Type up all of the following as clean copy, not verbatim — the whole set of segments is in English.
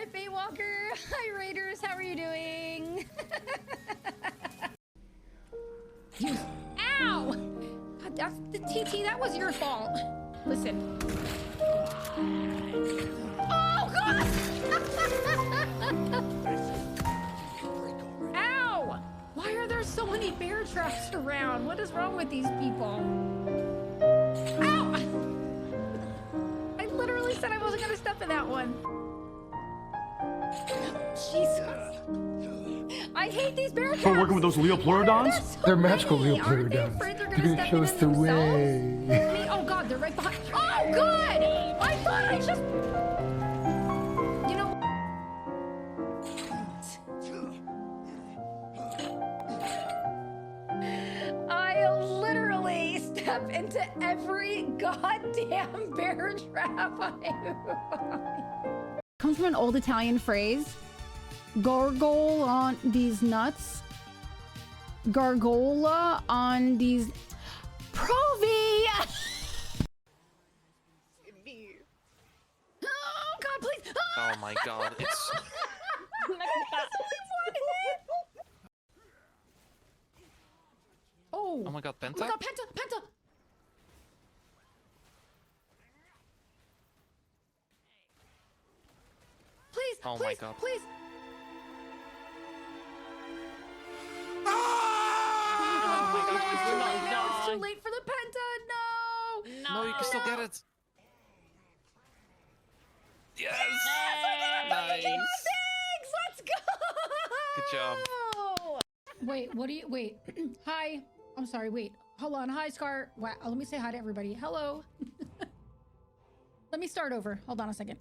Hi, Faywalker. Hi, Raiders. How are you doing? Ow! God, that's the TT. That was your fault. Listen. Oh, God! Ow! Why are there so many bear traps around? What is wrong with these people? Ow! I literally said I wasn't going to step in that one. Jesus. I hate these bear traps. Start working with those Leopleurodons? So They're magical many. Aren't they Leopleurodons. afraid they're You're gonna gonna step show in us the themselves? way. Oh God, they're right behind. Oh good! I thought I just... You know... I literally step into every goddamn bear trap I find. Comes from an old Italian phrase. Gargle on these nuts. Gargola on these... Provi! Oh God, please! Oh my God, it's... Oh! Oh my God, Penta? Oh my God, Penta! Penta! Please! Oh please, my God. Please! Oh my God, It's too late now! It's too die. late for the Penta! No! No, you can still get it. Yes! Nice. Thanks! Let's go! Good job. Wait, what do you... Wait. Hi. I'm sorry, wait. Hold on. Hi, Scar. Wow. Let me say hi to everybody. Hello. Let me start over. Hold on a second.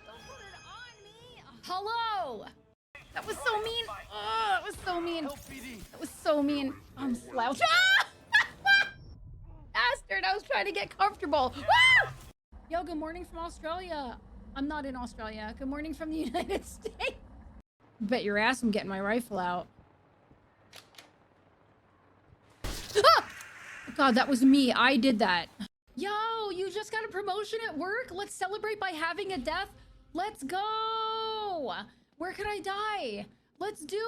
Don't put it on me. Hello. That was so mean. Oh, that was so mean. That was so mean. I'm slouched. Bastard. I was trying to get comfortable. Woo! Yo, good morning from Australia. I'm not in Australia. Good morning from the United States. Bet your ass I'm getting my rifle out. Ah! God, that was me. I did that. Yo, you just got a promotion at work? Let's celebrate by having a death. Let's go. Where can I die? Let's do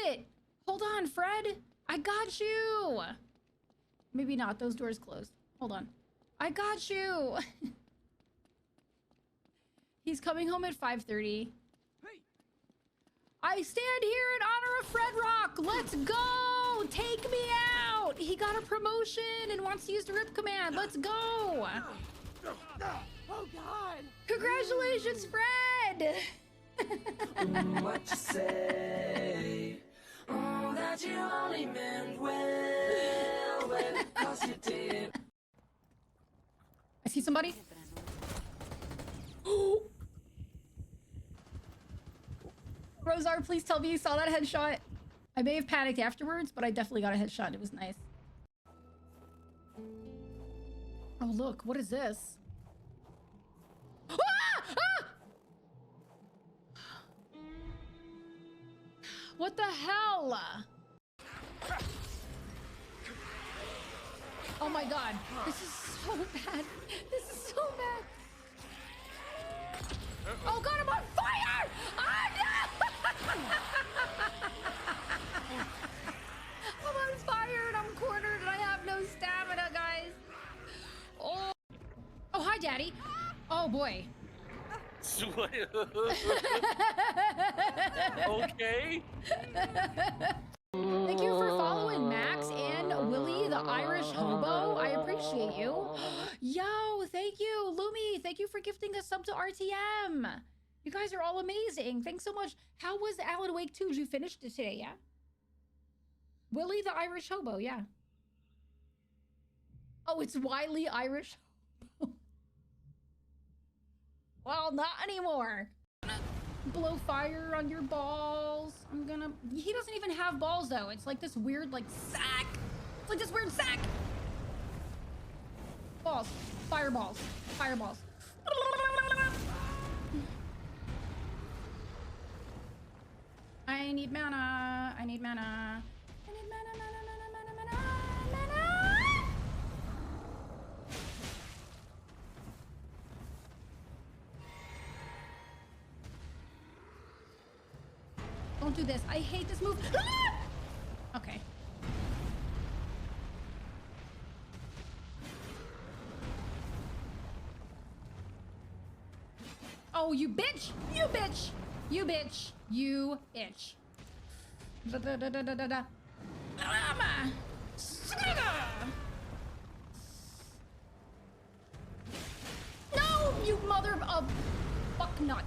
it. Hold on, Fred. I got you. Maybe not. Those doors closed. Hold on. I got you. He's coming home at 5:30. I stand here in honor of Fred Rock. Let's go. Take me out. He got a promotion and wants to use the rip command. Let's go. Oh God! Congratulations, Fred. What you say? Oh, that you only meant well, well, 'cause you did. I see somebody. Rosar, please tell me you saw that headshot. I may have panicked afterwards, but I definitely got a headshot. It was nice. Oh, look. What is this? Ah! Ah! What the hell? Oh my God. This is so bad. This is so bad. Oh God, I'm on fire! Oh no! I'm on fire and I'm cornered and I have no stamina, guys. Oh, oh hi, Daddy. Oh boy. Okay. Thank you for following Max and Willie, the Irish hobo. I appreciate you. Yo, thank you. Lumi, thank you for gifting a sub to RTM. You guys are all amazing. Thanks so much. How was Alan Wake 2? Did you finish it today, yeah? Willie, the Irish hobo, yeah. Oh, it's Wiley Irish hobo. Well, not anymore. Blow fire on your balls. I'm gonna... He doesn't even have balls, though. It's like this weird, like, sack. It's like this weird sack. Balls. Fireballs. Fireballs. I need mana. I need mana. I need mana, mana, mana, mana, mana, mana. Don't do this. I hate this move. Ah! Okay. Oh, you bitch! You bitch! You bitch! You bitch! Da da da da da da da. Ama! No, you mother of fuck nut!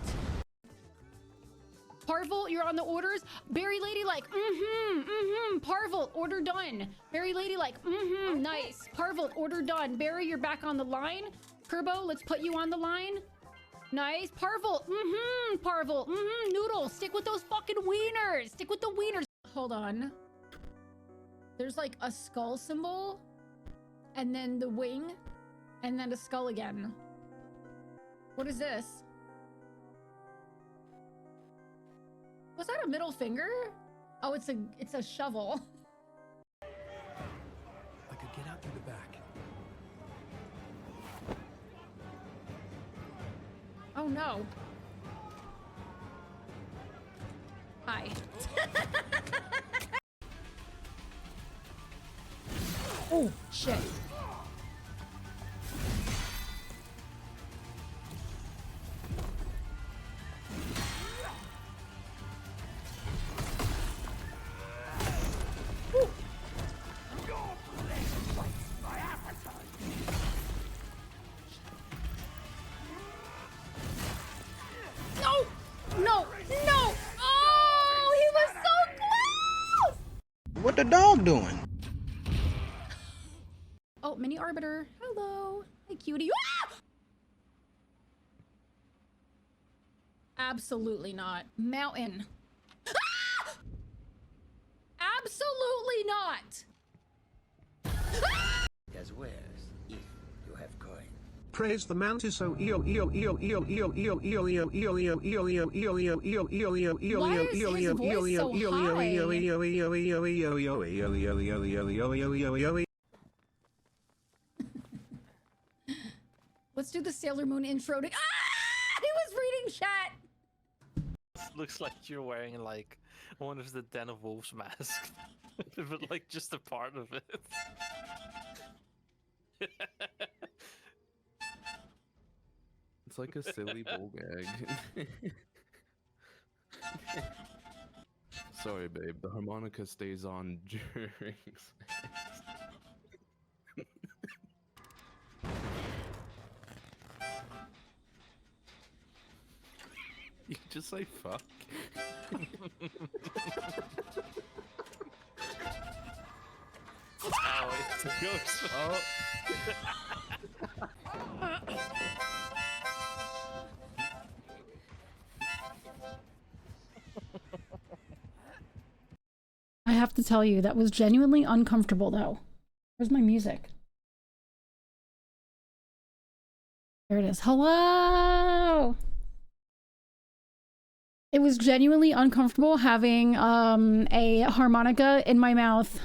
Parvel, you're on the orders. Berry Lady like, Parvel, order done. Berry Lady like, nice. Parvel, order done. Barry, you're back on the line. Turbo, let's put you on the line. Nice. Parvel, Parvel, Noodle, stick with those fucking wieners. Stick with the wieners. Hold on. There's like a skull symbol, and then the wing, and then a skull again. What is this? Was that a middle finger? Oh, it's a shovel. I could get out through the back. Oh no. Hi. Oh, shit. What the dog doing? Oh, Mini Arbiter. Hello. Hi, cutie. Ah! Absolutely not. Mountain. Ah! Absolutely not. As wares, if you have coin. Praise the mantis, oh eo eo eo eo eo eo eo eo eo eo eo eo eo eo eo eo eo Why is his voice so high? Let's do the Sailor Moon intro to— Ah! He was reading chat! Looks like you're wearing like one of the Den of Wolves mask, but like just a part of it. It's like a silly ball gag. Sorry, babe. The harmonica stays on during sex. You can just say fuck. Oh, it's a ghost. Oh. I have to tell you, that was genuinely uncomfortable though. Where's my music? There it is. Hello! It was genuinely uncomfortable having a harmonica in my mouth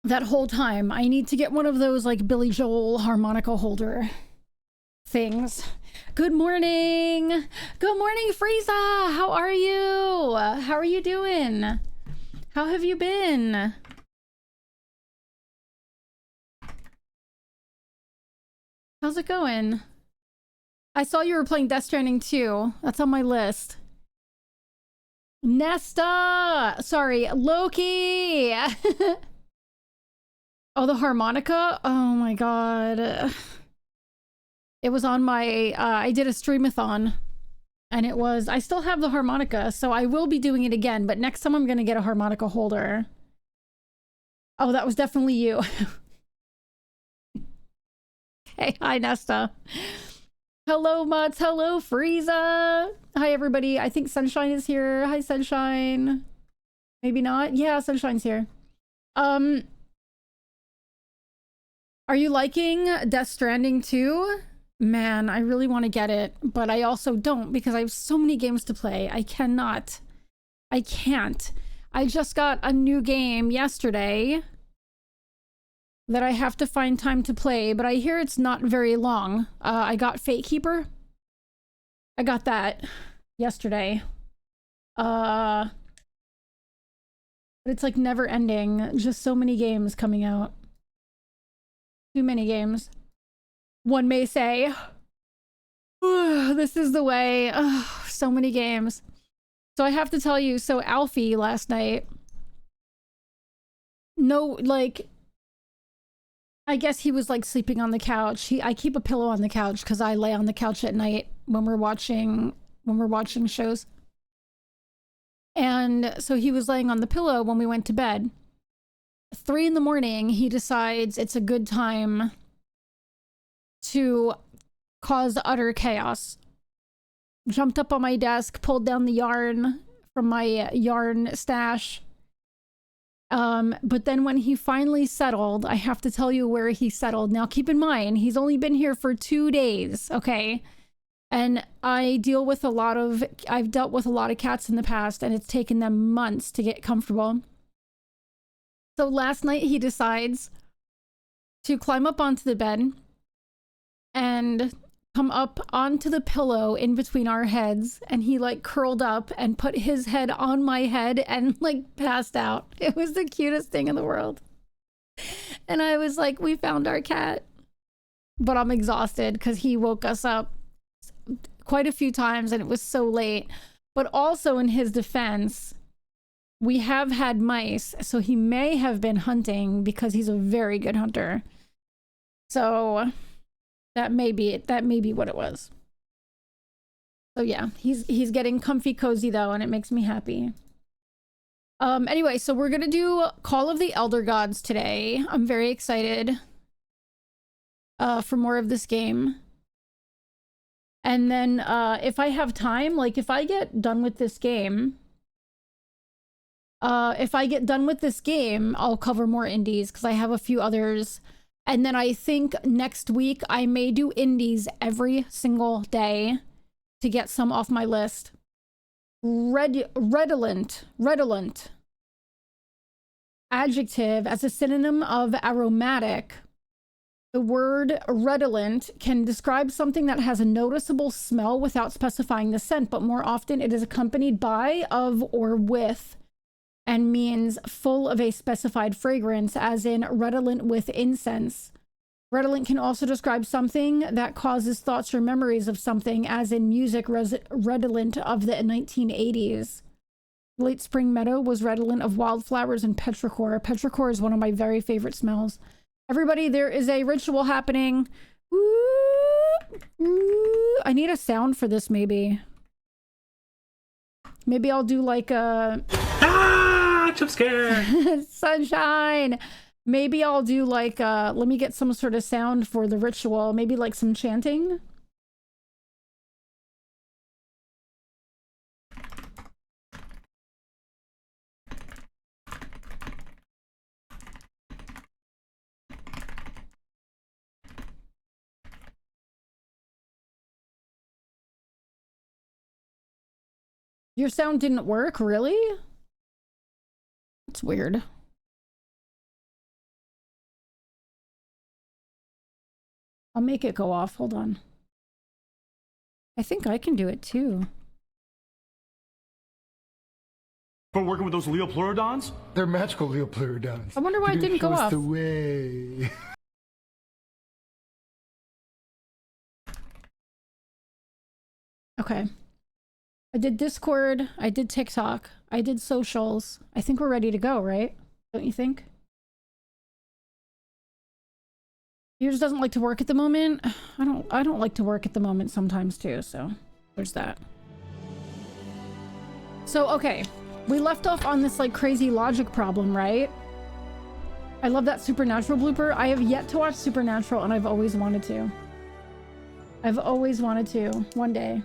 that whole time. I need to get one of those like Billy Joel harmonica holder things. Good morning! Good morning, Frieza! How are you? How are you doing? How have you been? How's it going? I saw you were playing Death Stranding too. That's on my list. Nesta! Sorry, Loki! Oh, the harmonica? Oh my god. It was on my, I did a streamathon. And it was, I still have the harmonica, so I will be doing it again, but next time I'm gonna get a harmonica holder. Oh, that was definitely you. Hey, hi Nesta. Hello Mutts, hello Frieza. Hi everybody, I think Sunshine is here. Hi Sunshine. Maybe not? Yeah, Sunshine's here. Are you liking Death Stranding 2? Man, I really want to get it, but I also don't because I have so many games to play. I cannot. I can't. I just got a new game yesterday that I have to find time to play, but I hear it's not very long. I got Fate Keeper. I got that yesterday. But it's like never ending. Just so many games coming out. Too many games. One may say. This is the way. So many games. So I have to tell you, so Alfie last night. No, like, I guess he was like sleeping on the couch. I keep a pillow on the couch because I lay on the couch at night when we're watching shows. And so he was laying on the pillow when we went to bed. 3 in the morning, he decides it's a good time to cause utter chaos. Jumped up on my desk, pulled down the yarn from my yarn stash. But then when he finally settled, I have to tell you where he settled. Now keep in mind, he's only been here for 2 days, okay? And I've dealt with a lot of cats in the past, and it's taken them months to get comfortable. So last night he decides to climb up onto the bed and come up onto the pillow in between our heads, and he like curled up and put his head on my head and like passed out. It was the cutest thing in the world. And I was like, we found our cat. But I'm exhausted because he woke us up quite a few times and it was so late. But also in his defense, we have had mice, so he may have been hunting because he's a very good hunter. So that may be what it was. So yeah, he's getting comfy cozy though, and it makes me happy. Anyway, so we're gonna do Call of the Elder Gods today. I'm very excited for more of this game. And then if I have time, like if I get done with this game, I'll cover more indies because I have a few others. And then I think next week I may do indies every single day to get some off my list. Redolent. Adjective as a synonym of aromatic. The word redolent can describe something that has a noticeable smell without specifying the scent, but more often it is accompanied by, of, or with, and means full of a specified fragrance, as in redolent with incense. Redolent can also describe something that causes thoughts or memories of something, as in music redolent of the 1980s. Late Spring Meadow was redolent of wildflowers and petrichor. Petrichor is one of my very favorite smells. Everybody, there is a ritual happening. Ooh, ooh. I need a sound for this, maybe. Maybe I'll do like a... Jump scare! Sunshine! Maybe I'll do like let me get some sort of sound for the ritual. Maybe like some chanting. Your sound didn't work, really? It's weird. I'll make it go off. Hold on. I think I can do it too. For working with those Leopleurodons? They're magical Leopleurodons. I wonder why it didn't go off. The way. Okay. I did Discord. I did TikTok. I did socials. I think we're ready to go, right? Don't you think? Yours doesn't like to work at the moment. I don't like to work at the moment sometimes too, so there's that. So, okay. We left off on this like crazy logic problem, right? I love that Supernatural blooper. I have yet to watch Supernatural and I've always wanted to. I've always wanted to, one day.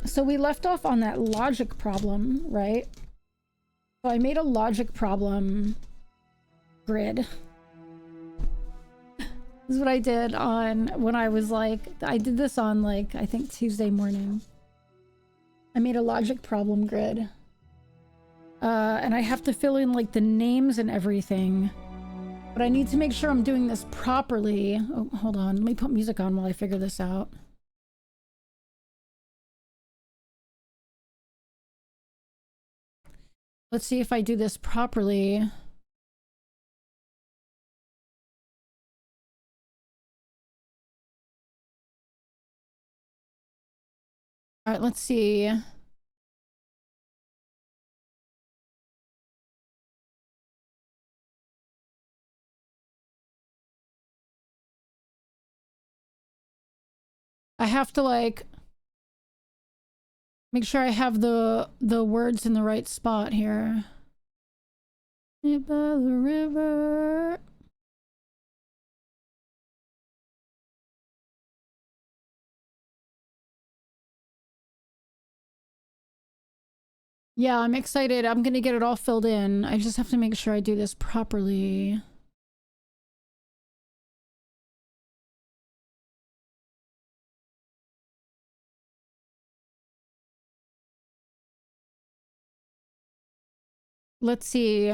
So we left off on that logic problem, right? So I made a logic problem grid. This is what I did on when I was like, I did this on like, I think Tuesday morning. I made a logic problem grid. And I have to fill in like the names and everything. But I need to make sure I'm doing this properly. Oh, hold on. Let me put music on while I figure this out. Let's see if I do this properly. All right, let's see. I have to like make sure I have the words in the right spot here. By the river. Yeah, I'm excited. I'm gonna get it all filled in. I just have to make sure I do this properly. Let's see.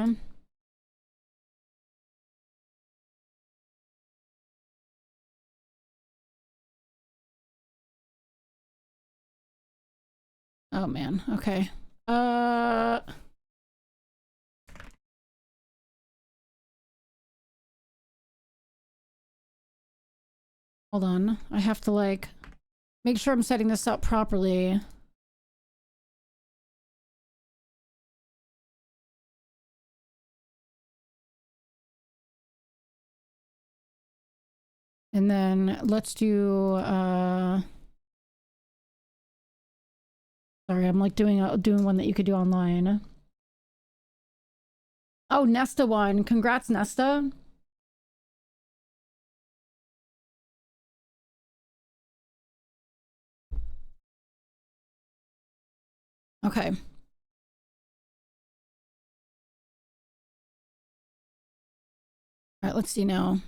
Oh man, okay. Hold on. I have to like make sure I'm setting this up properly. And then let's do sorry, I'm like doing one that you could do online. Oh, Nesta won. Congrats, Nesta. Okay. All right, let's see now.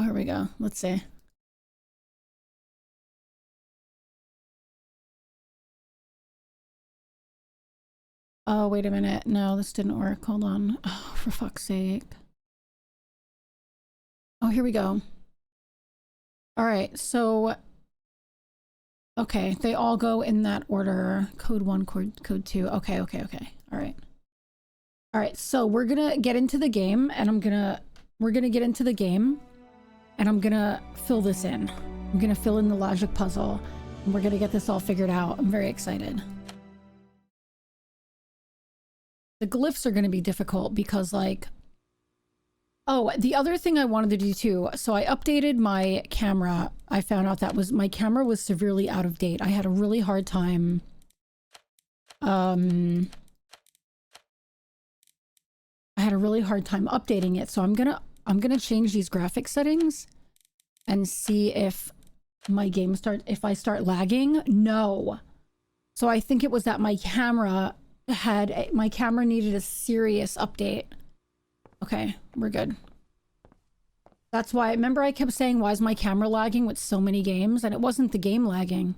Oh, here we go. Let's see. Oh, wait a minute. No, this didn't work. Hold on. Oh, for fuck's sake. Oh, here we go. All right, so... Okay, they all go in that order. Code 1, code 2. Okay. All right. All right, so we're gonna get into the game, and we're gonna get into the game, and I'm gonna fill this in. I'm gonna fill in the logic puzzle, and we're gonna get this all figured out. I'm very excited. The glyphs are gonna be difficult because, like... Oh, the other thing I wanted to do too, so I updated my camera. I found out that my camera was severely out of date. I had a really hard time updating it. So I'm gonna change these graphic settings and see if my game if I start lagging. No. So I think it was that my camera needed a serious update. Okay, we're good. That's why, remember I kept saying, why is my camera lagging with so many games? And it wasn't the game lagging.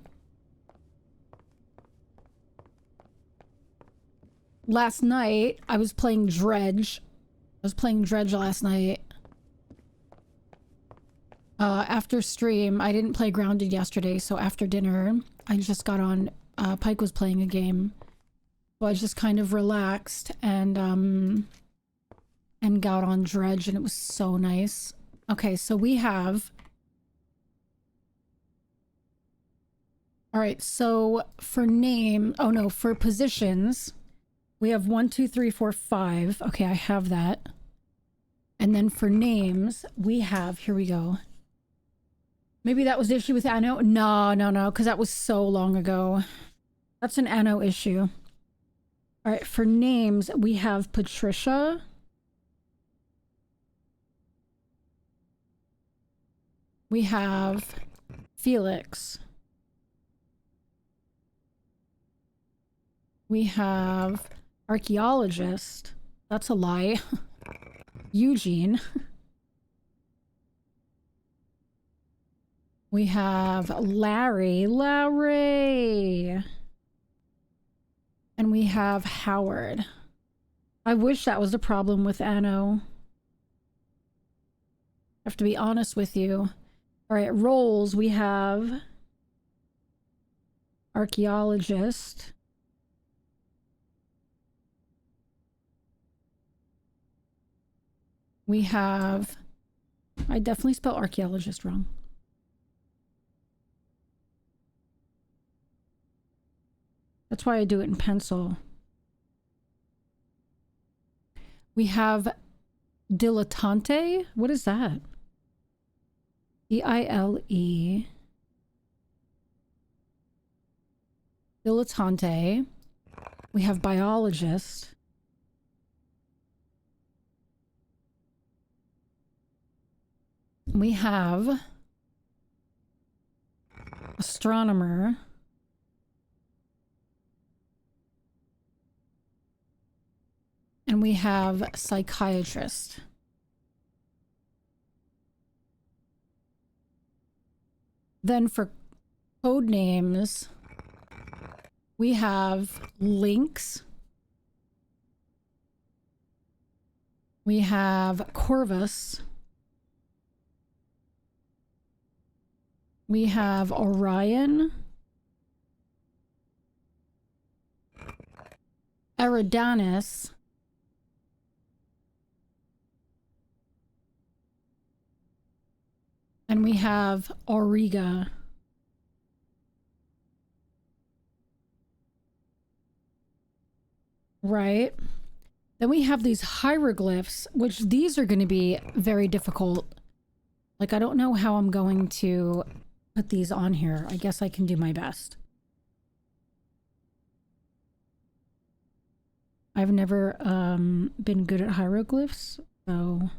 Last night, I was playing Dredge. Last night. After stream, I didn't play Grounded yesterday, so after dinner, I just got on, Pike was playing a game. So I just kind of relaxed and got on Dredge, and it was so nice. Okay, so we have... All right, so for for positions, we have 1, 2, 3, 4, 5. Okay, I have that. And then for names, we have... Here we go. Maybe that was the issue with Anno? No, because that was so long ago. That's an Anno issue. All right, for names, we have Patricia... We have Felix. We have Archaeologist. That's a lie. Eugene. We have Larry. And we have Howard. I wish that was a problem with Anno. I have to be honest with you. All right, roles. We have archaeologist. We have... I definitely spelled archaeologist wrong. That's why I do it in pencil. We have dilettante. What is that? D-I-L-E. Dilettante. We have biologist. We have astronomer. And we have psychiatrist. Then for code names, we have Lynx. We have Corvus. We have Orion. Eridanus. And we have Auriga. Right. Then we have these hieroglyphs, which these are going to be very difficult. Like, I don't know how I'm going to put these on here. I guess I can do my best. I've never been good at hieroglyphs, so...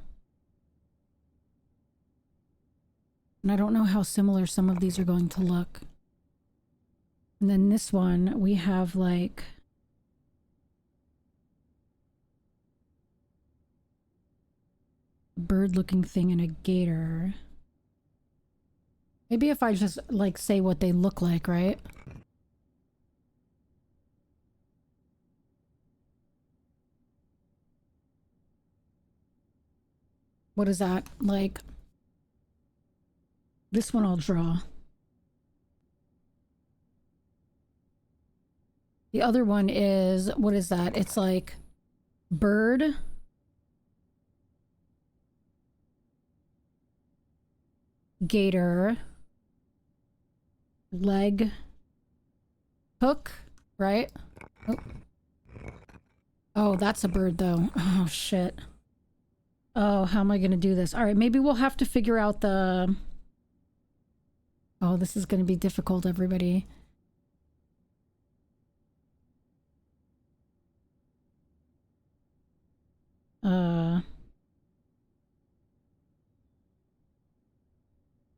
And I don't know how similar some of these are going to look. And then this one, we have like... bird-looking thing and a gator. Maybe if I just like say what they look like, right? What is that? Like... This one I'll draw. The other one is, what is that? It's like bird. Gator. Leg. Hook, right? Oh. Oh, that's a bird though. Oh, shit. Oh, how am I going to do this? All right, maybe we'll have to figure out the... Oh, this is going to be difficult, everybody.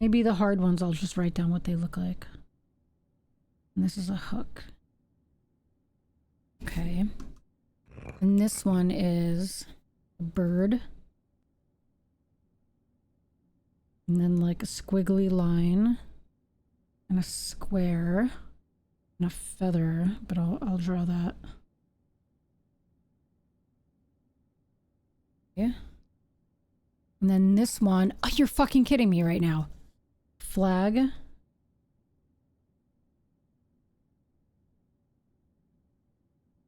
Maybe the hard ones, I'll just write down what they look like. And this is a hook. Okay. And this one is a bird. And then like a squiggly line. And a square. And a feather. But I'll draw that. Yeah. And then this one. Oh, you're fucking kidding me right now. Flag.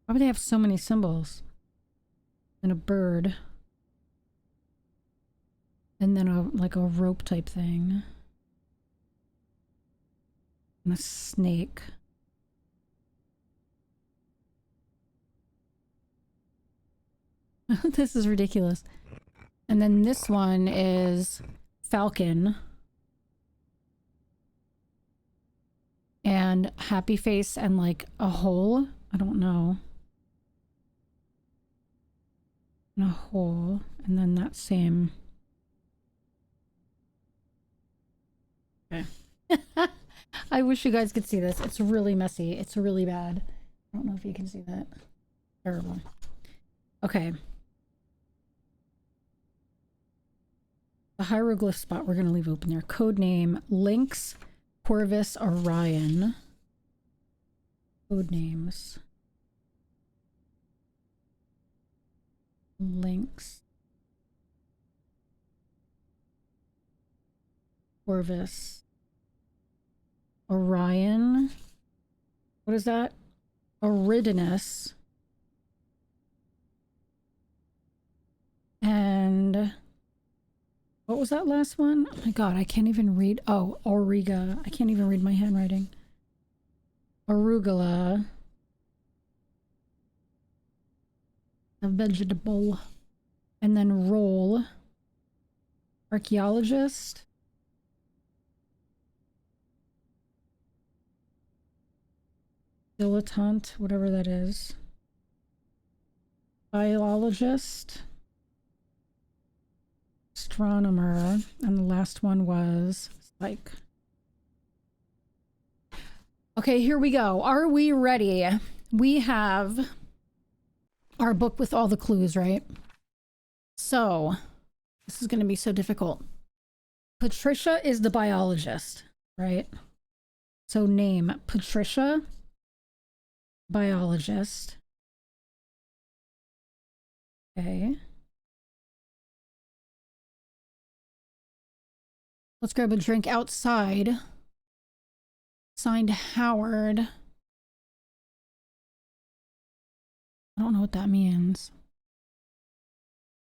Why would they have so many symbols? And a bird. And then like a rope type thing. And a snake. This is ridiculous. And then this one is falcon. And happy face and like a hole. I don't know. And a hole. And then that same... Okay. I wish you guys could see this. It's really messy. It's really bad. I don't know if you can see that. Terrible. Okay. The hieroglyph spot we're going to leave open there. Code name Lynx, Corvus, Orion. Code names. Lynx. Corvus. Orion. What is that? Eridanus. And what was that last one? Oh my god, I can't even read. Oh, Auriga. I can't even read my handwriting. Arugula. A vegetable. And then roll. Archaeologist. Dilettante, whatever that is. Biologist. Astronomer. And the last one was psych. Okay, here we go. Are we ready? We have our book with all the clues, right? So, this is going to be so difficult. Patricia is the biologist, right? So name, Patricia, biologist. Okay. Let's grab a drink outside. Signed Howard. I don't know what that means.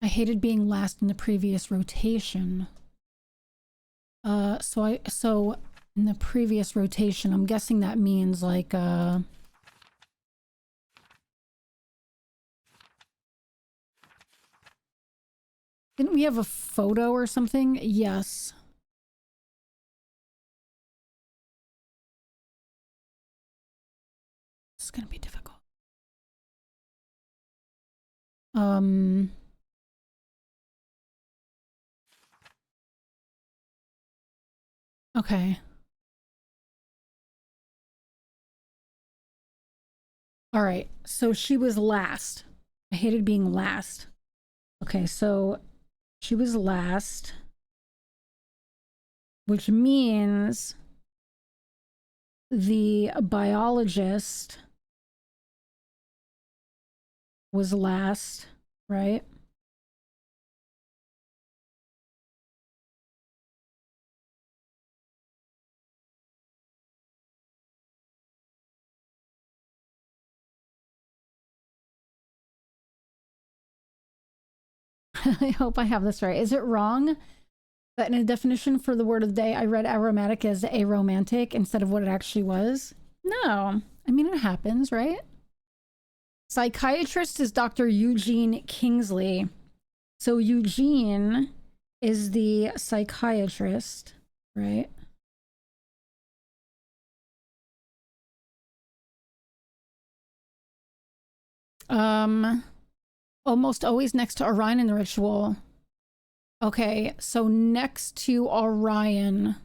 I hated being last in the previous rotation. So in the previous rotation, I'm guessing that means like didn't we have a photo or something? Yes. This is gonna be difficult. Okay. All right. So she was last. I hated being last. Okay, so she was last, which means the biologist was last, right? I hope I have this right. Is it wrong that in a definition for the word of the day, I read aromatic as aromantic instead of what it actually was? No. I mean, it happens, right? Psychiatrist is Dr. Eugene Kingsley. So Eugene is the psychiatrist, right? Almost always next to Orion in the ritual. Okay, so next to Orion.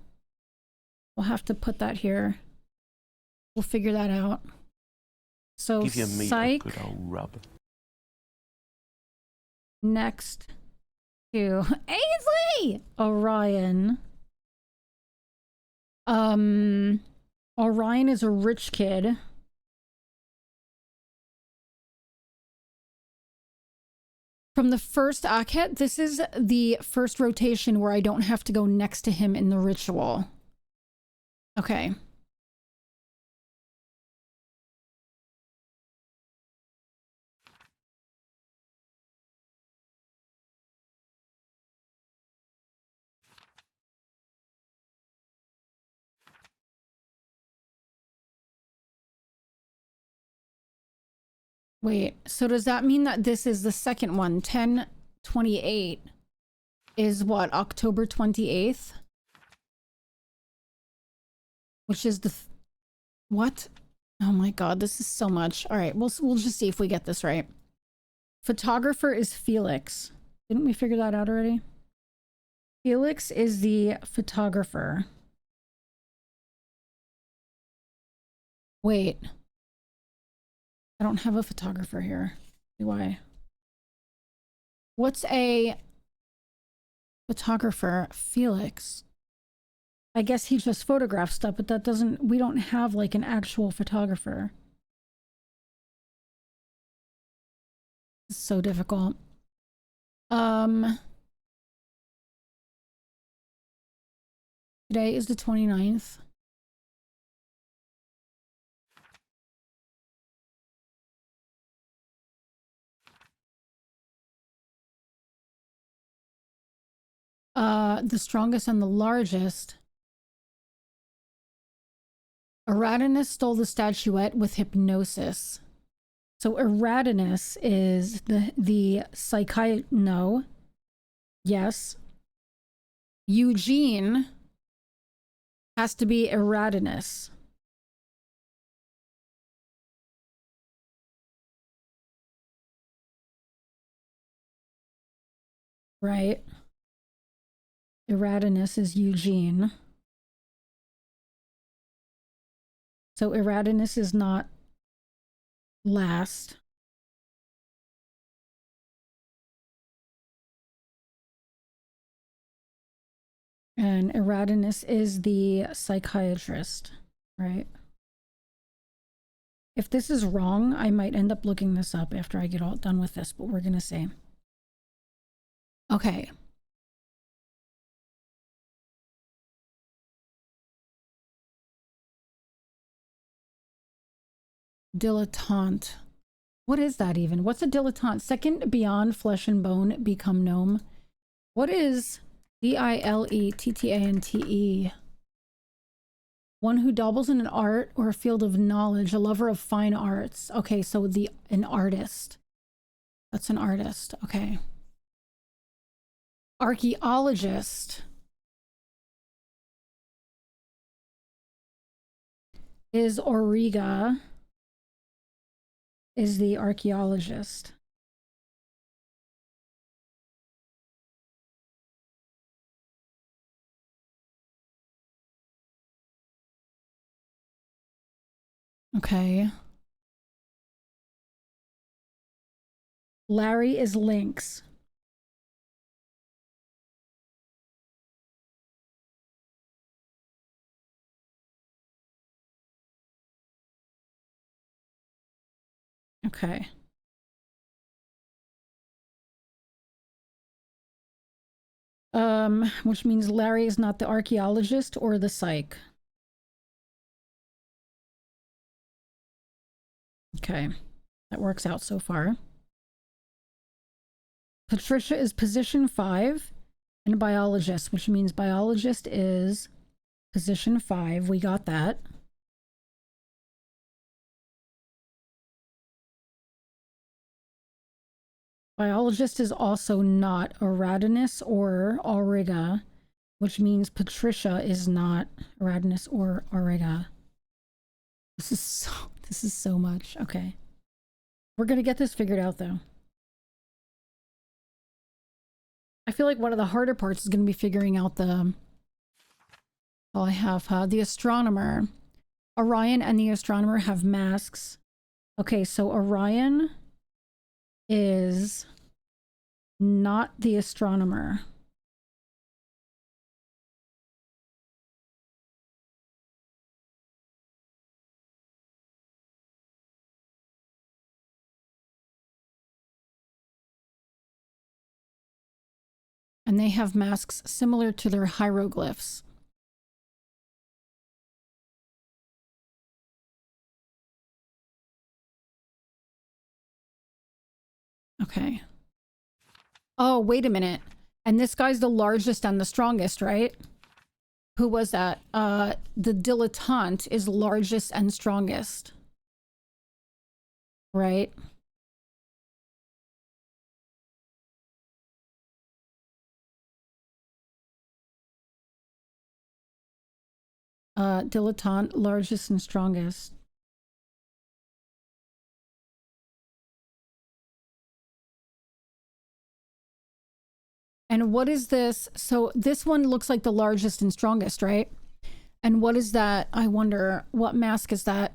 We'll have to put that here. We'll figure that out. So give your meat psych a good old rub. next to Ainsley! Orion. Orion is a rich kid. From the first Akhet, this is the first rotation where I don't have to go next to him in the ritual. Okay. Wait, so does that mean that this is the second one? 10/28 is what? October 28th? Which is the... what? Oh my god, this is so much. All right, we'll just see if we get this right. Photographer is Felix. Didn't we figure that out already? Felix is the photographer. Wait. I don't have a photographer here. Do I? What's a photographer? Felix. I guess he just photographs stuff, but that doesn't... we don't have like an actual photographer. It's so difficult. Today is the 29th. The strongest and the largest. Eratinus stole the statuette with hypnosis. So Eratinus is the no. Yes. Eugene has to be Eratinus. Right. Eratinus is Eugene. So Eratinus is not last. And Eratinus is the psychiatrist, right? If this is wrong, I might end up looking this up after I get all done with this, but we're gonna see. Okay. Dilettante. What is that even? What's a dilettante? Second beyond flesh and bone, become gnome. What is dilettante? One who dabbles in an art or a field of knowledge, a lover of fine arts. Okay, so an artist. That's an artist. Okay. Archaeologist is Auriga. Is the archaeologist. Okay. Larry is Lynx. Okay. Which means Larry is not the archaeologist or the psych. Okay. That works out so far. Patricia is position 5 and biologist, which means biologist is position 5. We got that. Biologist is also not Eratinus or Auriga, which means Patricia is not Eratinus or Auriga. This is so much. Okay. We're gonna get this figured out though. I feel like one of the harder parts is gonna be figuring out the I have the astronomer. Orion and the astronomer have masks. Okay, so Orion is not the astronomer. And they have masks similar to their hieroglyphs. Okay. Oh, wait a minute. And this guy's the largest and the strongest, right? Who was that? The dilettante is largest and strongest. Right? Dilettante, largest and strongest. And what is this? So this one looks like the largest and strongest, right? And what is that? I wonder, what mask is that?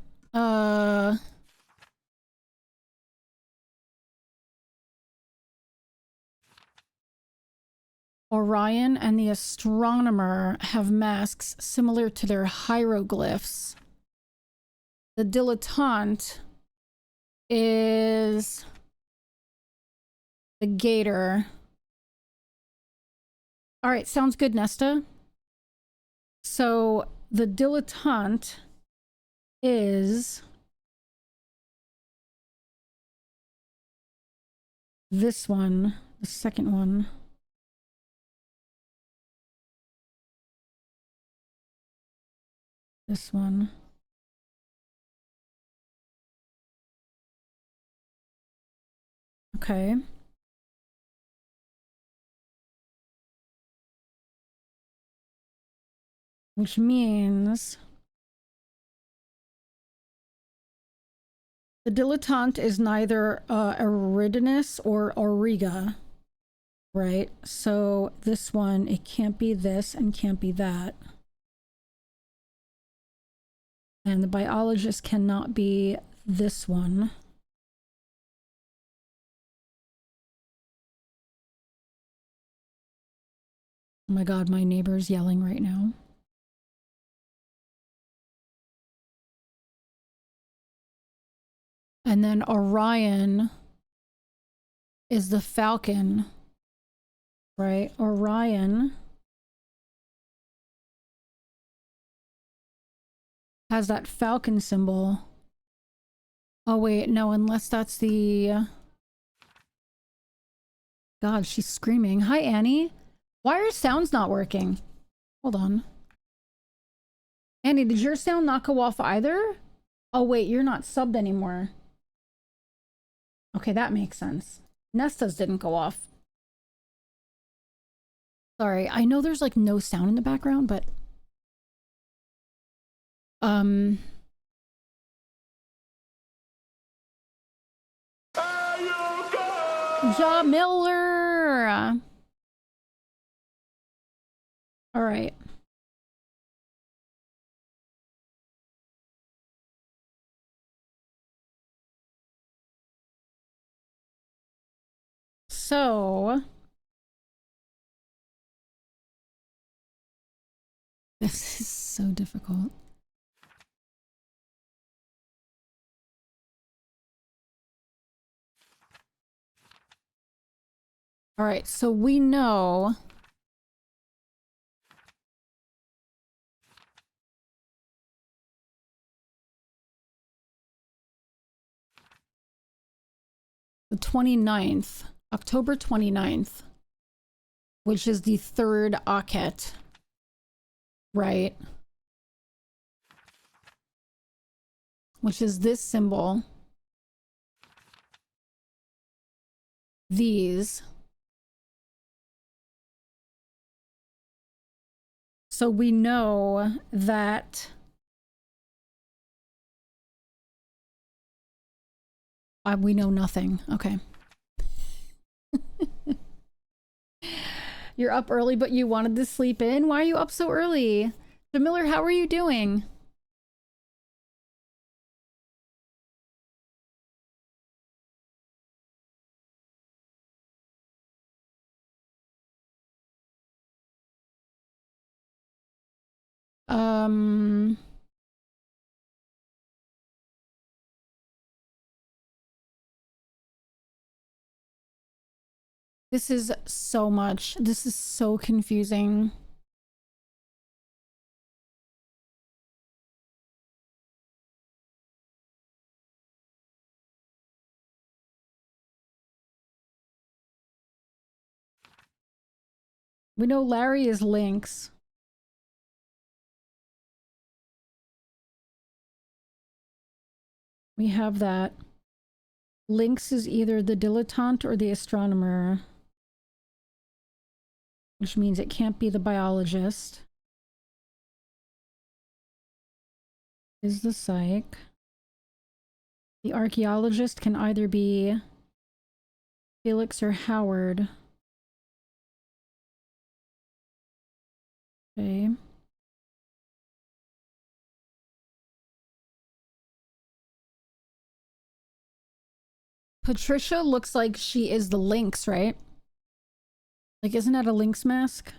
Orion and the astronomer have masks similar to their hieroglyphs. The dilettante is the gator. All right, sounds good, Nesta. So the dilettante is this one, the second one. This one. Okay. Which means the dilettante is neither Eridanus or Auriga, right? So this one, it can't be this and can't be that. And the biologist cannot be this one. Oh my god, my neighbor's yelling right now. And then Orion is the falcon, right? Orion has that falcon symbol. Oh wait, no, unless that's the... God, she's screaming. Hi, Annie. Why are sounds not working? Hold on. Annie, did your sound not go off either? Oh wait, you're not subbed anymore. Okay, that makes sense. Nesta's didn't go off. Sorry, I know there's like no sound in the background, but... Ja Miller! All right. So this is so difficult. All right, so we know the 29th, October 29th, which is the third Akhet, right? Which is this symbol. These. So we know that we know nothing. Okay. You're up early, but you wanted to sleep in? Why are you up so early? Jamiller, how are you doing? This is so much. This is so confusing. We know Larry is Lynx. We have that. Lynx is either the dilettante or the astronomer. Which means it can't be the biologist. Is the psych. The archaeologist can either be Felix or Howard. Okay. Patricia looks like she is the Lynx, right? Like, isn't that a Lynx mask?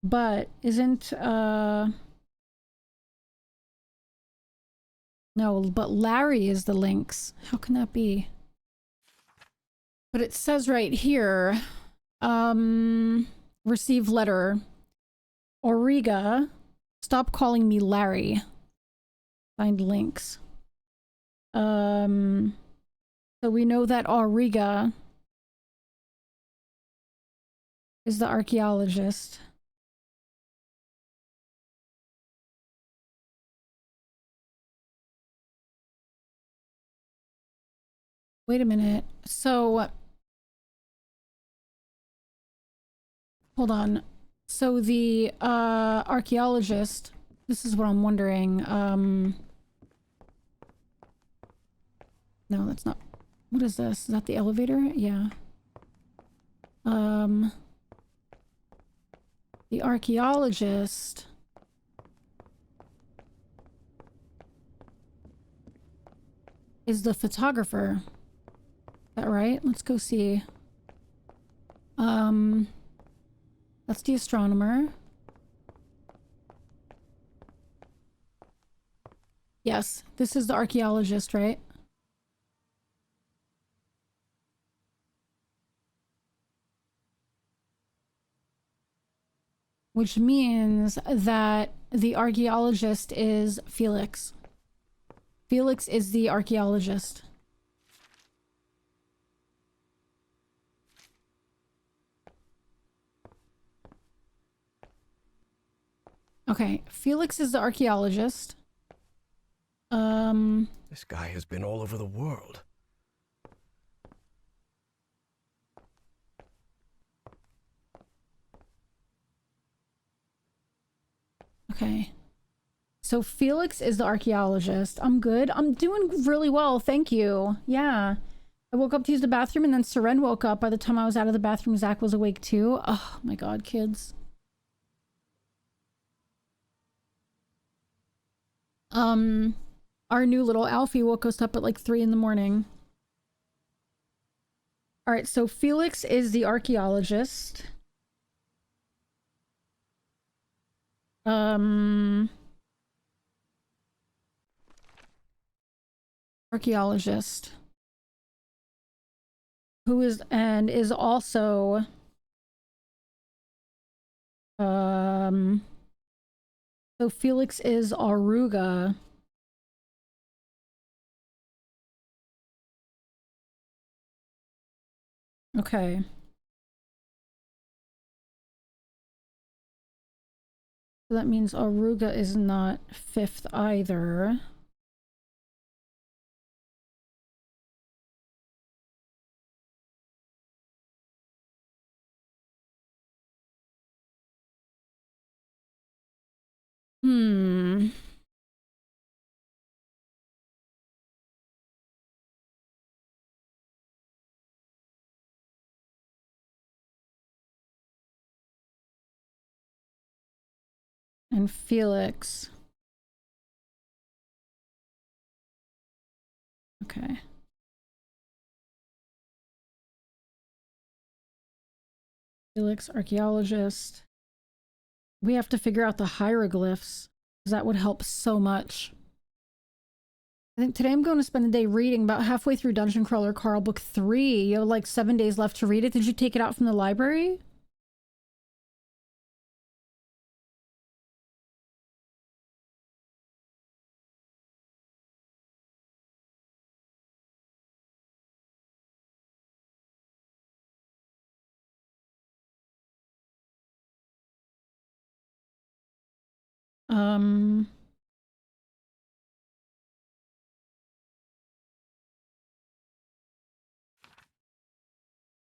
But isn't, no, but Larry is the Lynx. How can that be? But it says right here, Receive letter. Auriga, stop calling me Larry. Find links. So we know that Auriga is the archaeologist. Wait a minute. So hold on. So the archaeologist, this is what I'm wondering. No, that's not. What is this? Is that the elevator? Yeah. The archaeologist is the photographer. Is that right? Let's go see. That's the astronomer. Yes, this is the archaeologist, right? Which means that the archaeologist is Felix. Felix is the archaeologist. Okay, Felix is the archaeologist. This guy has been all over the world. Okay. So Felix is the archaeologist. I'm good. I'm doing really well, thank you. Yeah. I woke up to use the bathroom and then Seren woke up. By the time I was out of the bathroom, Zach was awake too. Oh my god, kids. Our new little Alfie woke us up at like 3 in the morning. All right, so Felix is the archaeologist. Archaeologist. Who is, and is also, so Felix is Auriga. Okay. So that means Auriga is not 5th either. And Felix. Okay. Felix, archaeologist. We have to figure out the hieroglyphs, because that would help so much. I think today I'm going to spend the day reading, about halfway through Dungeon Crawler Carl Book 3. You have like 7 days left to read it. Did you take it out from the library?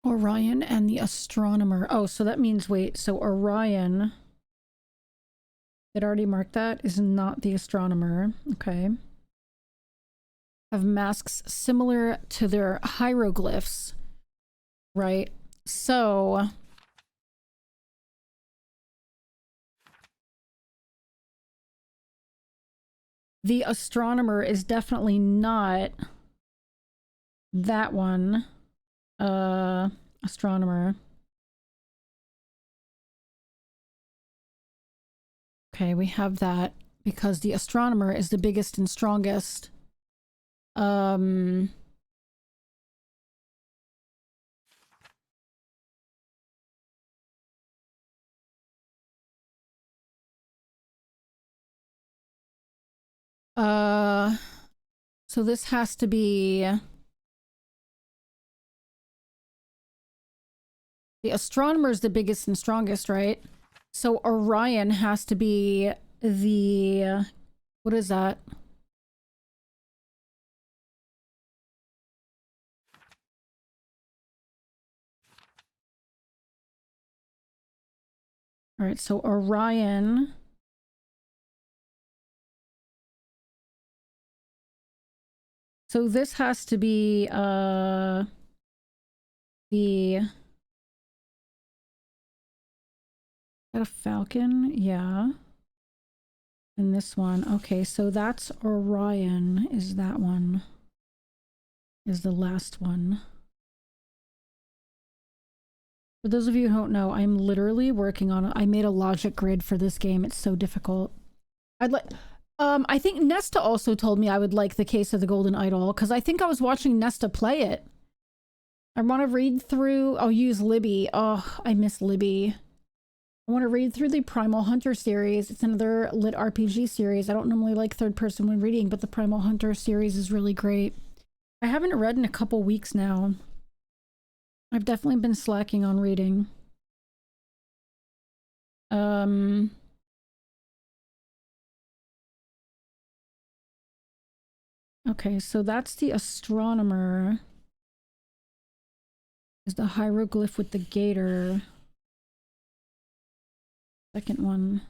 Orion and the astronomer. Oh, so that means, wait, so Orion, it already marked that, is not the astronomer. Okay. Have masks similar to their hieroglyphs, right? So the astronomer is definitely not that one. Astronomer. Okay, we have that because the astronomer is the biggest and strongest. Uh, so this has to be the astronomer is the biggest and strongest, right? So Orion has to be the what is that? All right, so Orion. So this has to be the is that a falcon? Yeah. And this one. Okay, so that's Orion is that one. Is the last one. For those of you who don't know, I'm literally working on I made a logic grid for this game. It's so difficult. I'd like I think Nesta also told me I would like the Case of the Golden Idol because I think I was watching Nesta play it. I want to read through. I'll use Libby. Oh, I miss Libby. I want to read through the Primal Hunter series. It's another lit RPG series. I don't normally like third person when reading, but the Primal Hunter series is really great. I haven't read in a couple weeks now. I've definitely been slacking on reading. Okay, so that's the astronomer. Is the hieroglyph with the gator. Second one.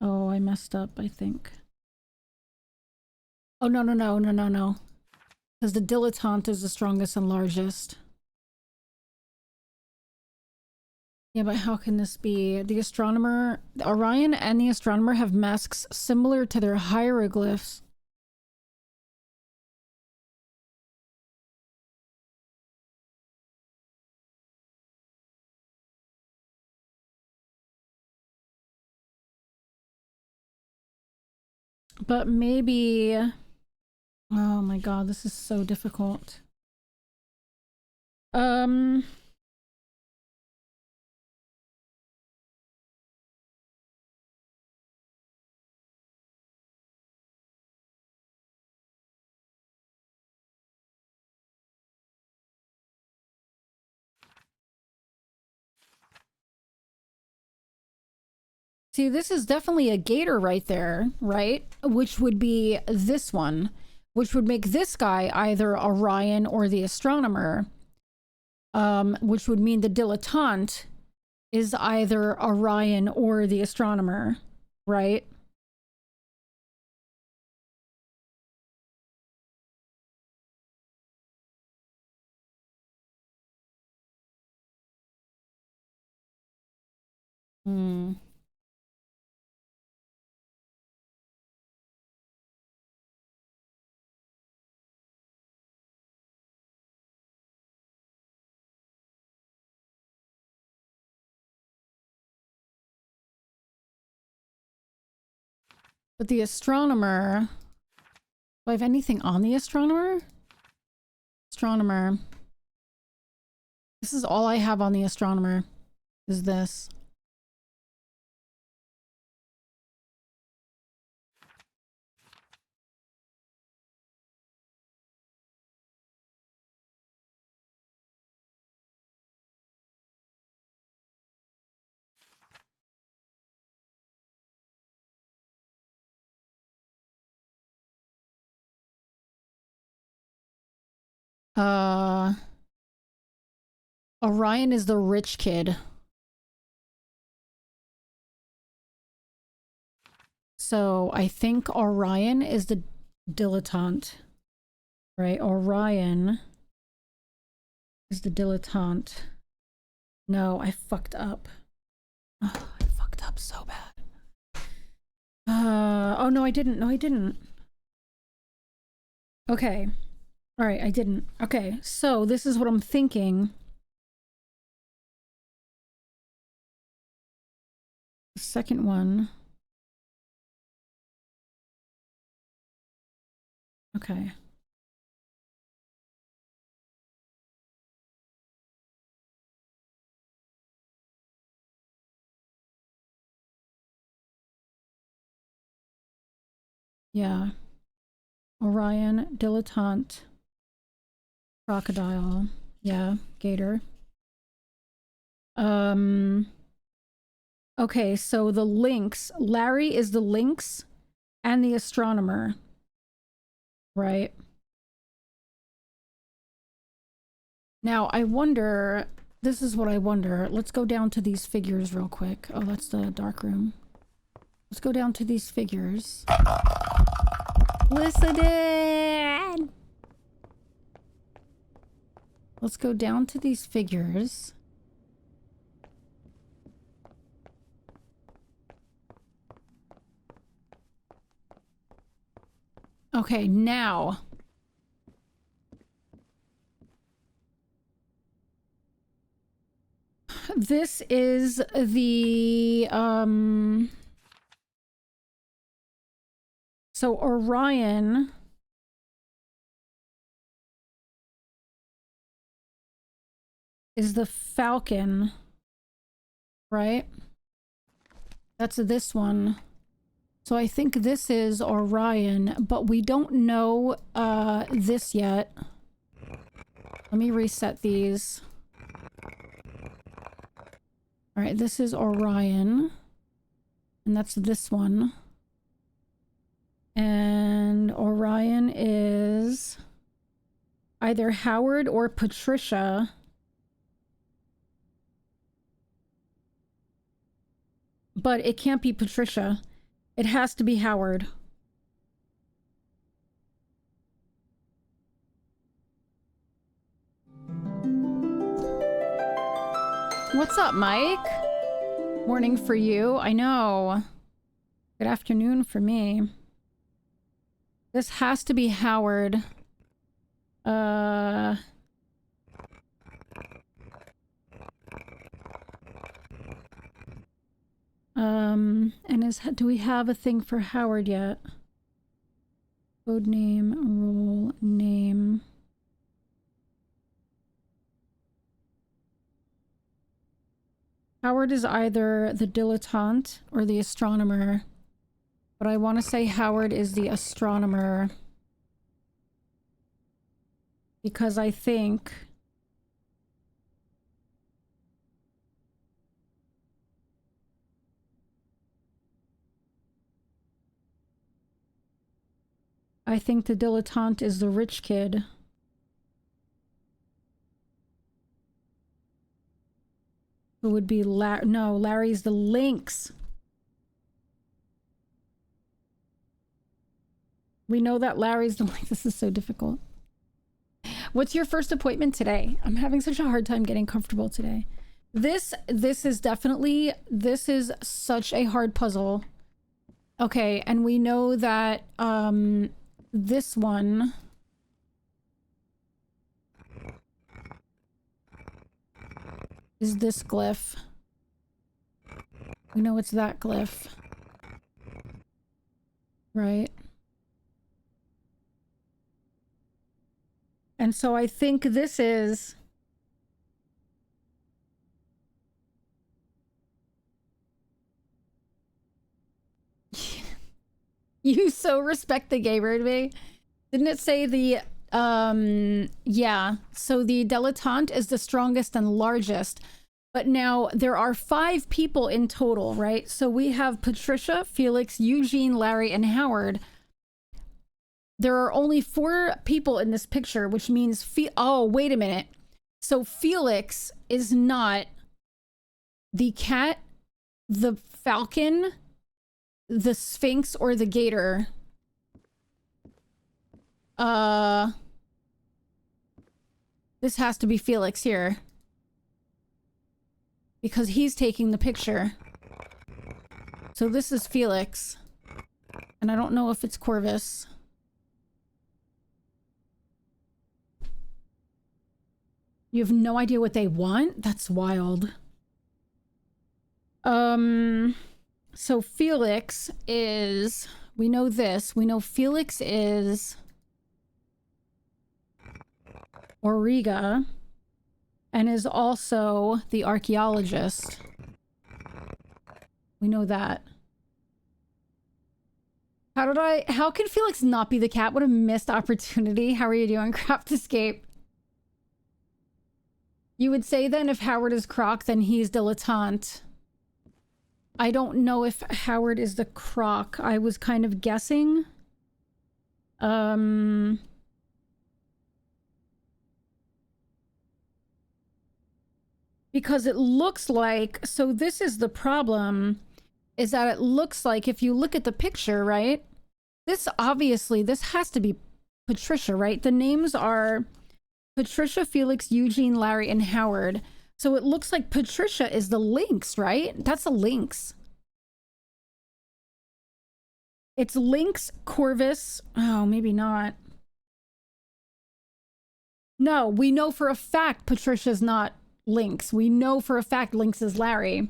Oh, I messed up, I think. Oh, no. Because the dilettante is the strongest and largest. Yeah, but how can this be? The astronomer, Orion and the astronomer have masks similar to their hieroglyphs. But maybe... Oh my god, this is so difficult. See, this is definitely a gator right there, right? Which would be this one, which would make this guy either Orion or the astronomer. Which would mean the dilettante is either Orion or the astronomer, right? Hmm. But the astronomer... Do I have anything on the astronomer? Astronomer. This is all I have on the astronomer. Is this. Orion is the rich kid. So I think Orion is the dilettante. Right? Orion is the dilettante. No, I fucked up. Oh, I fucked up so bad. Oh no, I didn't. No, I didn't. Okay. All right, I didn't. Okay, so this is what I'm thinking. The second one. Okay. Yeah. Orion, dilettante, crocodile. Yeah, gator. Okay, so the lynx. Larry is the lynx and the astronomer. Right. Now, I wonder... This is what I wonder. Let's go down to these figures real quick. Oh, that's the dark room. Let's go down to these figures. Listen in! Let's go down to these figures. Okay, now... This is the, so Orion is the falcon, right? That's this one. So I think this is Orion, but we don't know, this yet. Let me reset these. All right, this is Orion, and that's this one. And Orion is either Howard or Patricia. But it can't be Patricia. It has to be Howard. What's up, Mike? Morning for you. I know. Good afternoon for me. This has to be Howard. And do we have a thing for Howard yet? Code name, role name. Howard is either the dilettante or the astronomer, but I want to say Howard is the astronomer because I think the dilettante is the rich kid. Who would be no, Larry's the lynx. We know that Larry's the lynx. This is so difficult. What's your first appointment today? I'm having such a hard time getting comfortable today. This is definitely, this is such a hard puzzle. Okay, and we know that this one is this glyph. We know it's that glyph. Right? And so I think this is... You so respect the gay bird, me. Didn't it say the... yeah, so the dilettante is the strongest and largest, but now there are 5 people in total, right? So we have Patricia, Felix, Eugene, Larry, and Howard. There are only 4 people in this picture, which means oh, wait a minute. So Felix is not the cat, the falcon, the sphinx, or the gator. This has to be Felix here. Because he's taking the picture. So this is Felix. And I don't know if it's Corvus. You have no idea what they want? That's wild. So Felix is... We know this. We know Felix is... Auriga, and is also the archaeologist. We know that. How can Felix not be the cat? What a missed opportunity. How are you doing, Craft Escape? You would say then if Howard is Croc, then he's dilettante. I don't know if Howard is the Croc. I was kind of guessing. Because it looks like, so this is the problem, is that it looks like if you look at the picture, right? This obviously, this has to be Patricia, right? The names are Patricia, Felix, Eugene, Larry, and Howard. So it looks like Patricia is the Lynx, right? That's a Lynx. It's Lynx, Corvus. Oh, maybe not. No, we know for a fact Patricia's not Lynx. We know for a fact Lynx is Larry.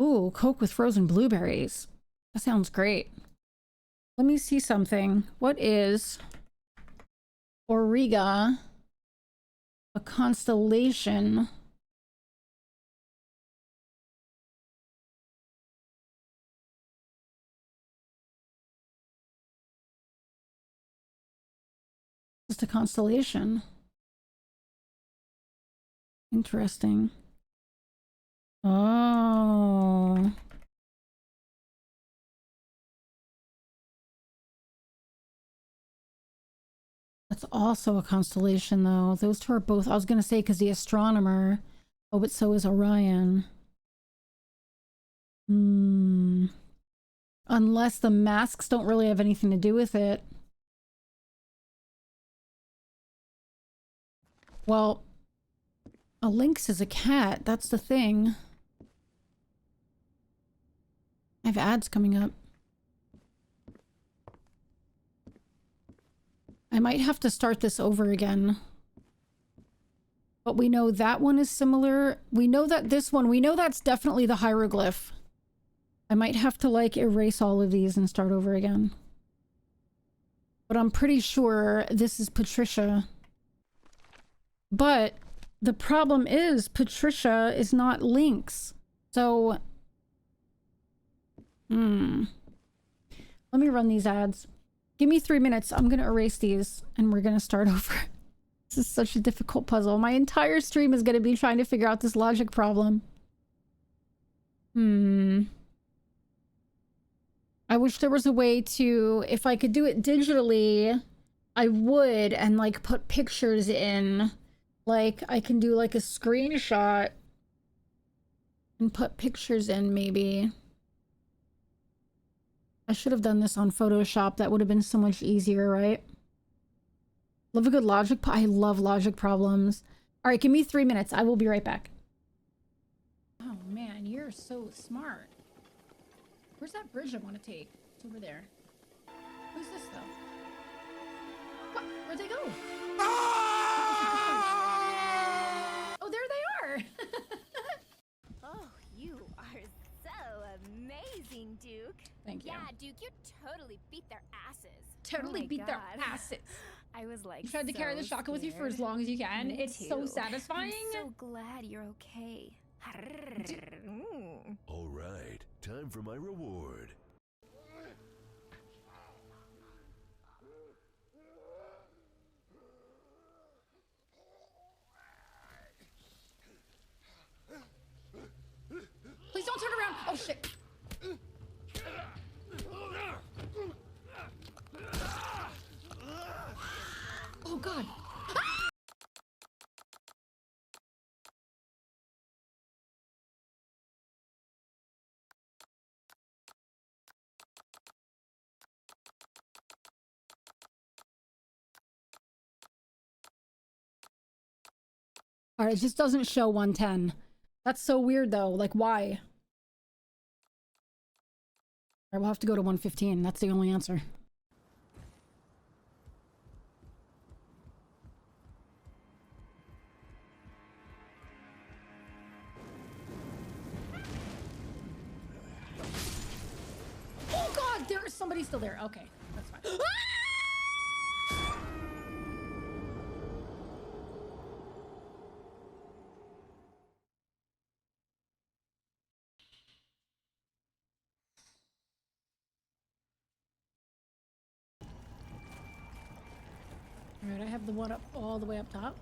Ooh, Coke with frozen blueberries. That sounds great. Let me see something. What is Auriga? A constellation. Just a constellation. Interesting. Oh. That's also a constellation, though. Those two are both... I was going to say because the astronomer... Oh, but so is Orion. Unless the masks don't really have anything to do with it. Well, a lynx is a cat. That's the thing. I have ads coming up. I might have to start this over again. But we know that one is similar. We know that this one, we know that's definitely the hieroglyph. I might have to like erase all of these and start over again. But I'm pretty sure this is Patricia. But the problem is Patricia is not Lynx. So, let me run these ads. Give me 3 minutes. I'm going to erase these and we're going to start over. This is such a difficult puzzle. My entire stream is going to be trying to figure out this logic problem. I wish there was a way to, if I could do it digitally, I would, and like put pictures in. Like I can do like a screenshot and put pictures in maybe. I should have done this on Photoshop. That would have been so much easier, right? Love a good logic. I love logic problems. All right, give me 3 minutes. I will be right back. Oh man, you're so smart. Where's that bridge I want to take? It's over there. Who's this though? What? Where'd they go? Oh, there they are. Oh, you are so amazing, Duke. Thank you. Yeah, Duke, you totally beat their asses. Totally Oh my beat their God. asses. I was like, You tried to carry the so shotgun with you for scared. as long as you can. Me It's so too. satisfying. I'm so glad you're okay. All right, time for my reward. Please don't turn around. Oh shit. Oh god. All right, it just doesn't show 110. That's so weird though. Like why? All right, we'll have to go to 115. That's the only answer. Oh god, there is somebody still there. Okay, that's fine. Alright, I have the one up all the way up top.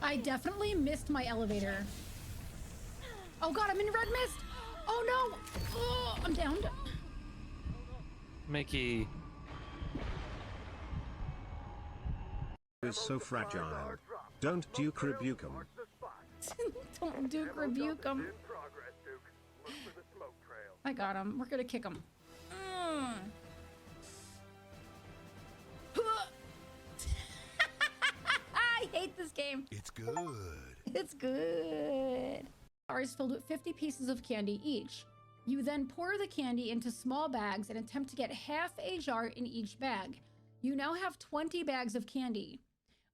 I definitely missed my elevator. Oh god, I'm in red mist! Oh no! Oh, I'm downed. Mickey. Is so fragile. Don't Duke rebuke him. Don't Duke rebuke him. I got him. We're gonna kick him. I hate this game. It's good. It's good. Jar is filled with 50 pieces of candy each. You then pour the candy into small bags and attempt to get half a jar in each bag. You now have 20 bags of candy.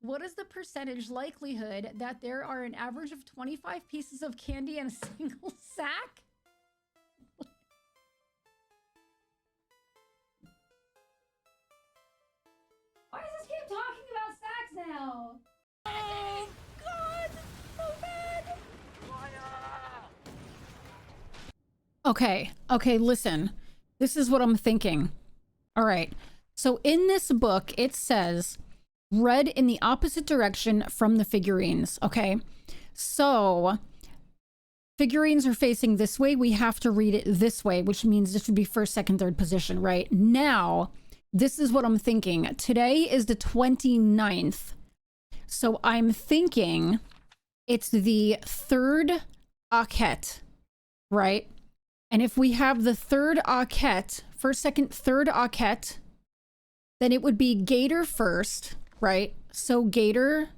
What is the percentage likelihood that there are an average of 25 pieces of candy in a single sack? Why is this game talking about sacks now? Oh, God, so bad. Okay, listen. This is what I'm thinking. All right. So in this book, it says read in the opposite direction from the figurines. Okay. So figurines are facing this way. We have to read it this way, which means this would be first, second, third position, right? Now, this is what I'm thinking. Today is the 29th. So I'm thinking it's the third Aket, right? And if we have the third Aket, first, second, third Aket, then it would be Gator first, right? So Gator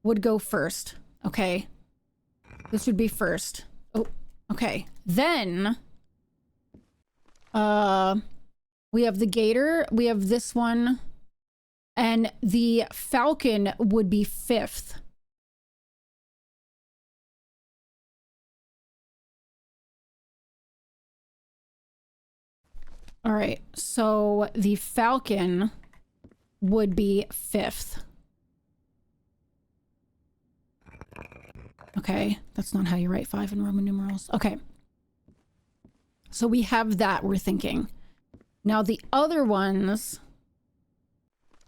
would go first, okay? This would be first. Oh, okay. Then, we have the Gator, we have this one, and the Falcon would be fifth. All right, so the Falcon would be fifth. Okay, that's not how you write 5 in Roman numerals. Okay. So we have that, we're thinking. Now the other ones,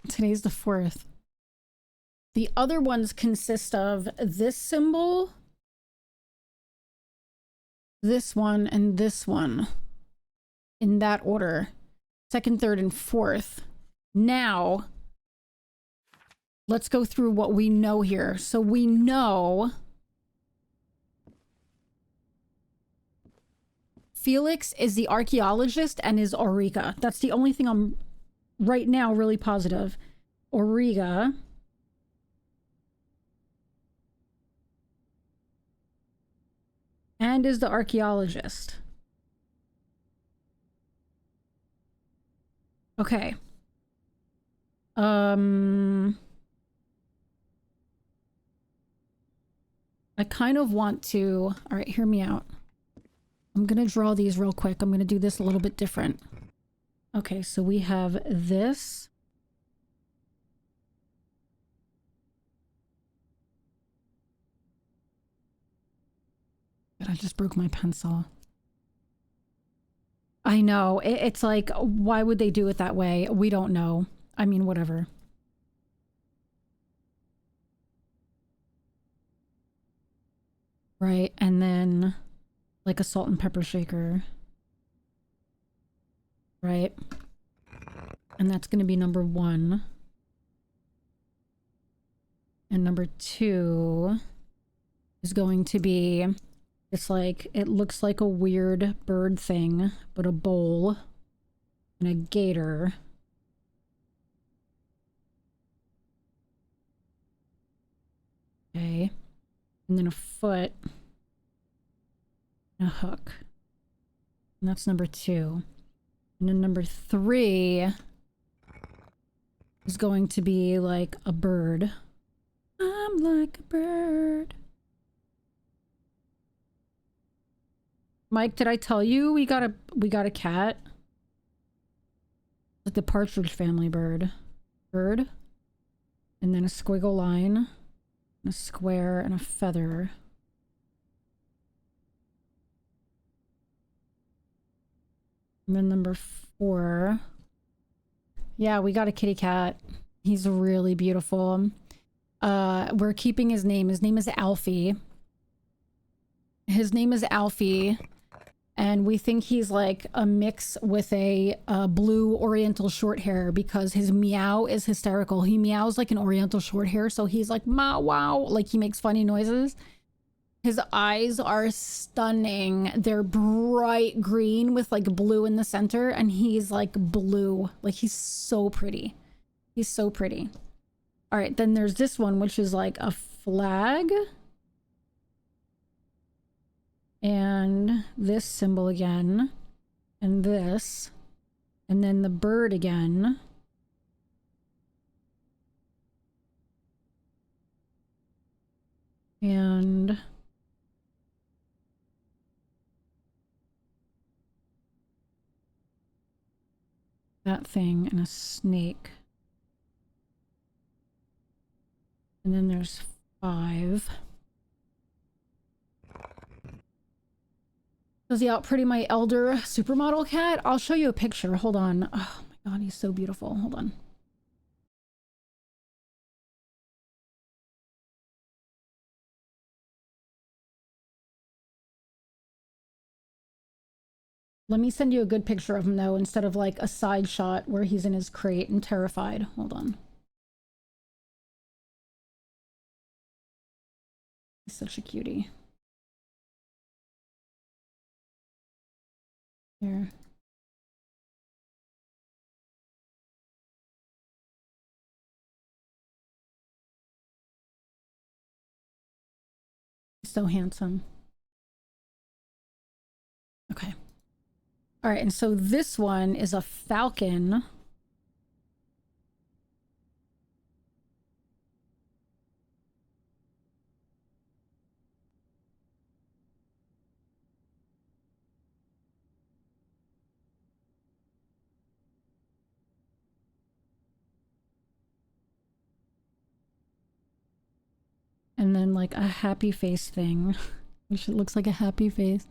today's the 4th. The other ones consist of this symbol, this one, and this one. In that order. Second, third, and fourth. Now, let's go through what we know here. So we know Felix is the archaeologist and is Auriga. That's the only thing I'm right now really positive. Auriga. And is the archaeologist. Okay. I kind of want to... All right, hear me out. I'm going to draw these real quick. I'm going to do this a little bit different. Okay, so we have this. But I just broke my pencil. I know. It's like, why would they do it that way? We don't know. I mean, whatever. Right, and then like a salt and pepper shaker. Right? And that's going to be number 1. And number 2 is going to be... It's like, it looks like a weird bird thing, but a bowl and a gator. Okay. And then a foot and a hook. And that's number 2. And then number 3 is going to be like a bird. I'm like a bird. Mike, did I tell you we got a cat? Like the Partridge Family bird. And then a squiggle line. a square, and a feather. And then number 4. Yeah, we got a kitty cat. He's really beautiful. We're keeping his name. His name is Alfie. His name is Alfie. And we think he's like a mix with a blue oriental short hair because his meow is hysterical. He meows like an oriental short hair. So he's like, meow, wow. Like he makes funny noises. His eyes are stunning. They're bright green with like blue in the center. And he's like blue. Like he's so pretty. He's so pretty. All right, then there's this one, which is like a flag. And this symbol again. And this. And then the bird again. And that thing and a snake. And then there's 5. Does he out pretty my elder supermodel cat? I'll show you a picture. Hold on. Oh my god, he's so beautiful. Hold on. Let me send you a good picture of him though, instead of like a side shot where he's in his crate and terrified. Hold on. He's such a cutie. Here. He's so handsome. Okay. All right, and so this one is a falcon. And then like a happy face thing, which looks like a happy face.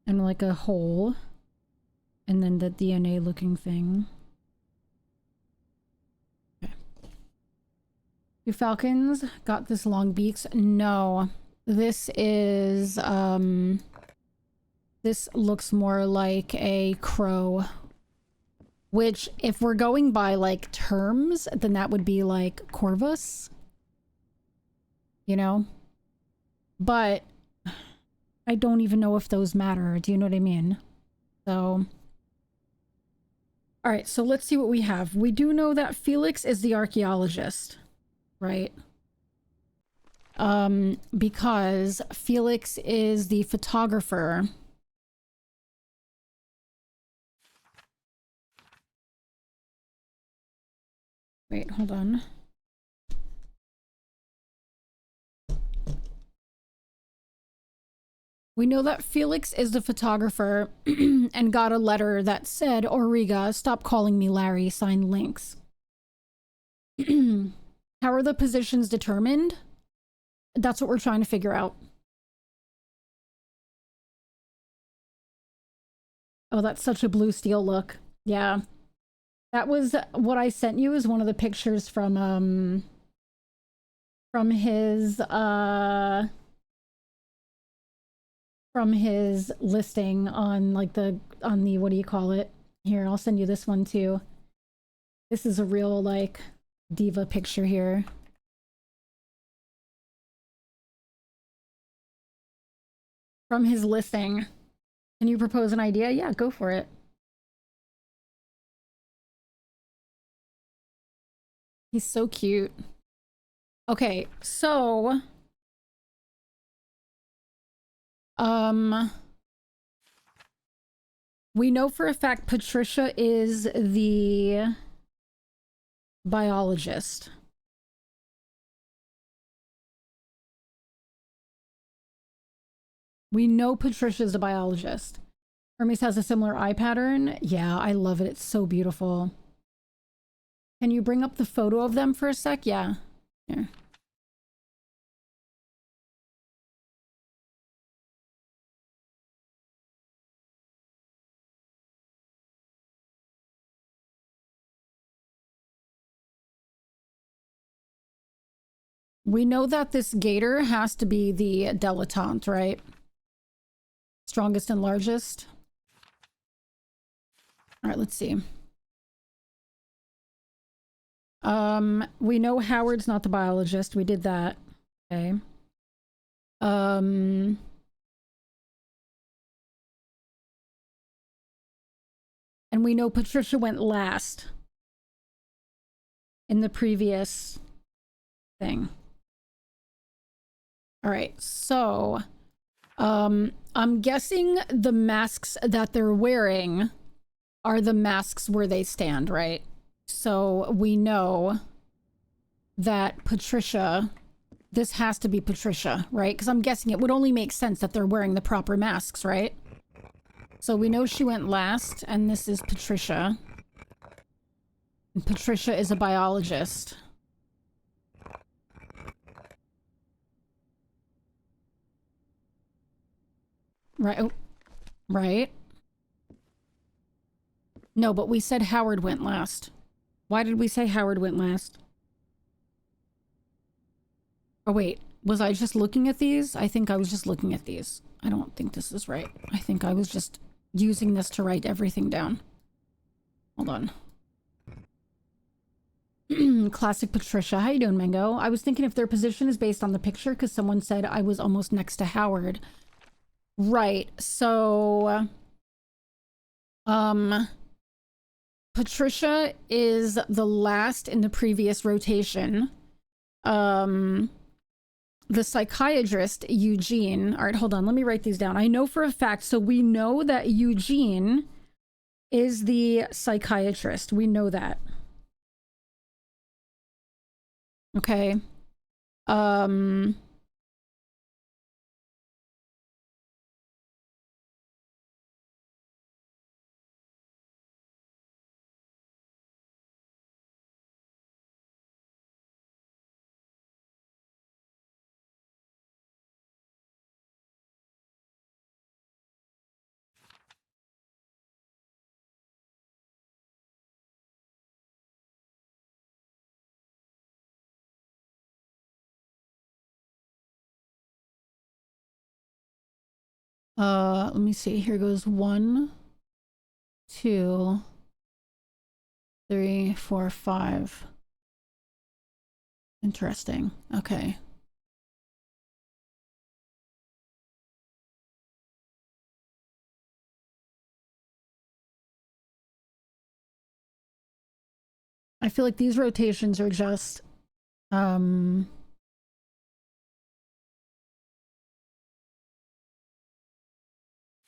And like a hole. And then the DNA looking thing. Okay. Do falcons got this long beaks? No. This is, this looks more like a crow. Which, if we're going by like terms, then that would be like corvus. You know? But I don't even know if those matter. Do you know what I mean? So, all right, so let's see what we have. We do know that Felix is the archaeologist, right? Because Felix is the photographer. Wait, hold on. We know that Felix is the photographer and got a letter that said, Auriga, stop calling me Larry, signed Lynx. How are the positions determined? That's what we're trying to figure out. Oh, that's such a blue steel look. Yeah. That was what I sent you is one of the pictures from his listing on like the what do you call it? Here, I'll send you this one too. This is a real like diva picture here. From his listing. Can you propose an idea? Yeah, go for it. He's so cute. Okay, so we know for a fact Patricia is the biologist. We know Patricia's the biologist. Hermes has a similar eye pattern. Yeah, I love it. It's so beautiful. Can you bring up the photo of them for a sec? Yeah. Here. We know that this gator has to be the dilettante, right? Strongest and largest. All right, let's see. We know Howard's not the biologist. We did that. Okay. And we know Patricia went last in the previous thing. All right, so I'm guessing the masks that they're wearing are the masks where they stand, right? So we know that Patricia, this has to be Patricia, right? Because I'm guessing it would only make sense that they're wearing the proper masks, right? So we know she went last, and this is Patricia. And Patricia is a biologist. Right. Oh, right. No, but we said Howard went last. Why did we say Howard went last? Oh, wait. Was I just looking at these? I think I was just looking at these. I don't think this is right. I think I was just using this to write everything down. Hold on. Classic Patricia. How you doing, Mango? I was thinking if their position is based on the picture because someone said I was almost next to Howard. Right. So, Patricia is the last in the previous rotation. The psychiatrist, Eugene. All right, hold on. Let me write these down. I know for a fact. So we know that Eugene is the psychiatrist. We know that. Okay. Let me see. Here goes 1, 2, 3, 4, 5. Interesting. Okay. I feel like these rotations are just, I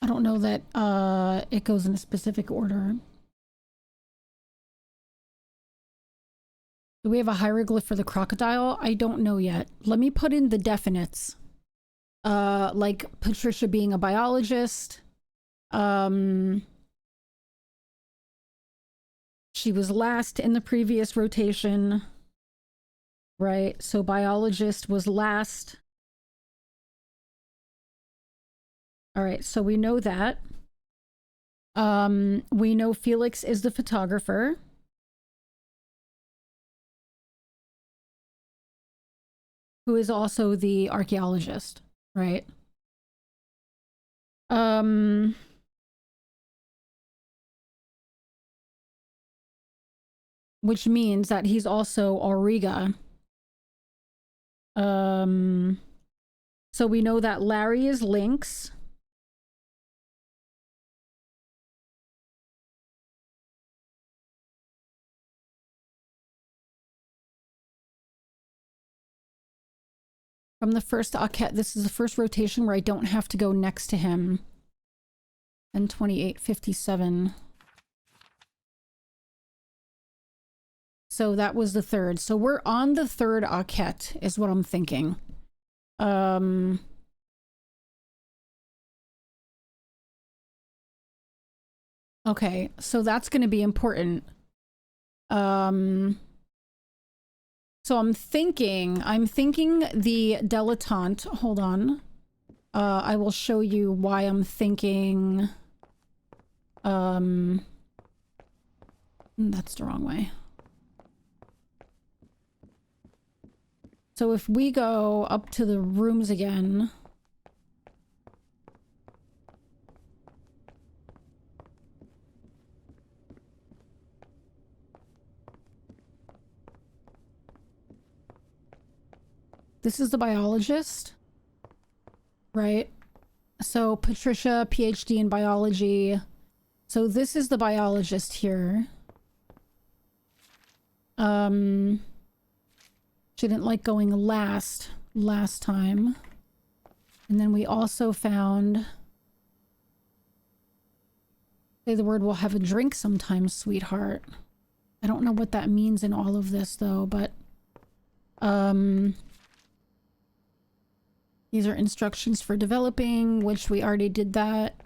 don't know that it goes in a specific order. Do we have a hieroglyph for the crocodile? I don't know yet. Let me put in the definites. Like Patricia being a biologist. She was last in the previous rotation. Right, so biologist was last. All right, so we know that. We know Felix is the photographer. Who is also the archaeologist, right? Which means that he's also Auriga. So we know that Larry is Lynx. From the first Aket, this is the first rotation where I don't have to go next to him. And 2857. So that was the third. So we're on the third Aket, is what I'm thinking. Okay, so that's going to be important. So I'm thinking the dilettante. Hold on. I will show you why I'm thinking. That's the wrong way. So if we go up to the rooms again. This is the biologist, right? So Patricia, PhD in biology. So this is the biologist here. She didn't like going last time. And then we also found, say the word, we'll have a drink sometime, sweetheart. I don't know what that means in all of this though, but these are instructions for developing, which we already did that.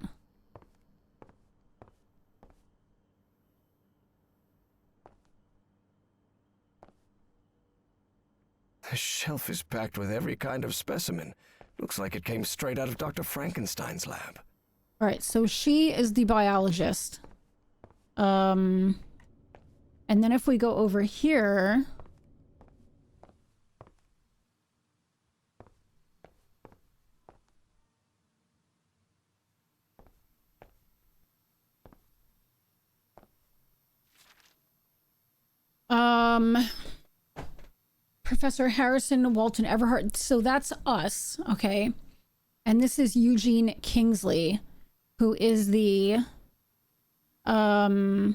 The shelf is packed with every kind of specimen. Looks like it came straight out of Dr. Frankenstein's lab. All right, so she is the biologist. And then if we go over here, Professor Harrison Walton Everhart. So that's us, okay? And this is Eugene Kingsley, who is the so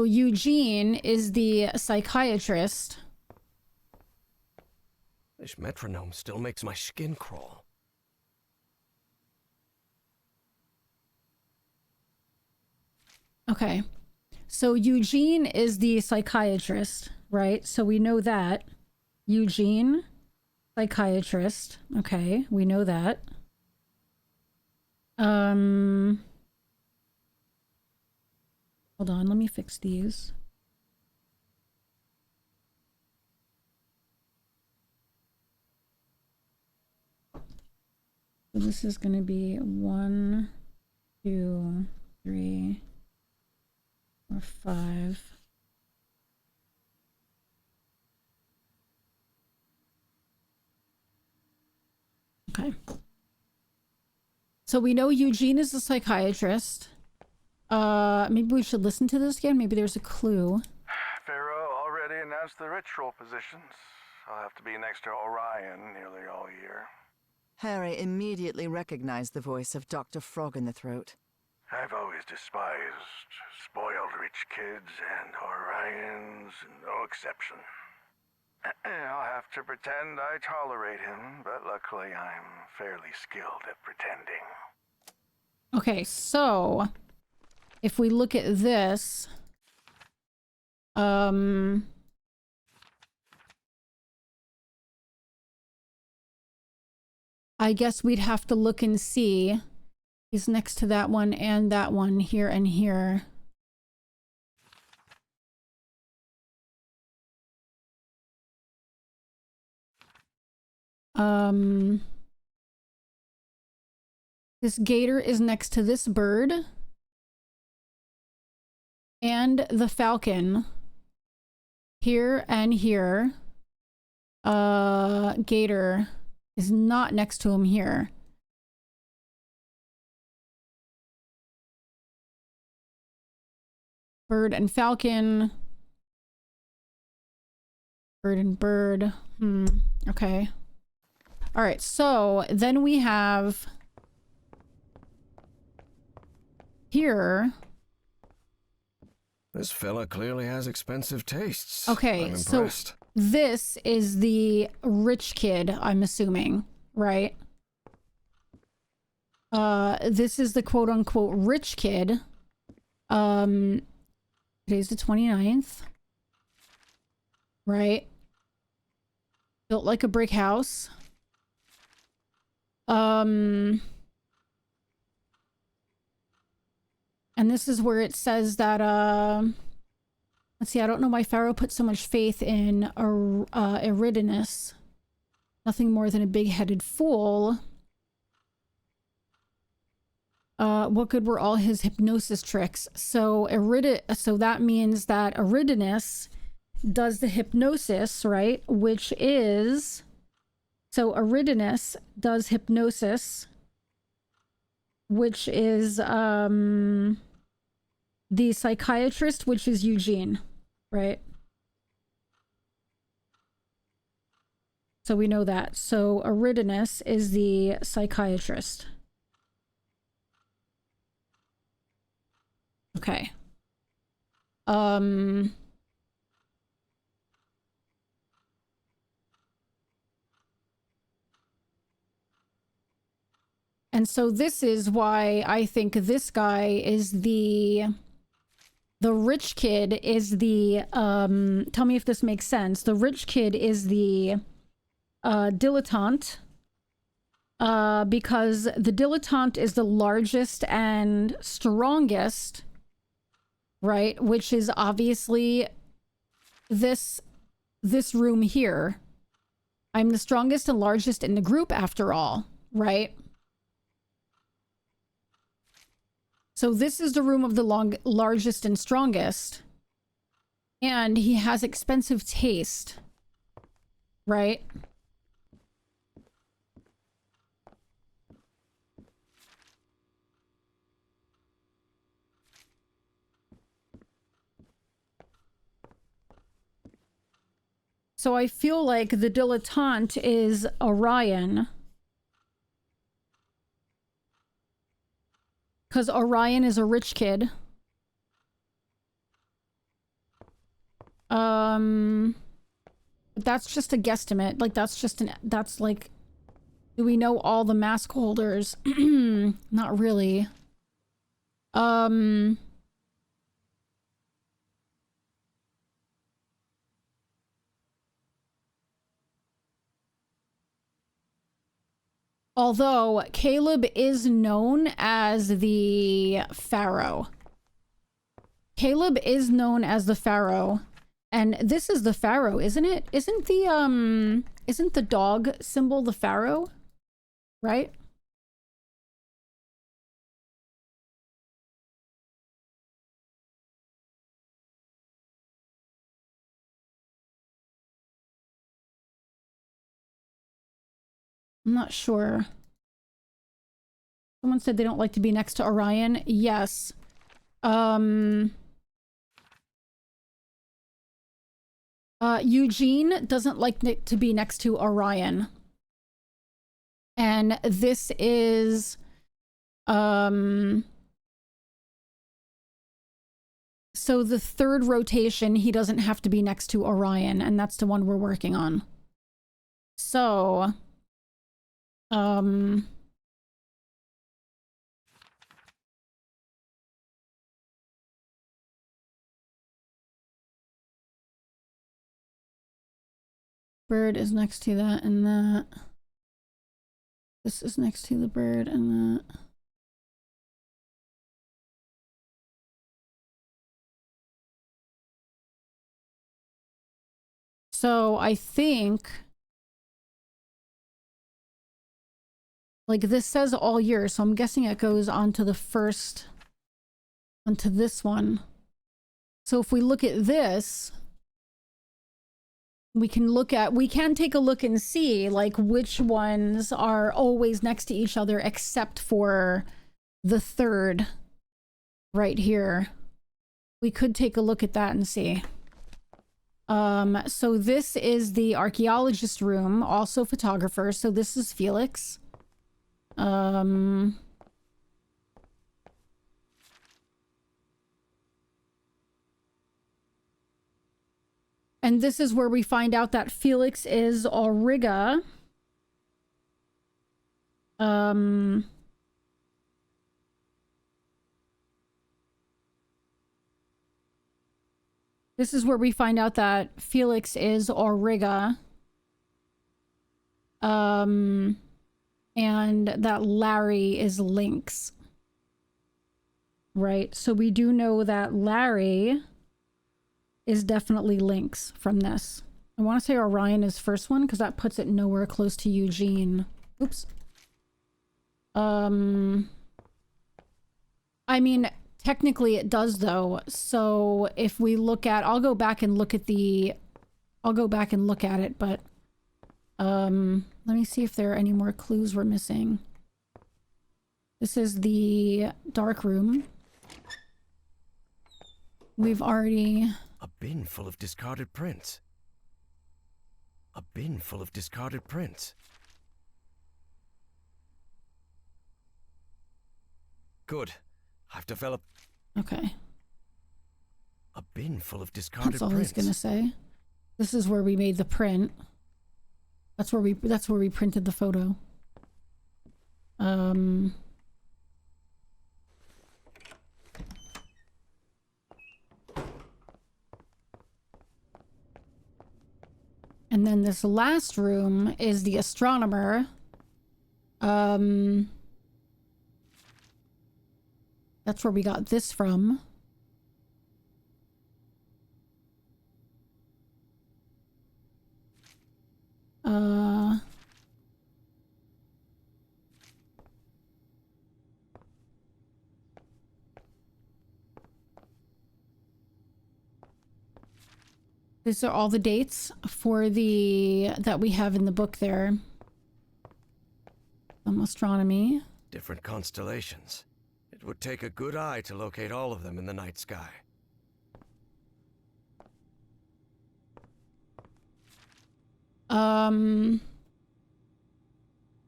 Eugene is the psychiatrist. This metronome still makes my skin crawl. Okay. So Eugene is the psychiatrist, right? So we know that. Eugene, psychiatrist. Okay, we know that. Hold on, let me fix these. So this is going to be 1, 2, 3, or 5. Okay. So we know Eugene is a psychiatrist. Maybe we should listen to this again. Maybe there's a clue. Pharaoh already announced the ritual positions. I'll have to be next to Orion nearly all year. Harry immediately recognized the voice of Dr. Frog in the Throat. I've always despised spoiled rich kids, and Orion's no exception. I'll have to pretend I tolerate him, but luckily I'm fairly skilled at pretending. Okay, so if we look at this, I guess we'd have to look and see. He's next to that one and that one here and here. This gator is next to this bird and the falcon here and here. Gator is not next to him here. Bird and falcon. Bird and bird. Okay. All right, so then we have here. This fella clearly has expensive tastes. Okay, I'm so impressed. this is the rich kid, I'm assuming, right? This is the quote unquote rich kid. Today's the 29th. Right? Built like a brick house. And this is where it says that, let's see, I don't know why Pharaoh put so much faith in Eridanus. Nothing more than a big-headed fool. What good were all his hypnosis tricks? So that means that Eridanus does the hypnosis, right? Which is, so Eridanus does hypnosis, which is the psychiatrist, which is Eugene, right? So we know that. So Eridanus is the psychiatrist. Okay. And so this is why I think this guy is the rich kid is the, tell me if this makes sense. The rich kid is the dilettante, because the dilettante is the largest and strongest, right? Which is obviously this room here. I'm the strongest and largest in the group after all, right? So this is the room of the largest and strongest. And he has expensive taste, right? So I feel like the dilettante is Orion. Because Orion is a rich kid. That's just a guesstimate. Like, that's just that's like, do we know all the mask holders? Not really. Although Caleb is known as the Pharaoh. Caleb is known as the Pharaoh. And this is the Pharaoh, isn't it? Isn't the dog symbol the Pharaoh? Right? I'm not sure. Someone said they don't like to be next to Orion. Yes. Eugene doesn't like to be next to Orion. And this is... So the third rotation, he doesn't have to be next to Orion, and that's the one we're working on. So... bird is next to that and that. This is next to the bird and that. So I think... like, this says all year, so I'm guessing it goes on to the first... onto this one. So if we look at this... we can take a look and see, like, which ones are always next to each other except for the third right here. We could take a look at that and see. So this is the archaeologist room, also photographer. So this is Felix. And this is where we find out that Felix is Auriga. This is where we find out that Felix is Auriga. And that Larry is Lynx. Right, so we do know that Larry is definitely Lynx from this. I want to say Orion is first one because that puts it nowhere close to Eugene. Oops. I mean, Technically it does though. So if we look at, I'll go back and look at it, but let me see if there are any more clues we're missing. This is the dark room. We've already... A bin full of discarded prints. A bin full of discarded prints. Good. I've developed... Okay. A bin full of discarded That's all prints. he's gonna say. This is where we made the print. That's where we printed the photo. And then this last room is the astronomer. That's where we got this from. These are all the dates for that we have in the book there. Some astronomy. Different constellations. It would take a good eye to locate all of them in the night sky.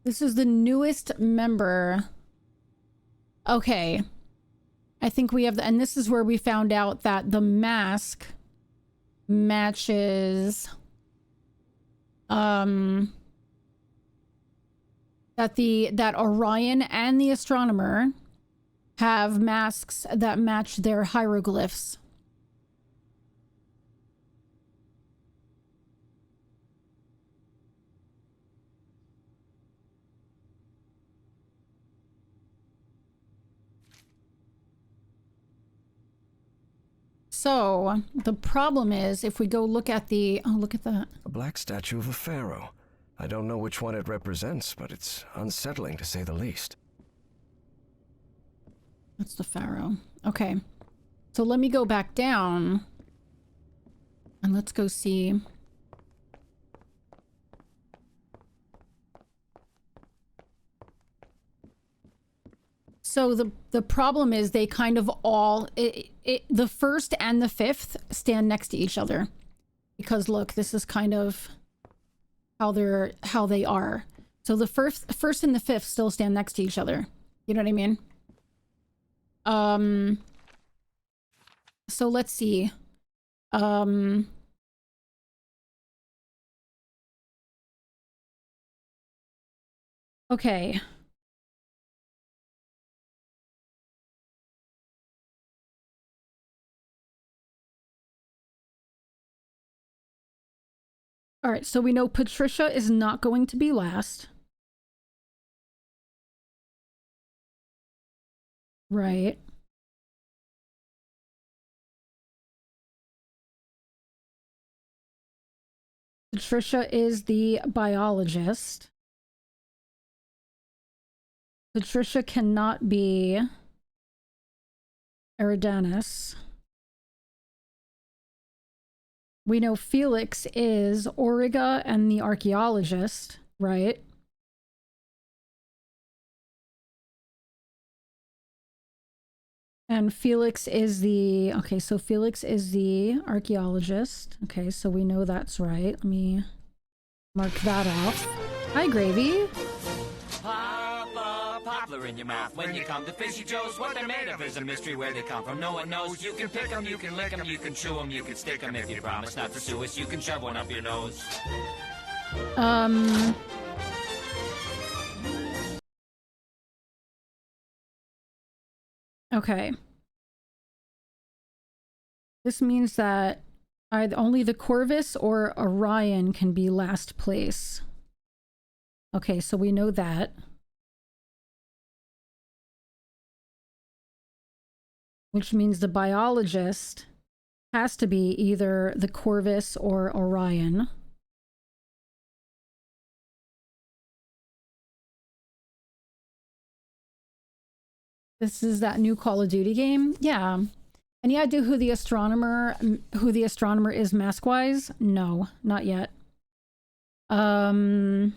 This is the newest member. Okay. I think we have and this is where we found out that the mask matches that Orion and the astronomer have masks that match their hieroglyphs. So the problem is if we go look at the, oh, look at that. A black statue of a pharaoh. I don't know which one it represents, but it's unsettling to say the least. That's the pharaoh. Okay. So let me go back down and let's go see. So the problem is they kind of all, the first and the fifth stand next to each other. Because look, this is kind of how they are. So the first and the fifth still stand next to each other. You know what I mean? So let's see. Okay. All right, so we know Patricia is not going to be last. Right. Patricia is the biologist. Patricia cannot be Eridanus. We know Felix is Auriga and the archaeologist, right? And Felix is the, okay, so Felix is the archaeologist. Okay, so we know that's right. Let me mark that off. Hi, Gravy. Pop a poplar in your mouth when you come to Fishy Joe's. What they're made of is a mystery. Where they come from, no one knows. You can pick them, you can lick them, you can chew them, you can stick them. If you promise not to sue us, you can shove one up your nose. Okay. This means that only the Corvus or Orion can be last place. Okay, so we know that. Which means the biologist has to be either the Corvus or Orion. This is that new Call of Duty game? Yeah. Any idea who the astronomer is mask-wise? No, not yet. However,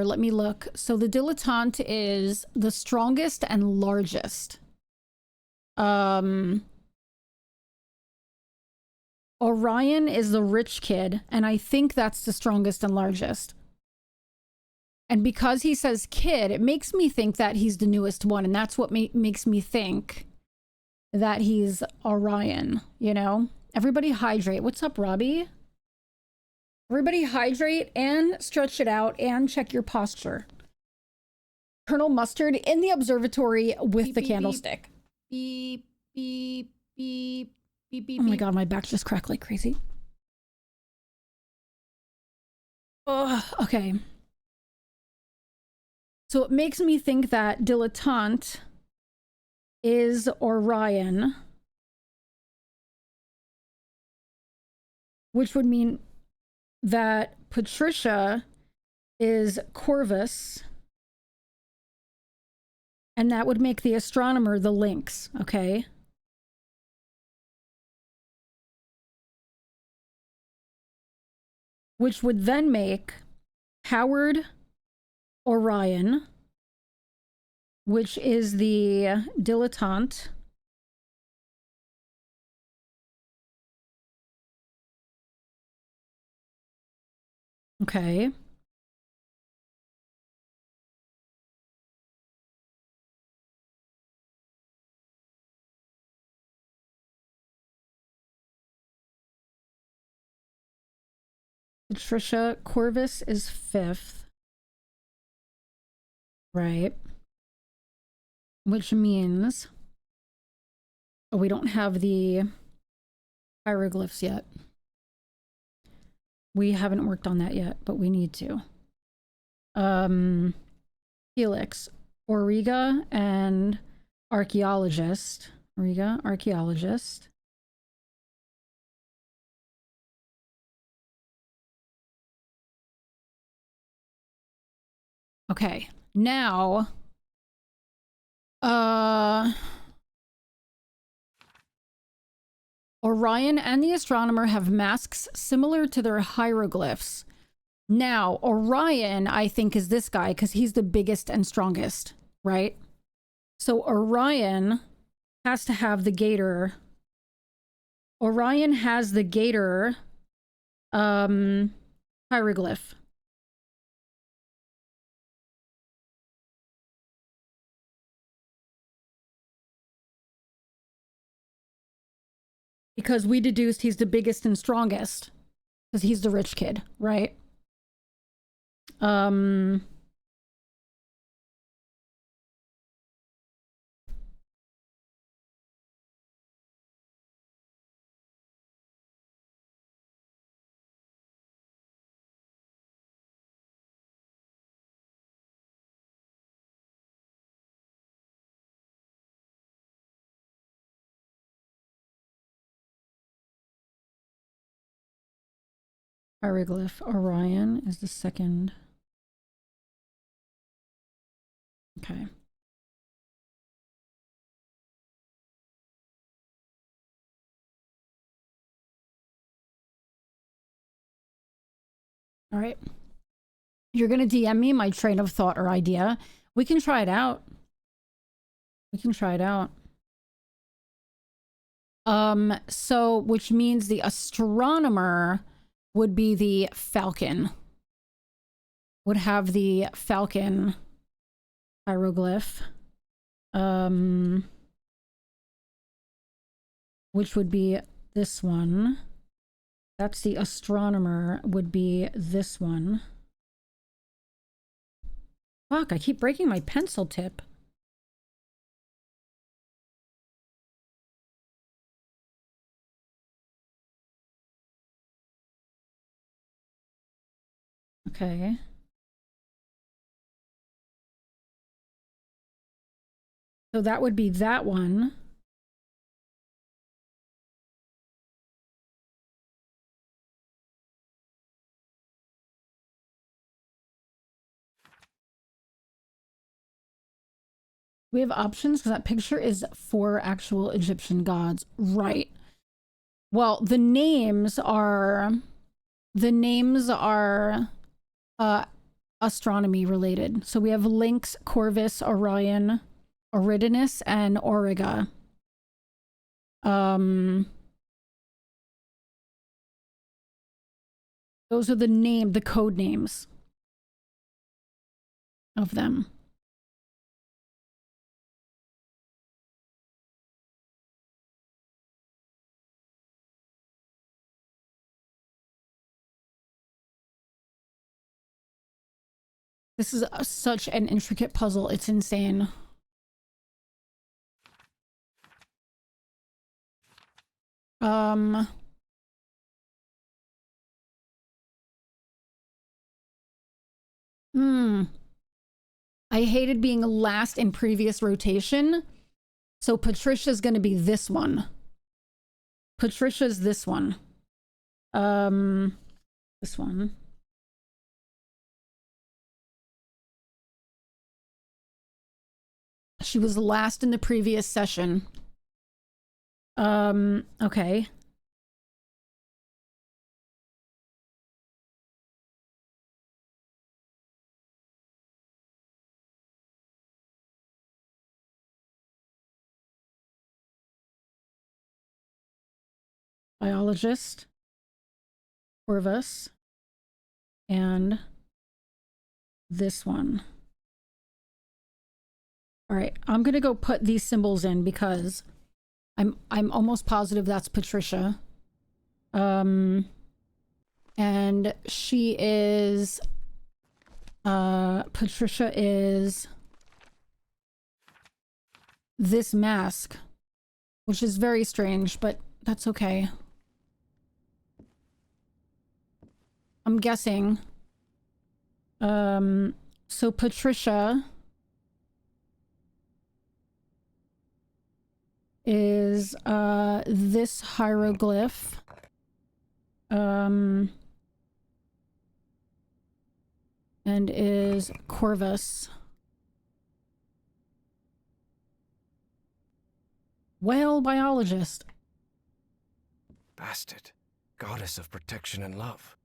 let me look. So the dilettante is the strongest and largest. Orion is the rich kid, and I think that's the strongest and largest. And because he says kid, it makes me think that he's the newest one, and that's what makes me think that he's Orion, you know? Everybody hydrate. What's up, Robbie? Everybody hydrate and stretch it out and check your posture. Colonel Mustard in the observatory with Beep, the beep, candlestick. Beep, beep, beep, beep, beep. Oh my god, my back just cracked like crazy. Oh, okay. So it makes me think that dilettante is Orion, which would mean that Patricia is Corvus, and that would make the astronomer the Lynx, okay? Which would then make Howard Orion, which is the dilettante. Okay. Patricia Corvus is 5th. Right. Which means we don't have the hieroglyphs yet. We haven't worked on that yet, but we need to. Felix, Auriga, and archaeologist. Auriga, archaeologist. Okay, now, Orion and the astronomer have masks similar to their hieroglyphs. Now, Orion, I think, is this guy because he's the biggest and strongest, right? So Orion has to have the gator. Orion has the gator hieroglyph. Because we deduced he's the biggest and strongest. Because he's the rich kid, right? Hieroglyph Orion is the second. Okay. All right. You're going to DM me my train of thought or idea. We can try it out. We can try it out. So, which means the astronomer would be the Falcon. Would have the Falcon hieroglyph. Which would be this one. That's the astronomer, would be this one. Fuck, I keep breaking my pencil tip. Okay. So that would be that one. We have options because that picture is for actual Egyptian gods. Right. Well, the names are astronomy related. So we have Lynx, Corvus, Orion, Eridanus, and Auriga. Those are the code names of them. This is such an intricate puzzle. It's insane. I hated being last in previous rotation. So Patricia's gonna be this one. Patricia's this one. This one. She was last in the previous session. Okay. Biologist. Corvus. And this one. All right, I'm gonna go put these symbols in because I'm almost positive that's Patricia. And she is Patricia is this mask, which is very strange, but that's okay. I'm guessing. So Patricia is this hieroglyph. And is Corvus. Whale biologist. Bastard. Goddess of protection and love.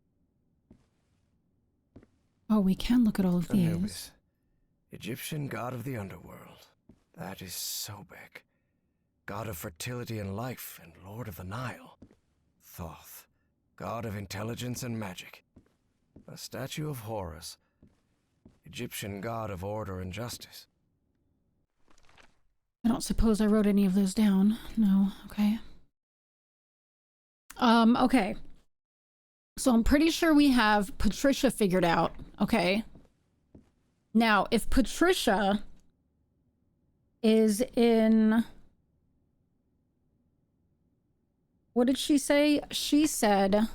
Oh, we can look at all of these. Anubis. Egyptian god of the underworld. That is Sobek. God of fertility and life and lord of the Nile. Thoth. God of intelligence and magic. A statue of Horus. Egyptian god of order and justice. I don't suppose I wrote any of those down. No, okay. Okay. So I'm pretty sure we have Patricia figured out. Okay. Now, if Patricia is in... What did she say? She said...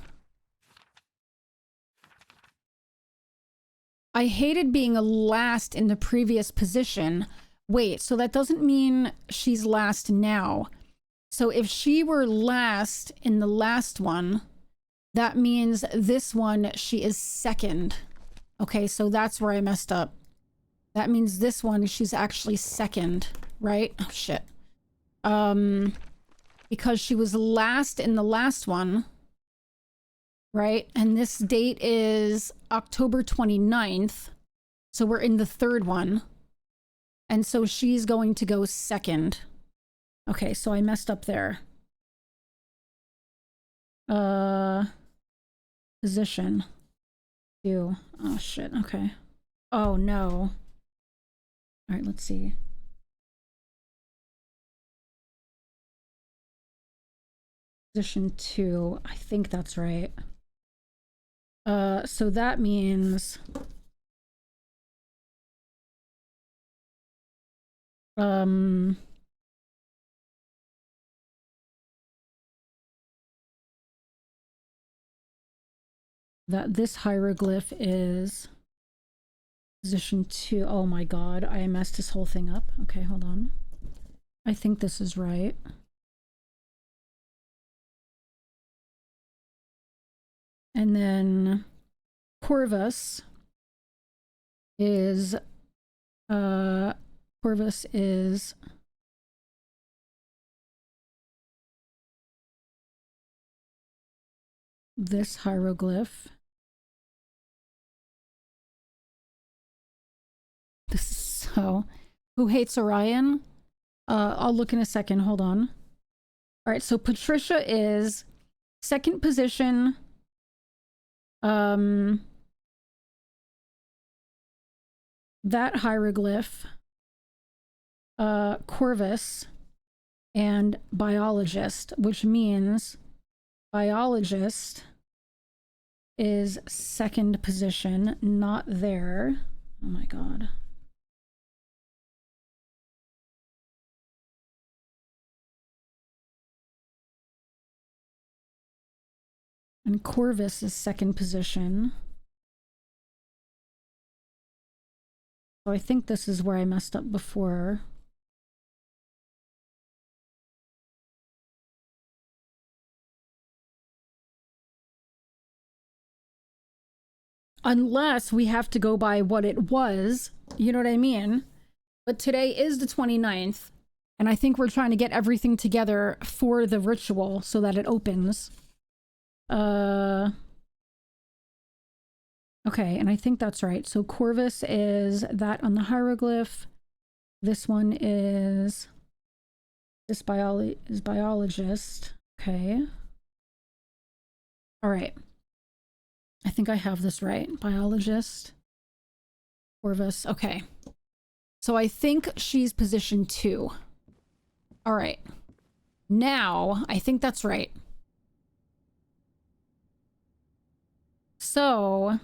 I hated being last in the previous position. Wait, so that doesn't mean she's last now. So if she were last in the last one, that means this one, she is second. Okay, so that's where I messed up. That means this one, she's actually second, right? Oh, shit. Because she was last in the last one, right? And this date is October 29th. So we're in the third one. And so she's going to go second. Okay, so I messed up there. Position. Oh, shit. Okay. Oh, no. All right, let's see. Position 2. I think that's right. So that means... that this hieroglyph is position 2. Oh my god, I messed this whole thing up. Okay, hold on. I think this is right. And then Corvus is Corvus is this hieroglyph. This is so... Who hates Orion? I'll look in a second. Hold on. All right, so Patricia is second position. That hieroglyph. Corvus and biologist, which means biologist is second position, not there. Oh my god. And Corvus is second position. So I think this is where I messed up before. Unless we have to go by what it was, you know what I mean? But today is the 29th, and I think we're trying to get everything together for the ritual so that it opens. Okay, and I think that's right. So Corvus is that on the hieroglyph. This one is this biologist. Okay. All right. I think I have this right. Biologist. Corvus. Okay. So I think she's position 2. All right. Now, I think that's right. So,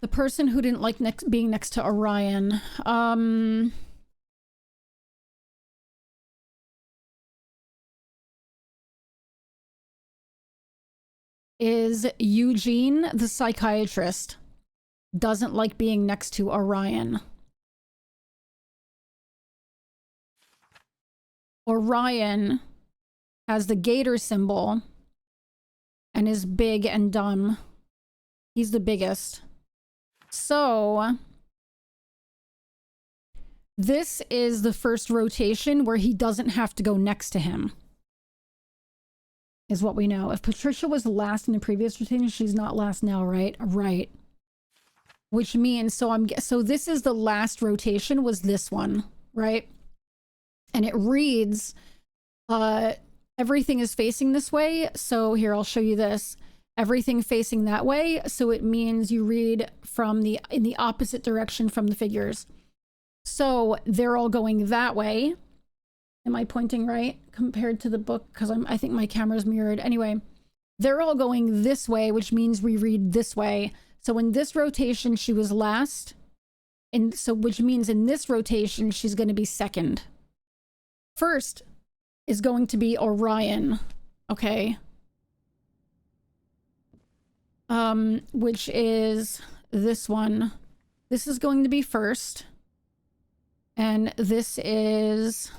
the person who didn't like being next to Orion, is Eugene, the psychiatrist. Doesn't like being next to Orion. Orion has the gator symbol and is big and dumb. He's the biggest. So this is the first rotation where he doesn't have to go next to him, is what we know. If Patricia was last in the previous rotation, she's not last now, right? Right. Which means, so this is the last rotation, was this one, right? And it reads, everything is facing this way. So here, I'll show you this. Everything facing that way. So it means you read from in the opposite direction from the figures. So they're all going that way. Am I pointing right compared to the book? Because I think my camera's mirrored. Anyway, they're all going this way, which means we read this way. So in this rotation, she was last. And so, which means in this rotation, she's going to be second. First is going to be Orion. Okay. Which is this one. This is going to be first. And this is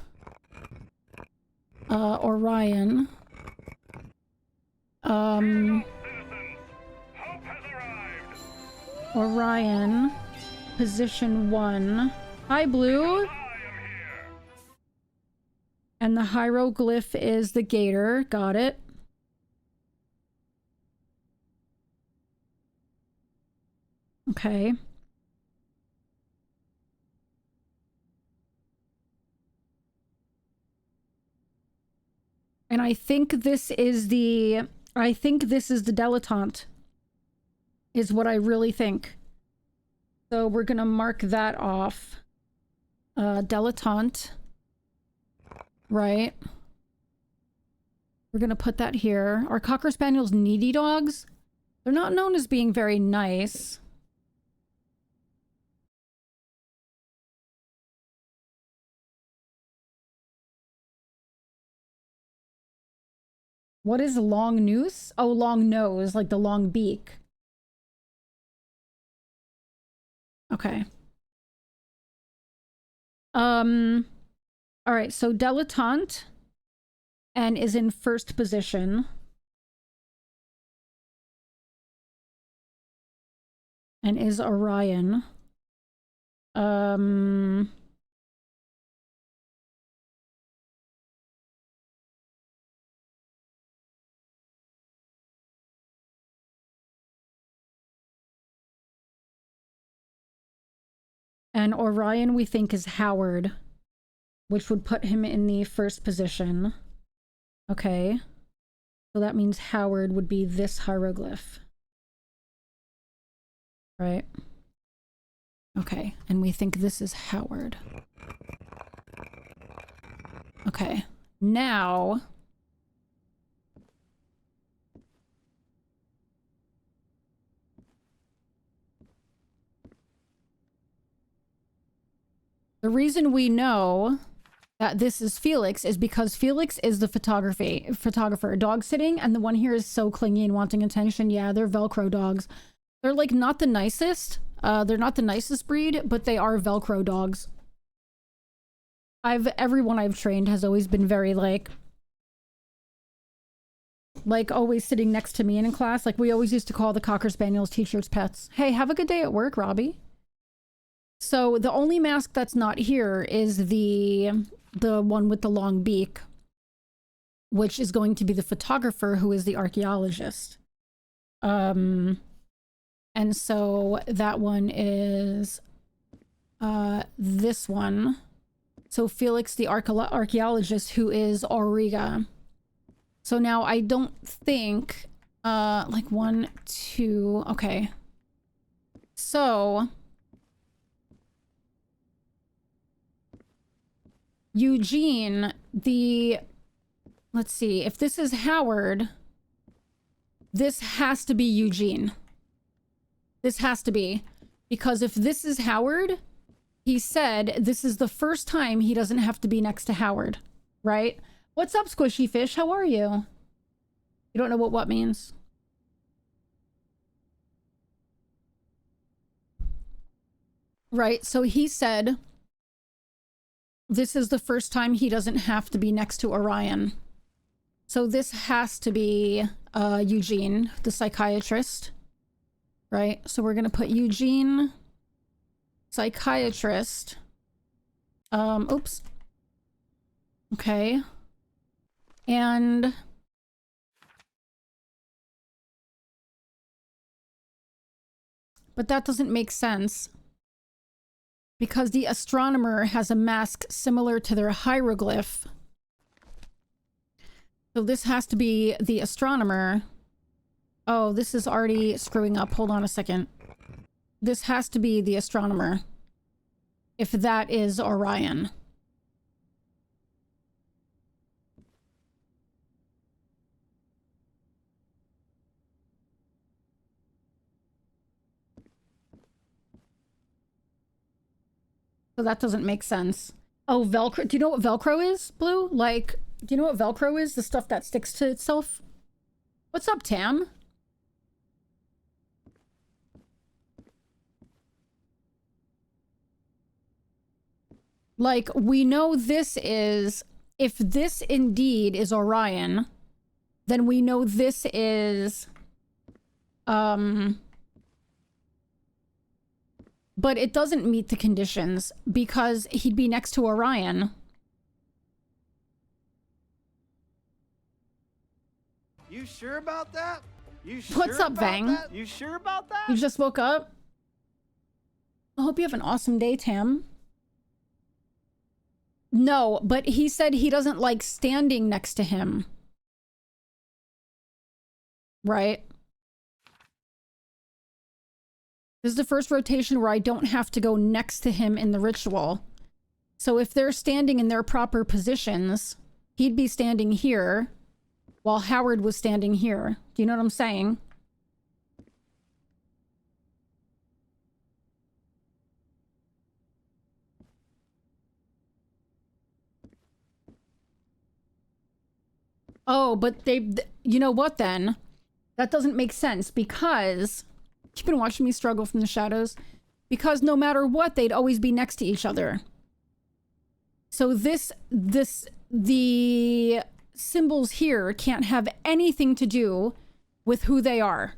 Orion. Orion, position 1. Hi, Blue. And the hieroglyph is the gator. Got it. Okay. And I think this is the dilettante, is what I really think. So we're gonna mark that off. Dilettante. Right. We're gonna put that here. Are Cocker Spaniels needy dogs? They're not known as being very nice. What is long noose? Oh, long nose, like the long beak. Okay. All right, so dilettante and is in first position. and is Orion. And Orion we think is Howard, which would put him in the first position. Okay. So that means Howard would be this hieroglyph. Right? Okay. And we think this is Howard. Okay. Now... the reason we know that this is Felix is because Felix is the photographer. Dog sitting, and the one here is so clingy and wanting attention. Yeah, they're Velcro dogs. They're like not the nicest. They're not the nicest breed, but they are Velcro dogs. Everyone I've trained has always been very like always sitting next to me in class. Like we always used to call the Cocker Spaniels teachers' pets. Hey, have a good day at work, Robbie. So the only mask that's not here is the one with the long beak, which is going to be the photographer who is the archaeologist. And so that one is this one. So Felix the archaeologist, who is Auriga. So now I don't think like 1, 2, okay. So Eugene, let's see, if this is Howard, this has to be Eugene. This has to be, because if this is Howard, he said this is the first time he doesn't have to be next to Howard, right? What's up, Squishy Fish? How are you? You don't know what means? Right, so he said this is the first time he doesn't have to be next to Orion. So this has to be Eugene, the psychiatrist. Right? So we're going to put Eugene, psychiatrist. Oops. Okay. And but that doesn't make sense, because the astronomer has a mask similar to their hieroglyph. So this has to be the astronomer. Oh, this is already screwing up. Hold on a second. This has to be the astronomer, if that is Orion. So that doesn't make sense. Oh, Velcro. Do you know what Velcro is, Blue? Like, do you know what Velcro is? The stuff that sticks to itself? What's up, Tam? Like, we know this is... if this indeed is Orion, then we know this is... But it doesn't meet the conditions, because he'd be next to Orion. You sure about that? You sure What's up, about Vang? that? You sure about that? You just woke up? I hope you have an awesome day, Tam. No, but he said he doesn't like standing next to him. Right? This is the first rotation where I don't have to go next to him in the ritual. So if they're standing in their proper positions, he'd be standing here while Howard was standing here. Do you know what I'm saying? Oh, but you know what then? That doesn't make sense, because you've been watching me struggle from the shadows. Because no matter what, they'd always be next to each other. So the symbols here can't have anything to do with who they are.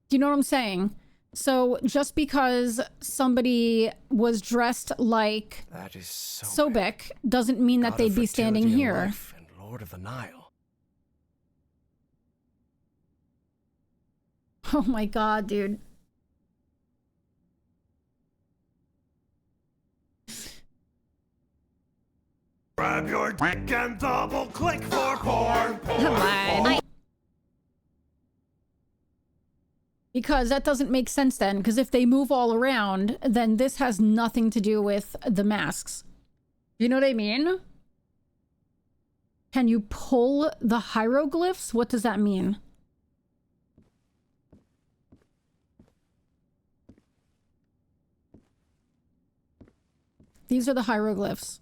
Do you know what I'm saying? So just because somebody was dressed like That is so Sobek doesn't mean that God they'd of be standing fertility and here. life and Lord of the Nile. Oh my god, dude. Grab your dick and double click for porn. Lied. Because that doesn't make sense then, because if they move all around, then this has nothing to do with the masks. You know what I mean? Can you pull the hieroglyphs? What does that mean? These are the hieroglyphs.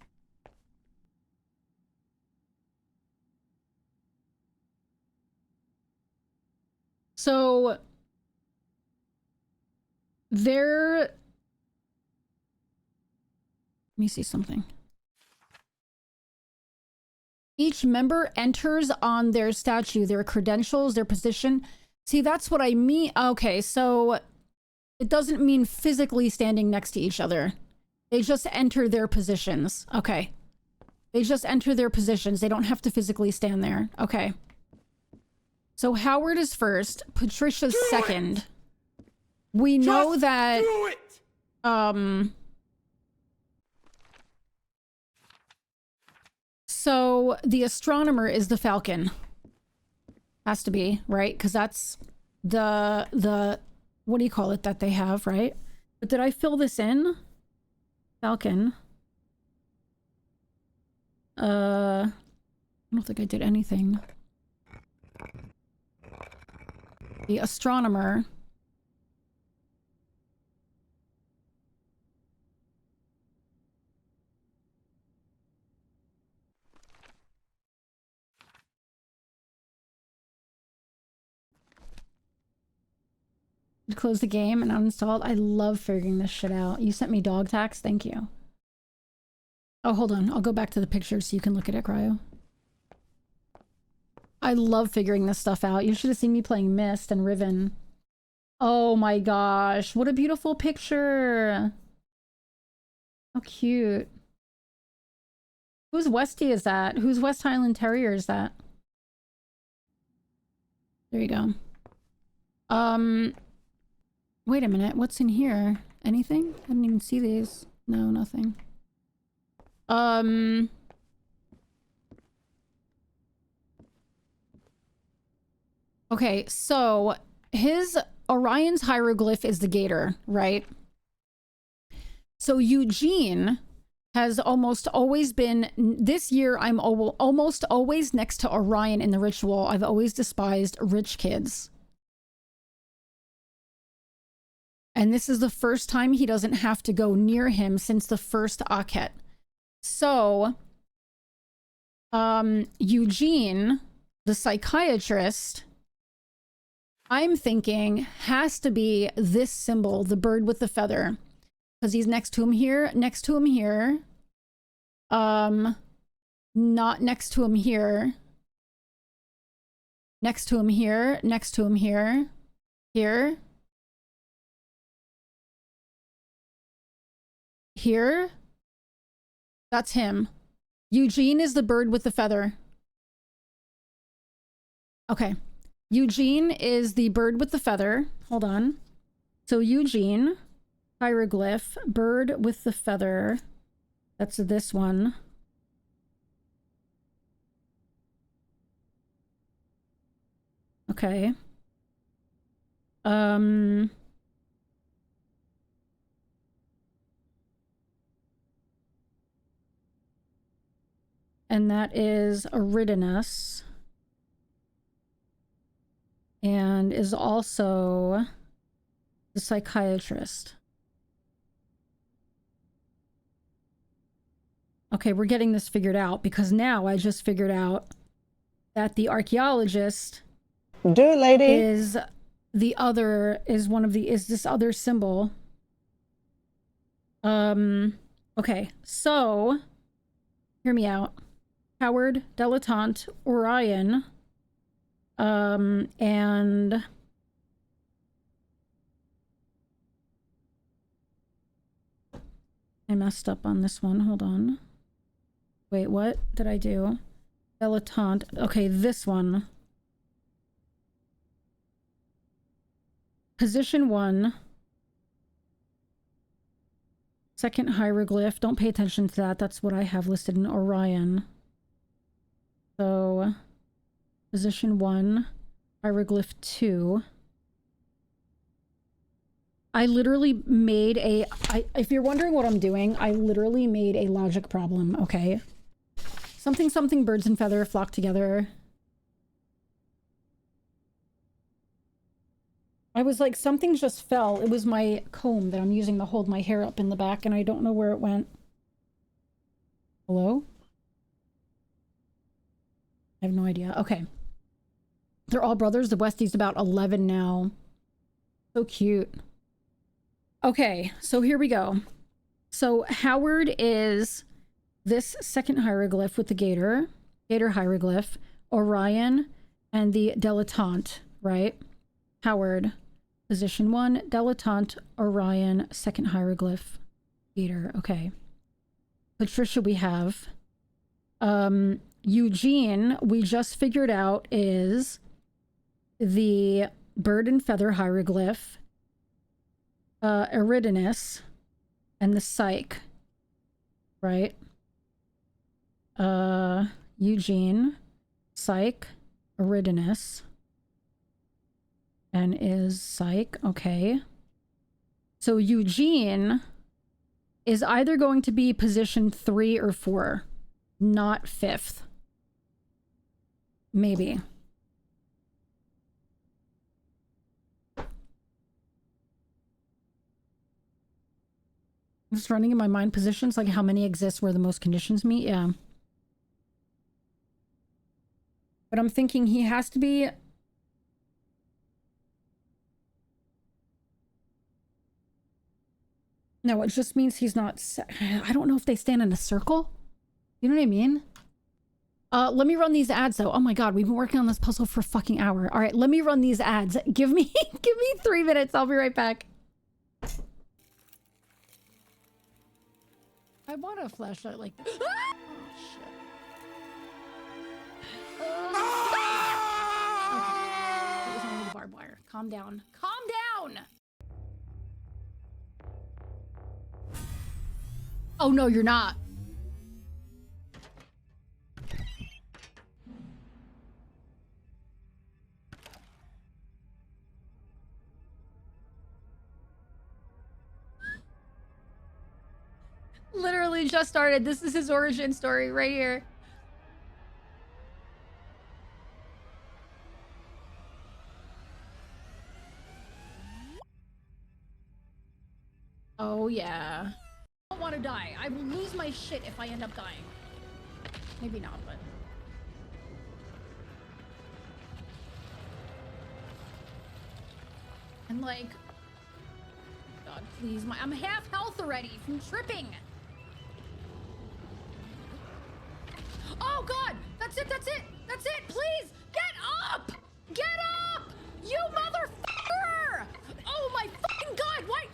So there, let me see something. Each member enters on their statue, their credentials, their position. See, that's what I mean. Okay, so it doesn't mean physically standing next to each other. They just enter their positions. Okay. They just enter their positions. They don't have to physically stand there. Okay. So Howard is first. Patricia's second. We know that... Do it! So the astronomer is the Falcon. Has to be, right? Because that's the what do you call it that they have, right? But did I fill this in? Falcon. I don't think I did anything. The astronomer. Close the game and uninstalled. I love figuring this shit out. You sent me dog tags. Thank you. Oh, hold on. I'll go back to the pictures so you can look at it, Cryo. I love figuring this stuff out. You should have seen me playing Myst and Riven. Oh my gosh. What a beautiful picture. How cute. Whose Westie is that? Whose West Highland Terrier is that? There you go. Wait a minute. What's in here? Anything? I didn't even see these. No, nothing. Okay, so his Orion's hieroglyph is the gator, right? So Eugene has almost always been, this year I'm almost always next to Orion in the ritual. I've always despised rich kids. And this is the first time he doesn't have to go near him since the first Akhet. So, Eugene, the psychiatrist, I'm thinking has to be this symbol, the bird with the feather. Because he's next to him here, next to him here. Not next to him here. Next to him here, next to him here. Here. Here. That's him. Eugene is the bird with the feather. Okay. Eugene is the bird with the feather. Hold on. So Eugene, hieroglyph, bird with the feather. That's this one. Okay. And that is Eridanus. And is also the psychiatrist. Okay, we're getting this figured out because now I just figured out that the archaeologist is the other, is one of the, is this other symbol. Okay, so hear me out. Howard, Dilettante, Orion, and I messed up on this one. Hold on. Wait, what did I do? Dilettante. Okay, this one. Position 1. Second hieroglyph. Don't pay attention to that. That's what I have listed in Orion. So, position 1. Hieroglyph 2. I literally made a... if you're wondering what I'm doing, I literally made a logic problem, okay? Something, something, birds and feather flock together. I was like, something just fell. It was my comb that I'm using to hold my hair up in the back, and I don't know where it went. Hello? I have no idea. Okay. They're all brothers. The Westie's about 11 now. So cute. Okay, so here we go. So Howard is this second hieroglyph with the gator hieroglyph, Orion, and the dilettante, right? Howard, position 1, dilettante, Orion, second hieroglyph, gator. Okay. Patricia we have. Eugene, we just figured out, is the bird and feather hieroglyph, Eridanus, and the psyche, right? Eugene, psyche, Eridanus, and is psyche. Okay. So Eugene is either going to be position 3 or 4, not 5th. Maybe. I'm just running in my mind positions, like how many exist where the most conditions meet. Yeah. But I'm thinking he has to be... No, it just means he's not... I don't know if they stand in a circle. You know what I mean? Let me run these ads though. Oh my god, we've been working on this puzzle for a fucking hour. All right, let me run these ads. Give me 3 minutes. I'll be right back. I want a flashlight like this. Oh shit. Okay. It was only the barbed wire. Calm down. Calm down! Oh no, you're not. Literally just started. This is his origin story right here. Oh yeah. I don't want to die. I will lose my shit if I end up dying. Maybe not, but... And like... God, please. I'm half health already from tripping. Oh god! That's it, that's it! That's it! Please! Get up! Get up! You motherfucker! Oh my fucking god, why?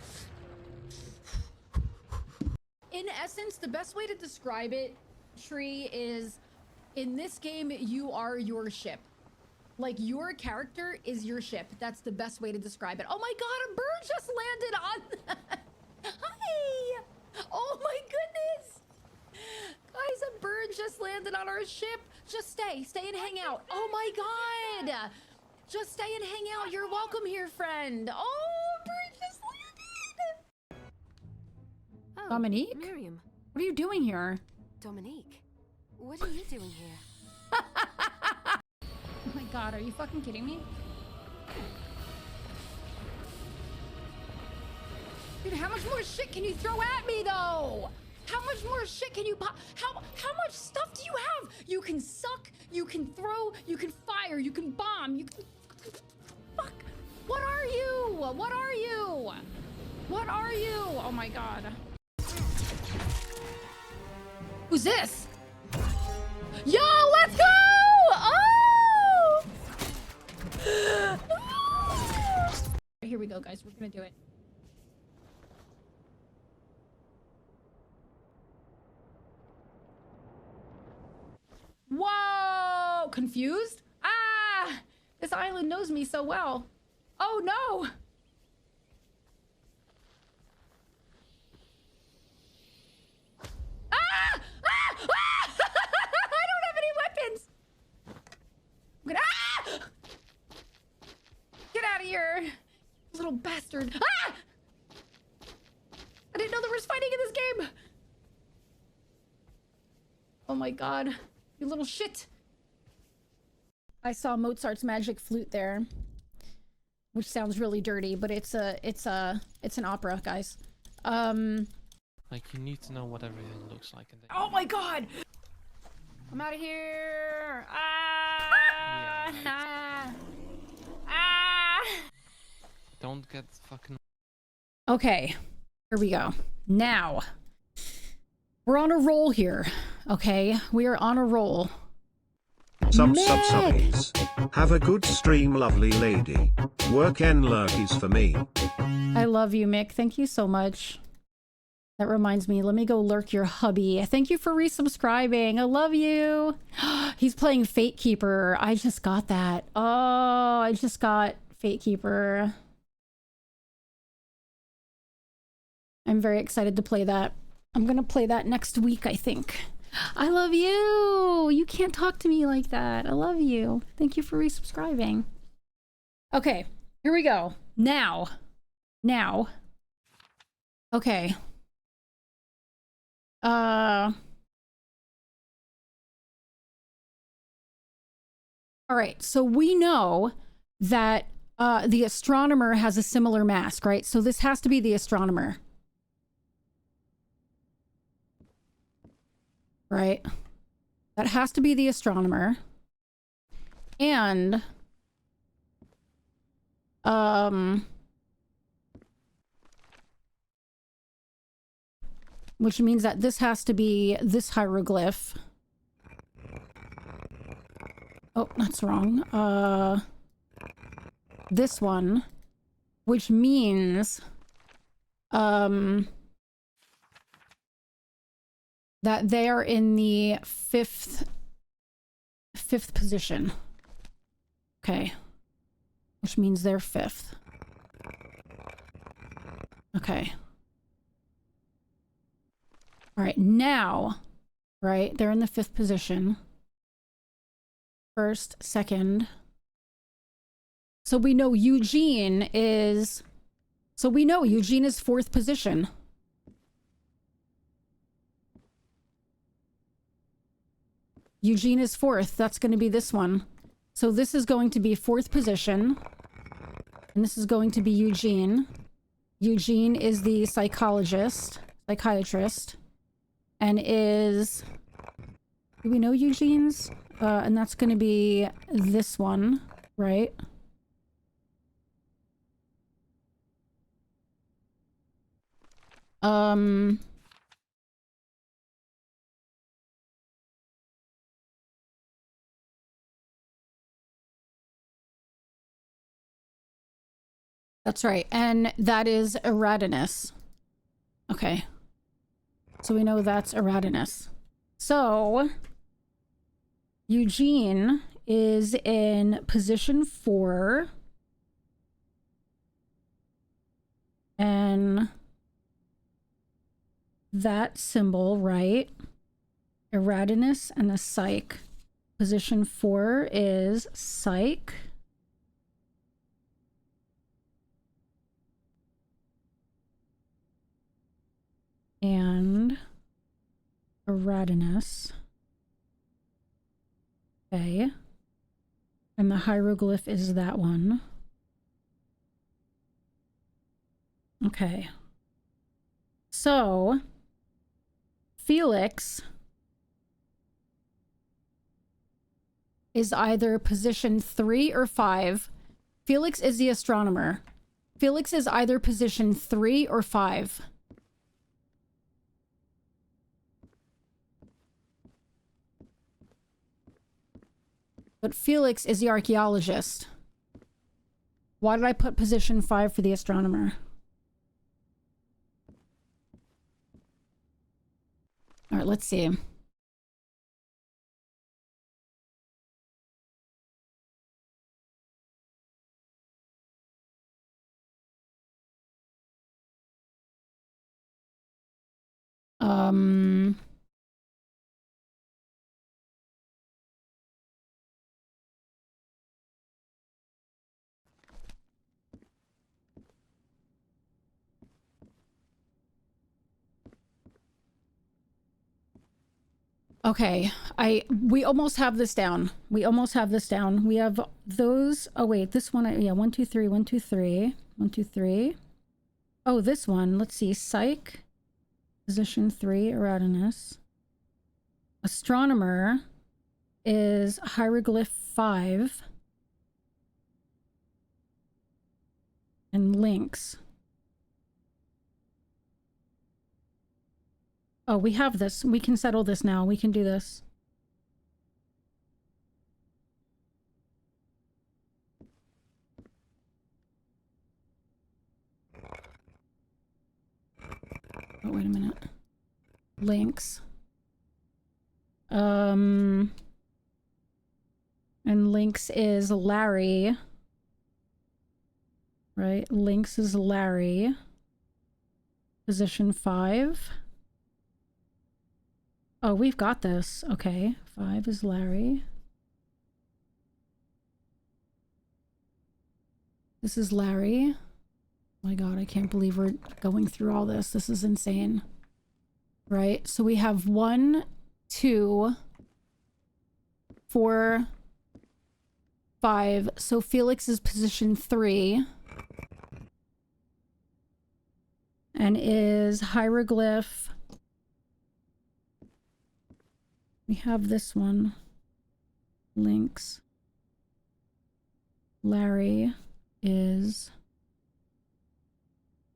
In essence, the best way to describe it, Tree, is in this game, you are your ship. Like, your character is your ship. That's the best way to describe it. Oh my god, a bird just landed on... Hi! Oh my goodness! Guys, a bird just landed on our ship. Just stay and hang out. Oh my god! Just stay and hang out. You're welcome here, friend. Oh, a bird just landed! Oh, Dominique? Miriam. What are you doing here? Dominique, what are you doing here? Oh my god, are you fucking kidding me? Dude, how much more shit can you throw at me, though? How much more shit can you pop? How much stuff do you have? You can suck, you can throw, you can fire, you can bomb, you can... Fuck. What are you? What are you? What are you? Oh my god. Who's this? Yo, let's go! Oh! Here we go, guys. We're gonna do it. Whoa! Confused? Ah! This island knows me so well. Oh no! Ah! Ah! Ah! I don't have any weapons! I'm gonna... Ah! Get out of here! Little bastard. Ah! I didn't know there was fighting in this game! Oh my god. You little shit. I saw Mozart's Magic Flute there. Which sounds really dirty, but it's an opera, guys. Like, you need to know what everything looks like. And Oh my god! I'm out of here! Ah! Ah! Ah! Don't get fucking... Okay, here we go. Now, we're on a roll here, okay? We are on a roll. Subbies. Have a good stream, lovely lady. Work and lurkies for me. I love you, Mick. Thank you so much. That reminds me, let me go lurk your hubby. Thank you for resubscribing. I love you. He's playing Fate Keeper. I just got that. Oh, I just got Fate Keeper. I'm very excited to play that. I'm gonna play that next week, I think. I love you. You can't talk to me like that. I love you. Thank you for resubscribing. Okay, here we go. Now. Okay. All right, so we know that the astronomer has a similar mask, right? So this has to be the astronomer. Right? That has to be the astronomer. And which means that this has to be this hieroglyph. Oh, that's wrong. This one, which means that they are in the fifth position. Okay. Which means they're fifth. Okay. All right, now, right, they're in the fifth position. First, second. So we know Eugene is... So we know Eugene is fourth position. Eugene is fourth. That's going to be this one. So this is going to be fourth position. And this is going to be Eugene. Eugene is the psychiatrist. And is... Do we know Eugene's? And that's going to be this one, right? That's right. And that is Eratinus. Okay. So we know that's Eratinus. So Eugene is in position 4. And that symbol, right? Eratinus and the psych. Position 4 is psych. And Eratinus. Okay. And the hieroglyph is that one. Okay. So, Felix is either position 3 or 5. Felix is the astronomer. Felix is either position 3 or 5. But Felix is the archaeologist. Why did I put position 5 for the astronomer? All right, let's see. Okay, we almost have this down. We almost have this down. We have those. Oh wait, this one. Yeah, 1, 2, 3, 1, 2, 3, 1, 2, 3. Oh, this one. Let's see. Psych, position 3, Eratinus. Astronomer is hieroglyph 5, and links. Oh, we have this. We can settle this now. We can do this. Oh, wait a minute. Links. And links is Larry. Right? Links is Larry. Position 5. Oh, we've got this. Okay. 5 is Larry. This is Larry. Oh my god, I can't believe we're going through all this. This is insane. Right? So we have 1, 2, 4, 5. So Felix is position 3. And is hieroglyph. We have this one. Links. Larry is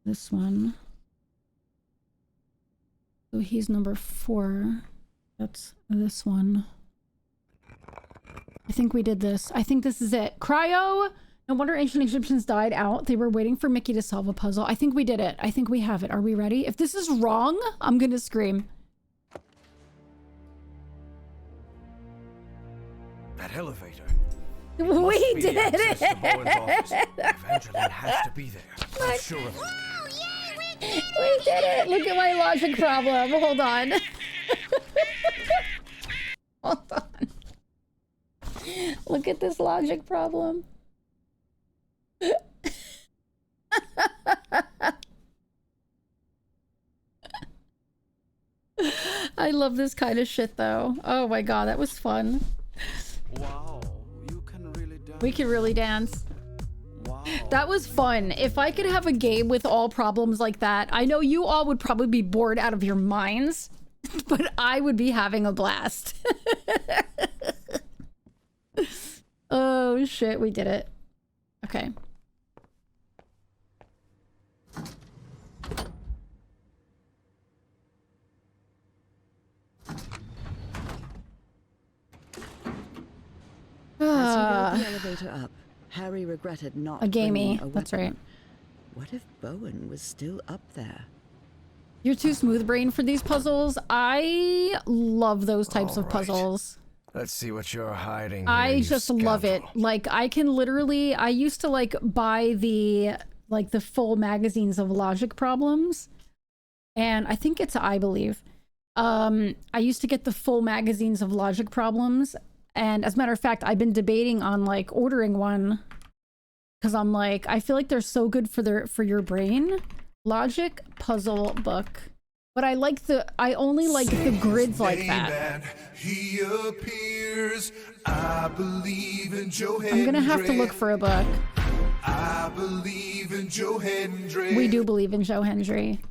this one. So he's number 4. That's this one. I think we did this. I think this is it. Cryo! No wonder ancient Egyptians died out. They were waiting for Mickey to solve a puzzle. I think we did it. I think we have it. Are we ready? If this is wrong, I'm gonna scream. That elevator. We did it! Evangeline has to be there. I'm sure of it. We did it! Look at my logic problem. Hold on. Hold on. Look at this logic problem. I love this kind of shit though. Oh my god, that was fun. Wow, you can really dance. We can really dance. Wow. That was fun. If I could have a game with all problems like that, I know you all would probably be bored out of your minds, but I would be having a blast. Oh shit, we did it. Okay. As he rode the elevator up, Harry regretted not A gamey, bringing a that's weapon. right. What if Bowen was still up there? You're too smooth brain for these puzzles. I love those types of puzzles. Let's see what you're hiding. I here, you just love it. Like I can literally, I used to like buy the full magazines of logic problems. And I think it's I believe. I used to get the full magazines of logic problems. And as a matter of fact, I've been debating on like ordering one because I'm like, I feel like they're so good for your brain. Logic puzzle book. But I only like the grids like that. He appears. I believe in Joe Hendry. I'm gonna have to look for a book. I believe in Joe Hendry. We do believe in Joe Hendry.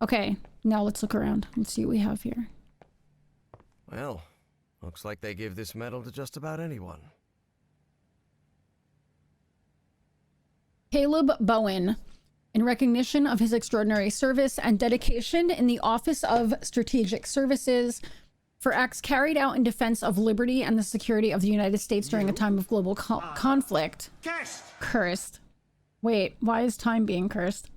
Okay, now let's look around. Let's see what we have here. Well, looks like they give this medal to just about anyone. Caleb Bowen, in recognition of his extraordinary service and dedication in the Office of Strategic Services for acts carried out in defense of liberty and the security of the United States during a time of global conflict. Cursed. Wait, why is time being cursed?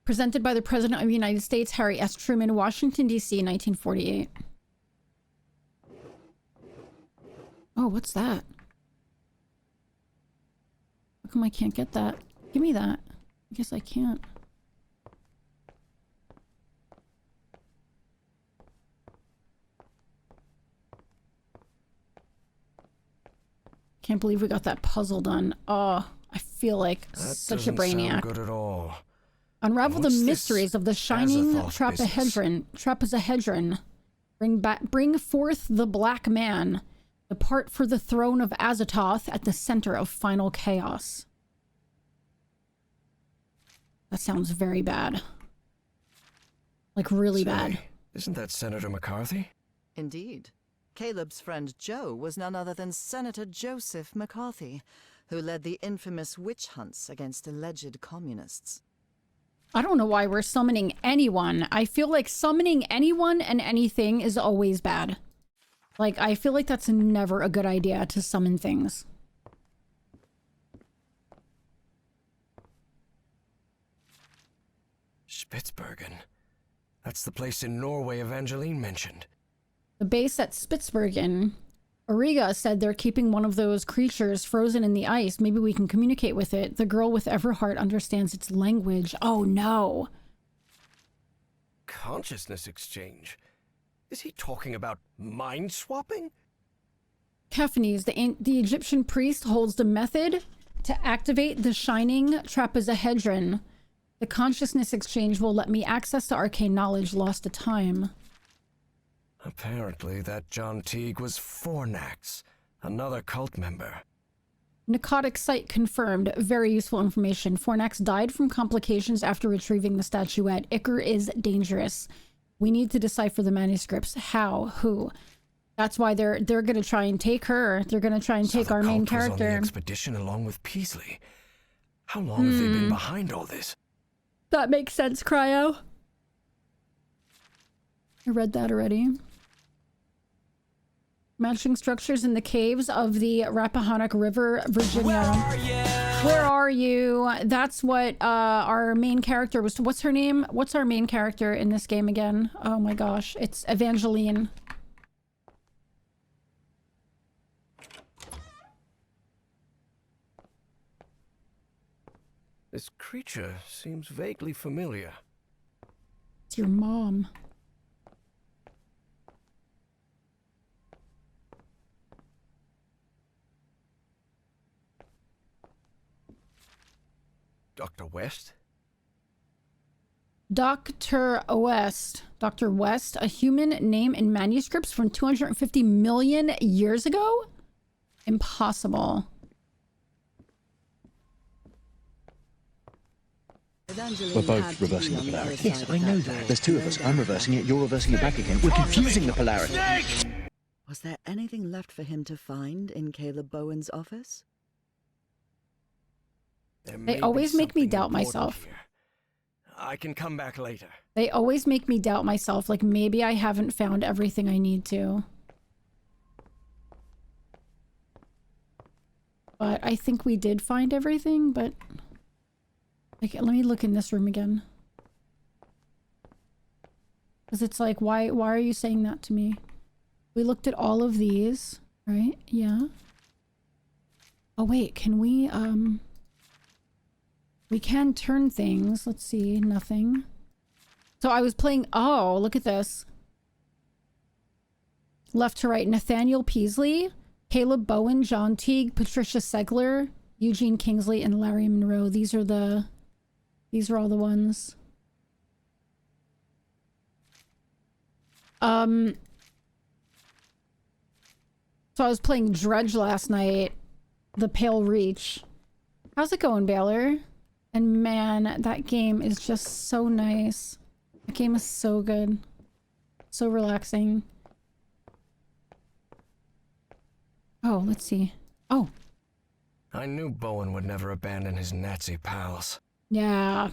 Presented by the President of the United States, Harry S. Truman, Washington, D.C., 1948. Oh, what's that? How come I can't get that? Give me that. I guess I can't. Can't believe we got that puzzle done. Oh, I feel like That such a doesn't brainiac. sound good at all. Unravel the What's this mysteries of the shining Azathoth business? trapezohedron. Bring forth the black man. Depart for the throne of Azathoth at the center of final chaos. That sounds very bad. Like really bad. Isn't that Senator McCarthy? Indeed. Caleb's friend Joe was none other than Senator Joseph McCarthy, who led the infamous witch hunts against alleged communists. I don't know why we're summoning anyone. I feel like summoning anyone and anything is always bad. Like, I feel like that's never a good idea to summon things. Spitsbergen. That's the place in Norway Evangeline mentioned. The base at Spitsbergen. Auriga said they're keeping one of those creatures frozen in the ice. Maybe we can communicate with it. The girl with Everheart understands its language. Oh no. Consciousness exchange? Is he talking about mind swapping? Kephanes, the Egyptian priest, holds the method to activate the shining trapezohedron. The consciousness exchange will let me access the arcane knowledge lost to time. Apparently that John Teague was Fornax, another cult member. Narcotic site confirmed. Very useful information. Fornax died from complications after retrieving the statuette. Iker is dangerous. We need to decipher the manuscripts. How? Who? That's why they're gonna try and take her. They're gonna try and take our main Cult was on the character. expedition along with Peasley. How long have they been behind all this? That makes sense, Cryo. I read that already. Matching structures in the caves of the Rappahannock River, Virginia. Where are you? That's what our main character was. What's her name? What's our main character in this game again? Oh my gosh, it's Evangeline. This creature seems vaguely familiar. It's your mom. Dr. West? Dr. West. Dr. West, a human name in manuscripts from 250 million years ago? Impossible. We're both reversing the polarity. Yes, I know that. There's two of us. I'm reversing it, you're reversing it back again. We're confusing the polarity. Was there anything left for him to find in Caleb Bowen's office? They always make me doubt myself. I can come back later. They always make me doubt myself, like maybe I haven't found everything I need to. But I think we did find everything, but... Okay, let me look in this room again. Because it's like, why are you saying that to me? We looked at all of these, right? Yeah. Oh wait, can we, we can turn things. Let's see, nothing. So I was playing, oh, look at this. Left to right, Nathaniel Peasley, Caleb Bowen, John Teague, Patricia Segler, Eugene Kingsley, and Larry Monroe. These are all the ones. So I was playing Dredge last night, The Pale Reach. How's it going, Baylor? And man, that game is just so nice. That game is so good. So relaxing. Oh, let's see. Oh. I knew Bowen would never abandon his Nazi pals. Yeah.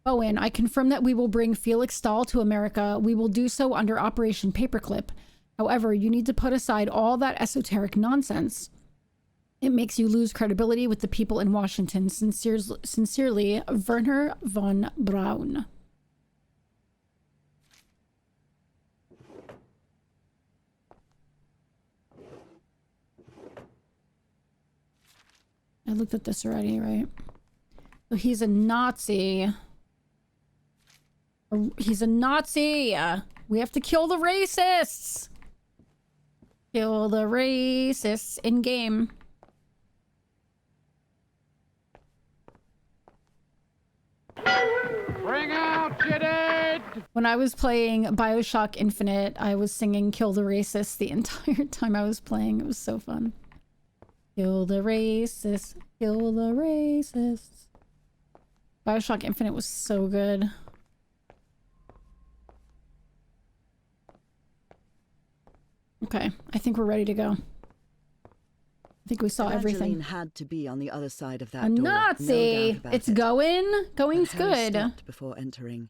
Bowen, I confirm that we will bring Felix Stahl to America. We will do so under Operation Paperclip. However, you need to put aside all that esoteric nonsense. It makes you lose credibility with the people in Washington. Sincerely, Werner von Braun. I looked at this already, right? So he's a Nazi. He's a Nazi! We have to kill the racists! Kill the racists in game. Bring out your dead! When I was playing Bioshock Infinite, I was singing Kill the Racist the entire time I was playing. It was so fun. Kill the racists. Kill the racists. Bioshock Infinite was so good. Okay, I think we're ready to go. I think we saw everything. Evangeline had to be on the other side of that A door. Nazi! No doubt about It's it. going. Going's But Harry good. stopped before entering.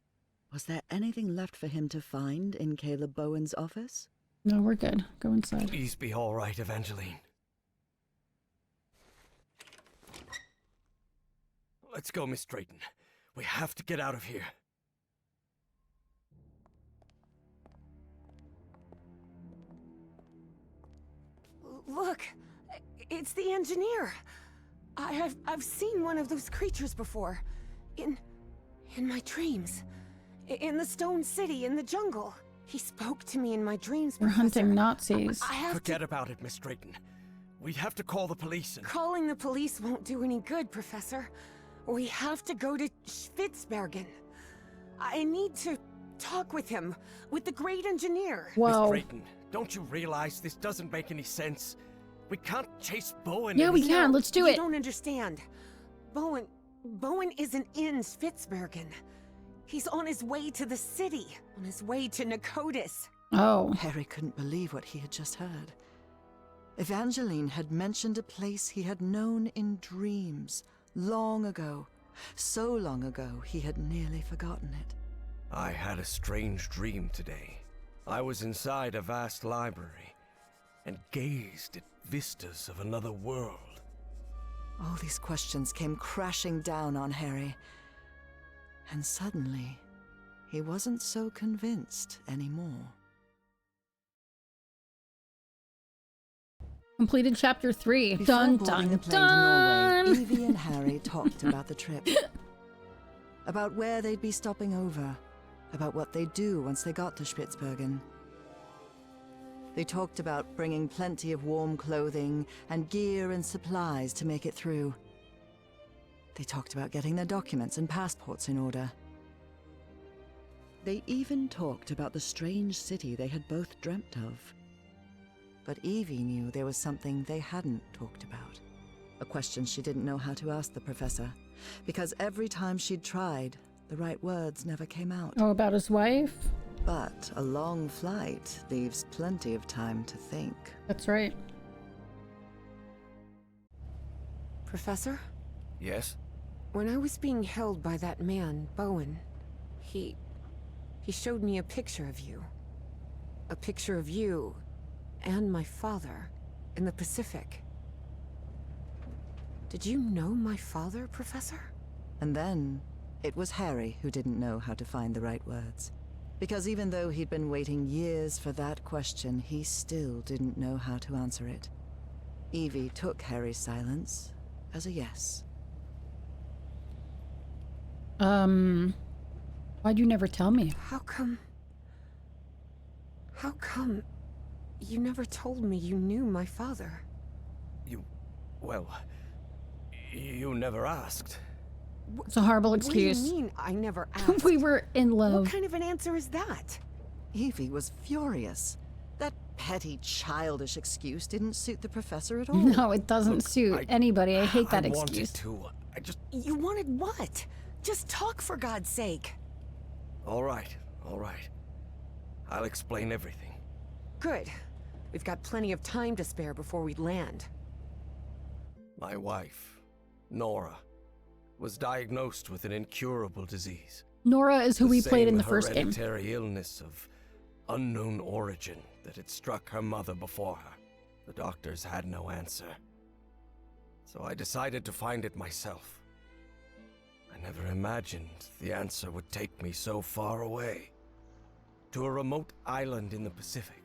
Was there anything left for him to find in Caleb Bowen's office? No, we're good. Go inside. Please be all right, Evangeline. Let's go, Miss Drayton. We have to get out of here. Look, it's the engineer. I've seen one of those creatures before. In my dreams. In the Stone City, in the jungle. He spoke to me in my dreams, We're Professor. hunting Nazis. I have Forget about it, Miss Drayton. We'd have to call the police and... Calling the police won't do any good, Professor. We have to go to Spitzbergen. I need to talk with him, with the great engineer. Miss Drayton, don't you realize this doesn't make any sense? We can't chase Bowen. Yeah, and we his- can. Let's do You it. don't understand. Bowen isn't in Spitzbergen. He's on his way to the city, on his way to Nicotis. Oh. Harry couldn't believe what he had just heard. Evangeline had mentioned a place he had known in dreams, long ago. So long ago, he had nearly forgotten it. I had a strange dream today. I was inside a vast library and gazed at vistas of another world. All these questions came crashing down on Harry. And suddenly, he wasn't so convinced anymore. Completed chapter 3. Before Dun boarding the dun plane to Norway, dun. Evie and Harry talked about the trip. About where they'd be stopping over. About what they'd do once they got to Spitzbergen. They talked about bringing plenty of warm clothing and gear and supplies to make it through. They talked about getting their documents and passports in order. They even talked about the strange city they had both dreamt of. But Evie knew there was something they hadn't talked about. A question she didn't know how to ask the professor, because every time she'd tried, the right words never came out. Oh, about his wife? But a long flight leaves plenty of time to think. That's right. Professor? Yes? When I was being held by that man, Bowen, he showed me a picture of you. A picture of you and my father in the Pacific. Did you know my father, Professor? And then, it was Harry who didn't know how to find the right words. Because even though he'd been waiting years for that question, he still didn't know how to answer it. Evie took Harry's silence as a yes. Why'd you never tell me? How come you never told me you knew my father? Well, you never asked. It's a horrible excuse. What do you mean I never asked? We were in love. What kind of an answer is that? Evie was furious. That petty, childish excuse didn't suit the professor at all. No, it doesn't suit anybody. I hate that I excuse. wanted to. You wanted what? Just talk, for God's sake. All right. I'll explain everything. Good. We've got plenty of time to spare before we land. My wife, Nora, was diagnosed with an incurable disease. Nora is who The we played in same the first game. hereditary illness of unknown origin that had struck her mother before her. The doctors had no answer. So I decided to find it myself. I never imagined the answer would take me so far away. To a remote island in the Pacific.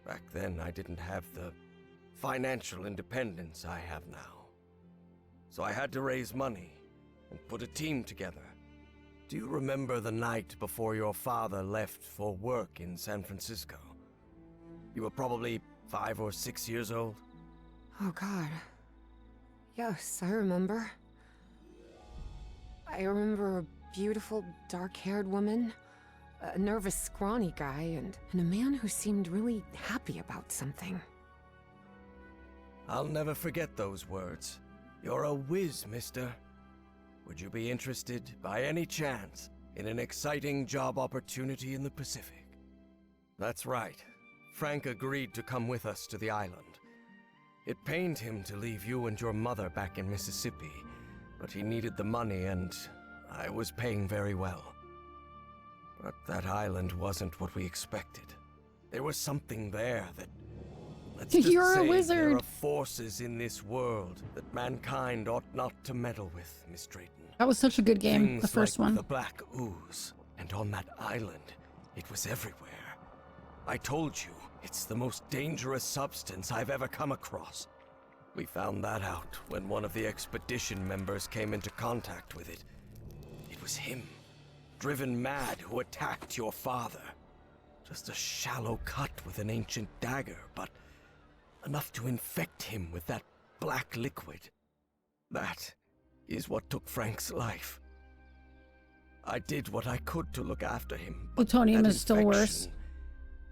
Back then, I didn't have the financial independence I have now. So I had to raise money and put a team together. Do you remember the night before your father left for work in San Francisco? You were probably 5 or 6 years old? Oh, God. Yes, I remember. I remember a beautiful, dark-haired woman, a nervous, scrawny guy, and a man who seemed really happy about something. I'll never forget those words. You're a whiz, mister. Would you be interested, by any chance, in an exciting job opportunity in the Pacific? That's right. Frank agreed to come with us to the island. It pained him to leave you and your mother back in Mississippi, but he needed the money and I was paying very well. But that island wasn't what we expected. There was something there that... Let's just You're a say wizard. There are forces in this world that mankind ought not to meddle with, Miss Drayton. That was such a good game, Things the first like one. the black ooze, and on that island, it was everywhere. I told you, it's the most dangerous substance I've ever come across. We found that out when one of the expedition members came into contact with it. It was him, driven mad, who attacked your father. Just a shallow cut with an ancient dagger, but enough to infect him with that black liquid. That is what took Frank's life. I did what I could to look after him. But Plutonium that is still worse. infection,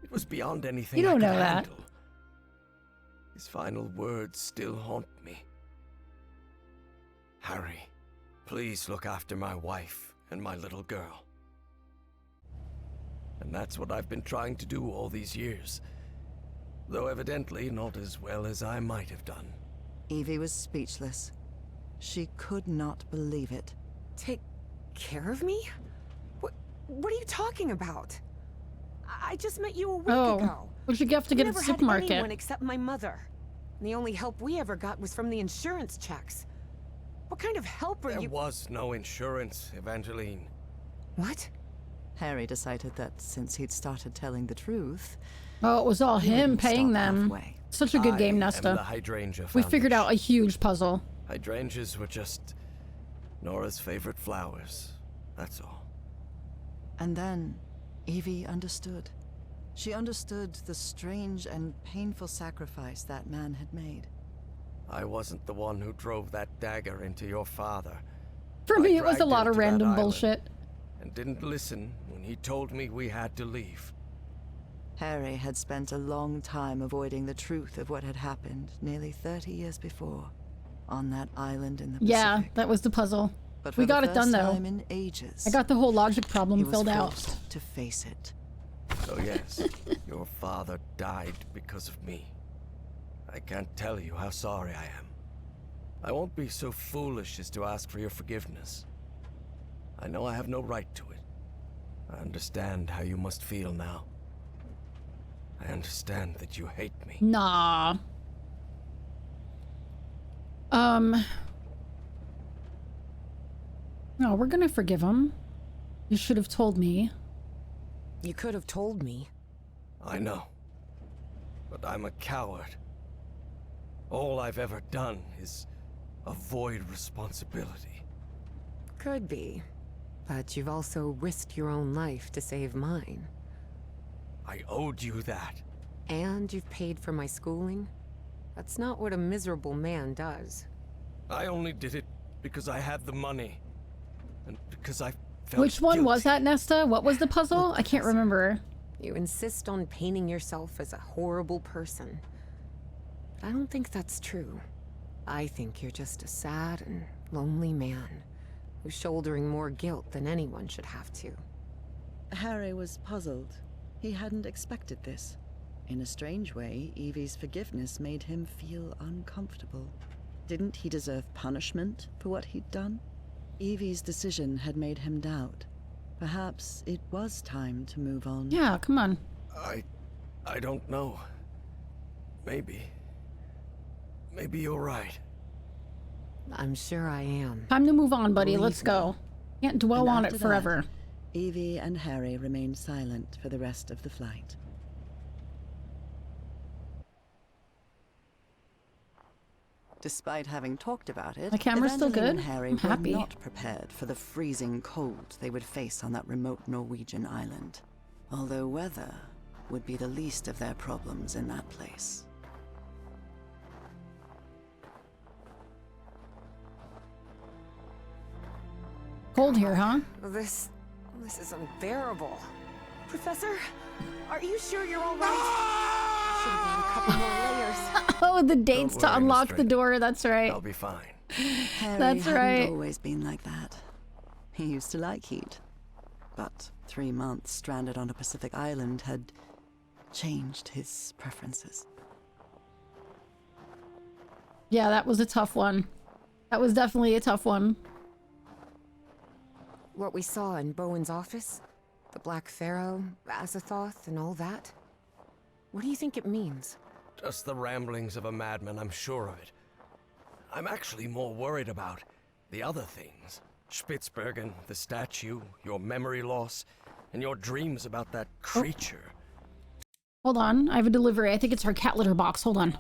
it was beyond anything You don't I could know that. handle. His final words still haunt me. Harry, please look after my wife and my little girl. And that's what I've been trying to do all these years. Though evidently not as well as I might have done. Evie was speechless. She could not believe it. Take care of me? What are you talking about? I just met you a week ago. What'd you have to get at never the had supermarket? anyone except my mother. And the only help we ever got was from the insurance checks. What kind of help are There you? was no insurance, Evangeline. What? Harry decided that since he'd started telling the truth... Oh, it was all he him wouldn't paying stop them. halfway. Such a good game, I am Nesta. the Hydrangea We figured out a huge puzzle. Hydrangeas were just Nora's favorite flowers. That's all. And then, Evie understood. She understood the strange and painful sacrifice that man had made. I wasn't the one who drove that dagger into your father. For I me, it was a dragged lot him of to that random island bullshit. And didn't listen when he told me we had to leave. Harry had spent a long time avoiding the truth of what had happened nearly 30 years before, on that island in the Pacific. Yeah, that was the puzzle. But for We got the it done, first though. time in ages, I got the whole logic problem he was filled out. forced to face it. So yes, your father died because of me. I can't tell you how sorry I am. I won't be so foolish as to ask for your forgiveness. I know I have no right to it. I understand how you must feel now. I understand that you hate me. Nah. No, we're gonna forgive him. You should have told me. You could have told me. I know. But I'm a coward. All I've ever done is avoid responsibility. Could be. But you've also risked your own life to save mine. I owed you that. And you've paid for my schooling? That's not what a miserable man does. I only did it because I had the money. And because I felt Which one guilty. was that, Nesta? What was the puzzle? I can't remember. You insist on painting yourself as a horrible person. But I don't think that's true. I think you're just a sad and lonely man who's shouldering more guilt than anyone should have to. Harry was puzzled. He hadn't expected this. In a strange way, Evie's forgiveness made him feel uncomfortable. Didn't he deserve punishment for what he'd done? Evie's decision had made him doubt. Perhaps it was time to move on. Yeah, come on. I don't know. Maybe you're right. I'm sure I am. Time to move on, buddy. Believe Let's me. go. Can't dwell And on after it that, forever. Evie and Harry remained silent for the rest of the flight. Despite having talked about it, My camera's still Evangeline good? and Harry I'm were happy. not prepared for the freezing cold they would face on that remote Norwegian island. Although weather would be the least of their problems in that place. Cold here, huh? This is unbearable. Professor, are you sure you're all right? Should have brought a couple more layers. Oh, the dates Don't to worry, unlock Miss the Drake. door. That's right. I'll be fine. Harry That's hadn't right. always been like that. He used to like heat. But 3 months stranded on a Pacific island had changed his preferences. Yeah, that was a tough one. That was definitely a tough one. What we saw in Bowen's office? The Black Pharaoh, Azathoth, and all that? What do you think it means? Just the ramblings of a madman, I'm sure of it. I'm actually more worried about the other things. Spitsbergen, the statue, your memory loss, and your dreams about that creature. Hold on. I have a delivery. I think it's her cat litter box. Hold on.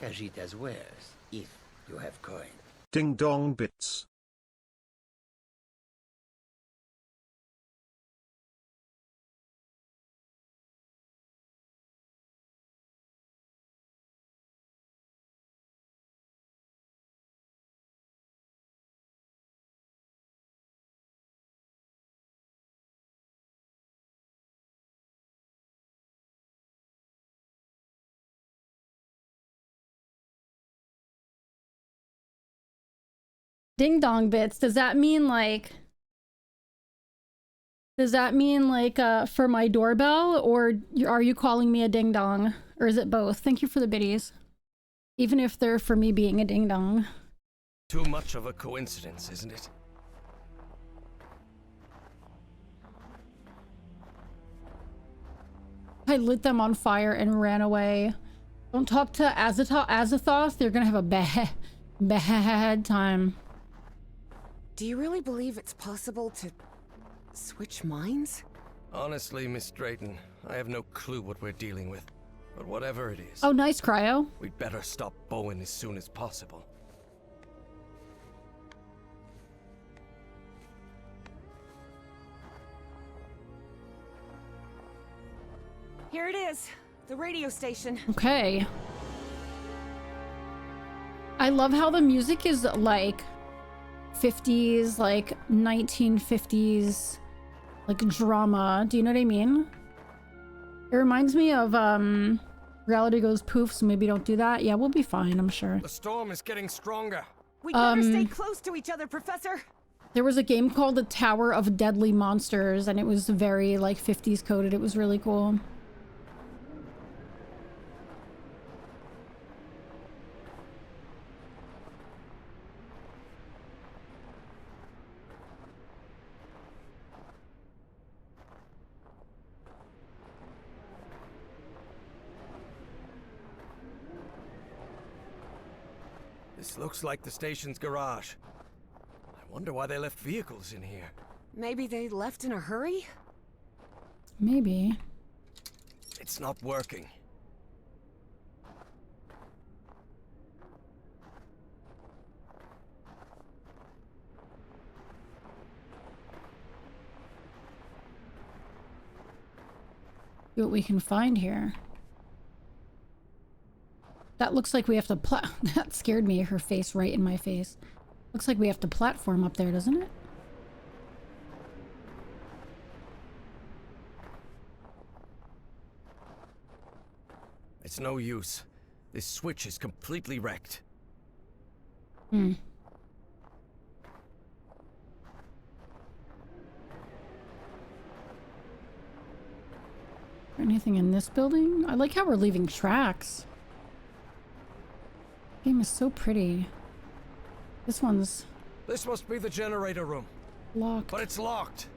Kajita's wares, if you have coin. Ding dong bits. Ding dong bits. Does that mean like... Does that mean like for my doorbell, or are you calling me a ding dong? Or is it both? Thank you for the biddies. Even if they're for me being a ding dong. Too much of a coincidence, isn't it? I lit them on fire and ran away. Don't talk to Azathoth. They're gonna have a bad time. Do you really believe it's possible to switch minds? Honestly, Miss Drayton, I have no clue what we're dealing with. But whatever it is... Oh, nice, Cryo. We'd better stop Bowen as soon as possible. Here it is, the radio station. Okay. I love how the music is like 50s, like 1950s, like drama. Do you know what I mean? It reminds me of Reality Goes Poof, so maybe don't do that. Yeah, we'll be fine, I'm sure. The storm is getting stronger. We better stay close to each other, Professor. There was a game called The Tower of Deadly Monsters, and it was very like 50s coded. It was really cool. This looks like the station's garage. I wonder why they left vehicles in here. Maybe they left in a hurry? Maybe. It's not working. See what we can find here. That looks like we have to that scared me, her face right in my face. Looks like we have to platform up there, doesn't it? It's no use. This switch is completely wrecked. Hmm. Anything in this building? I like how we're leaving tracks. Game is so pretty. This one's This must be the generator room. locked. But it's locked.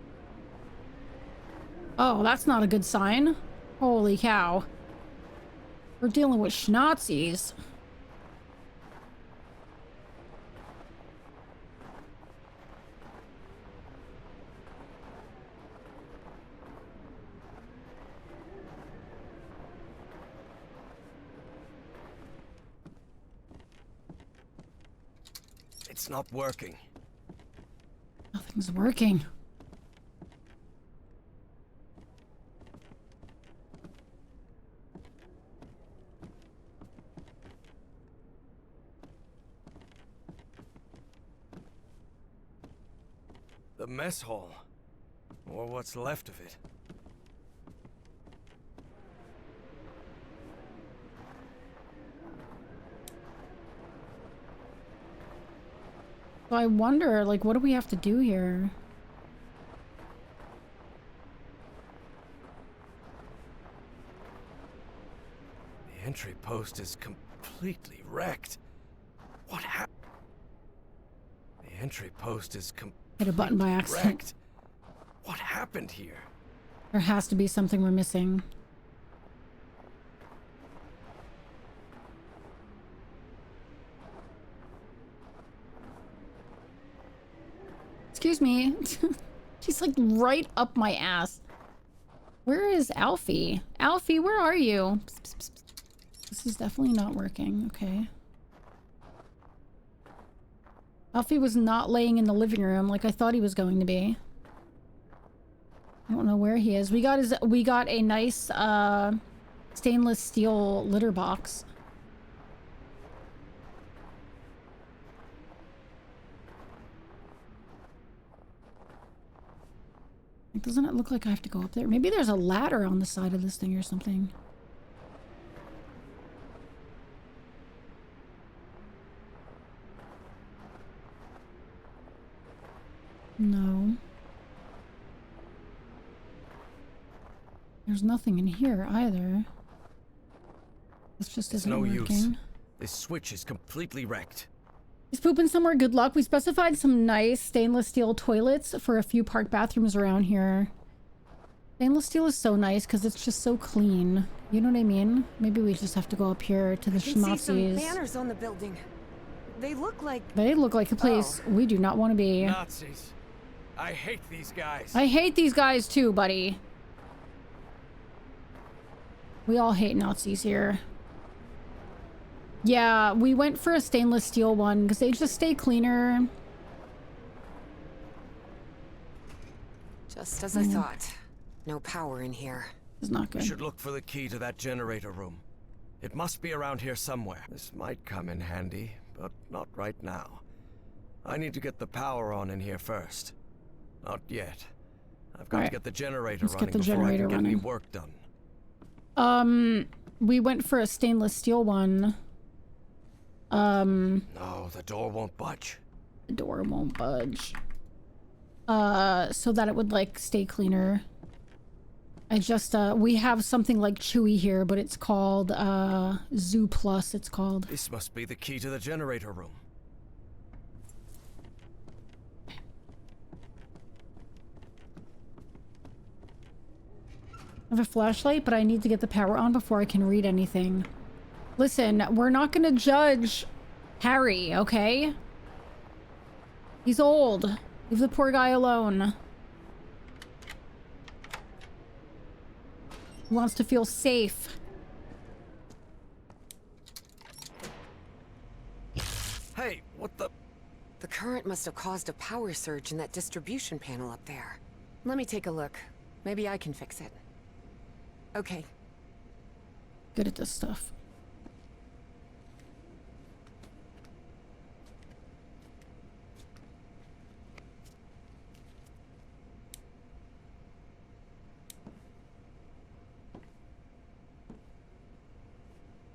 Oh, that's not a good sign. Holy cow. We're dealing with Schnazis. It's not working. Nothing's working. The mess hall. Or what's left of it. So I wonder, like, what do we have to do here? The entry post is completely wrecked. What happened? The entry post is completely Hit a button by accident. wrecked. What happened here? There has to be something we're missing. Excuse me. She's like right up my ass. Where is Alfie? Alfie, where are you? Psst, psst, psst. This is definitely not working. Okay. Alfie was not laying in the living room like I thought he was going to be. I don't know where he is. We got a nice stainless steel litter box. Doesn't it look like I have to go up there? Maybe there's a ladder on the side of this thing or something. No. There's nothing in here either. This just isn't no working. use. This switch is completely wrecked. He's pooping somewhere. Good luck. We specified some nice stainless steel toilets for a few park bathrooms around here. Stainless steel is so nice because it's just so clean. You know what I mean? Maybe we just have to go up here to the I can see some schmazzies. banners on the building. They look like... They look like a place we do not want to be. Nazis. I hate these guys. I hate these guys too, buddy. We all hate Nazis here. Yeah, we went for a stainless steel one because they just stay cleaner. Just as I thought. No power in here. It's not good. We should look for the key to that generator room. It must be around here somewhere. This might come in handy, but not right now. I need to get the power on in here first. Not yet. I've got to get the generator running before I can get any work done. We went for a stainless steel one. No, the door won't budge. The door won't budge. So that it would, like, stay cleaner. I just, we have something like Chewy here, but it's called, Zoo Plus, it's called. This must be the key to the generator room. I have a flashlight, but I need to get the power on before I can read anything. Listen, we're not gonna judge Harry, okay? He's old. Leave the poor guy alone. He wants to feel safe. Hey, what the? The current must have caused a power surge in that distribution panel up there. Let me take a look. Maybe I can fix it. Okay. Good at this stuff.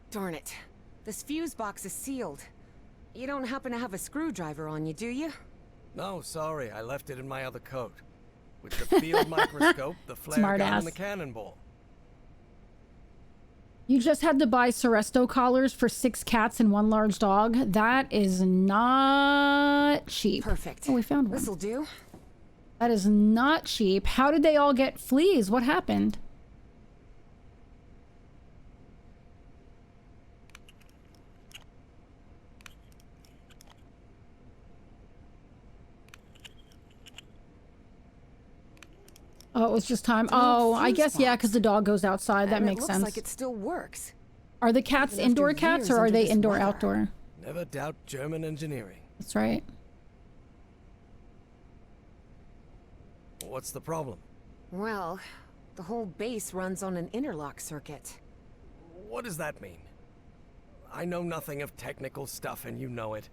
Darn it. This fuse box is sealed. You don't happen to have a screwdriver on you, do you? No, sorry. I left it in my other coat. With the field microscope, the flare gun, and the cannonball. You just had to buy Seresto collars for 6 cats and 1 large dog. That is not cheap. Perfect. Oh, we found one. This'll do. That is not cheap. How did they all get fleas? What happened? Oh, it was just time. Oh, I guess, yeah, because the dog goes outside. That makes sense. It looks like it still works. Are the cats indoor cats or are they indoor outdoor? Never doubt German engineering. That's right. What's the problem? Well, the whole base runs on an interlock circuit. What does that mean? I know nothing of technical stuff and you know it.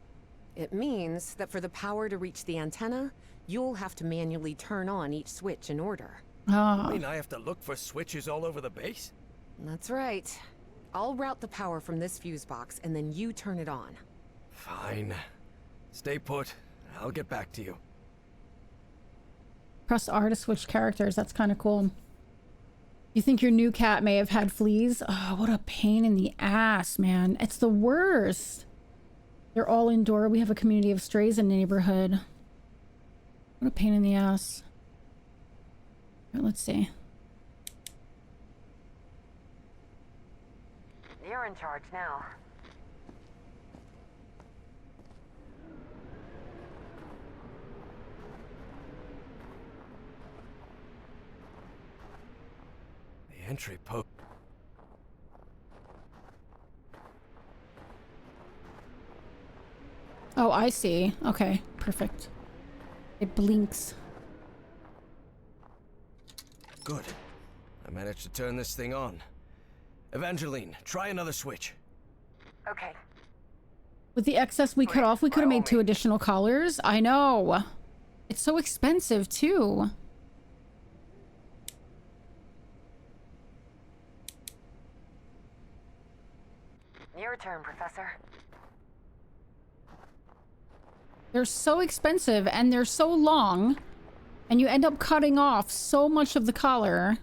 It means that for the power to reach the antenna, you'll have to manually turn on each switch in order. Ah. I mean, I have to look for switches all over the base? That's right. I'll route the power from this fuse box, and then you turn it on. Fine. Stay put. I'll get back to you. Press R to switch characters. That's kind of cool. You think your new cat may have had fleas? Oh, what a pain in the ass, man. It's the worst. They're all indoor. We have a community of strays in the neighborhood. What a pain in the ass. All right, let's see. You're in charge now. The entry post. Oh, I see. Okay, perfect. It blinks. Good. I managed to turn this thing on. Evangeline, try another switch. Okay. With the excess we cut off, we could have made 2 additional collars. I know. It's so expensive, too. Your turn, Professor. They're so expensive and they're so long, and you end up cutting off so much of the collar.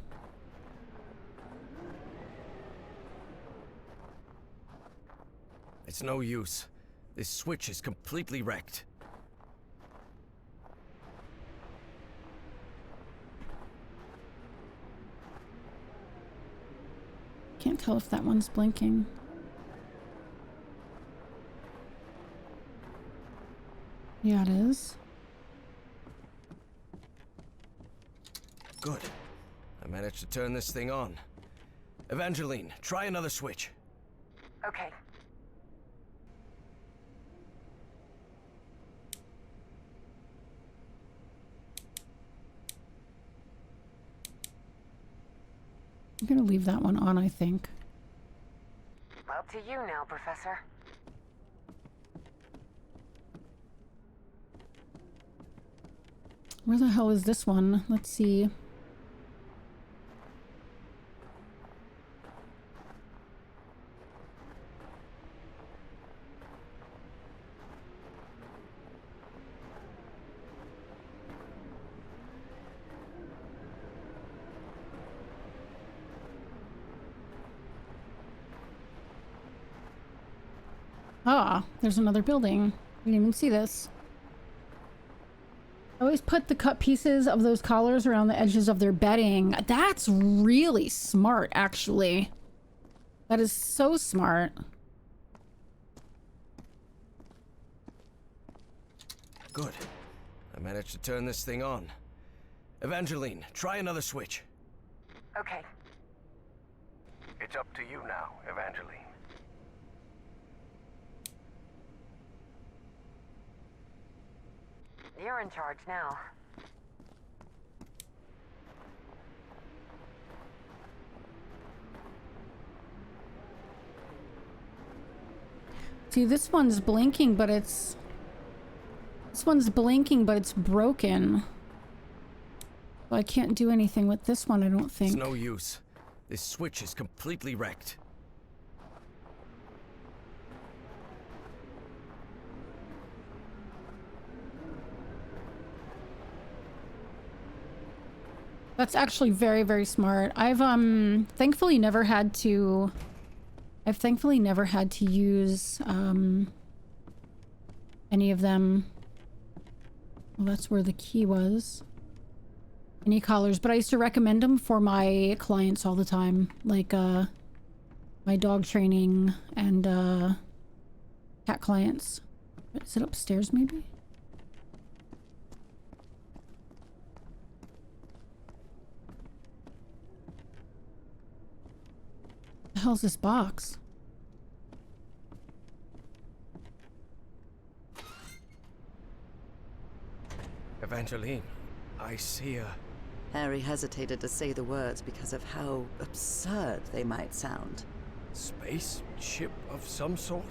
It's no use. This switch is completely wrecked. Can't tell if that one's blinking. Yeah, it is. Good. I managed to turn this thing on. Evangeline, try another switch. Okay. I'm gonna leave that one on, I think. Up to you now, Professor. Where the hell is this one? Let's see. Ah, there's another building. We didn't even see this. I always put the cut pieces of those collars around the edges of their bedding. That's really smart, actually. That is so smart. Good. I managed to turn this thing on. Evangeline, try another switch. Okay. It's up to you now, Evangeline. You're in charge now. See, this one's blinking, but it's... This one's blinking, but it's broken. So I can't do anything with this one, I don't think. It's no use. This switch is completely wrecked. That's actually very, very smart. I've thankfully never had to... I've thankfully never had to use any of them. Well, that's where the key was. Any collars, but I used to recommend them for my clients all the time. Like my dog training and cat clients. Is it upstairs maybe? The hell's this box? Evangeline, I see a... Harry hesitated to say the words because of how absurd they might sound. Spaceship of some sort?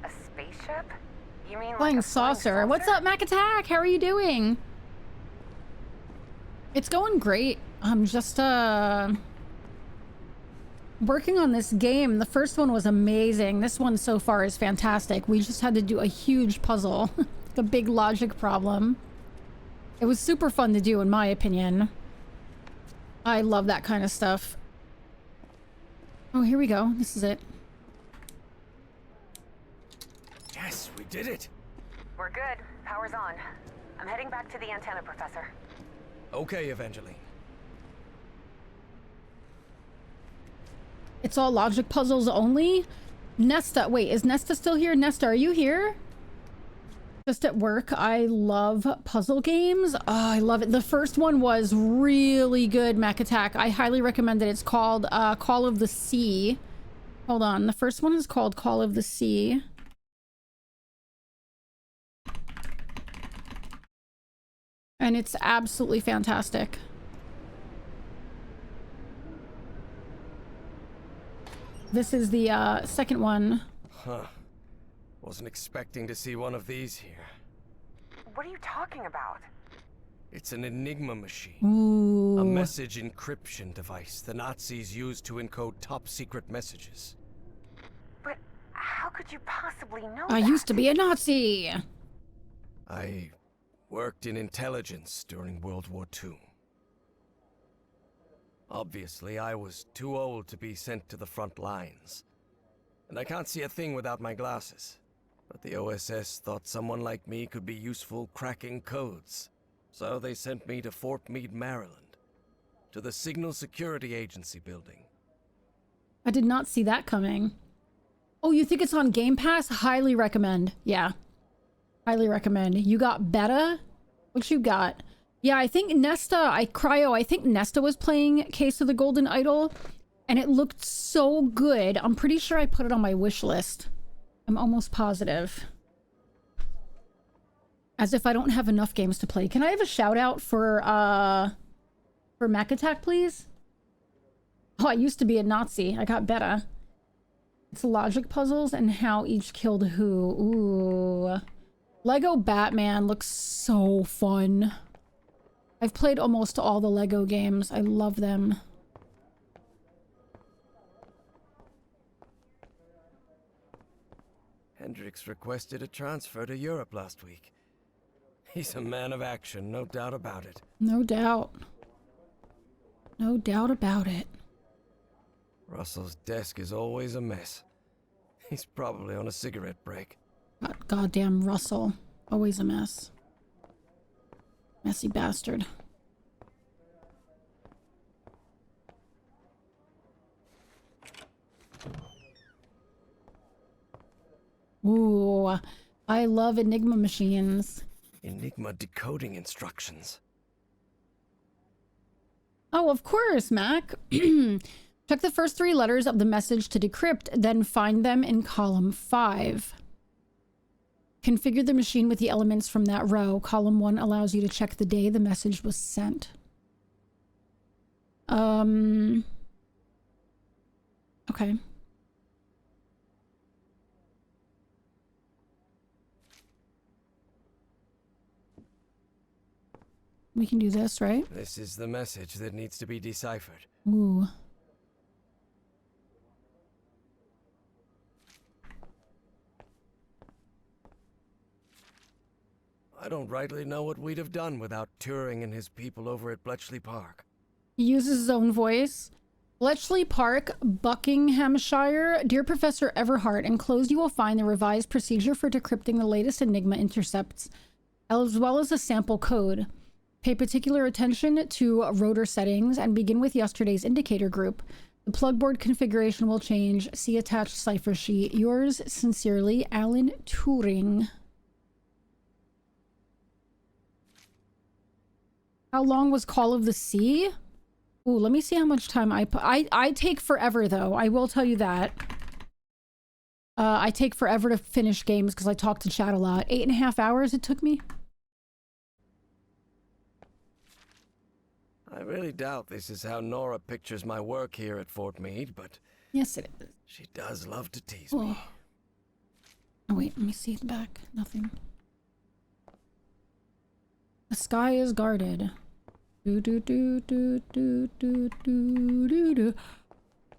A spaceship? You mean Flying saucer. What's up, Mac Attack? How are you doing? It's going great. I'm just working on this game. The first one was amazing. This one so far is fantastic. We just had to do a huge puzzle. The big logic problem. It was super fun to do, in my opinion. I love that kind of stuff. Oh, here we go. This is it. Yes, we did it. We're good. Power's on. I'm heading back to the antenna, Professor. Okay, Evangeline. It's all logic puzzles only? Nesta, wait, is Nesta still here? Nesta, are you here? Just at work. I love puzzle games. Oh, I love it. The first one was really good, Mac Attack. I highly recommend it. It's called Call of the Sea. Hold on. The first one is called Call of the Sea. And it's absolutely fantastic. This is the second one. Huh. Wasn't expecting to see one of these here. What are you talking about? It's an Enigma machine. Ooh. A message encryption device the Nazis used to encode top-secret messages. But how could you possibly know I that? used to be a Nazi. I worked in intelligence during World War II. Obviously, I was too old to be sent to the front lines. And I can't see a thing without my glasses. But the OSS thought someone like me could be useful cracking codes. So they sent me to Fort Meade, Maryland, to the Signal Security Agency building. I did not see that coming. Oh, you think it's on Game Pass? Highly recommend. Yeah. Highly recommend. You got beta? What you got? Yeah, I think Nesta, I think Nesta was playing Case of the Golden Idol, and it looked so good. I'm pretty sure I put it on my wish list. I'm almost positive. As if I don't have enough games to play. Can I have a shout out for Mac Attack, please? Oh, I used to be a Nazi. I got better. It's logic puzzles and how each killed who. Ooh. Lego Batman looks so fun. I've played almost all the Lego games. I love them. Hendrix requested a transfer to Europe last week. He's a man of action, no doubt about it. No doubt. No doubt about it. Russell's desk is always a mess. He's probably on a cigarette break. Goddamn Russell. Always a mess. Messy bastard. Ooh, I love Enigma machines. Enigma decoding instructions. Oh, of course, Mac. Check the first 3 letters of the message to decrypt, then find them in column 5. Configure the machine with the elements from that row. Column 1 allows you to check the day the message was sent. Okay. We can do this, right? This is the message that needs to be deciphered. Ooh. I don't rightly know what we'd have done without Turing and his people over at Bletchley Park. He uses his own voice. Bletchley Park, Buckinghamshire. Dear Professor Everhart, enclosed you will find the revised procedure for decrypting the latest Enigma intercepts, as well as a sample code. Pay particular attention to rotor settings and begin with yesterday's indicator group. The plugboard configuration will change. See attached cipher sheet. Yours sincerely, Alan Turing. How long was Call of the Sea? Ooh, let me see how much time I take forever, though. I will tell you that. I take forever to finish games because I talk to chat a lot. 8.5 hours it took me. I really doubt this is how Nora pictures my work here at Fort Meade, but Yes, it is. she does love to tease me. Oh, wait, let me see the back. Nothing. The sky is guarded. Do do do do do do do do do.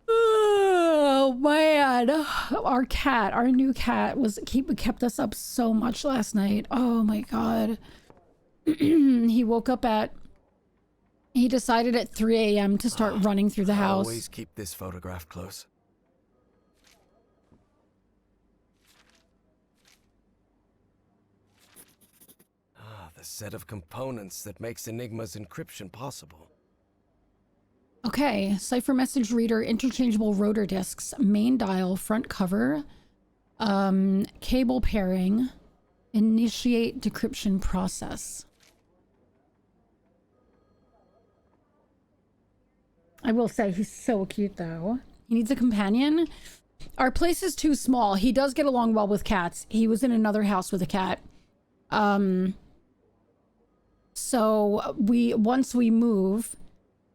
Oh man, our new cat kept us up so much last night. Oh my god. He decided at 3 a.m. to start running through the house. Always keep this photograph close. The set of components that makes Enigma's encryption possible. Okay, cipher message reader, interchangeable rotor discs, main dial, front cover, cable pairing, initiate decryption process. I will say he's so cute though. He needs a companion. Our place is too small. He does get along well with cats. He was in another house with a cat. So once we move,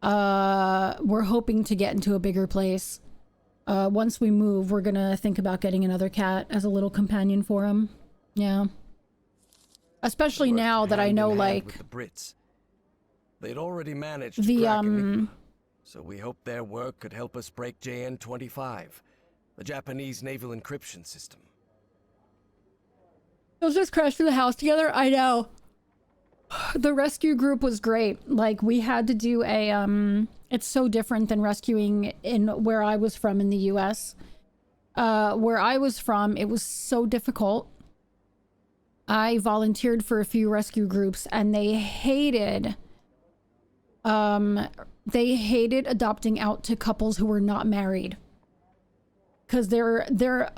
we're hoping to get into a bigger place. Once we move, we're gonna think about getting another cat as a little companion for him. Yeah. Especially now that I know, like, with the Brits. They'd already managed to the crack Enigma, so we hoped their work could help us break JN-25, the Japanese naval encryption system. They'll just crash through the house together. I know. The rescue group was great. Like, we had to do a it's so different than rescuing in where I was from in the US. Where I was from, it was so difficult. I volunteered for a few rescue groups and they hated adopting out to couples who were not married. Because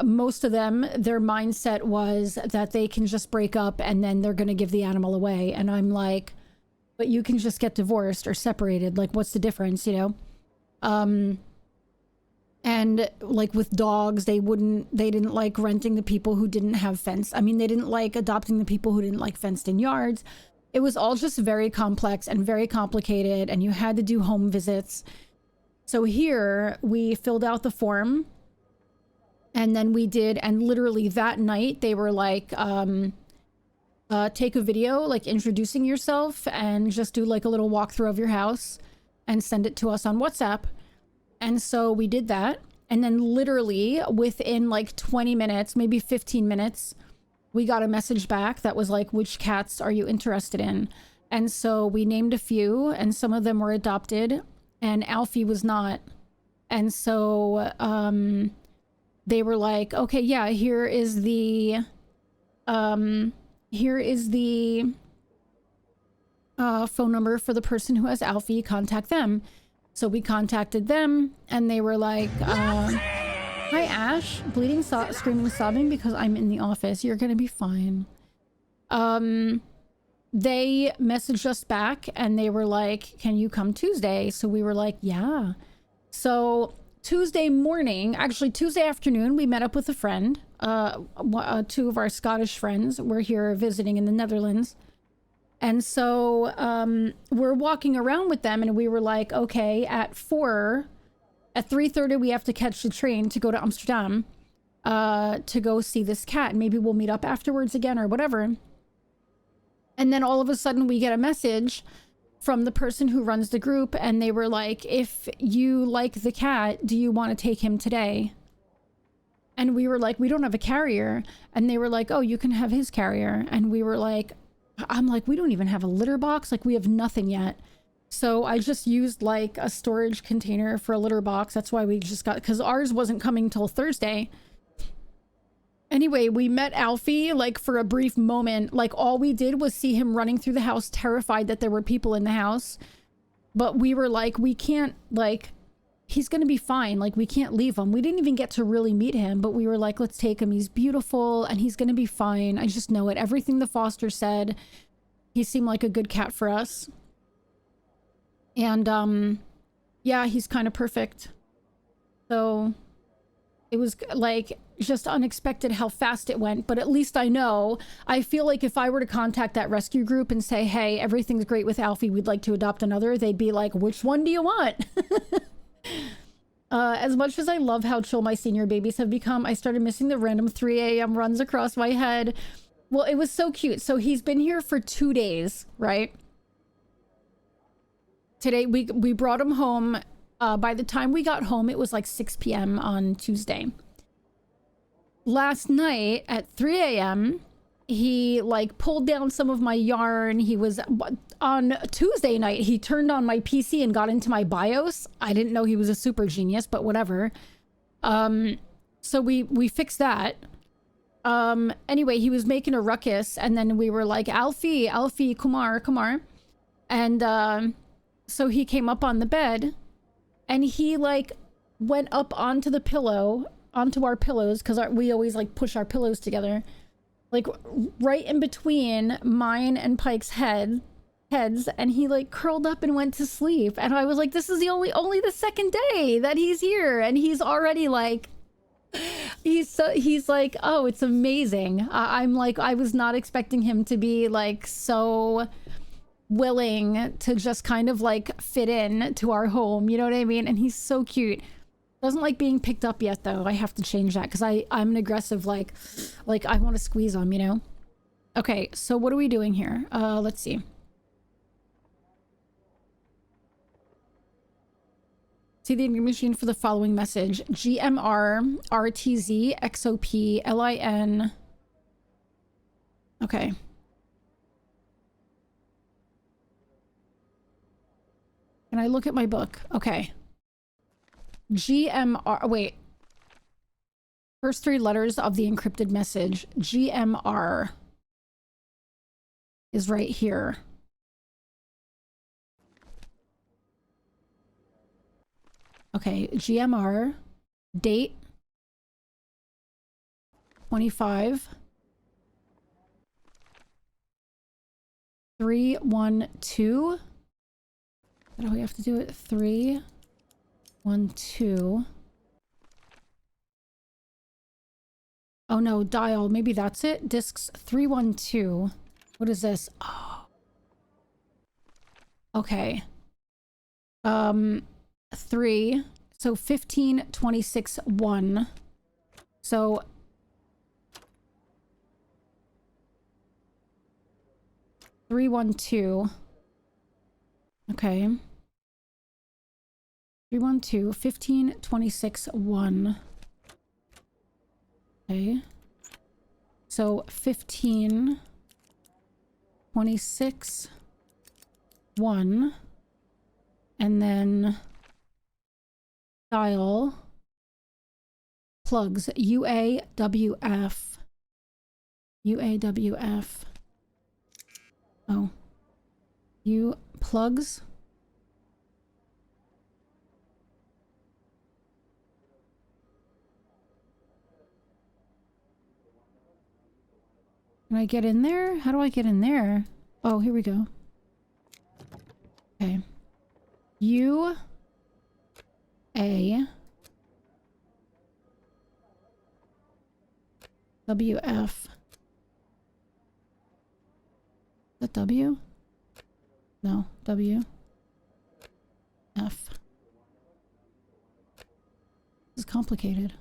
most of them, their mindset was that they can just break up and then they're going to give the animal away. And I'm like, but you can just get divorced or separated. Like, what's the difference, you know? And like with dogs, they didn't like renting the people who didn't have fence. I mean, they didn't like adopting the people who didn't like fenced in yards. It was all just very complex and very complicated, and you had to do home visits. So here we filled out the form. And then we did, and literally that night they were like, take a video, like introducing yourself and just do like a little walkthrough of your house and send it to us on WhatsApp. And so we did that. And then literally within like 20 minutes, maybe 15 minutes, we got a message back that was like, which cats are you interested in? And so we named a few, and some of them were adopted and Alfie was not. And so, they were like, okay, yeah, here is the phone number for the person who has Alfie. Contact them. So we contacted them and they were like, hi Ash, bleeding, screaming, sobbing because I'm in the office. You're gonna be fine. They messaged us back and they were like, can you come Tuesday? So we were like, yeah. So Tuesday morning, actually Tuesday afternoon, we met up with a friend. Two of our Scottish friends were here visiting in the Netherlands. And so we're walking around with them and we were like, okay, at 3:30 we have to catch the train to go to Amsterdam to go see this cat. Maybe we'll meet up afterwards again or whatever. And then all of a sudden we get a message from the person who runs the group, and they were like, if you like the cat, do you want to take him today? And we were like, we don't have a carrier. And they were like, oh, you can have his carrier. And we were like, I'm like, we don't even have a litter box. Like, we have nothing yet. So I just used like a storage container for a litter box. That's why we just got, because ours wasn't coming till Thursday. Anyway, we met Alfie like for a brief moment. Like, all we did was see him running through the house, terrified that there were people in the house. But we were like, we can't, like, he's gonna be fine. Like, we can't leave him. We didn't even get to really meet him, but we were like, let's take him. He's beautiful and he's gonna be fine. I just know it. Everything the foster said, he seemed like a good cat for us. And yeah, he's kind of perfect. So it was like, just unexpected how fast it went, but at least I know. I feel like if I were to contact that rescue group and say, hey, everything's great with Alfie, we'd like to adopt another, they'd be like, which one do you want? As much as I love how chill my senior babies have become, I started missing the random 3 a.m. runs across my head. Well, it was so cute. So he's been here for 2 days, right? Today, we brought him home. By the time we got home, it was like 6 p.m. on Tuesday. Last night at 3 a.m., he like pulled down some of my yarn. He was on Tuesday night. He turned on my PC and got into my BIOS. I didn't know he was a super genius, but whatever. So we fixed that. Anyway, he was making a ruckus, and then we were like, Alfie, Kumar. And so he came up on the bed, and he like went up onto the pillow, onto our pillows, because we always like push our pillows together, like right in between mine and Pike's heads, and he like curled up and went to sleep. And I was like, this is the only the second day that he's here, and he's already like, he's like, oh, it's amazing. I'm like, I was not expecting him to be like so willing to just kind of like fit in to our home, you know what I mean? And he's so cute. Doesn't like being picked up yet though. I have to change that because I'm an aggressive like I want to squeeze him, you know? Okay, so what are we doing here? Let's see. See the machine for the following message: GMR RTZ XOP LIN. Okay. Can I look at my book? Okay. GMR, wait. First 3 letters of the encrypted message. GMR is right here. Okay, GMR, date 25 312. How do we have to do it? 312. Oh no, dial. Maybe that's it. Discs 312. What is this? Oh. Okay. 3. So 1526 1. So three 1-2. Okay. 312 1526 1. Okay. So 1526 1. And then dial plugs UAWF. UAWF. Oh. U plugs. Can I get in there? How do I get in there? Oh, here we go. Okay. U A W F. Is that W? No, W F. This is complicated.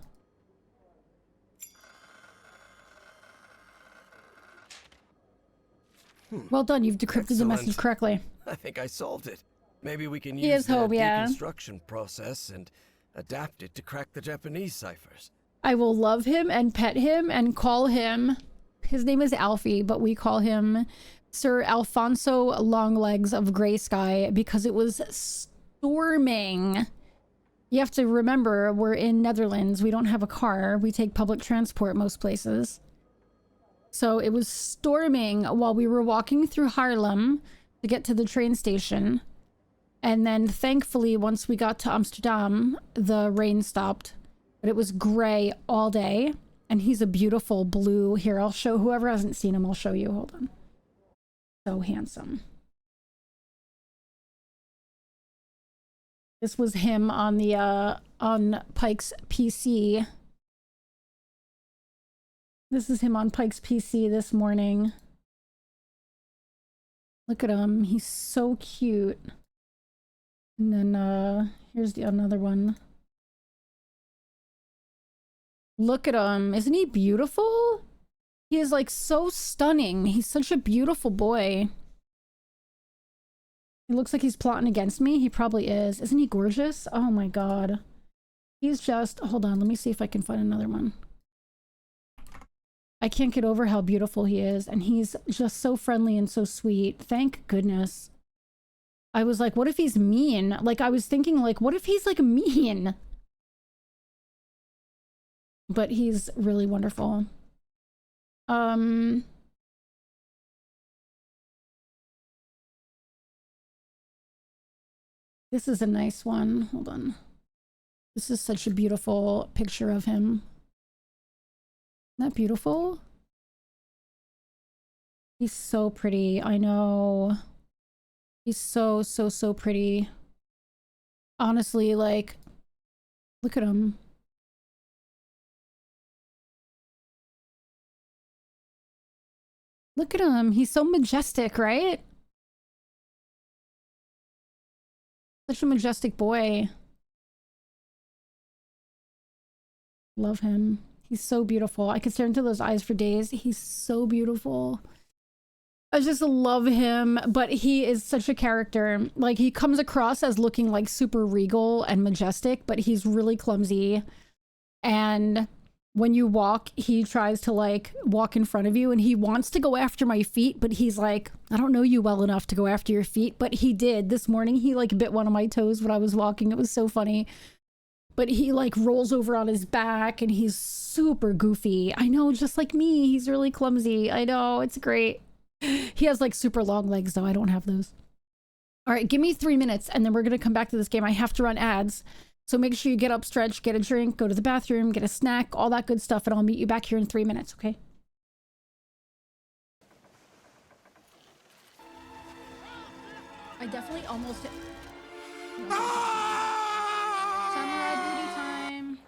Well done, you've decrypted the message correctly. I think I solved it. Maybe we can He use is the home, yeah. deconstruction process and adapt it to crack the Japanese ciphers. I will love him and pet him and call him, his name is Alfie, but we call him Sir Alfonso Longlegs of Grey Sky because it was storming. You have to remember, we're in Netherlands. We don't have a car. We take public transport most places. So it was storming while we were walking through Haarlem to get to the train station. And then thankfully, once we got to Amsterdam, the rain stopped. But it was gray all day. And he's a beautiful blue. Here, I'll show whoever hasn't seen him. I'll show you. Hold on. So handsome. This was him on the on Pike's PC This is him on Pike's PC this morning. Look at him. He's so cute. And then here's the another one. Look at him. Isn't he beautiful? He is like so stunning. He's such a beautiful boy. He looks like he's plotting against me. He probably is. Isn't he gorgeous? Oh my god. He's just... Hold on. Let me see if I can find another one. I can't get over how beautiful he is. And he's just so friendly and so sweet. Thank goodness. I was like, what if he's mean? Like, I was thinking, like, what if he's, like, mean? But he's really wonderful. This is a nice one. Hold on. This is such a beautiful picture of him. Isn't that beautiful? He's so pretty. I know. He's so, so, so pretty. Honestly, like, look at him. Look at him. He's so majestic, right? Such a majestic boy. Love him. He's so beautiful. I could stare into those eyes for days. He's so beautiful. I just love him, but he is such a character. Like, he comes across as looking like super regal and majestic, but he's really clumsy. And when you walk, he tries to like walk in front of you and he wants to go after my feet, but he's like, I don't know you well enough to go after your feet. But he did. This morning, he like bit one of my toes when I was walking. It was so funny. But he like rolls over on his back and he's super goofy. I know, just like me. He's really clumsy. I know, it's great. He has like super long legs though. I don't have those. All right, give me 3 minutes and then we're going to come back to this game. I have to run ads. So make sure you get up, stretch, get a drink, go to the bathroom, get a snack, all that good stuff. And I'll meet you back here in 3 minutes, okay? I definitely almost... Samurai booty time.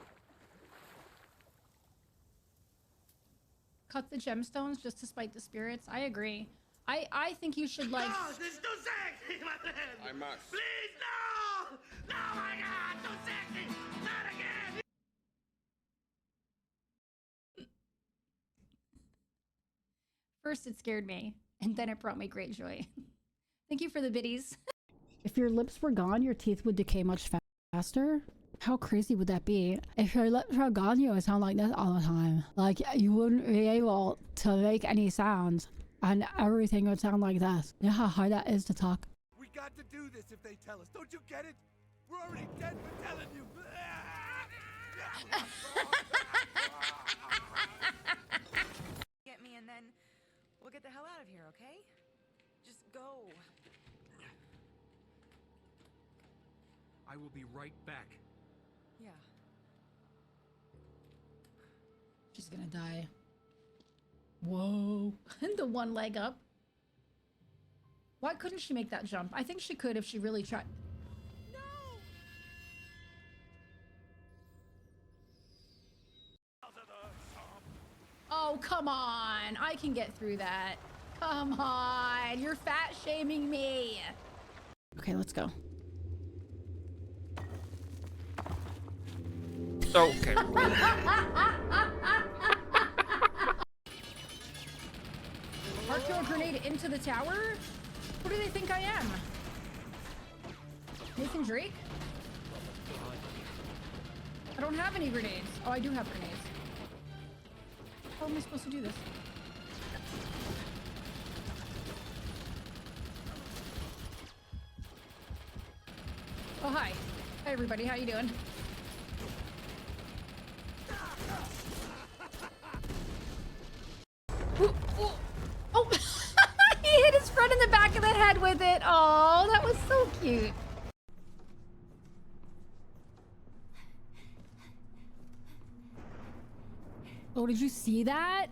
Cut the gemstones just to spite the spirits. I agree. I think you should like... No, this is too sexy, my man! I must. Please, no! No, my God, too sexy! Not again! First it scared me, and then it brought me great joy. Thank you for the biddies. If your lips were gone, your teeth would decay much faster. How crazy would that be? If your lips were gone, you would sound like this all the time. Like, you wouldn't be able to make any sounds, and everything would sound like this. You know how hard that is to talk? We got to do this if they tell us. Don't you get it? We're already dead for telling you. Get me and then we'll get the hell out of here, okay? Just go. I will be right back. Yeah. She's gonna die. Whoa. And the one leg up. Why couldn't she make that jump? I think she could if she really tried. No! Oh, come on. I can get through that. Come on. You're fat shaming me. Okay, let's go. Okay. Arc throw a grenade into the tower? Who do they think I am? Nathan Drake? I don't have any grenades. Oh, I do have grenades. How am I supposed to do this? Oh, hi. Hi, everybody. How you doing? Ooh, ooh. Oh, he hit his friend in the back of the head with it. Oh, that was so cute. Oh, did you see that?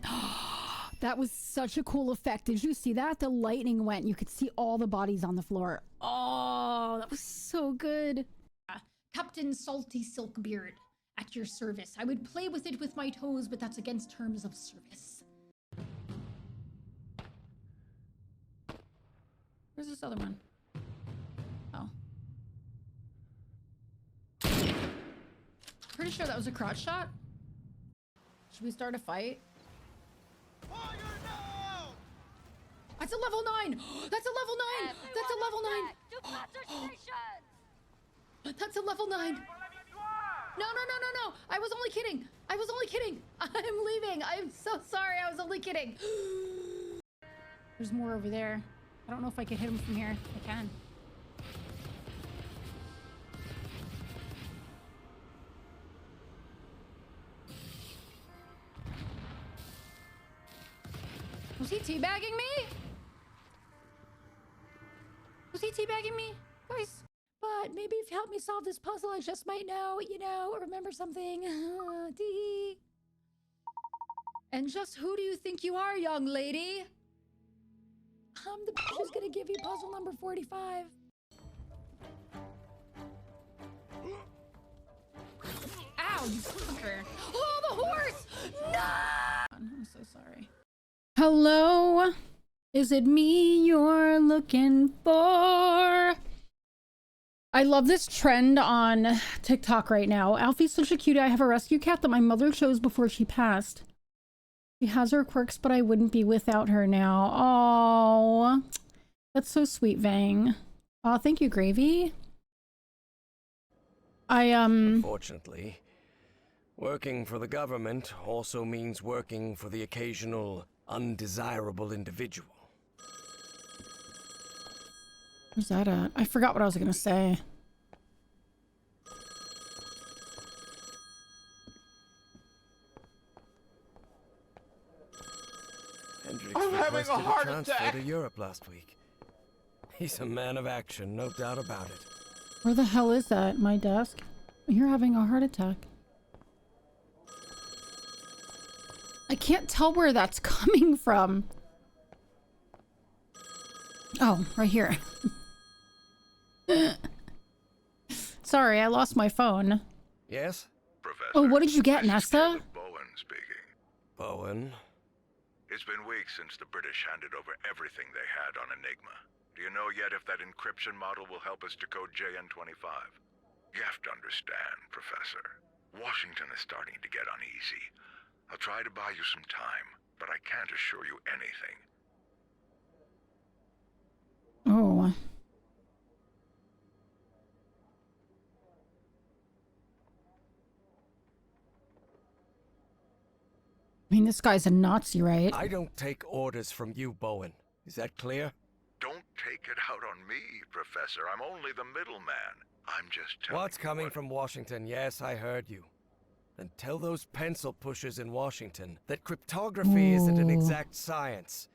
That was such a cool effect. Did you see that? The lightning went. You could see all the bodies on the floor. Oh, that was so good. Captain Salty Silkbeard, at against your service. I would play with it with my toes, but that's against terms of service. Where's this other one? Oh. Pretty sure that was a crotch shot. Should we start a fight? That's a level 9! That's a level 9! That's a level 9! That's a level 9! No! I was only kidding! I was only kidding! I'm leaving! I'm so sorry, I was only kidding! There's more over there. I don't know if I can hit him from here. I can. Was he teabagging me? Was he teabagging me? Guys. But maybe if you help me solve this puzzle, I just might know, you know, remember something. Tee. And just who do you think you are, young lady? I'm the bitch who's gonna give you puzzle number 45. Ow, you fucker. Oh, the horse! No! I'm so sorry. Hello? Is it me you're looking for? I love this trend on TikTok right now. Alfie's such a cutie. I have a rescue cat that my mother chose before she passed. She has her quirks, but I wouldn't be without her now. Oh, that's so sweet, Vang. Oh, thank you, Gravy. Unfortunately, working for the government also means working for the occasional undesirable individual. Where's that at? I forgot what I was gonna say. Hendricks I'm having a requested heart transfer attack. to Europe last week. He's a man of action, no doubt about it. Where the hell is that? My desk? You're having a heart attack. I can't tell where that's coming from. Oh, right here. Sorry, I lost my phone. Yes? Professor. Oh, what did you get, this is Nesta? Caleb Bowen speaking. Bowen? It's been weeks since the British handed over everything they had on Enigma. Do you know yet if that encryption model will help us decode JN-25? You have to understand, Professor. Washington is starting to get uneasy. I'll try to buy you some time, but I can't assure you anything. Oh. I mean, this guy's a Nazi, right? I don't take orders from you, Bowen. Is that clear? Don't take it out on me, Professor. I'm only the middleman. I'm just telling What's you coming what... from Washington? Yes, I heard you. And tell those pencil pushers in Washington that cryptography isn't an exact science.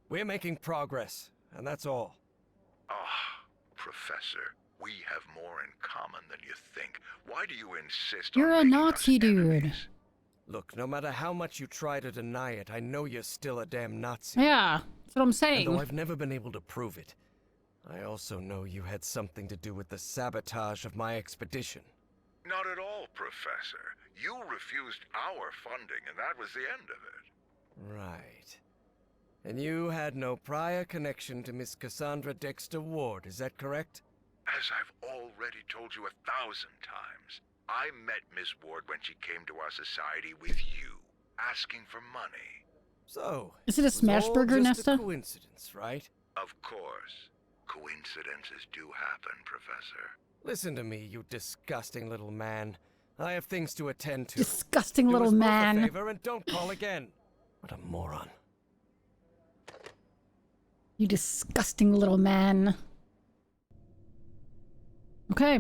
We're making progress, and that's all. Ah, Professor, we have more in common than you think. Why do you insist You're on a making Nazi us dude. enemies? Look, no matter how much you try to deny it, I know you're still a damn Nazi. Yeah, that's what I'm And saying. though I've never been able to prove it, I also know you had something to do with the sabotage of my expedition. Not at all, Professor. You refused our funding, and that was the end of it. Right. And you had no prior connection to Miss Cassandra Dexter Ward, is that correct? As I've already told you 1,000 times, I met Miss Ward when she came to our society with you, asking for money. So, Is it a was smash all burger, just Nesta? a coincidence, right? Of course. Coincidences do happen, Professor. Listen to me, you disgusting little man. I have things to attend to. Disgusting Do little us both man. a favor and don't call again. What a moron. You disgusting little man. Okay.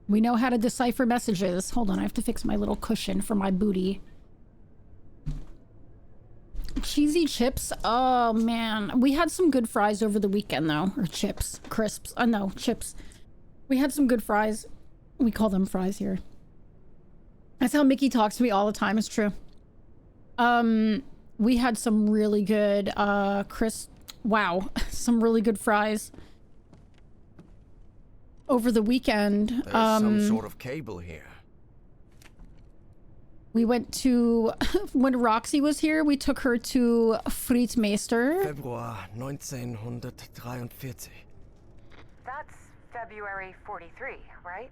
We know how to decipher messages. Hold on, I have to fix my little cushion for my booty. Cheesy chips? Oh, man. We had some good fries over the weekend, though. Or chips. Crisps. No, chips. We had some good fries. We call them fries here. That's how Mickey talks to me all the time. It's true. We had some really good, wow. Some really good fries over the weekend. There's some sort of cable here. We went to, when Roxy was here, we took her to Friedmeister. Februar 1943. That's February 43, right?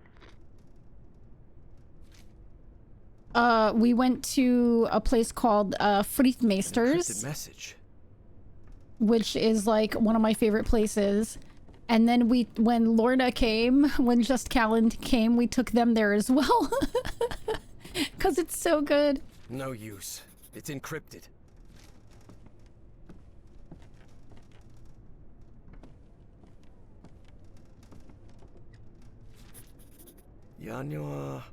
We went to a place called Encrypted Friedmeisters, message. which is like one of my favorite places. And then when Lorna came, when Just Callan came, we took them there as well. Because it's so good. No use. It's encrypted. Januar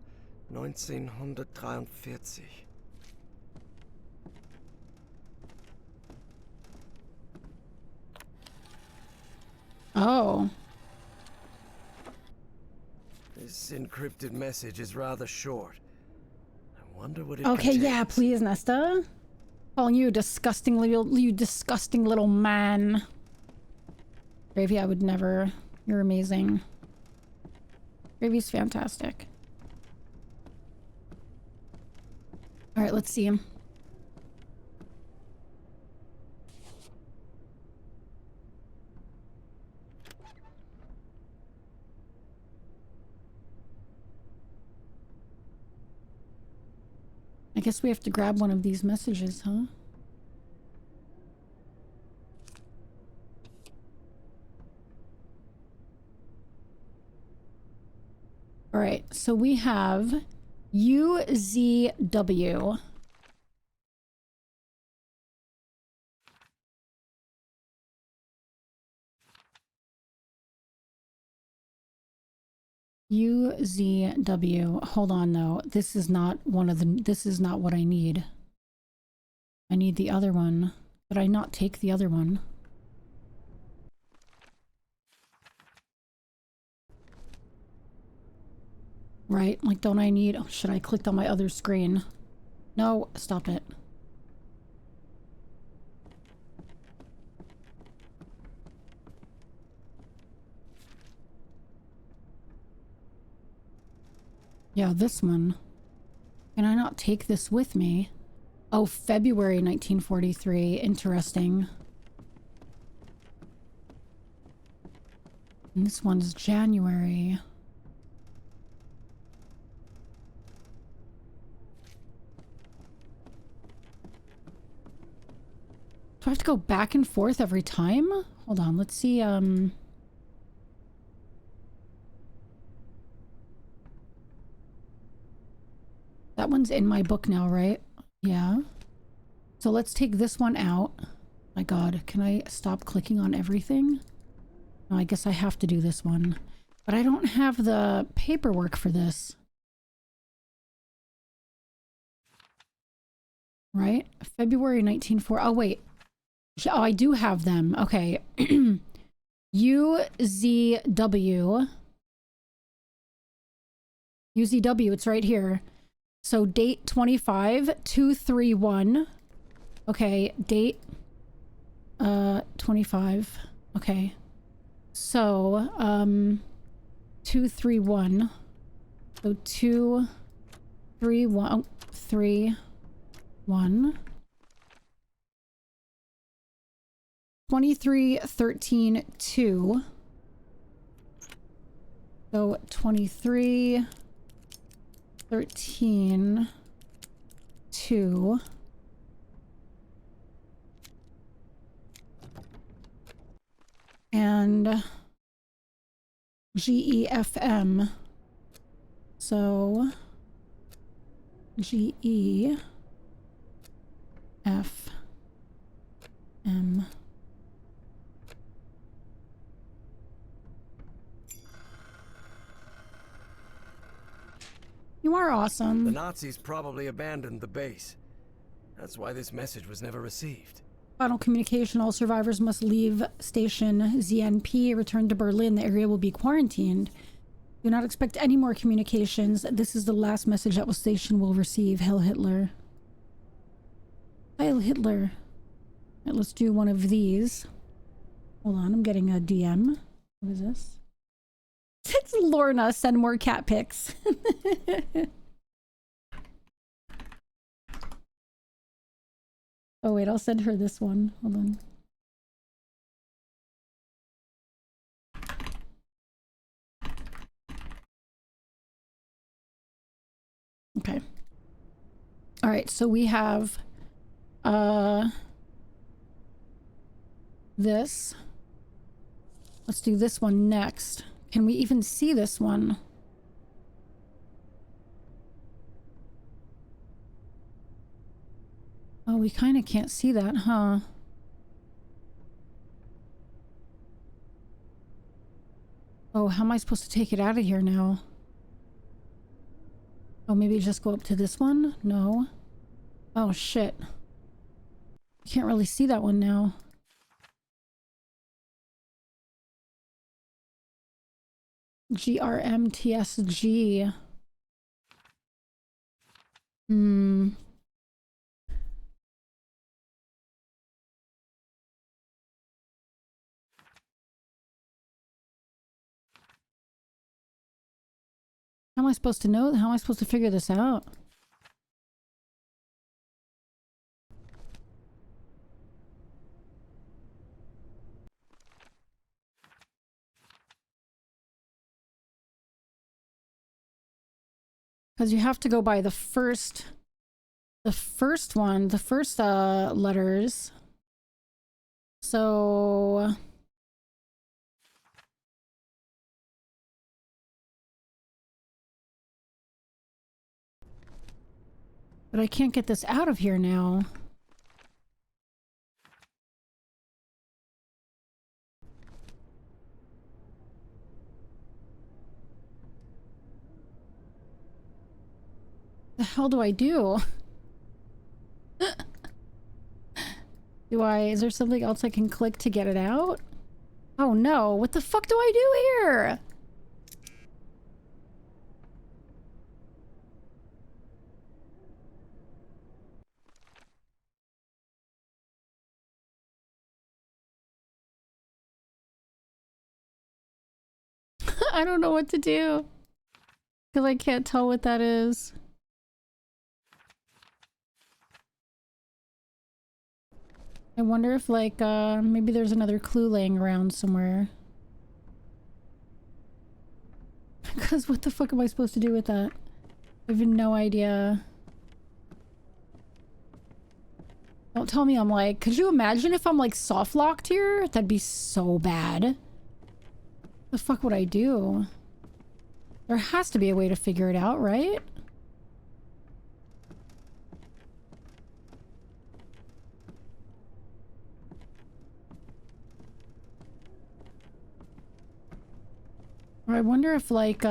1943. Oh. This encrypted message is rather short. I wonder what it Okay, contains. yeah, please, Nesta. Calling you disgusting little man. Gravy, I would never. You're amazing. Gravy's fantastic. All right, let's see him. I guess we have to grab one of these messages, huh? All right, so we have UZW. UZW. Hold on though. This is not one of the, this is not what I need. I need the other one. Did I not take the other one? Right? Like, don't I need, oh shit, I clicked on my other screen. No, stop it. Yeah, this one. Can I not take this with me? Oh, February 1943. Interesting. And this one's January. Do I have to go back and forth every time? Hold on, let's see, that one's in my book now, right? Yeah. So let's take this one out. My god, can I stop clicking on everything? No, I guess I have to do this one. But I don't have the paperwork for this. Right? February 1940. Oh, wait. Oh, I do have them. Okay. UZW. UZW, it's right here. So date 25/2/31. Okay, date 25. Okay. So 231. So 23131. 23/13/2. So 23/13/2. And GEFM. So GEFM. You are awesome. The Nazis probably abandoned the base. That's why this message was never received. Final communication. All survivors must leave station ZNP, return to Berlin. The area will be quarantined. Do not expect any more communications. This is the last message that station will receive. Heil Hitler. Heil Hitler. Right, let's do one of these. Hold on, I'm getting a DM. What is this? It's Lorna. Send more cat pics. Oh wait, I'll send her this one. Hold on. Okay. All right, so we have this. Let's do this one next. Can we even see this one? Oh, we kind of can't see that, huh? Oh, how am I supposed to take it out of here now? Oh, maybe just go up to this one? No. Oh, shit. Can't really see that one now. GRMTSG. How am I supposed to know? How am I supposed to figure this out? Because you have to go by the first one, the first letters. So but I can't get this out of here now. The hell do I do? Is there something else I can click to get it out? Oh no, what the fuck do I do here? I don't know what to do. Because I can't tell what that is. I wonder if, like, maybe there's another clue laying around somewhere. Because what the fuck am I supposed to do with that? I have no idea. Don't tell me I'm like... Could you imagine if I'm, like, soft-locked here? That'd be so bad. The fuck would I do? There has to be a way to figure it out, right? Or I wonder if, like,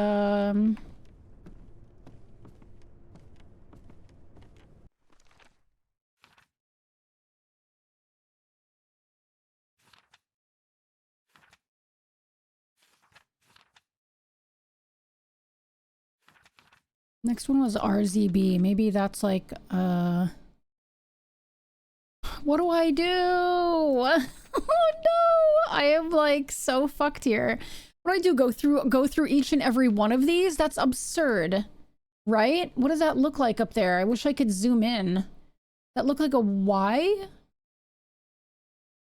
next one was RZB. Maybe that's like, what do I do? Oh no! I am like so fucked here. What do I do? Go through each and every one of these? That's absurd. Right? What does that look like up there? I wish I could zoom in. That look like a Y?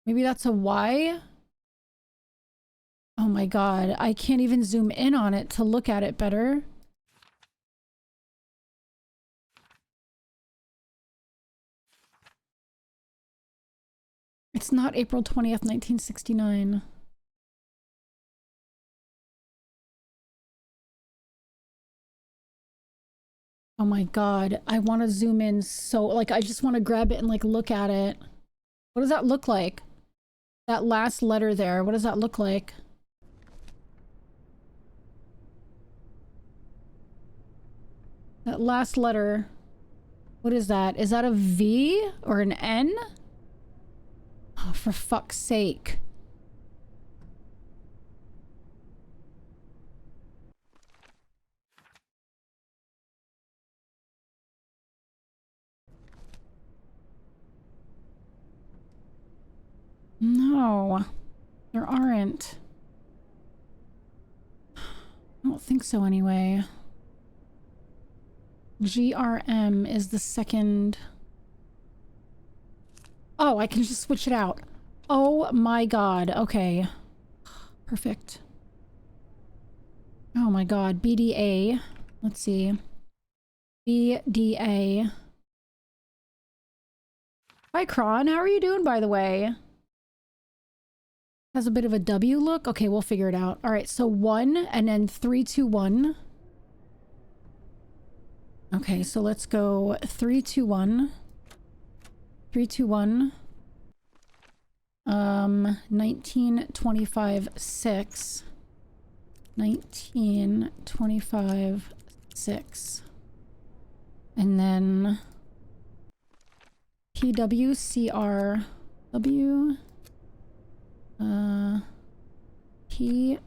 Maybe that's a Y? Oh my god, I can't even zoom in on it to look at it better. It's not April 20th, 1969. Oh my god, I want to zoom in so, like, I just want to grab it and, like, look at it. What does that look like? That last letter there, what does that look like? That last letter, what is that? Is that a V or an N? Oh, for fuck's sake. No, there aren't. I don't think so anyway. GRM is the second. Oh, I can just switch it out. Oh my god. Okay. Perfect. Oh my god. BDA. Let's see. BDA. Hi, Kron. How are you doing, by the way? Has a bit of a W look. Okay, we'll figure it out. All right, so 1 and then 3, 2, 1. Okay, so let's go 3, 2, 1. 3, 2, 1. 1925 6. 1925 6. And then PWCR W PBR.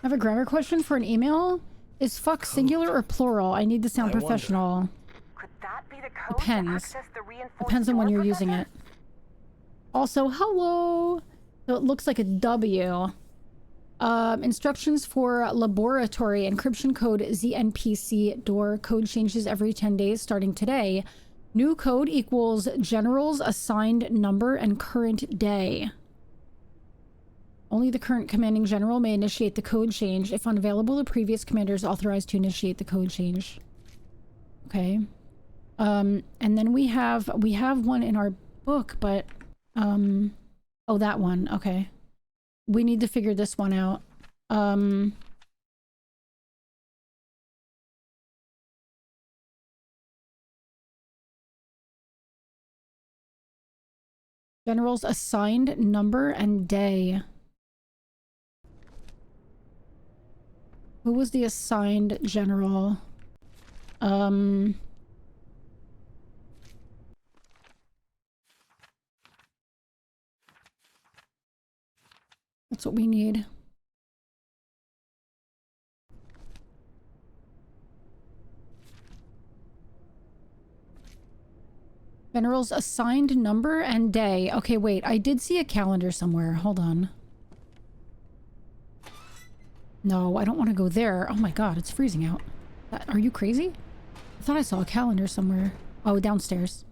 I have a grammar question for an email. Is fuck singular or plural? I need to sound professional. Could that be the code Depends. to access the reinforced Depends on when door you're protector? using it. Also, hello. So it looks like a W. Instructions for laboratory encryption code ZNPC door. Code changes every 10 days starting today. New code equals general's assigned number and current day. Only the current commanding general may initiate the code change. If unavailable, the previous commander is authorized to initiate the code change. Okay. And then we have one in our book, but oh, that one. Okay. We need to figure this one out. General's assigned number and day. Who was the assigned general? That's what we need. General's assigned number and day. Okay, wait. I did see a calendar somewhere. Hold on. No, I don't want to go there. Oh my god, it's freezing out. Are you crazy? I thought I saw a calendar somewhere. Oh, downstairs.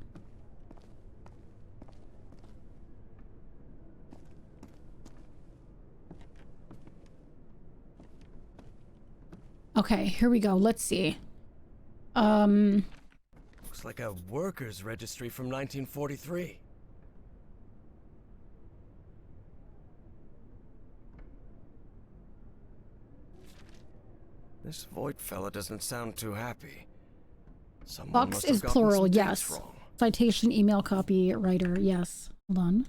Okay, here we go. Let's see. Looks like a workers' registry from 1943. This Voight fella doesn't sound too happy. Someone Box must have is gotten plural, some dates yes. wrong. Citation, email copy, writer, yes. Hold on.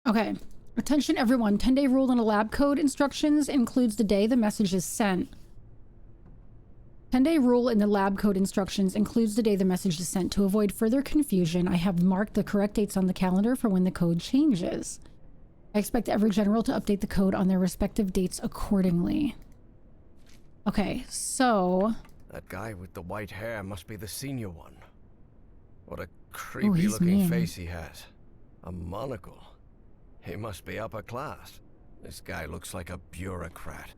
Okay. Attention everyone. 10-day rule in a lab code instructions includes the day the message is sent. 10-day rule in the lab code instructions includes the day the message is sent. To avoid further confusion, I have marked the correct dates on the calendar for when the code changes. I expect every general to update the code on their respective dates accordingly. Okay, so... That guy with the white hair must be the senior one. What a he's creepy-looking mean. face he has. A monocle. He must be upper class. This guy looks like a bureaucrat.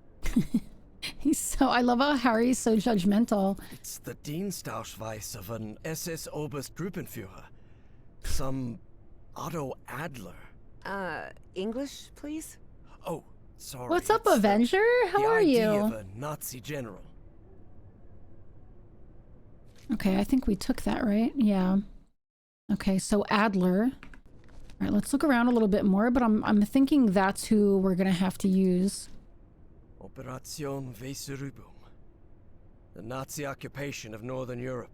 He's so... I love how Harry's so judgmental. It's the Dienstausweis of an SS Oberstgruppenführer. Some Otto Adler. English, please? Oh, sorry. What's up, it's the- Avenger? How the are ID you? of a Nazi general. Okay, I think we took that, right? Yeah. Okay, so Adler. All right, let's look around a little bit more, but I'm thinking that's who we're gonna have to use. Operation Weserübung. The Nazi occupation of Northern Europe.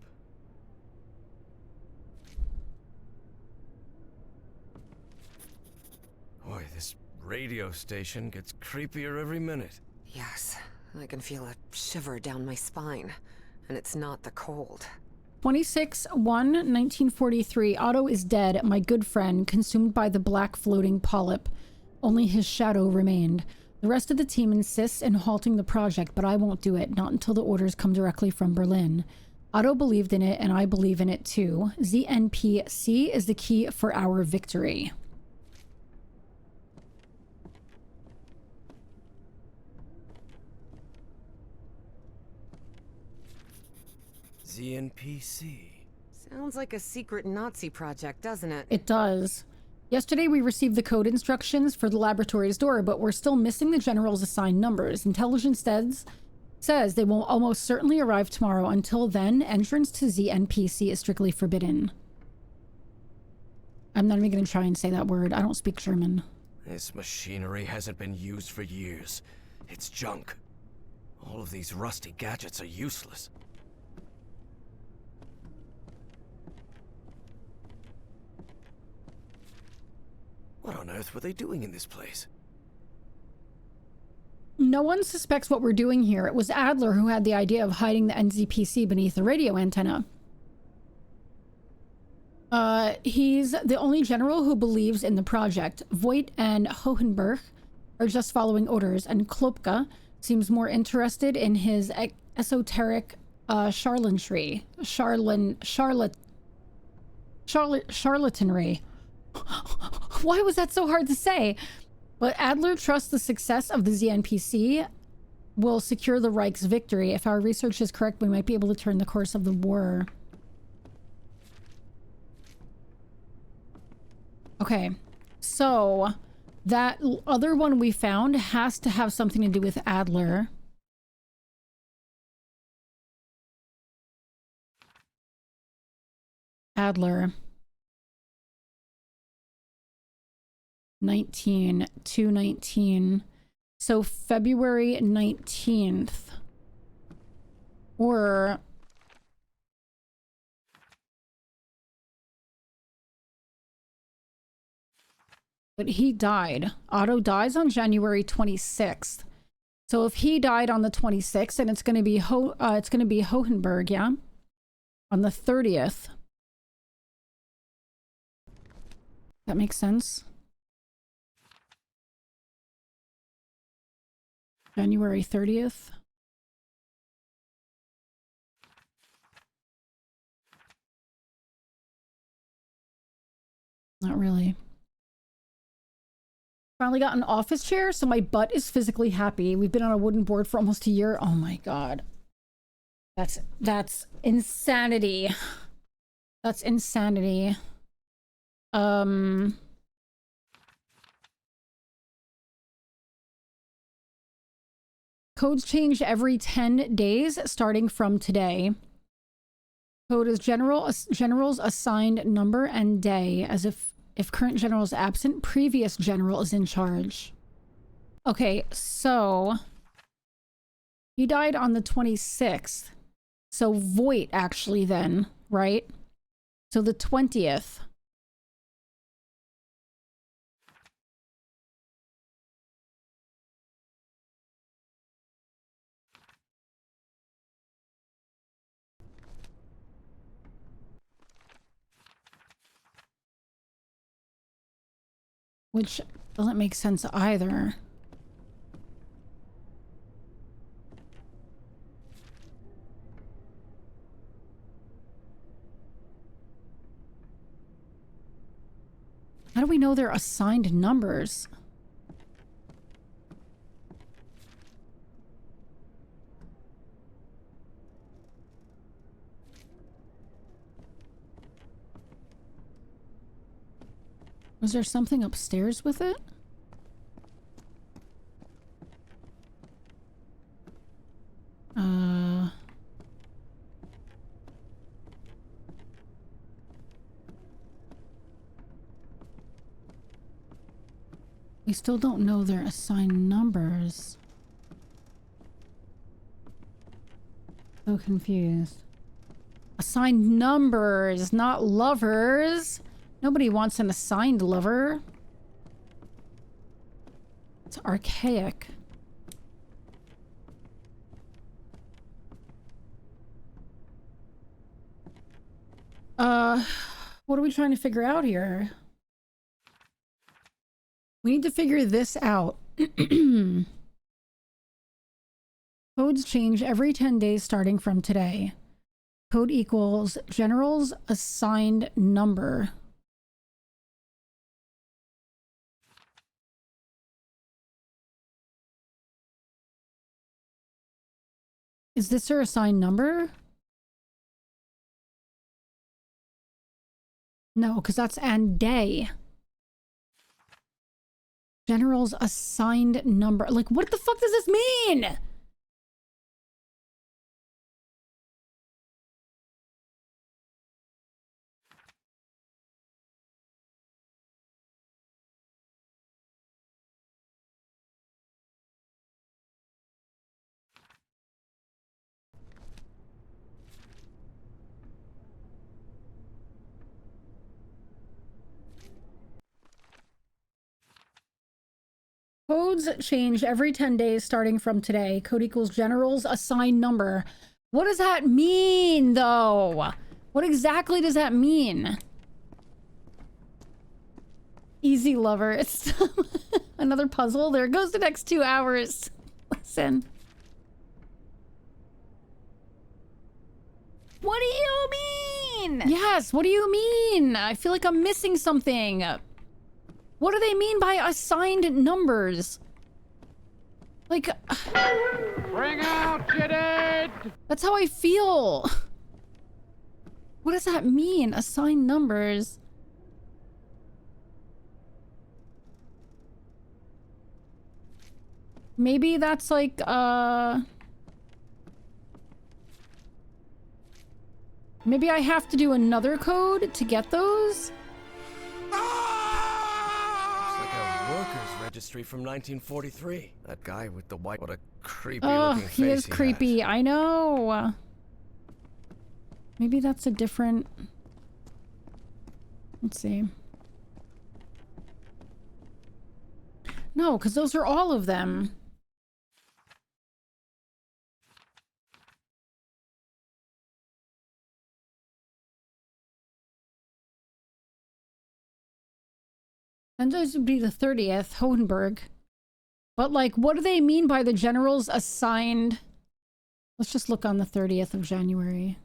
Boy, this radio station gets creepier every minute. Yes, I can feel a shiver down my spine. and it's not the cold. 26/1/1943. Otto is dead, my good friend, consumed by the black floating polyp. Only his shadow remained. The rest of the team insists in halting the project, but I won't do it, not until the orders come directly from Berlin. Otto believed in it, and I believe in it too. ZNPC is the key for our victory. ZNPC. Sounds like a secret Nazi project, doesn't it? It does. Yesterday we received the code instructions for the laboratory's door, but we're still missing the general's assigned numbers. Intelligence says they will almost certainly arrive tomorrow. Until then, entrance to ZNPC is strictly forbidden. I'm not even going to try and say that word. I don't speak German. This machinery hasn't been used for years. It's junk. All of these rusty gadgets are useless. What on earth were they doing in this place? No one suspects what we're doing here. It was Adler who had the idea of hiding the NZPC beneath the radio antenna. He's the only general who believes in the project. Voigt and Hohenberg are just following orders, and Klopka seems more interested in his esoteric charlatanry. Why was that so hard to say? But Adler trusts the success of the ZNPC will secure the Reich's victory. If our research is correct, we might be able to turn the course of the war. Okay, so that other one we found has to have something to do with Adler. Adler. 19/2/19. So February 19th. Or but he died. Otto dies on January 26th. So if he died on the 26th, then it's going to be Hohenberg, yeah? On the 30th. That makes sense. January 30th. Not really. Finally got an office chair, so my butt is physically happy. We've been on a wooden board for almost a year. Oh my god. That's insanity. That's insanity. Codes change every 10 days starting from today. Code is general's assigned number and day, as if current general is absent, previous general is in charge. Okay, so he died on the 26th. So Voigt actually then, right? So the 20th. Which doesn't make sense either. How do we know they're assigned numbers? Was there something upstairs with it? We still don't know their assigned numbers. So confused. Assigned numbers, not lovers. Nobody wants an assigned lover. It's archaic. what are we trying to figure out here? We need to figure this out. Codes change every 10 days starting from today. Code equals general's assigned number. Is this her assigned number? No, because that's and day. General's assigned number. Like, what the fuck does this mean? Codes change every 10 days starting from today. Code equals general's assigned number. What does that mean, though? What exactly does that mean? Easy lover. It's another puzzle. There goes the next 2 hours. Listen. What do you mean? Yes, what do you mean? I feel like I'm missing something. What do they mean by assigned numbers? Like... Bring out Janet! That's how I feel. What does that mean? Assigned numbers. Maybe that's like, maybe I have to do another code to get those? Workers registry from 1943. That guy with the white... What a creepy Oh, looking face he is has. creepy. I know. Maybe that's a different... Let's see. No, because those are all of them. And those would be the 30th, Hohenberg. But, like, what do they mean by the general's assigned... Let's just look on the 30th of January.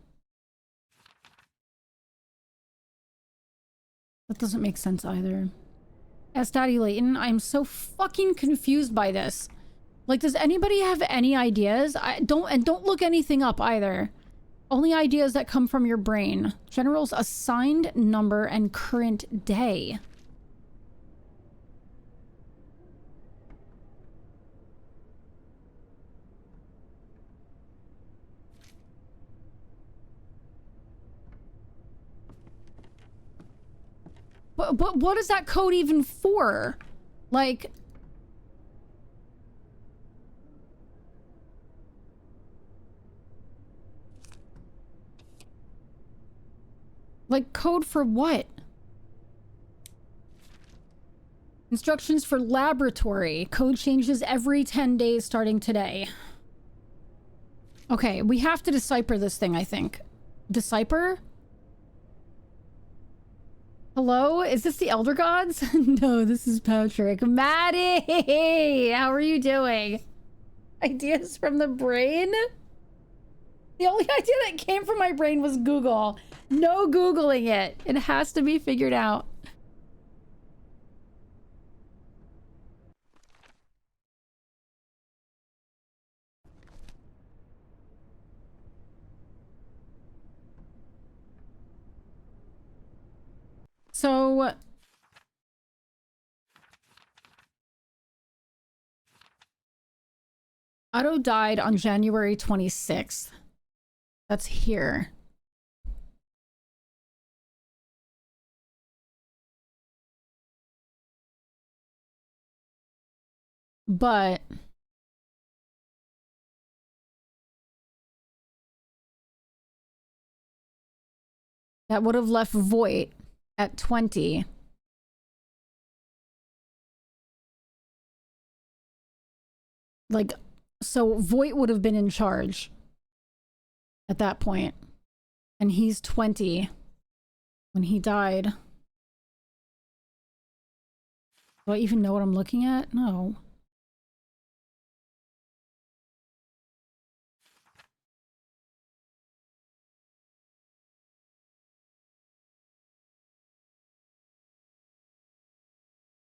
That doesn't make sense either. As Daddy Layton, I'm so fucking confused by this. Like, does anybody have any ideas? Don't look anything up either. Only ideas that come from your brain. General's assigned number and current day. But what is that code even for? Like... Like, code for what? Instructions for laboratory. Code changes every 10 days starting today. Okay, we have to decipher this thing, I think. Decipher? Hello? Is this the Elder Gods? No, this is Patrick. Maddie! How are you doing? Ideas from the brain? The only idea that came from my brain was Google. No Googling it. It has to be figured out. So... Otto died on January 26th. That's here. But... that would have left Voight at 20. Like, so Voight would have been in charge at that point. And he's 20. when he died. Do I even know what I'm looking at? No.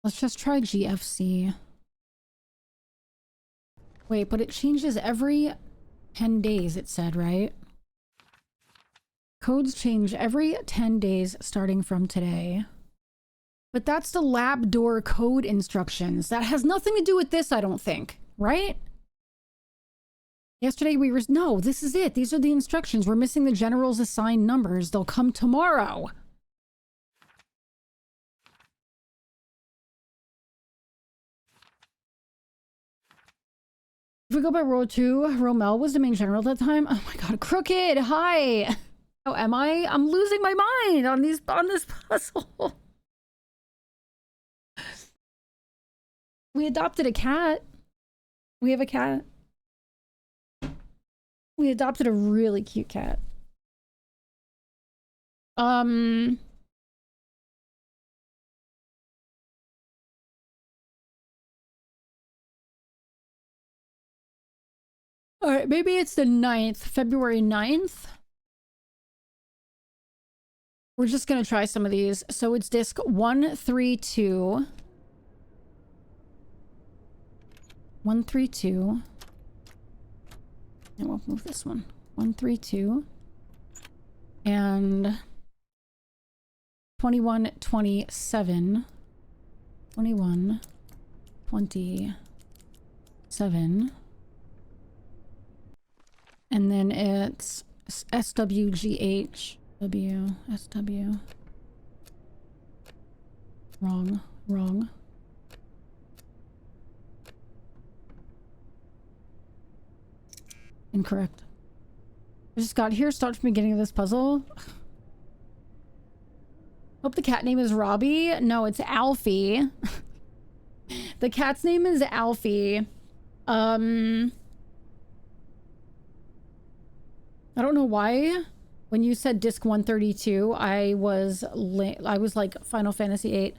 Let's just try GFC. Wait, but it changes every 10 days, it said, right? Codes change every 10 days starting from today. But that's the lab door code instructions. That has nothing to do with this, I don't think. Right? Yesterday we were... No, this is it. These are the instructions. We're missing the general's assigned numbers. They'll come tomorrow. If we go by World 2, Rommel was the main general at that time. Oh my god, Crooked! Hi! Oh, am I? I'm losing my mind on this puzzle. We adopted a cat. We have a cat. We adopted a really cute cat. Alright, maybe it's the 9th, February 9th. We're just gonna try some of these. So it's disc 132. 132. And we'll move this one. 132. And 2127. 2127. And then it's SWGH. SW. Wrong. Incorrect. I just got here. Start from the beginning of this puzzle. Hope the cat name is Robbie. No, it's Alfie. The cat's name is Alfie. I don't know why. When you said disc 132, I was like Final Fantasy VIII.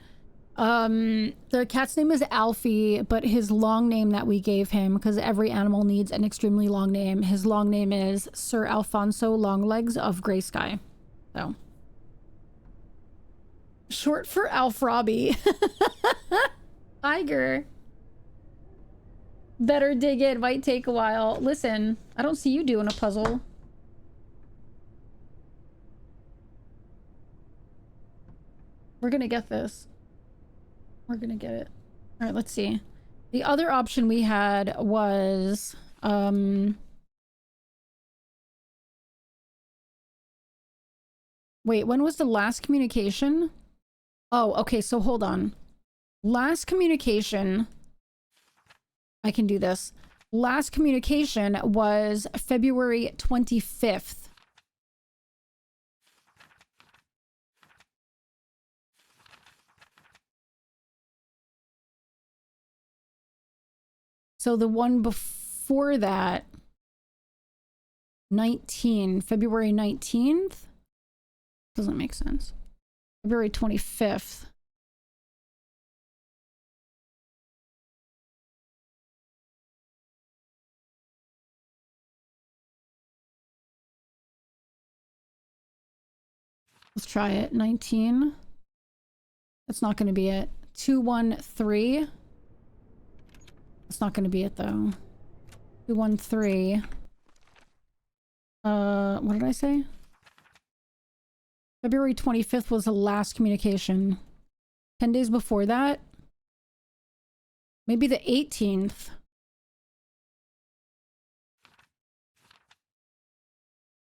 The cat's name is Alfie, but his long name that we gave him, because every animal needs an extremely long name, his long name is Sir Alfonso Longlegs of Grey Sky. So. Short for Alf Robbie. Tiger. Better dig in, might take a while. Listen, I don't see you doing a puzzle. We're gonna get this. We're gonna get it. All right, let's see. The other option we had was, wait, when was the last communication? Oh, okay, so hold on. Last communication, I can do this. Last communication was February 25th. So the one before that, February 19th? Doesn't make sense. February 25th. Let's try it. 19. That's not going to be it. 213. That's not going to be it though. 213. What did I say? February 25th was the last communication. 10 days before that? Maybe the 18th.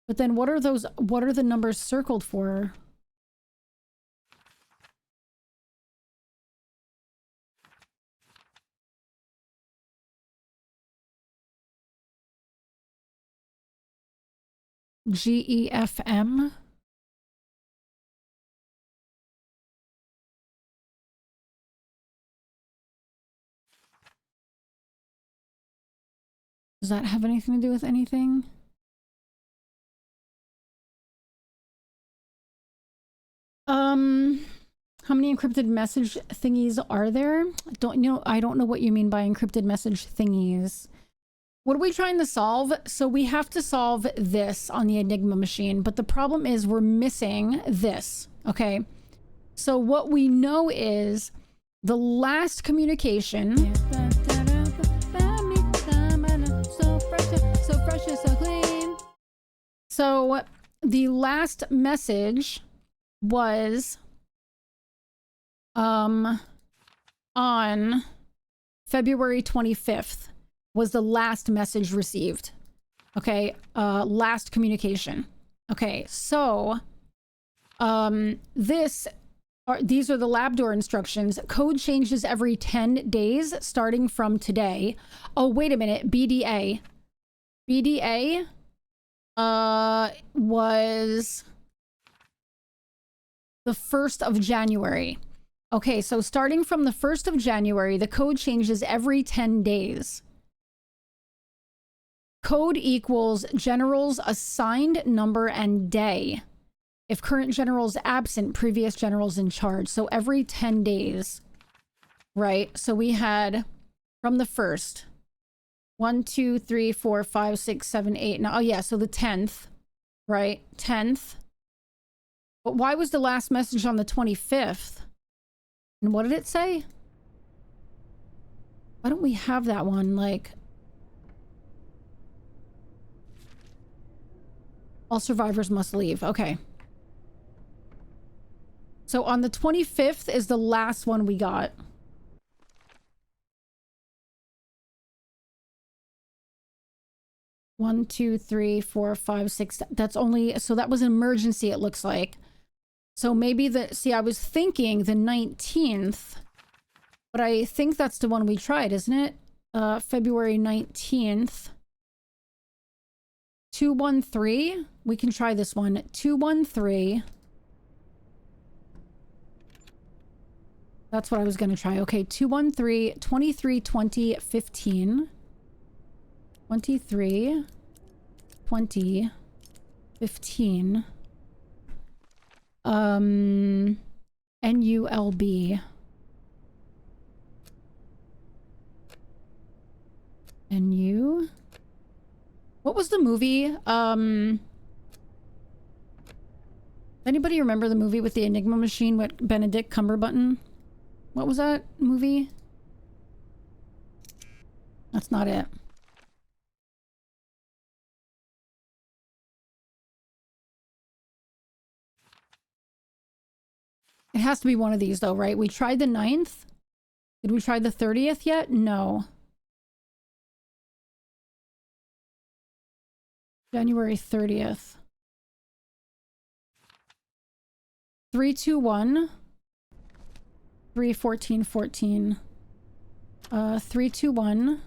But then what are the numbers circled for? GEFM. Does that have anything to do with anything? How many encrypted message thingies are there? I don't know what you mean by encrypted message thingies. What are we trying to solve? So we have to solve this on the Enigma machine, but the problem is we're missing this, okay? So what we know is the last communication. So fresh and so clean. So the last message was on February 25th was the last message received. Okay, last communication. Okay, so these are the lab door instructions. Code changes every 10 days starting from today. Oh, wait a minute. BDA. BDA was the 1st of January. Okay, so starting from the 1st of January, the code changes every 10 days. Code equals general's assigned number and day. If current general's absent, previous general's in charge. So every 10 days, right? So we had from the 1st, 1, 2, 3, 4, 5, 6, 7, 8. Now, oh yeah, so the 10th, right? 10th. But why was the last message on the 25th? And what did it say? Why don't we have that one? Like, all survivors must leave. Okay. So on the 25th is the last one we got. One, two, 3, 4, 5, 6. That's only, so that was an emergency, it looks like. So maybe see, I was thinking the 19th, but I think that's the one we tried, isn't it? February 19th. 213. We can try this one. 213. That's what I was going to try. Okay, 213, 23, 20, 15. 23, 20, 15. NULB. NU. What was the movie? Anybody remember the movie with the Enigma machine with Benedict Cumberbatch? What was that movie? That's not it. It has to be one of these though, right? We tried the 9th. Did we try the 30th yet? No. January 30th. 321. 314 14. 321.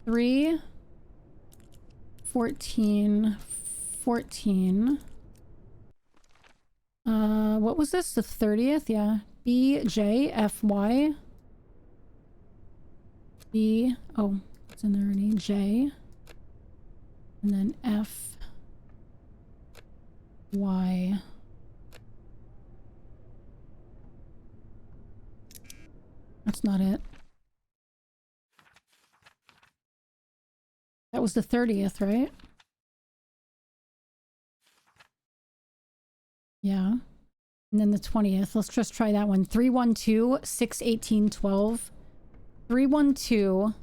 3 14 14. What was this? The 30th? Yeah. BJFY. B. Oh, it's in there already. J. And then F. Y. That's not it. That was the 30th, right? Yeah. And then the 20th. Let's just try that one. 312 618 12. 312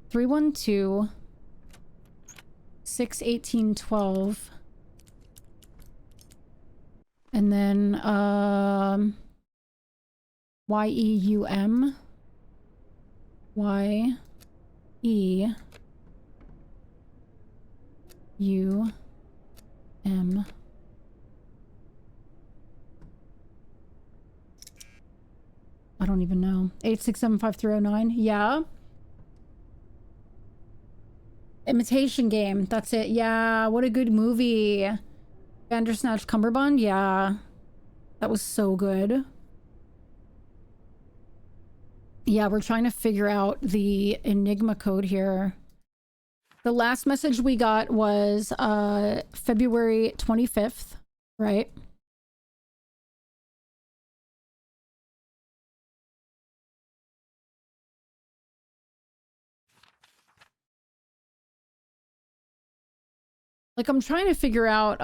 312 618 12. And then YEUM. YEUM. I don't even know. 8675309. Yeah. Imitation Game. That's it. Yeah. What a good movie. Bandersnatch Cumberbund. Yeah. That was so good. Yeah, we're trying to figure out the Enigma code here. The last message we got was February 25th, right? Like, I'm trying to figure out,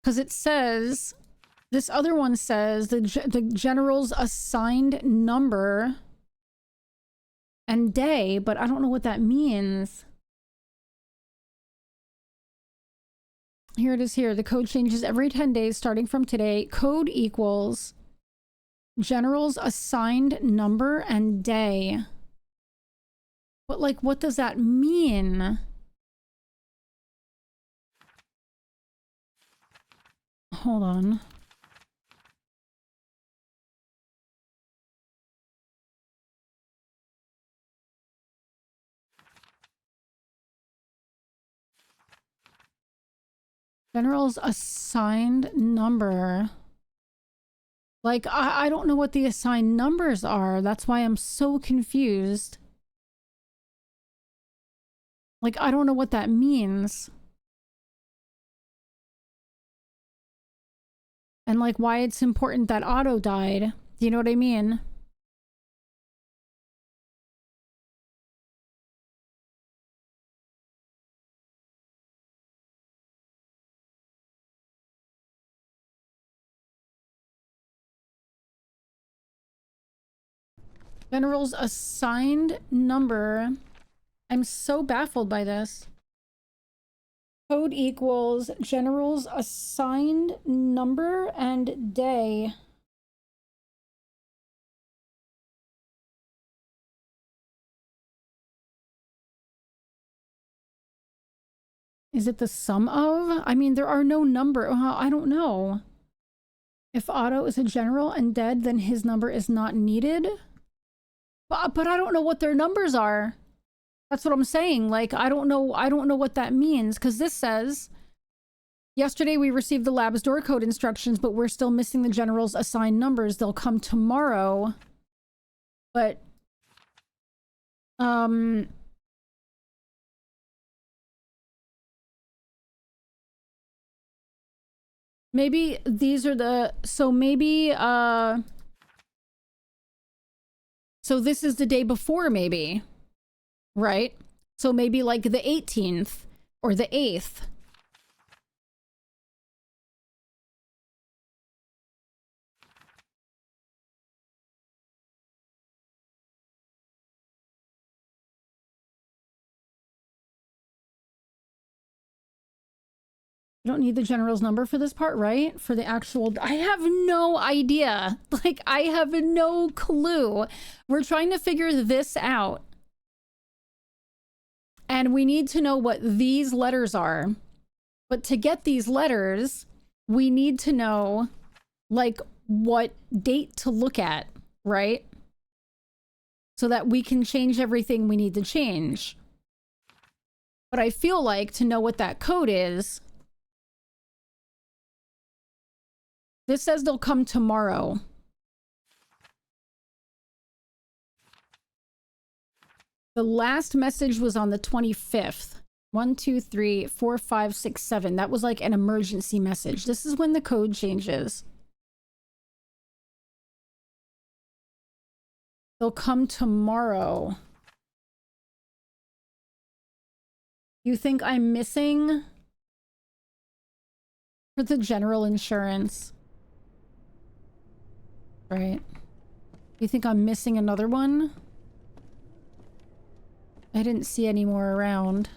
because it says, this other one says the general's assigned number and day, but I don't know what that means. Here it is here. The code changes every 10 days starting from today. Code equals general's assigned number and day. But, like, what does that mean? Hold on. General's assigned number. Like, I don't know what the assigned numbers are. That's why I'm so confused. Like, I don't know what that means. And, like, why it's important that Otto died. Do you know what I mean? General's assigned number. I'm so baffled by this. Code equals general's assigned number and day. Is it the sum of? I mean, there are no number. I don't know. If Otto is a general and dead, then his number is not needed. But I don't know what their numbers are. That's what I'm saying. Like, I don't know what that means, because this says, yesterday we received the lab's door code instructions, but we're still missing the general's assigned numbers. They'll come tomorrow. But, maybe these are the, so maybe, so this is the day before, maybe. Right? So maybe like the 18th or the 8th. You don't need the general's number for this part, right? For the actual... I have no idea. Like, I have no clue. We're trying to figure this out. And we need to know what these letters are. But to get these letters, we need to know, like, what date to look at, right? So that we can change everything we need to change. But I feel like to know what that code is... This says they'll come tomorrow. The last message was on the 25th. 1, 2, 3, 4, 5, 6, 7. That was like an emergency message. This is when the code changes. They'll come tomorrow. You think I'm missing for the general insurance? Right. You think I'm missing another one? I didn't see any more around.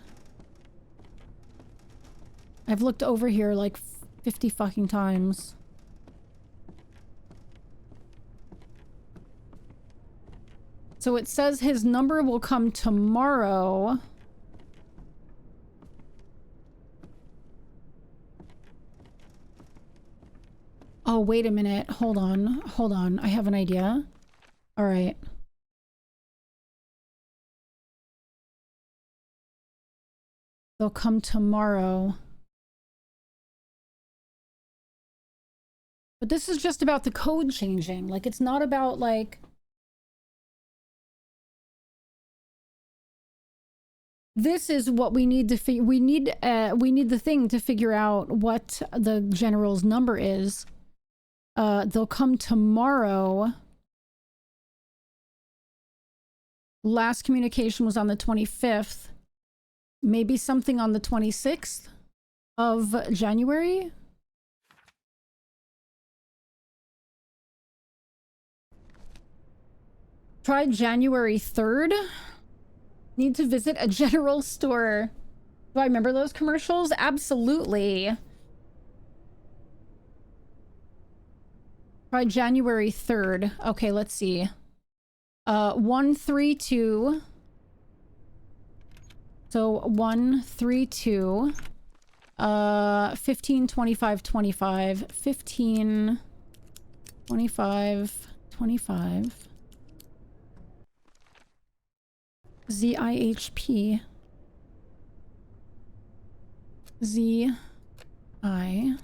I've looked over here like 50 fucking times. So it says his number will come tomorrow. Oh, wait a minute. Hold on. Hold on. I have an idea. All right. They'll come tomorrow. But this is just about the code changing. Like, it's not about, like... This is what we need to figure... We need the thing to figure out what the general's number is. They'll come tomorrow. Last communication was on the 25th. Maybe something on the 26th of January? Try January 3rd. Need to visit a general store. Do I remember those commercials? Absolutely. Try January 3rd. Okay, let's see. 132. So 132. 15, 25, 25. 15, 25, 25. ZIHP. Z I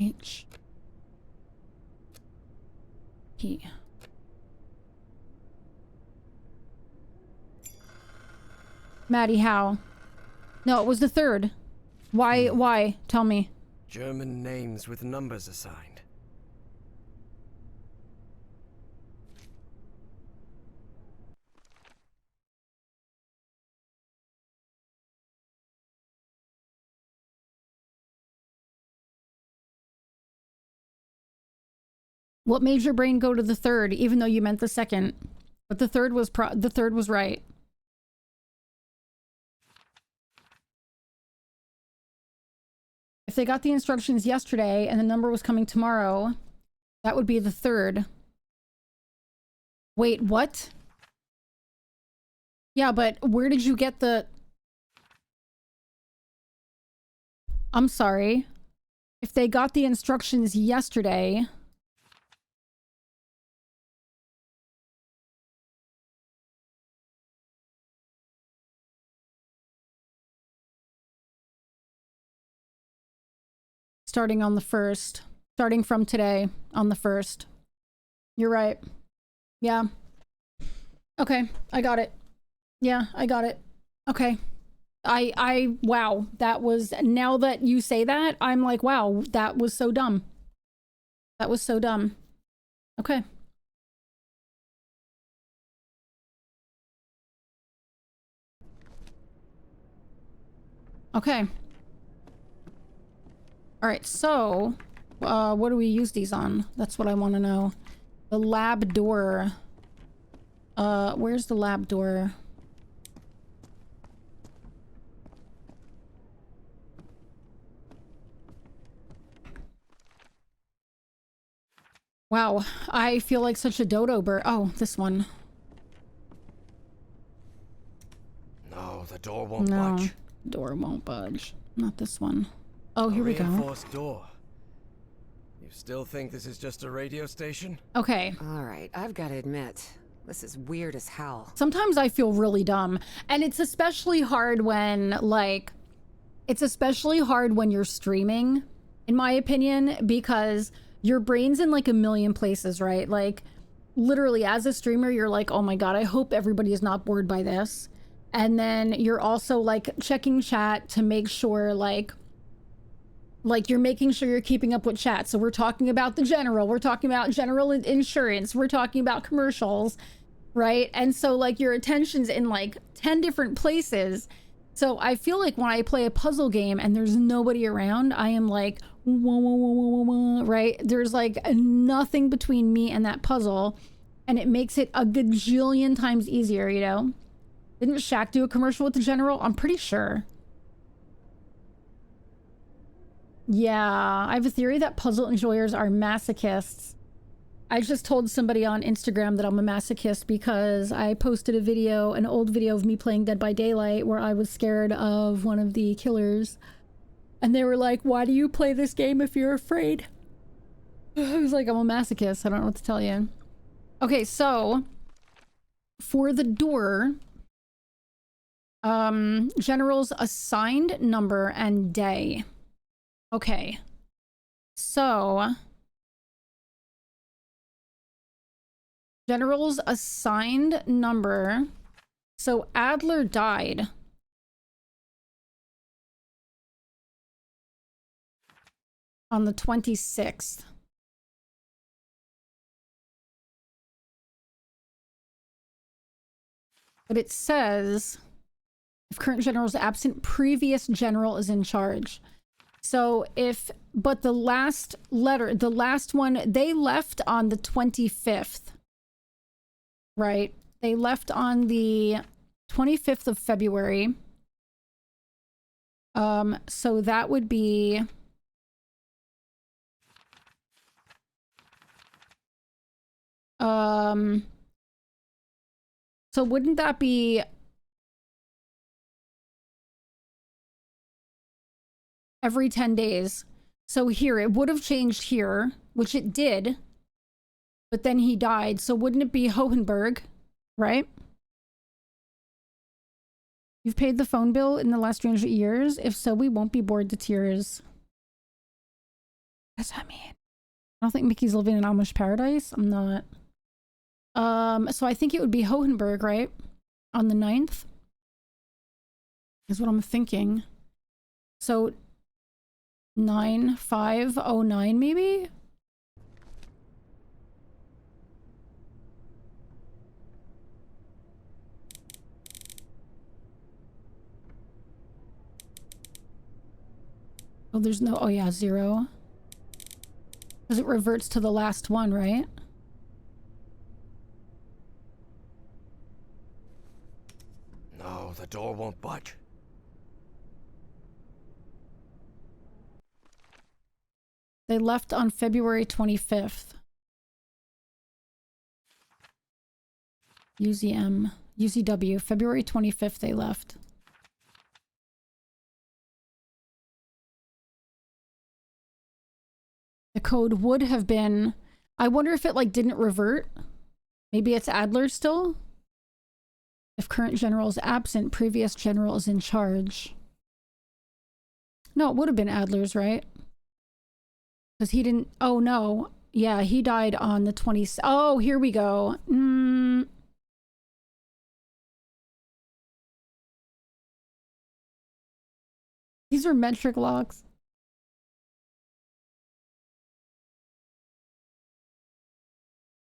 H P. Maddie, how? No, it was the 3rd. Why? Tell me. German names with numbers assigned. What made your brain go to the 3rd, even though you meant the 2nd? But the 3rd was right. If they got the instructions yesterday and the number was coming tomorrow, that would be the 3rd. Wait, what? Yeah, but where did you get the... I'm sorry. If they got the instructions yesterday... Starting on the 1st. Starting from today on the 1st. You're right. Yeah. Okay, I got it. Yeah, I got it. Okay. Wow, that was, now that you say that, I'm like, wow, that was so dumb. That was so dumb. Okay. Okay. All right, so what do we use these on? That's what I want to know. The lab door. Where's the lab door? Wow, I feel like such a dodo bird. Oh, this one. No, the door won't No, budge. door won't budge. Not this one. Oh, here we go. Reinforced door. You still think this is just a radio station? Okay. All right, I've got to admit, this is weird as hell. Sometimes I feel really dumb. And it's especially hard when, like, you're streaming, in my opinion, because your brain's in like a million places, right? Like, literally, as a streamer, you're like, oh my god, I hope everybody is not bored by this. And then you're also, like, checking chat to make sure, like you're making sure you're keeping up with chat. So we're talking about the general, we're talking about general insurance, we're talking about commercials, right? And so, like, your attention's in like 10 different places. So I feel like when I play a puzzle game and there's nobody around, I am like, whoa, whoa, whoa, whoa, whoa, whoa, right? There's like nothing between me and that puzzle, and it makes it a gajillion times easier, you know? Didn't Shaq do a commercial with the general? I'm pretty sure. Yeah, I have a theory that puzzle enjoyers are masochists. I just told somebody on Instagram that I'm a masochist because I posted a video, an old video of me playing Dead by Daylight where I was scared of one of the killers. And they were like, why do you play this game if you're afraid? I was like, I'm a masochist. I don't know what to tell you. Okay, so for the door, general's assigned number and day. Okay, so general's assigned number. So Adler died on the 26th. But it says, if current general is absent, previous general is in charge. So if, but the last letter, the last one, they left on the 25th, right? They left on the 25th of February. So that would be... So wouldn't that be every 10 days? So here, it would have changed here, which it did, but then he died. So wouldn't it be Hohenberg, right? You've paid the phone bill in the last 300 years? If so, we won't be bored to tears. What does that mean? I don't think Mickey's living in Amish paradise. I'm not. So I think it would be Hohenberg, right? On the 9th? Is what I'm thinking. So 9509 maybe? Oh, there's no, oh yeah, 0. Because it reverts to the last one, right? No, the door won't budge. They left on February 25th. UZW, February 25th they left. The code would have been, I wonder if it like didn't revert. Maybe it's Adler still? If current general is absent, previous general is in charge. No, it would have been Adler's, right? Because he didn't, oh no. Yeah, he died on the 20th. Oh, here we go. These are metric locks.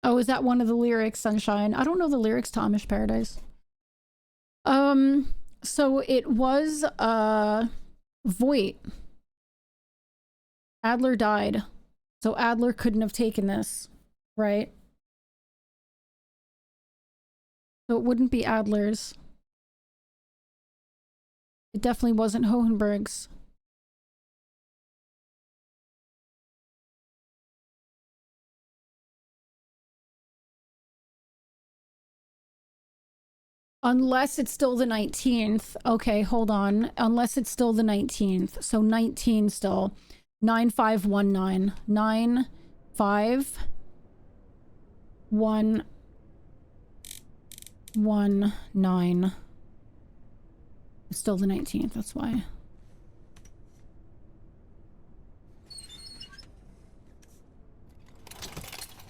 Oh, is that one of the lyrics, Sunshine? I don't know the lyrics to Amish Paradise. So it was, Voight. Adler died. So Adler couldn't have taken this, right? So it wouldn't be Adler's. It definitely wasn't Hohenberg's. Unless it's still the 19th. Okay, hold on. Unless it's still the 19th. So 19 still. 9519. 9519. It's still the 19th, that's why.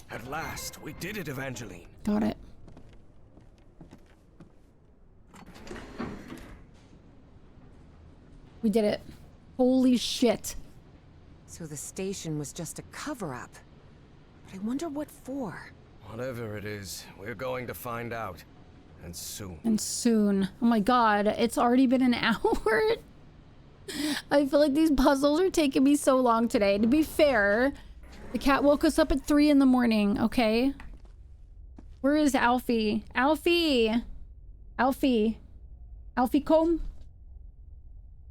At last, we did it, Evangeline. Got it. We did it. Holy shit. So the station was just a cover-up. But I wonder what for. Whatever it is, we're going to find out. And soon. And soon. Oh my god, it's already been an hour. I feel like these puzzles are taking me so long today. To be fair, the cat woke us up at 3 in the morning, okay? Where is Alfie? Alfie! Alfie! Alfie, kom?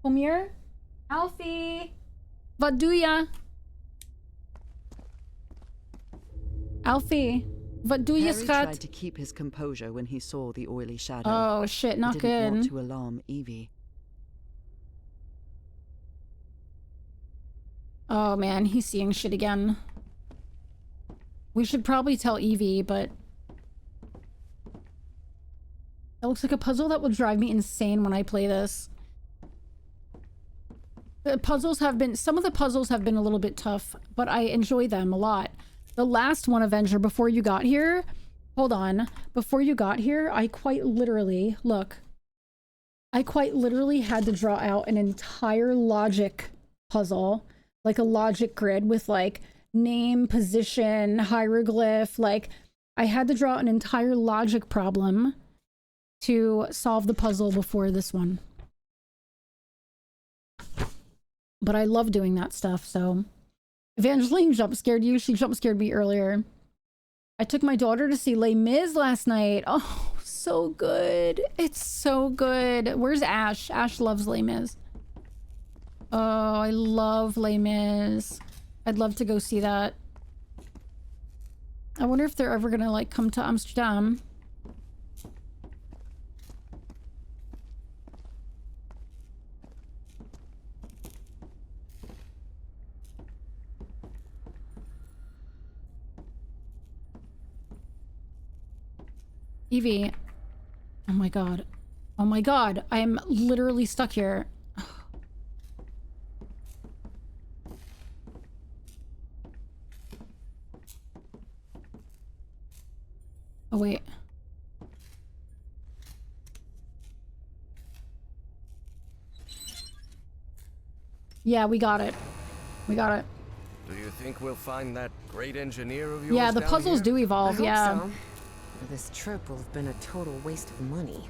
Kom hier? Alfie! Wat doe je? Alfie, wat doe je, Harry schat? tried to keep his composure when he saw the oily shadow. Oh shit, not he didn't want good. to alarm Evie. Oh man, he's seeing shit again. We should probably tell Evie, but... That looks like a puzzle that will drive me insane when I play this. The puzzles have been... Some of the puzzles have been a little bit tough, but I enjoy them a lot. The last one, Avenger, before you got here... Hold on. Before you got here, I quite literally... Look. I quite literally had to draw out an entire logic puzzle. Like a logic grid with like name, position, hieroglyph. Like I had to draw an entire logic problem to solve the puzzle before this one. But I love doing that stuff, so... Evangeline jump scared you. She jump scared me earlier. I took my daughter to see Les Mis last night. Oh, so good. It's so good. Where's Ash? Ash loves Les Mis. Oh, I love Les Mis. I'd love to go see that. I wonder if they're ever gonna, like, come to Amsterdam. Evie. Oh my god. Oh my god. I'm literally stuck here. Oh wait. Yeah, we got it. We got it. Do you think we'll find that great engineer of yours? Yeah, the down puzzles here? do evolve, I hope yeah. so. This trip will have been a total waste of money.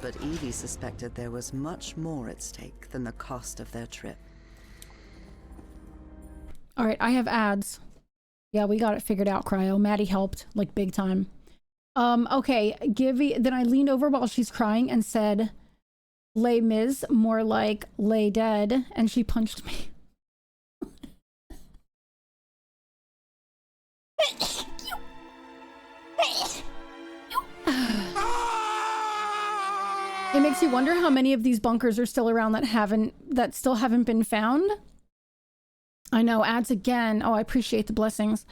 But Evie suspected there was much more at stake than the cost of their trip. Alright, I have ads. Yeah, we got it figured out, Cryo. Maddie helped, like, big time. Okay, then I leaned over while she's crying and said, Les Mis, more like lay dead, and she punched me. It makes you wonder how many of these bunkers are still around that still haven't been found. I know, ads again. Oh, I appreciate the blessings.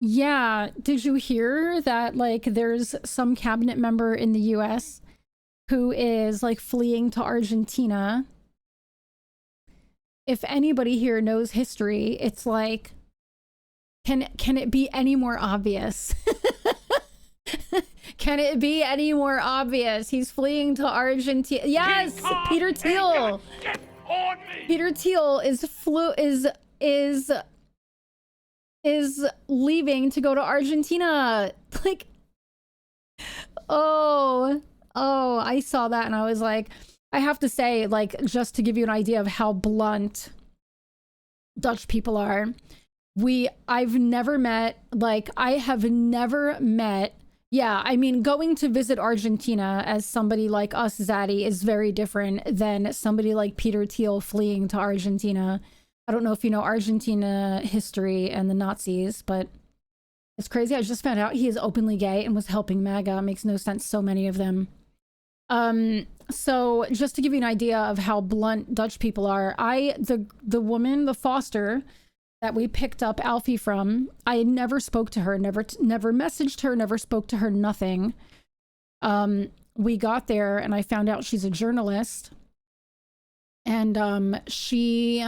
Yeah, did you hear that, like, there's some cabinet member in the US who is, like, fleeing to Argentina? If anybody here knows history, it's like, can it be any more obvious? Can it be any more obvious? He's fleeing to Argentina. Yes, Peter Thiel. Peter Thiel is leaving to go to Argentina. Like, oh, I saw that and I was like, I have to say, like, just to give you an idea of how blunt Dutch people are, I have never met, yeah, I mean, going to visit Argentina as somebody like us, Zaddy, is very different than somebody like Peter Thiel fleeing to Argentina. I don't know if you know Argentina history and the Nazis, but it's crazy. I just found out he is openly gay and was helping MAGA. It makes no sense, so many of them. So just to give you an idea of how blunt Dutch people are, the woman, the foster that we picked up Alfie from, I never spoke to her, never messaged her, never spoke to her, nothing. We got there and I found out she's a journalist, and she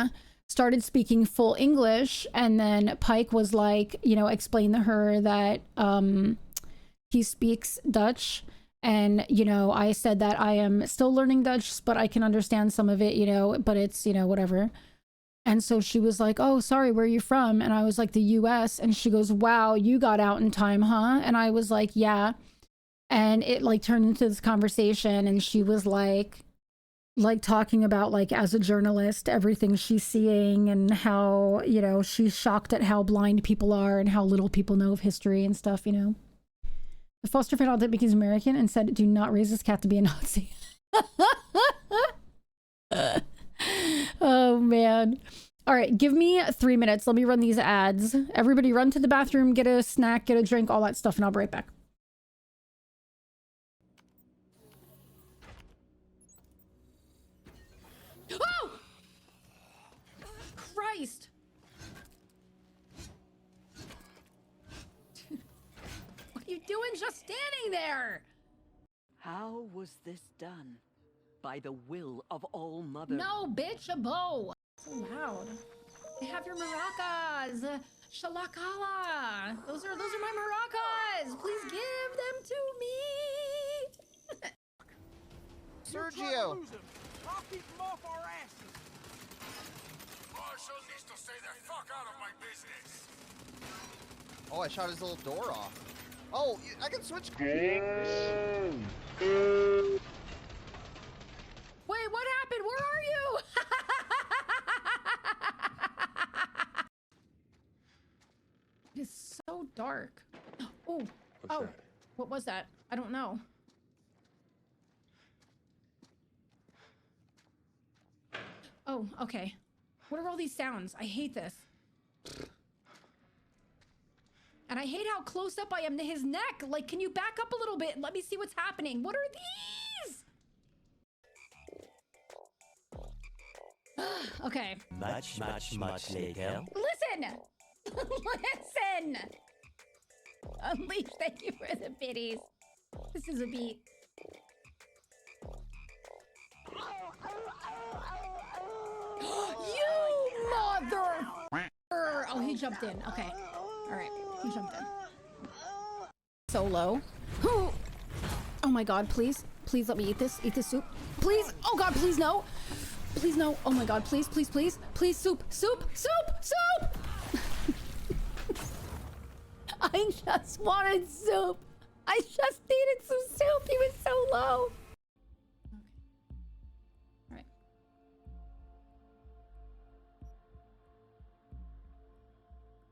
started speaking full English, and then Pike was like, you know, explain to her that he speaks Dutch, and, you know, I said that I am still learning Dutch, but I can understand some of it, you know, but it's, you know, whatever. And so she was like, oh, sorry, where are you from? And I was like, the US. And she goes, wow, you got out in time, huh? And I was like, yeah. And it, like, turned into this conversation, and she was like talking about, like, as a journalist, everything she's seeing, and how, you know, she's shocked at how blind people are and how little people know of history and stuff, you know. The foster found out that because he's American and said, do not raise this cat to be a Nazi. Oh man. All right, give me 3 minutes. Let me run these ads. Everybody run to the bathroom, get a snack, get a drink, all that stuff, and I'll be right back. Oh! Christ. What are you doing just standing there? How was this done? By the will of All Mother. No, bitch, a bow. So loud. They have your maracas. Shalakala. Those are my maracas. Please give them to me. Sergio. I'll keep them off our asses. Marshall needs to stay the fuck out of my business. Oh, I shot his little door off. Oh, I can switch. Wait, what happened? Where are you? It is so dark. Oh, what was that? I don't know. Oh, okay. What are all these sounds? I hate this. And I hate how close up I am to his neck. Like, can you back up a little bit and let me see what's happening? What are these? Okay. Much later. Listen! Listen! Unleash, thank you for the biddies. This is a beat. You mother... Oh, he jumped in. Okay. Alright, he jumped in. So low. Oh my god, please. Please let me eat this. Eat this soup. Please! Oh god, please no! Please no. Oh my god, please, please, please. Please, soup, soup, soup, soup! I just wanted soup. I just needed some soup. He was so low. Okay.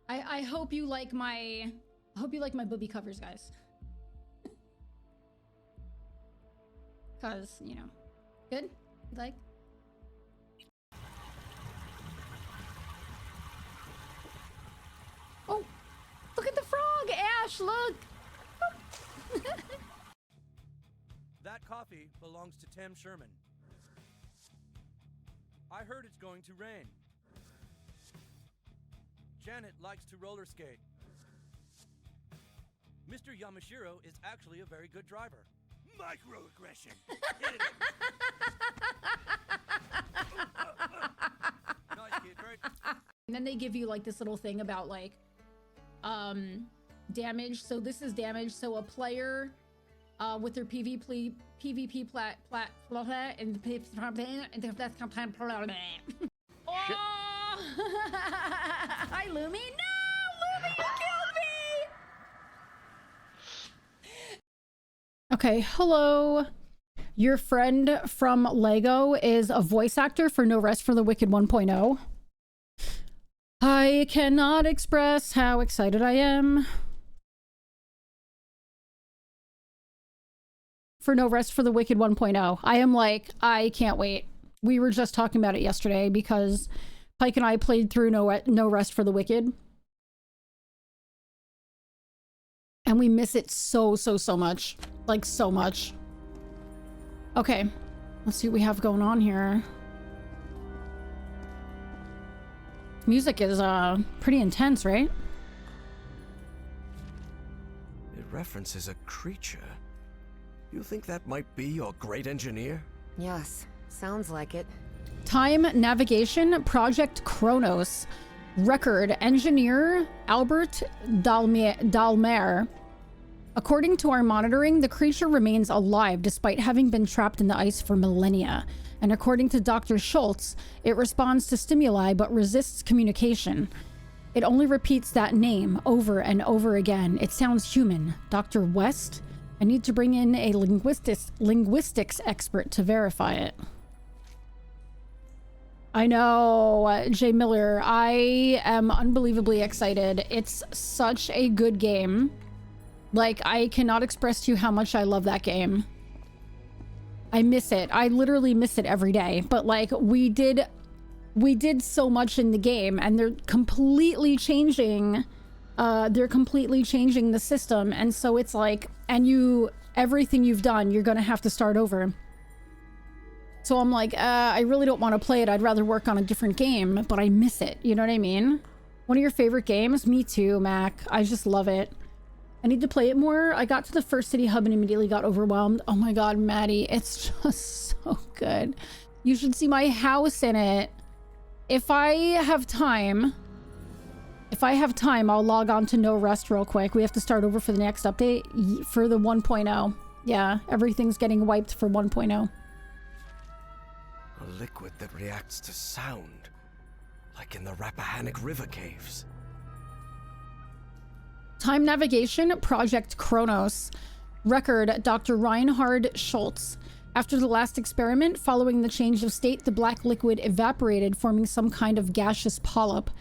All right. I hope you like my booby covers, guys. Cause, you know, good? You like? Oh, look at the frog, Ash, look. That coffee belongs to Tim Sherman. I heard it's going to rain. Janet likes to roller skate. Mr. Yamashiro is actually a very good driver. Microaggression. Nice kid, great. And then they give you like this little thing about like damage. So this is damage. So a player with their PvP plat and that's Hi, Lumi. No, Lumi, you killed me. Okay, hello. Your friend from Lego is a voice actor for No Rest for the Wicked 1.0. I cannot express how excited I am for No Rest for the Wicked 1.0. I am like, I can't wait. We were just talking about it yesterday because Pike and I played through No Rest for the Wicked. And we miss it so much. Like, so much. Okay. Let's see what we have going on here. Music is, pretty intense, right? It references a creature. You think that might be your great engineer? Yes, sounds like it. Time Navigation Project Kronos. Record Engineer Albert Dalmer. According to our monitoring, the creature remains alive despite having been trapped in the ice for millennia. And according to Dr. Schultz, it responds to stimuli but resists communication. It only repeats that name over and over again. It sounds human. Dr. West? I need to bring in a linguistics expert to verify it. I know, Jay Miller. I am unbelievably excited. It's such a good game. Like, I cannot express to you how much I love that game. I miss it. I literally miss it every day. But like, we did so much in the game, and they're completely changing the system. And so it's like, and everything you've done, you're gonna have to start over. So I'm like, I really don't want to play it. I'd rather work on a different game, but I miss it. You know what I mean? One of your favorite games? Me too, Mac. I just love it. I need to play it more. I got to the first city hub and immediately got overwhelmed. Oh my god, Maddie, it's just so good. You should see my house in it. If I have time, I'll log on to No Rest real quick. We have to start over for the next update for the 1.0. Yeah, everything's getting wiped for 1.0. A liquid that reacts to sound, like in the Rappahannock River caves. Time Navigation Project Kronos. Record, Dr. Reinhard Schultz. After the last experiment, following the change of state, the black liquid evaporated, forming some kind of gaseous polyp.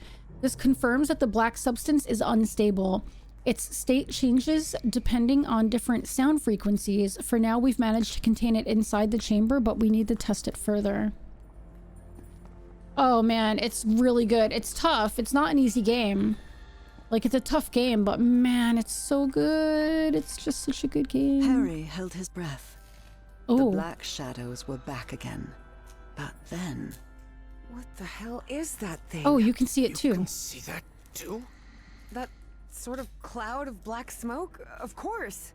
This confirms that the black substance is unstable. Its state changes depending on different sound frequencies. For now, we've managed to contain it inside the chamber, but we need to test it further. Oh man, it's really good. It's tough. It's not an easy game. Like, it's a tough game, but man, it's so good. It's just such a good game. Harry held his breath. Oh. The black shadows were back again. But then... What the hell is that thing? Oh, you can see it too. You can see that too? That sort of cloud of black smoke? Of course.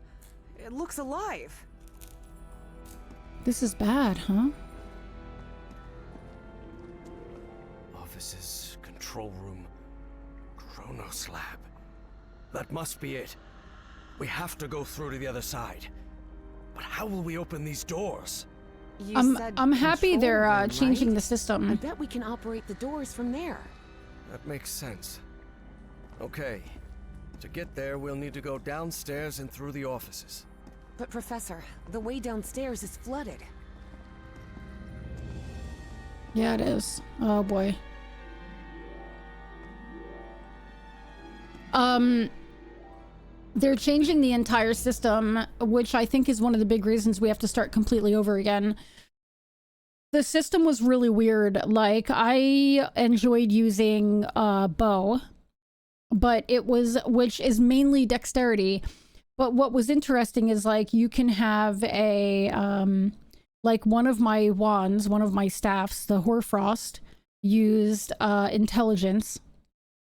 It looks alive. This is bad, huh? Offices, control room, Kronos lab. That must be it. We have to go through to the other side. But how will we open these doors? I'm happy they're changing the system. I bet we can operate the doors from there. That makes sense. Okay. To get there, we'll need to go downstairs and through the offices. But Professor, the way downstairs is flooded. Yeah, it is. Oh boy. They're changing the entire system, which I think is one of the big reasons we have to start completely over again. The system was really weird. Like, I enjoyed using bow, but which is mainly dexterity. But what was interesting is, like, you can have a, like, one of my wands, one of my staffs, the Hoarfrost, used intelligence.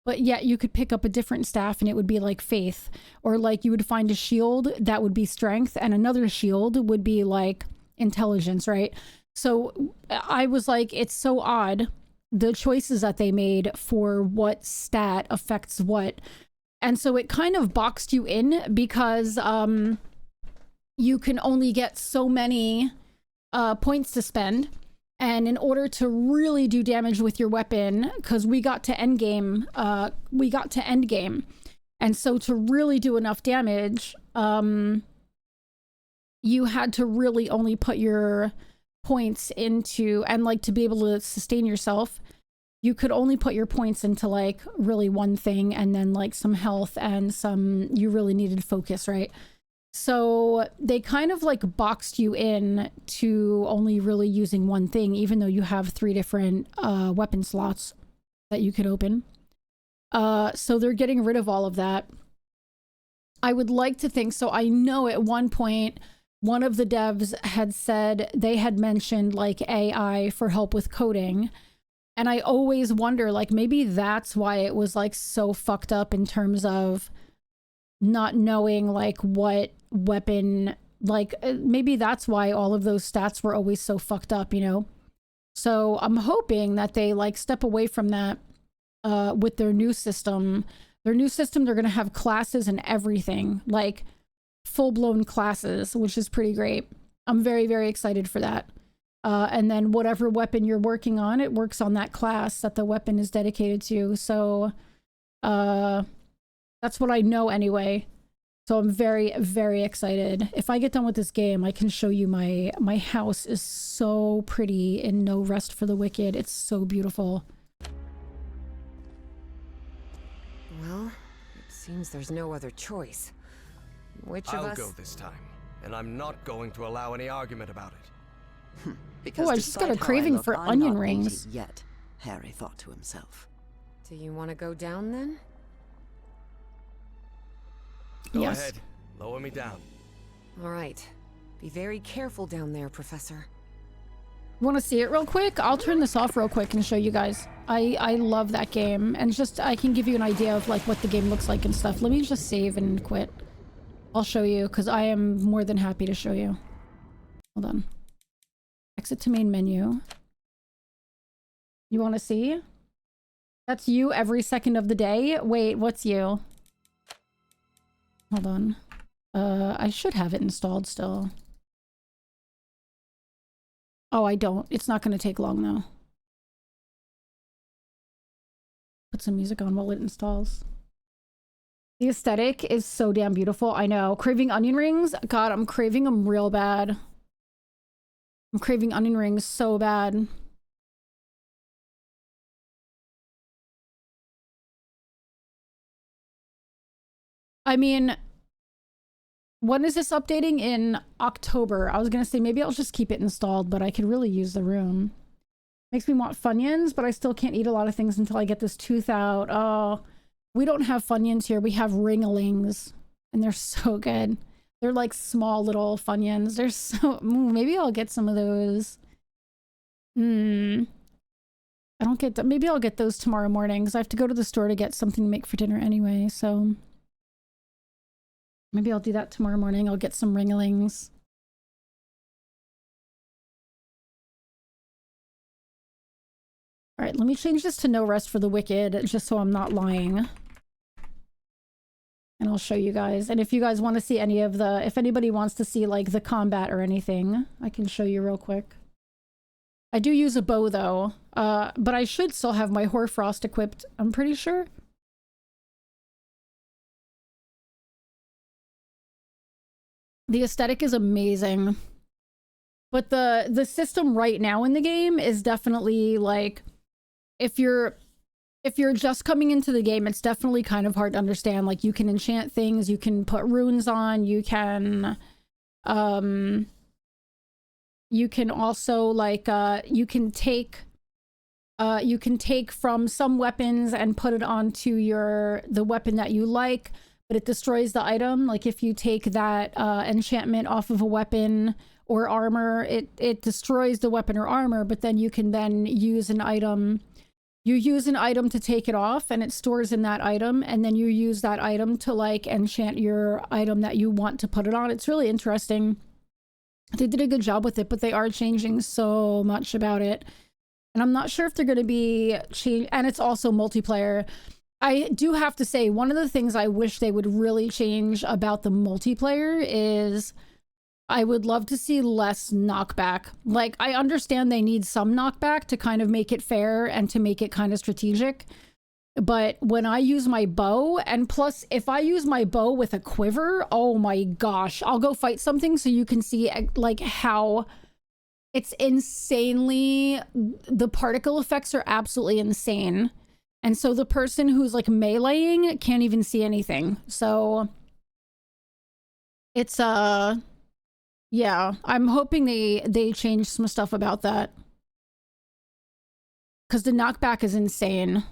But yet you could pick up a different staff and it would be like faith. Or like you would find a shield that would be strength and another shield would be like intelligence, right? So I was like, it's so odd, the choices that they made for what stat affects what. And so it kind of boxed you in because you can only get so many points to spend. And in order to really do damage with your weapon, because we got to endgame, and so to really do enough damage, you had to really only put your points into, and like to be able to sustain yourself, you could only put your points into like really one thing, and then like some health and some, you really needed focus, right? So they kind of like boxed you in to only really using one thing, even though you have 3 different weapon slots that you could open. So they're getting rid of all of that. I would like to think, so I know at one point, one of the devs had said they had mentioned like AI for help with coding. And I always wonder, like, maybe that's why it was like so fucked up in terms of not knowing like what weapon, like maybe that's why all of those stats were always so fucked up, you know? So I'm hoping that they like step away from that with their new system. Their new system, they're gonna have classes and everything, like full-blown classes, which is pretty great. I'm very, very excited for that. And then whatever weapon you're working on, it works on that class that the weapon is dedicated to. So that's what I know anyway. So I'm very, very excited. If I get done with this game, I can show you my house is so pretty in No Rest for the Wicked. It's so beautiful. Well, it seems there's no other choice. Which of us... I'll go this time, and I'm not going to allow any argument about it. Because oh, I just got a craving for onion rings. Yet, Harry thought to himself. Do you want to go down then? Go yes. ahead. Lower me down. All right. Be very careful down there, Professor. Want to see it real quick? I'll turn this off real quick and show you guys. I love that game, and just I can give you an idea of like what the game looks like and stuff. Let me just save and quit. I'll show you because I am more than happy to show you. Hold on. Exit to main menu. You want to see? That's you every second of the day. Wait, what's you? Hold on. I should have it installed still. Oh, I don't. It's not going to take long though. Put some music on while it installs. The aesthetic is so damn beautiful. I know. Craving onion rings? God, I'm craving them real bad. I'm craving onion rings so bad. I mean, when is this updating? In October. I was gonna say maybe I'll just keep it installed, but I could really use the room. Makes me want Funyuns, but I still can't eat a lot of things until I get this tooth out. Oh, we don't have Funyuns here. We have Ringalings, and they're so good. They're like small little Funyuns. They're so... maybe I'll get some of those. I don't get... maybe I'll get those tomorrow morning, because I have to go to the store to get something to make for dinner anyway, so... maybe I'll do that tomorrow morning. I'll get some Ringalings. All right, let me change this to no rest for the wicked, just so I'm not lying. And I'll show you guys. And if you guys want to see any of the... if anybody wants to see, like, the combat or anything, I can show you real quick. I do use a bow, though. But I should still have my Hoarfrost equipped, I'm pretty sure. The aesthetic is amazing. But the system right now in the game is definitely, like... if you're just coming into the game, it's definitely kind of hard to understand. Like, you can enchant things, you can put runes on, you can also, like, you can take from some weapons and put it onto the weapon that you like, but it destroys the item. Like, if you take that enchantment off of a weapon or armor, it destroys the weapon or armor, but then you can then use an item. You use an item to take it off, and it stores in that item, and then you use that item to, like, enchant your item that you want to put it on. It's really interesting. They did a good job with it, but they are changing so much about it. And I'm not sure if they're going to be and it's also multiplayer. I do have to say, one of the things I wish they would really change about the multiplayer is... I would love to see less knockback. Like, I understand they need some knockback to kind of make it fair and to make it kind of strategic. But when I use my bow, and plus, if I use my bow with a quiver, oh my gosh, I'll go fight something so you can see, like, how it's insanely... the particle effects are absolutely insane. And so the person who's, like, meleeing can't even see anything. So it's, yeah, I'm hoping they change some stuff about that. Because the knockback is insane.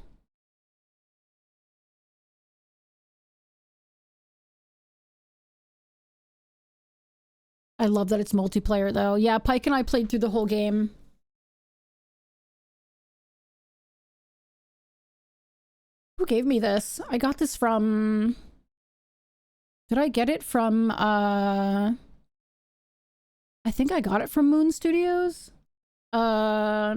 I love that it's multiplayer, though. Yeah, Pike and I played through the whole game. Who gave me this? I got this from... did I get it from, I think I got it from Moon Studios. Yeah,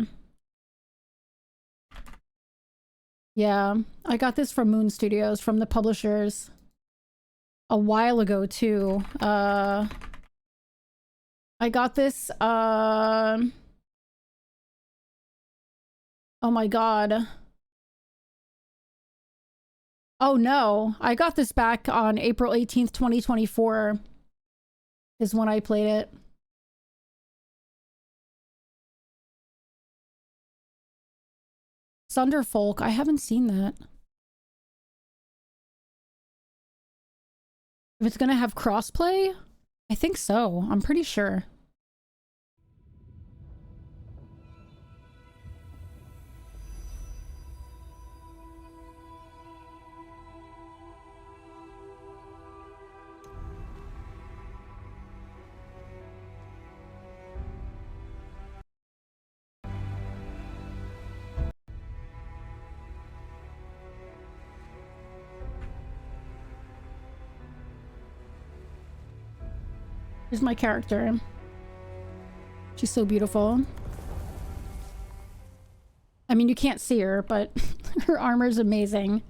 I got this from Moon Studios, from the publishers. A while ago, too. I got this, oh my god. Oh no, I got this back on April 18th, 2024 is when I played it. Thunderfolk, I haven't seen that. If it's gonna have crossplay? I think so, I'm pretty sure. Here's my character. She's so beautiful. I mean, you can't see her, but her armor's amazing.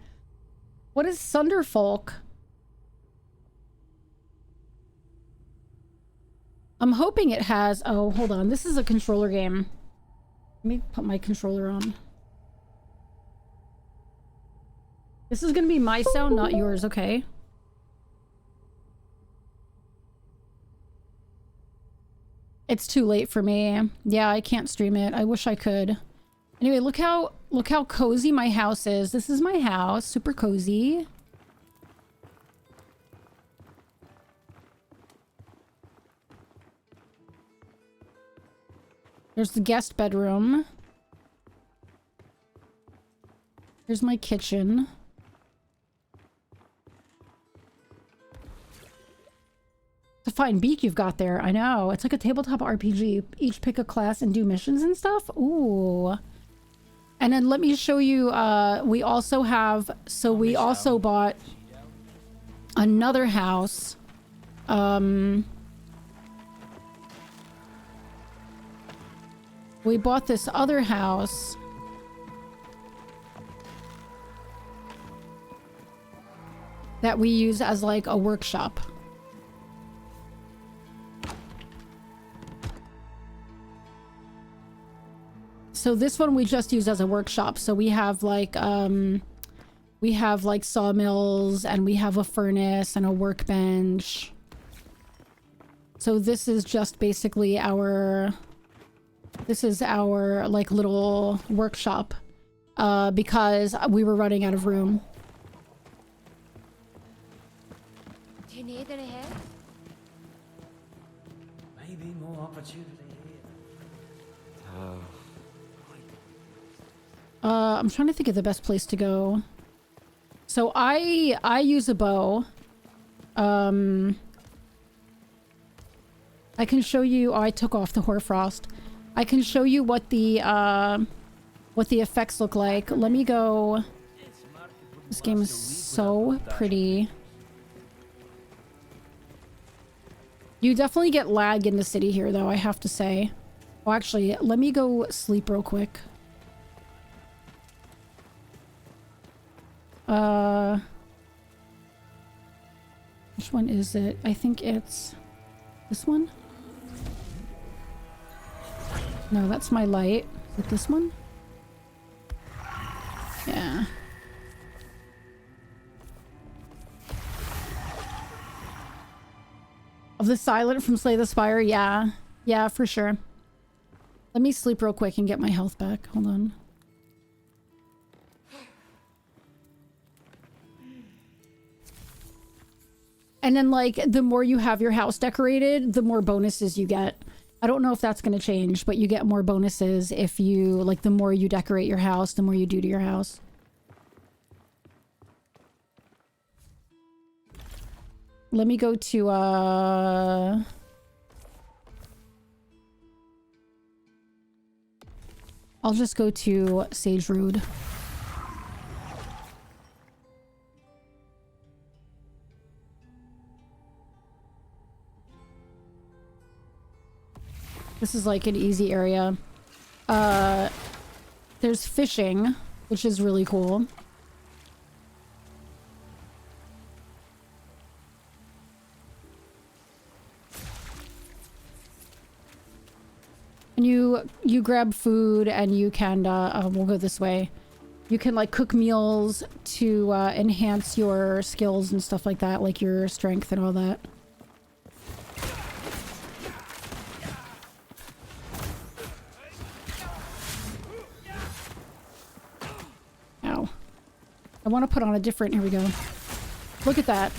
What is Thunderfolk? I'm hoping it has... oh, hold on. This is a controller game. Let me put my controller on. This is gonna be my sound, not yours, okay? It's too late for me. Yeah, I can't stream it. I wish I could. Anyway, look how cozy my house is. This is my house, super cozy. There's the guest bedroom. Here's my kitchen. It's a fine beak you've got there. I know. It's like a tabletop RPG. Each pick a class and do missions and stuff. Ooh. And then let me show you, we also have, so we also bought another house. We bought this other house. That we use as like a workshop. So this one we just use as a workshop. So we have like sawmills, and we have a furnace and a workbench. So this is just basically our, this is our like little workshop, because we were running out of room. Do you need any help? Maybe more opportunity here. I'm trying to think of the best place to go. So I use a bow. I can show you, oh, I took off the hoarfrost. I can show you what the effects look like. Let me go. This game is so pretty. You definitely get lag in the city here though, I have to say. Oh, actually, let me go sleep real quick. Which one is it? I think it's this one. No, that's my light. Is it this one? Yeah. Of the Silent from Slay the Spire? Yeah. Yeah, for sure. Let me sleep real quick and get my health back. Hold on. And then, like, the more you have your house decorated, the more bonuses you get. I don't know if that's going to change, but you get more bonuses if you, like, the more you decorate your house, the more you do to your house. Let me go to, I'll just go to Sage Road. This is like an easy area. There's fishing, which is really cool. And you grab food and you can, we'll go this way. You can like cook meals to enhance your skills and stuff like that, like your strength and all that. Ow. I want to put on a different, here we go. Look at that.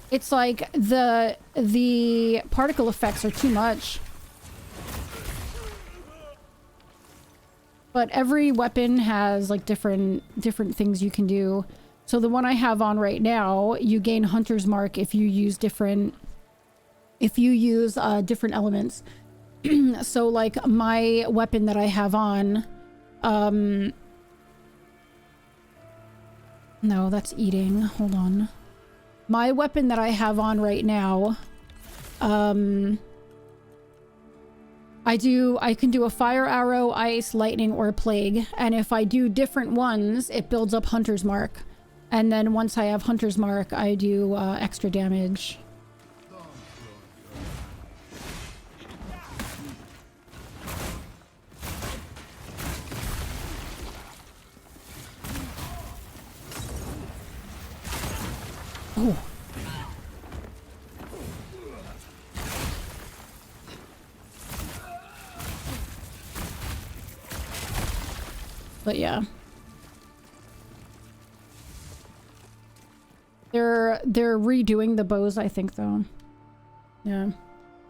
It's like the particle effects are too much. But every weapon has like different things you can do. So the one I have on right now, you gain Hunter's Mark if you use different elements. So like my weapon that I have on, no, that's eating. Hold on. My weapon that I have on right now, I can do a fire arrow, ice, lightning, or plague. And if I do different ones, it builds up Hunter's Mark. And then once I have Hunter's Mark, I do extra damage. Oh. But yeah. They're redoing the bows, I think, though. Yeah.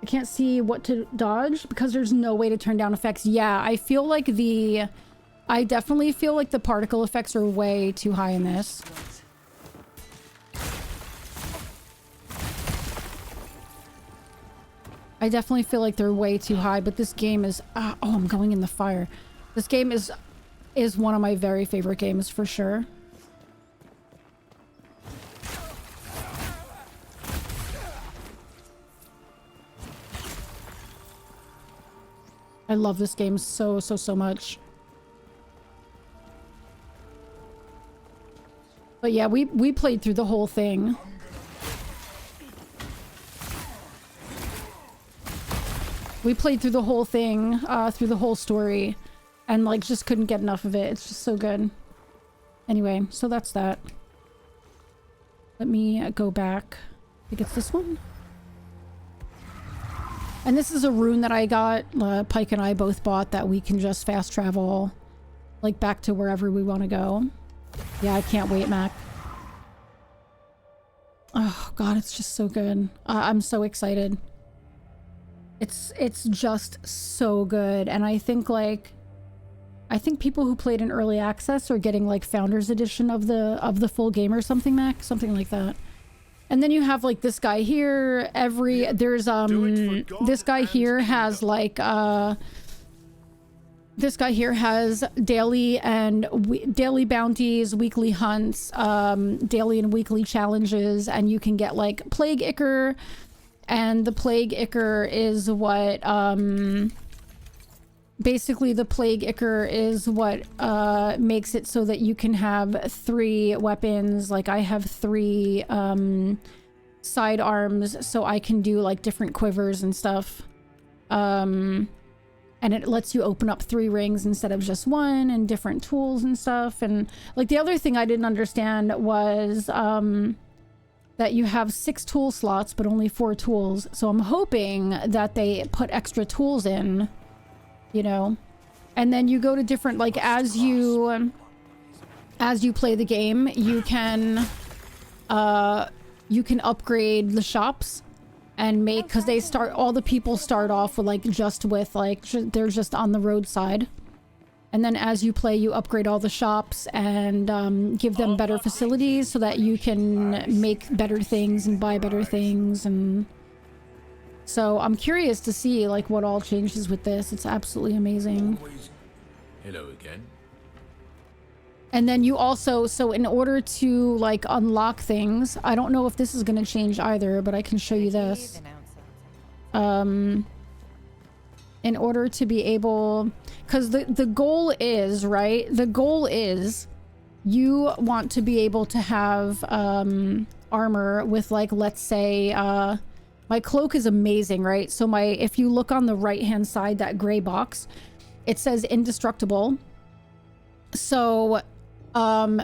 I can't see what to dodge because there's no way to turn down effects. Yeah, I feel like I definitely feel like the particle effects are way too high in this. I definitely feel like they're way too high, but this game is... oh, I'm going in the fire. This game is one of my very favorite games for sure. I love this game so much. But yeah, we played through the whole thing. We played through the whole thing, through the whole story, and like just couldn't get enough of it. It's just so good. Anyway, so that's that. Let me go back. I think it's this one. And this is a rune that I got, Pike and I both bought, that we can just fast travel, like, back to wherever we want to go. Yeah, I can't wait, Mac. Oh, God, it's just so good. I'm so excited. It's just so good. And I think, like, people who played in early access are getting, like, Founders Edition of the full game or something, Mac? Something like that. And then you have like this guy here. There's this guy here has like this guy here has daily bounties, weekly hunts, daily and weekly challenges, and you can get like Plague Ichor, and the Plague Ichor is what basically the Plague Ichor is what makes it so that you can have 3 weapons. Like I have 3 sidearms, so I can do like different quivers and stuff. And it lets you open up 3 rings instead of just 1, and different tools and stuff. And like the other thing I didn't understand was that you have 6 tool slots but only 4 tools. So I'm hoping that they put extra tools in, you know. And then you go to different, like, as you play the game, you can upgrade the shops and make, because they start, all the people start off with like they're just on the roadside, and then as you play you upgrade all the shops and give them better facilities so that you can make better things and buy better things. And so I'm curious to see like what all changes with this. It's absolutely amazing. Hello again. And then you also, so in order to like unlock things, I don't know if this is going to change either, but I can show you this. In order to be able, because the goal is, right? The goal is you want to be able to have armor with like, let's say, my cloak is amazing, right? So if you look on the right hand side, that gray box, it says indestructible. So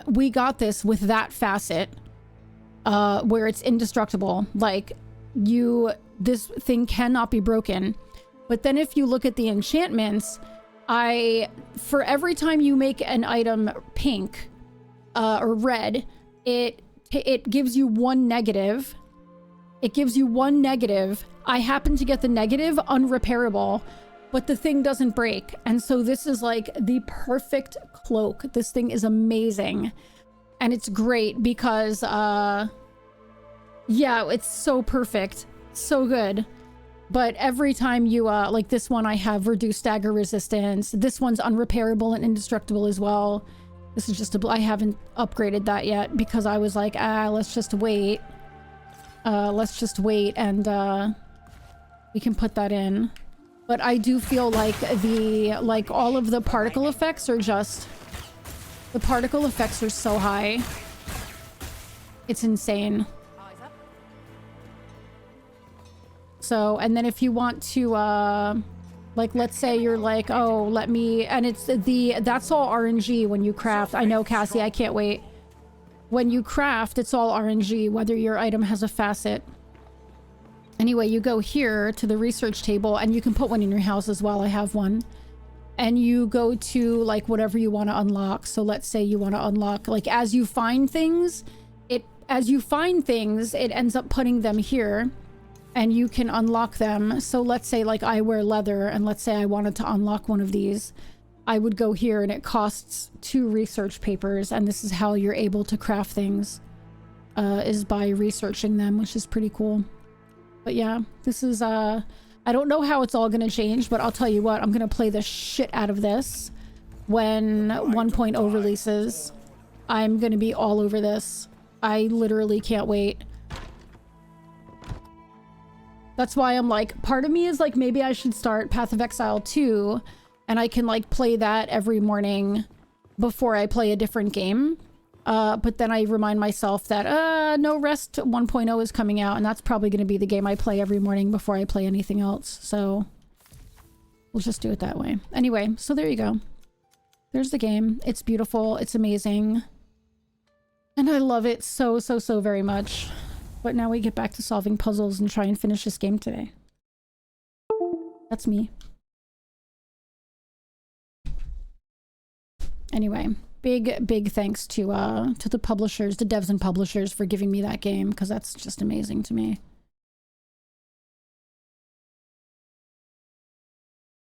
we got this with that facet where it's indestructible. Like this thing cannot be broken. But then if you look at the enchantments, for every time you make an item pink or red, it gives you 1 negative. It gives you 1 negative. I happen to get the negative unrepairable, but the thing doesn't break. And so this is like the perfect cloak. This thing is amazing. And it's great because, yeah, it's so perfect. So good. But every time you, like this one, I have reduced stagger resistance. This one's unrepairable and indestructible as well. This is just I haven't upgraded that yet because I was like, let's just wait. Let's just wait and, we can put that in. But I do feel like all of the particle effects are just, the particle effects are so high. It's insane. So, and then if you want to, like, let's say you're like, oh, let me, and it's that's all RNG when you craft. I know, Cassie, I can't wait. when you craft, it's all RNG, whether your item has a facet. Anyway, you go here to the research table, and you can put one in your house as well. I have one. And you go to like whatever you want to unlock. So let's say you want to unlock, like, as you find things, it ends up putting them here, and you can unlock them. So let's say like I wear leather, and let's say I wanted to unlock one of these. I would go here, and it costs 2 research papers, and this is how you're able to craft things, is by researching them, which is pretty cool. But yeah, this is I don't know how it's all gonna change, but I'll tell you what, I'm gonna play the shit out of this when 1.0 releases. I'm gonna be all over this. I literally can't wait. That's why I'm like, part of me is like, maybe I should start Path of Exile 2, and I can like play that every morning before I play a different game. But then I remind myself that, no, Rest 1.0 is coming out, and that's probably going to be the game I play every morning before I play anything else. So we'll just do it that way. Anyway, so there you go. There's the game. It's beautiful. It's amazing. And I love it so, so, so very much. But now we get back to solving puzzles and try and finish this game today. That's me. Anyway, big thanks to the publishers, the devs and publishers, for giving me that game, because that's just amazing to me.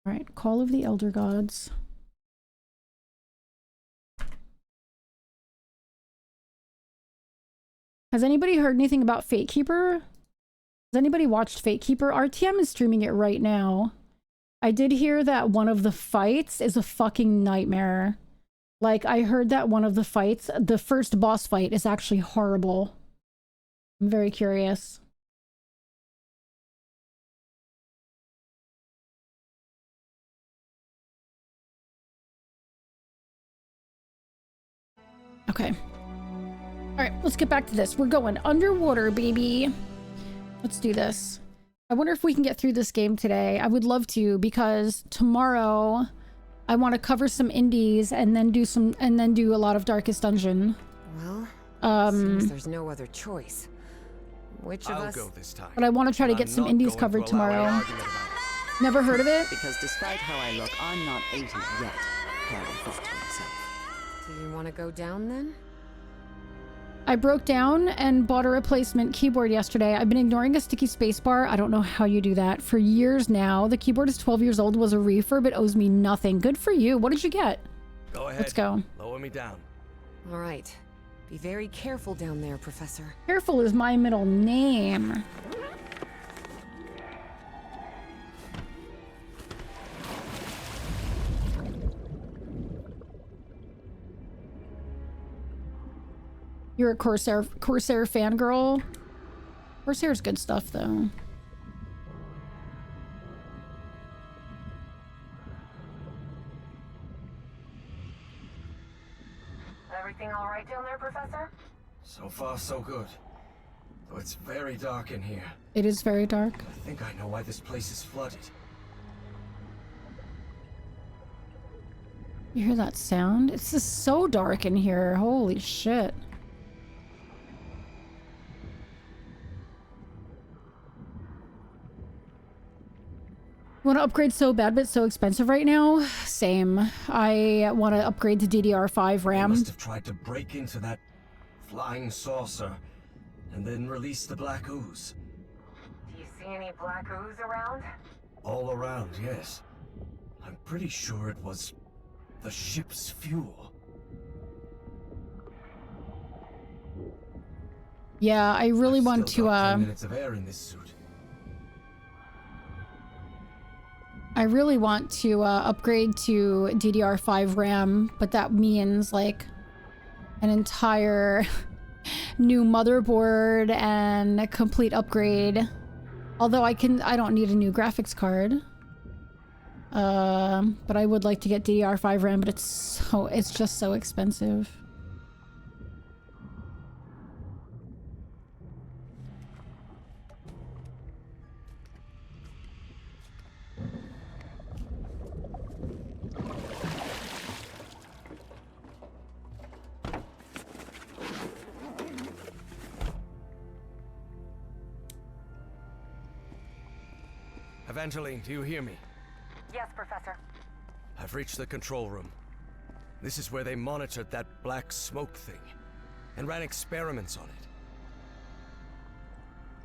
All right, Call of the Elder Gods. Has anybody heard anything about Fate Keeper? Has anybody watched Fate Keeper? RTM is streaming it right now. I did hear that one of the fights is a fucking nightmare. Like, I heard that one of the fights, the first boss fight, is actually horrible. I'm very curious. Okay. Alright, let's get back to this. We're going underwater, baby. Let's do this. I wonder if we can get through this game today. I would love to, because tomorrow I want to cover some indies and then do a lot of Darkest Dungeon. Well, seems there's no other choice. Which of us? I'll go this time. But I want to try to get some indies covered tomorrow. Never heard of it? Because despite how I look, I'm not 80 yet, Harry thought to himself. Do you want to go down then? I broke down and bought a replacement keyboard yesterday. I've been ignoring a sticky spacebar. I don't know how you do that. For years now. The keyboard is 12 years old, was a refurb. It owes me nothing. Good for you. What did you get? Go ahead. Let's go. Lower me down. All right. Be very careful down there, Professor. Careful is my middle name. You're a Corsair fangirl? Corsair's good stuff, though. Everything all right down there, Professor? So far, so good. Though it's very dark in here. It is very dark. I think I know why this place is flooded. You hear that sound? It's just so dark in here. Holy shit. Want to upgrade so bad, but so expensive right now? Same. I want to upgrade to DDR5 RAM. They must have tried to break into that flying saucer and then release the black ooze. Do you see any black ooze around? All around, yes. I'm pretty sure it was the ship's fuel. Yeah, I really want to 10 minutes of air in this suit. I really want to upgrade to DDR5 RAM, but that means like an entire new motherboard and a complete upgrade. Although I don't need a new graphics card. But I would like to get DDR5 RAM, but it's just so expensive. Evangeline, do you hear me? Yes, Professor. I've reached the control room. This is where they monitored that black smoke thing and ran experiments on it.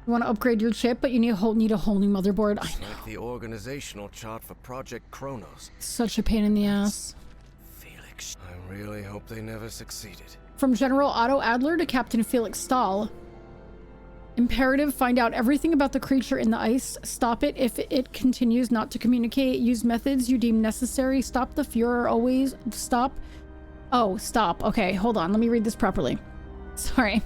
You want to upgrade your chip, but you need a whole new motherboard. I know. Like the organizational chart for Project Kronos. Such a pain in the ass. Felix. I really hope they never succeeded. From General Otto Adler to Captain Felix Stahl. Imperative, find out everything about the creature in the ice. Stop it if it continues not to communicate. Use methods you deem necessary. Stop the Fuhrer always. Stop. Oh, stop. Okay, hold on. Let me read this properly. Sorry.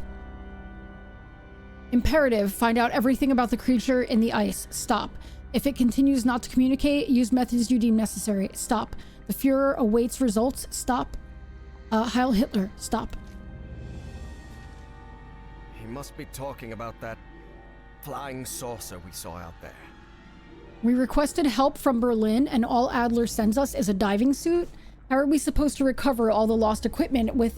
Imperative, find out everything about the creature in the ice. Stop. If it continues not to communicate, use methods you deem necessary. Stop. The Fuhrer awaits results. Stop. Heil Hitler. Stop. He must be talking about that flying saucer we saw out there. We requested help from Berlin, and all Adler sends us is a diving suit. How are we supposed to recover all the lost equipment with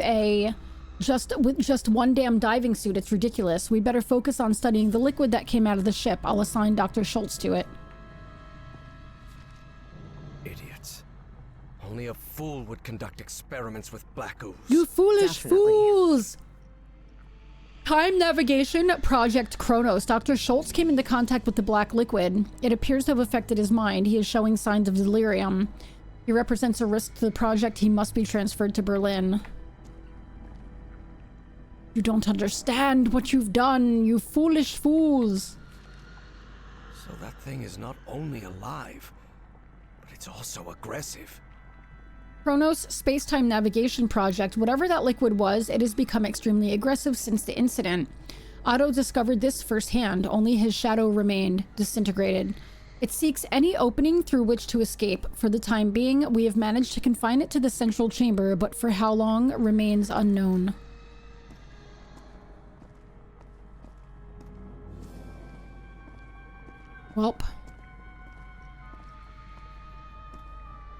just one damn diving suit? It's ridiculous. We better focus on studying the liquid that came out of the ship. I'll assign Dr. Schultz to it. Idiots. Only a fool would conduct experiments with black ooze. You foolish fools! Time navigation, Project Kronos. Dr. Schultz came into contact with the black liquid. It appears to have affected his mind. He is showing signs of delirium. He represents a risk to the project. He must be transferred to Berlin. You don't understand what you've done, you foolish fools. So that thing is not only alive, but it's also aggressive. Kronos Space-Time Navigation Project. Whatever that liquid was, it has become extremely aggressive since the incident. Otto discovered this firsthand. Only his shadow remained, disintegrated. It seeks any opening through which to escape. For the time being, we have managed to confine it to the central chamber, but for how long remains unknown. Welp.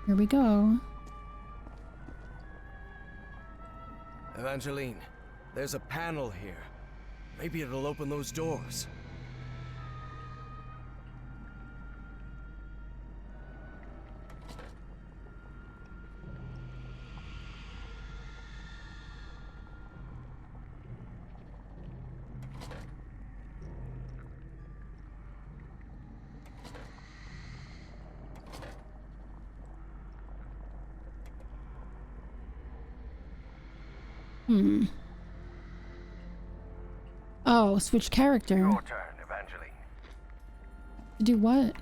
Here we go. Evangeline, there's a panel here. Maybe it'll open those doors. Oh, switch character. Your turn, Evangeline. Do what?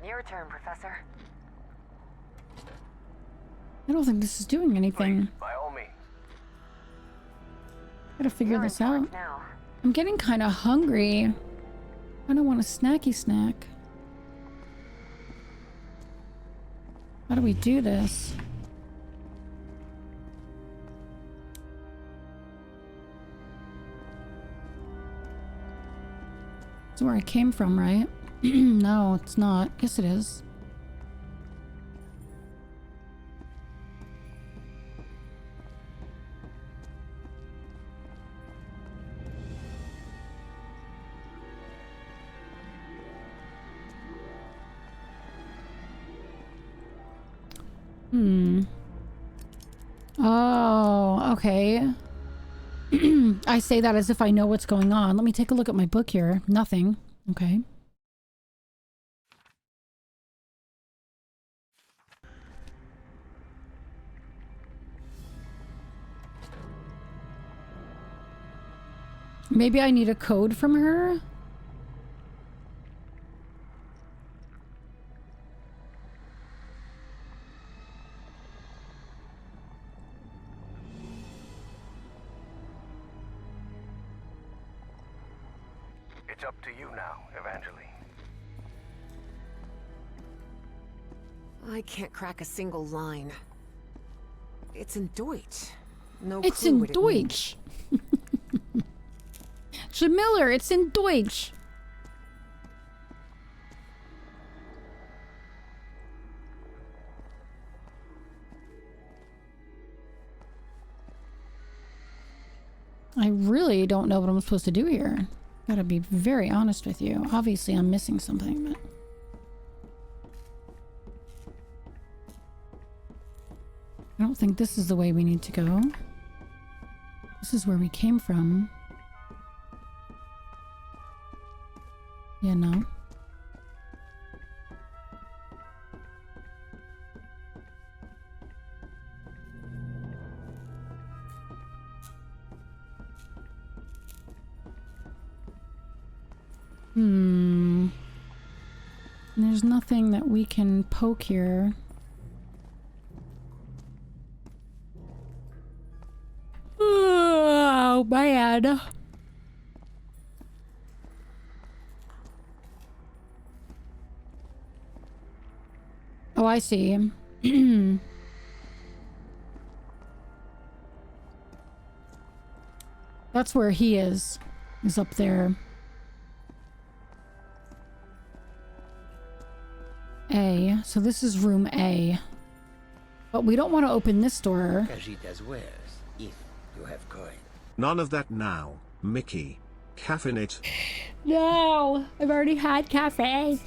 Your turn, Professor. I don't think this is doing anything. By all means. Gotta figure this out. Now. I'm getting kind of hungry. I don't want a snacky snack. How do we do this? That's where I came from, right? No, it's not. Yes, it is. Oh, okay. I say that as if I know what's going on. Let me take a look at my book here. Nothing. Okay. Maybe I need a code from her? It's up to you now, Evangeline. I can't crack a single line. It's in Deutsch. No It's clue in what it means. Deutsch. Jamiller, it's in Deutsch. I really don't know what I'm supposed to do here. Gotta be very honest with you. Obviously, I'm missing something, but... I don't think this is the way we need to go. This is where we came from. Yeah, no. There's nothing that we can poke here. Oh, man. Oh, I see. That's where he is. He's up there. A. So this is room A. But we don't want to open this door. Cajita's wares, if you have coin. None of that now, Mickey. Caffeinate. No! I've already had cafe.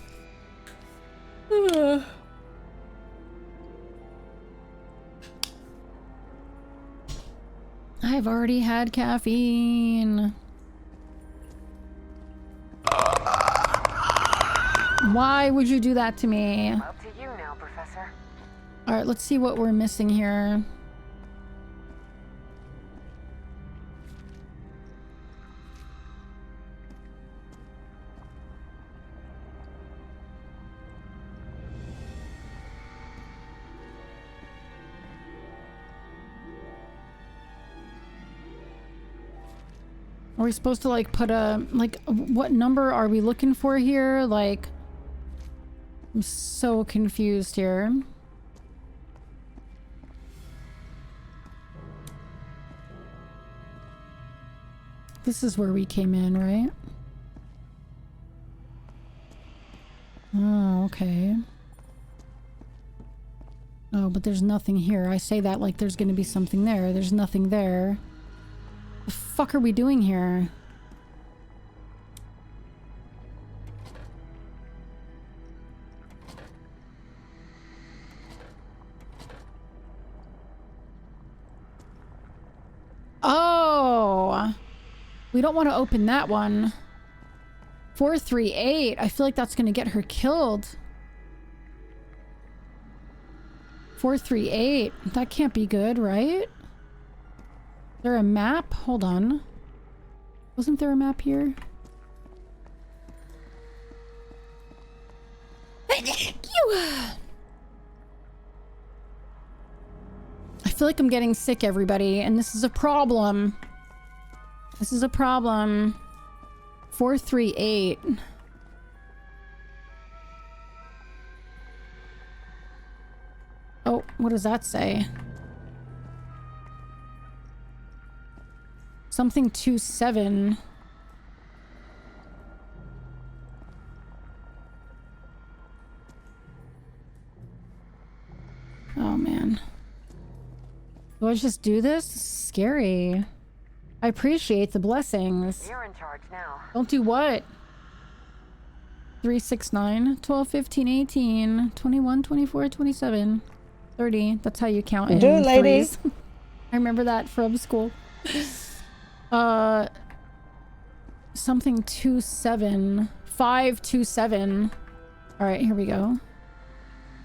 I've already had caffeine. Why would you do that to me? Up to you now, Professor. Alright, let's see what we're missing here. Are we supposed to like put a, like, what number are we looking for here? Like, I'm so confused here. This is where we came in, right? Oh, okay. Oh, but there's nothing here. I say that like there's gonna be something there. There's nothing there. The fuck are we doing here? Oh, we don't want to open that one. 438. I feel like that's going to get her killed. 438. That can't be good, right? Is there a map? Hold on. Wasn't there a map here? I feel like I'm getting sick, everybody, and this is a problem. This is a problem. 438. Oh, what does that say? Something 27. Oh man. Do I just do this? This is scary. I appreciate the blessings. You're in charge now. Don't do what? 3, 6, 9, 12, 15, 18, 21, 24, 27, 30. That's how you count in Do it, ladies. threes. I remember that from school. Something 27. 527. All right, here we go.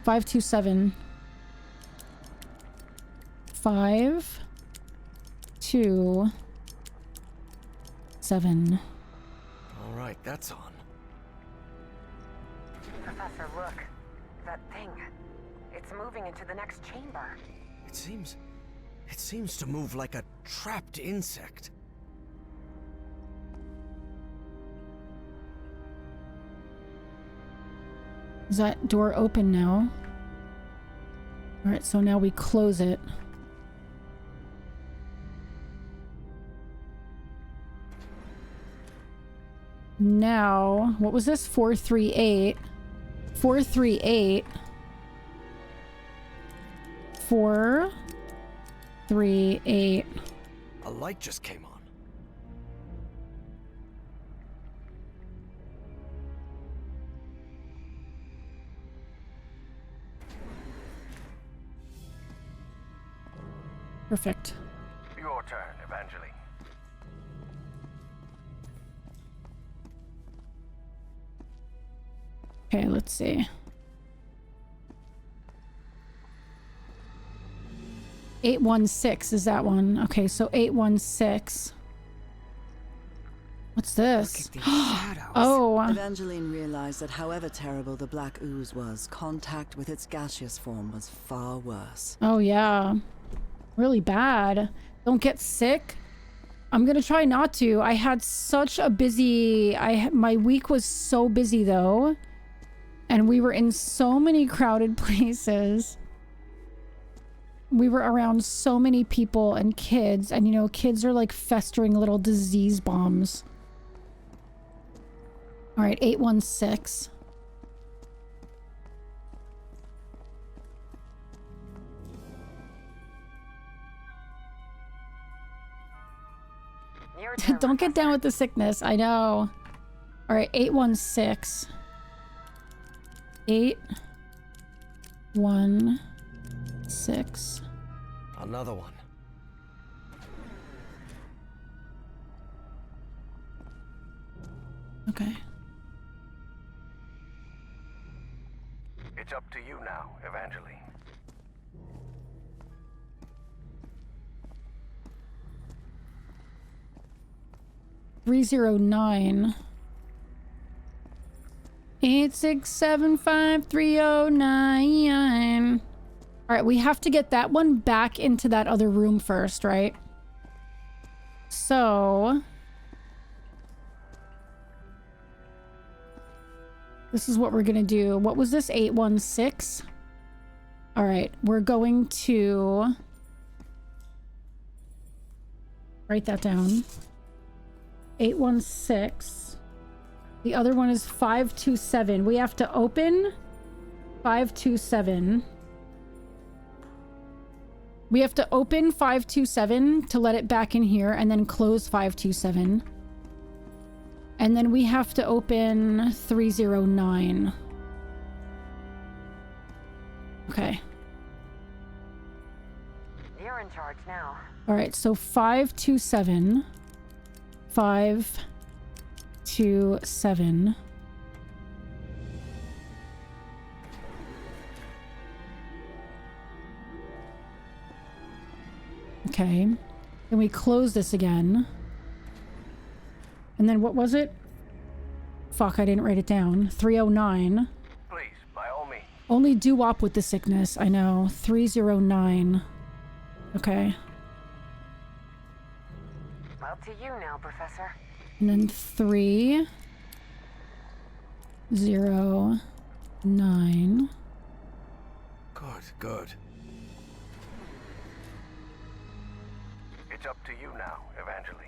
527. 5, 2, 7. All right, that's on. Professor, look. That thing. It's moving into the next chamber. It seems to move like a trapped insect. Is that door open now? All right, so now we close it. Now, what was this? 438. 438. 438. A light just came on. Perfect. Your turn, Evangeline. Okay, let's see. 816 is that one. Okay, so 816. What's this? Oh. Evangeline realized that however terrible the black ooze was, contact with its gaseous form was far worse. Oh yeah. Really bad. Don't get sick. I'm gonna try not to. I had such a busy... my week was so busy though. And we were in so many crowded places. We were around so many people and kids. And you know, kids are like festering little disease bombs. All right, 816. Don't get down with the sickness. I know. All right, 816. 816. Another one. Okay. It's up to you now, Evangeline. $309. 8675309. All right, we have to get that one back into that other room first, right? So this is what we're gonna do. What was this? 816. All right, we're going to write that down. 816. The other one is 527. We have to open 527. We have to open 527 to let it back in here and then close 527. And then we have to open 309. Okay. You're in charge now. All right, so 527. 527. Okay. Then we close this again. And then what was it? Fuck, I didn't write it down. 309. Please, by all means. Only doo-wop with the sickness, I know. 309. Okay. Up to you now, Professor. And then 309. Good. It's up to you now, Evangeline.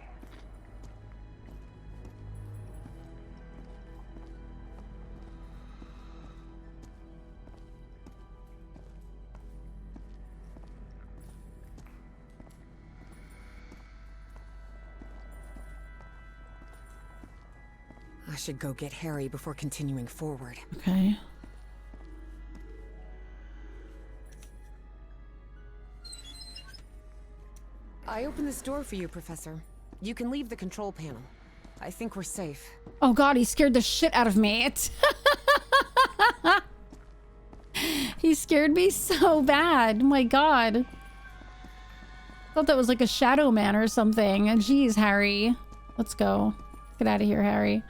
I should go get Harry before continuing forward. Okay. I opened this door for you, Professor. You can leave the control panel. I think we're safe. Oh god, he scared the shit out of me. He scared me so bad. Oh my god. Thought that was like a shadow man or something. Jeez, Harry. Let's go. Get out of here, Harry.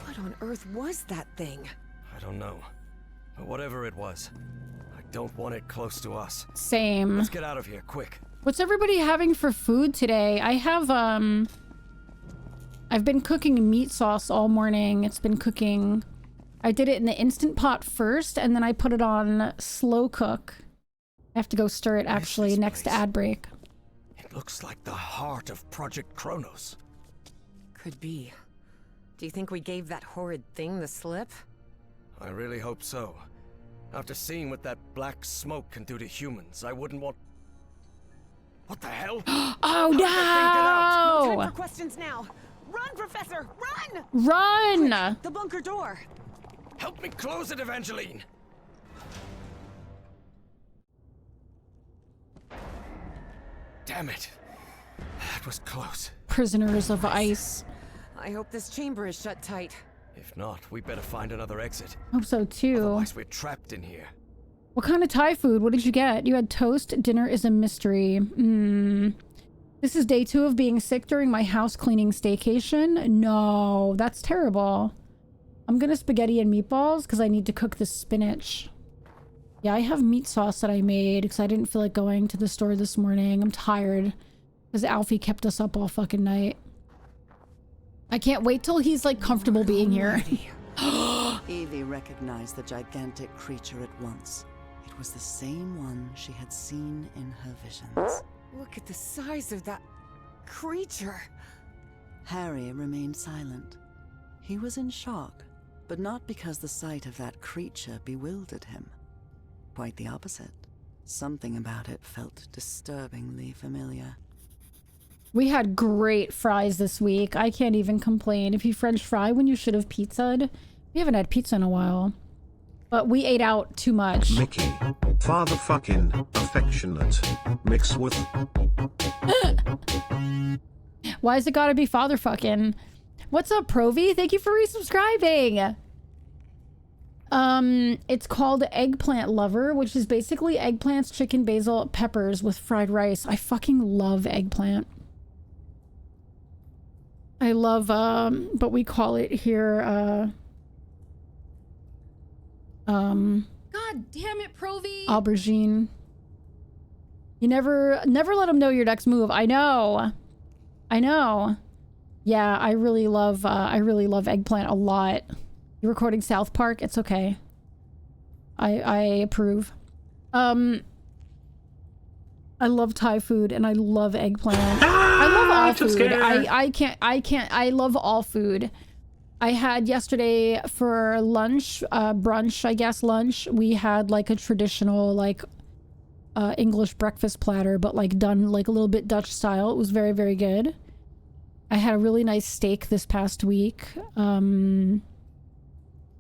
What on earth was that thing? I don't know. But whatever it was, I don't want it close to us. Same. Let's get out of here, quick. What's everybody having for food today? I have, I've been cooking meat sauce all morning. It's been cooking. I did it in the Instant Pot first, and then I put it on slow cook. I have to go stir it, actually, next to ad break. It looks like the heart of Project Kronos. Could be. Do you think we gave that horrid thing the slip? I really hope so. After seeing what that black smoke can do to humans, I wouldn't want... What the hell? Oh No no! time for questions now. Run, Professor! Run! Run! Quick, the bunker door. Help me close it, Evangeline! Damn it. That was close. Prisoners of ice. I hope this chamber is shut tight. If not, we better find another exit. Hope so too. Otherwise, we're trapped in here. What kind of Thai food? What did you get? You had toast. Dinner is a mystery. This is day 2 of being sick during my house cleaning staycation. No, that's terrible. I'm gonna spaghetti and meatballs because I need to cook this spinach. Yeah, I have meat sauce that I made because I didn't feel like going to the store this morning. I'm tired because Alfie kept us up all fucking night. I can't wait till he's like comfortable being here. Evie recognized the gigantic creature at once. It was the same one she had seen in her visions. Look at the size of that creature. Harry remained silent. He was in shock, but not because the sight of that creature bewildered him. Quite the opposite. Something about it felt disturbingly familiar. We had great fries this week. I can't even complain. If you French fry when you should have pizza'd. We haven't had pizza in a while. But we ate out too much. Mickey, father fucking affectionate, mixed with. Why is it gotta be father fucking? What's up, Provi? Thank you for resubscribing. It's called Eggplant Lover, which is basically eggplants, chicken, basil, peppers with fried rice. I fucking love eggplant. I love, but we call it here, God damn it, Provi! Aubergine. You never let them know your next move. I know. Yeah, I really love eggplant a lot. You're recording South Park? It's okay. I approve. I love Thai food and I love eggplant. I love all food. I love all food. I had yesterday for lunch, brunch, I guess lunch, we had like a traditional like English breakfast platter, but like done like a little bit Dutch style. It was very, very good. I had a really nice steak this past week.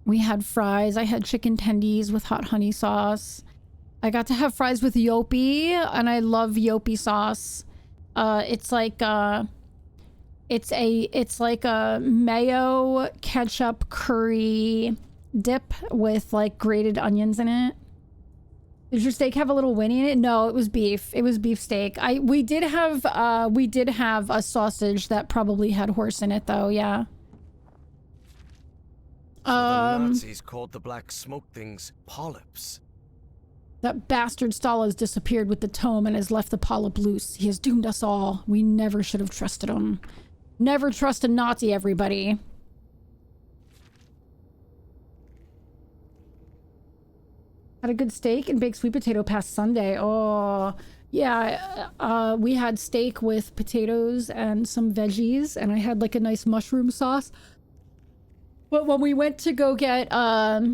We had fries. I had chicken tendies with hot honey sauce. I got to have fries with Yopi, and I love Yopi sauce. It's like it's like a mayo ketchup curry dip with like grated onions in it. Did your steak have a little Winnie in it? No, it was beef. It was beef steak. We did have a sausage that probably had horse in it though, yeah. So the Nazis called the black smoke things polyps. That bastard Stala has disappeared with the tome and has left the polyp loose. He has doomed us all. We never should have trusted him. Never trust a Nazi, everybody. Had a good steak and baked sweet potato past Sunday. Oh, yeah. We had steak with potatoes and some veggies, and I had like a nice mushroom sauce. But when we went to go get, fries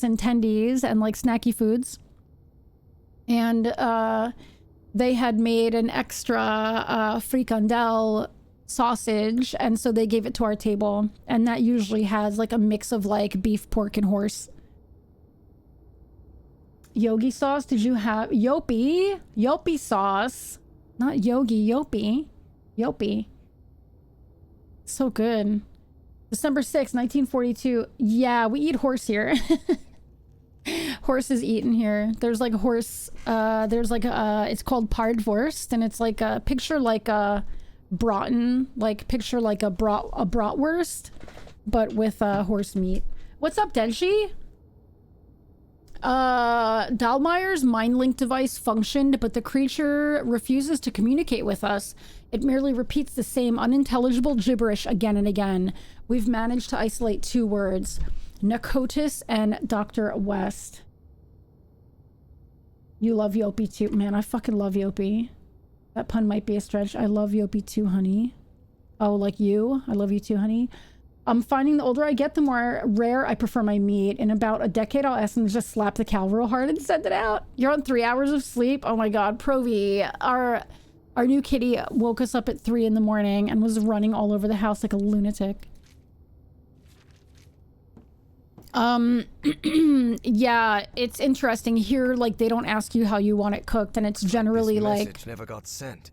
and tendies and like snacky foods. And they had made an extra frikandel sausage, and so they gave it to our table. And that usually has like a mix of like beef, pork, and horse. Yogi sauce? Did you have Yopi? Yopi sauce. Not Yogi, Yopi. Yopi. So good. December 6th, 1942. Yeah, we eat horse here. Horse is eaten here. There's like a horse, there's like a, it's called Paardworst, and it's like a picture like a Broughton, like picture like a bratwurst, but with horse meat. What's up, Denshi? Dahlmeier's mind link device functioned, but the creature refuses to communicate with us. It merely repeats the same unintelligible gibberish again and again. We've managed to isolate 2 words, Nakotis and Dr. West. You love Yopi too. Man, I fucking love Yopi. That pun might be a stretch. I love Yopi too, honey. Oh, like you? I love you too, honey. I'm finding the older I get, the more rare I prefer my meat. In about a decade, I'll ask them to just slap the cow real hard and send it out. You're on 3 hours of sleep? Oh my god, Provi. Our new kitty woke us up at 3 in the morning and was running all over the house like a lunatic. Yeah, it's interesting here. Like, they don't ask you how you want it cooked, and it's generally This like message never got sent.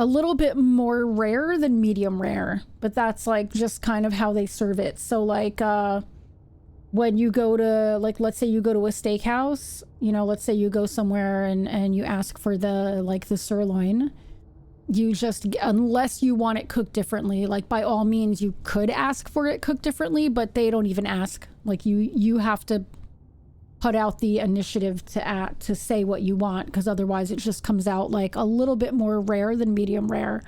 a little bit more rare than medium rare, but that's like just kind of how they serve it. So like, when you go to, like, let's say you go to a steakhouse, you know, let's say you go somewhere and you ask for the, like, the sirloin, you just, unless you want it cooked differently, like, by all means you could ask for it cooked differently, but they don't even ask. Like, you have to put out the initiative to say what you want, because otherwise it just comes out like a little bit more rare than medium rare.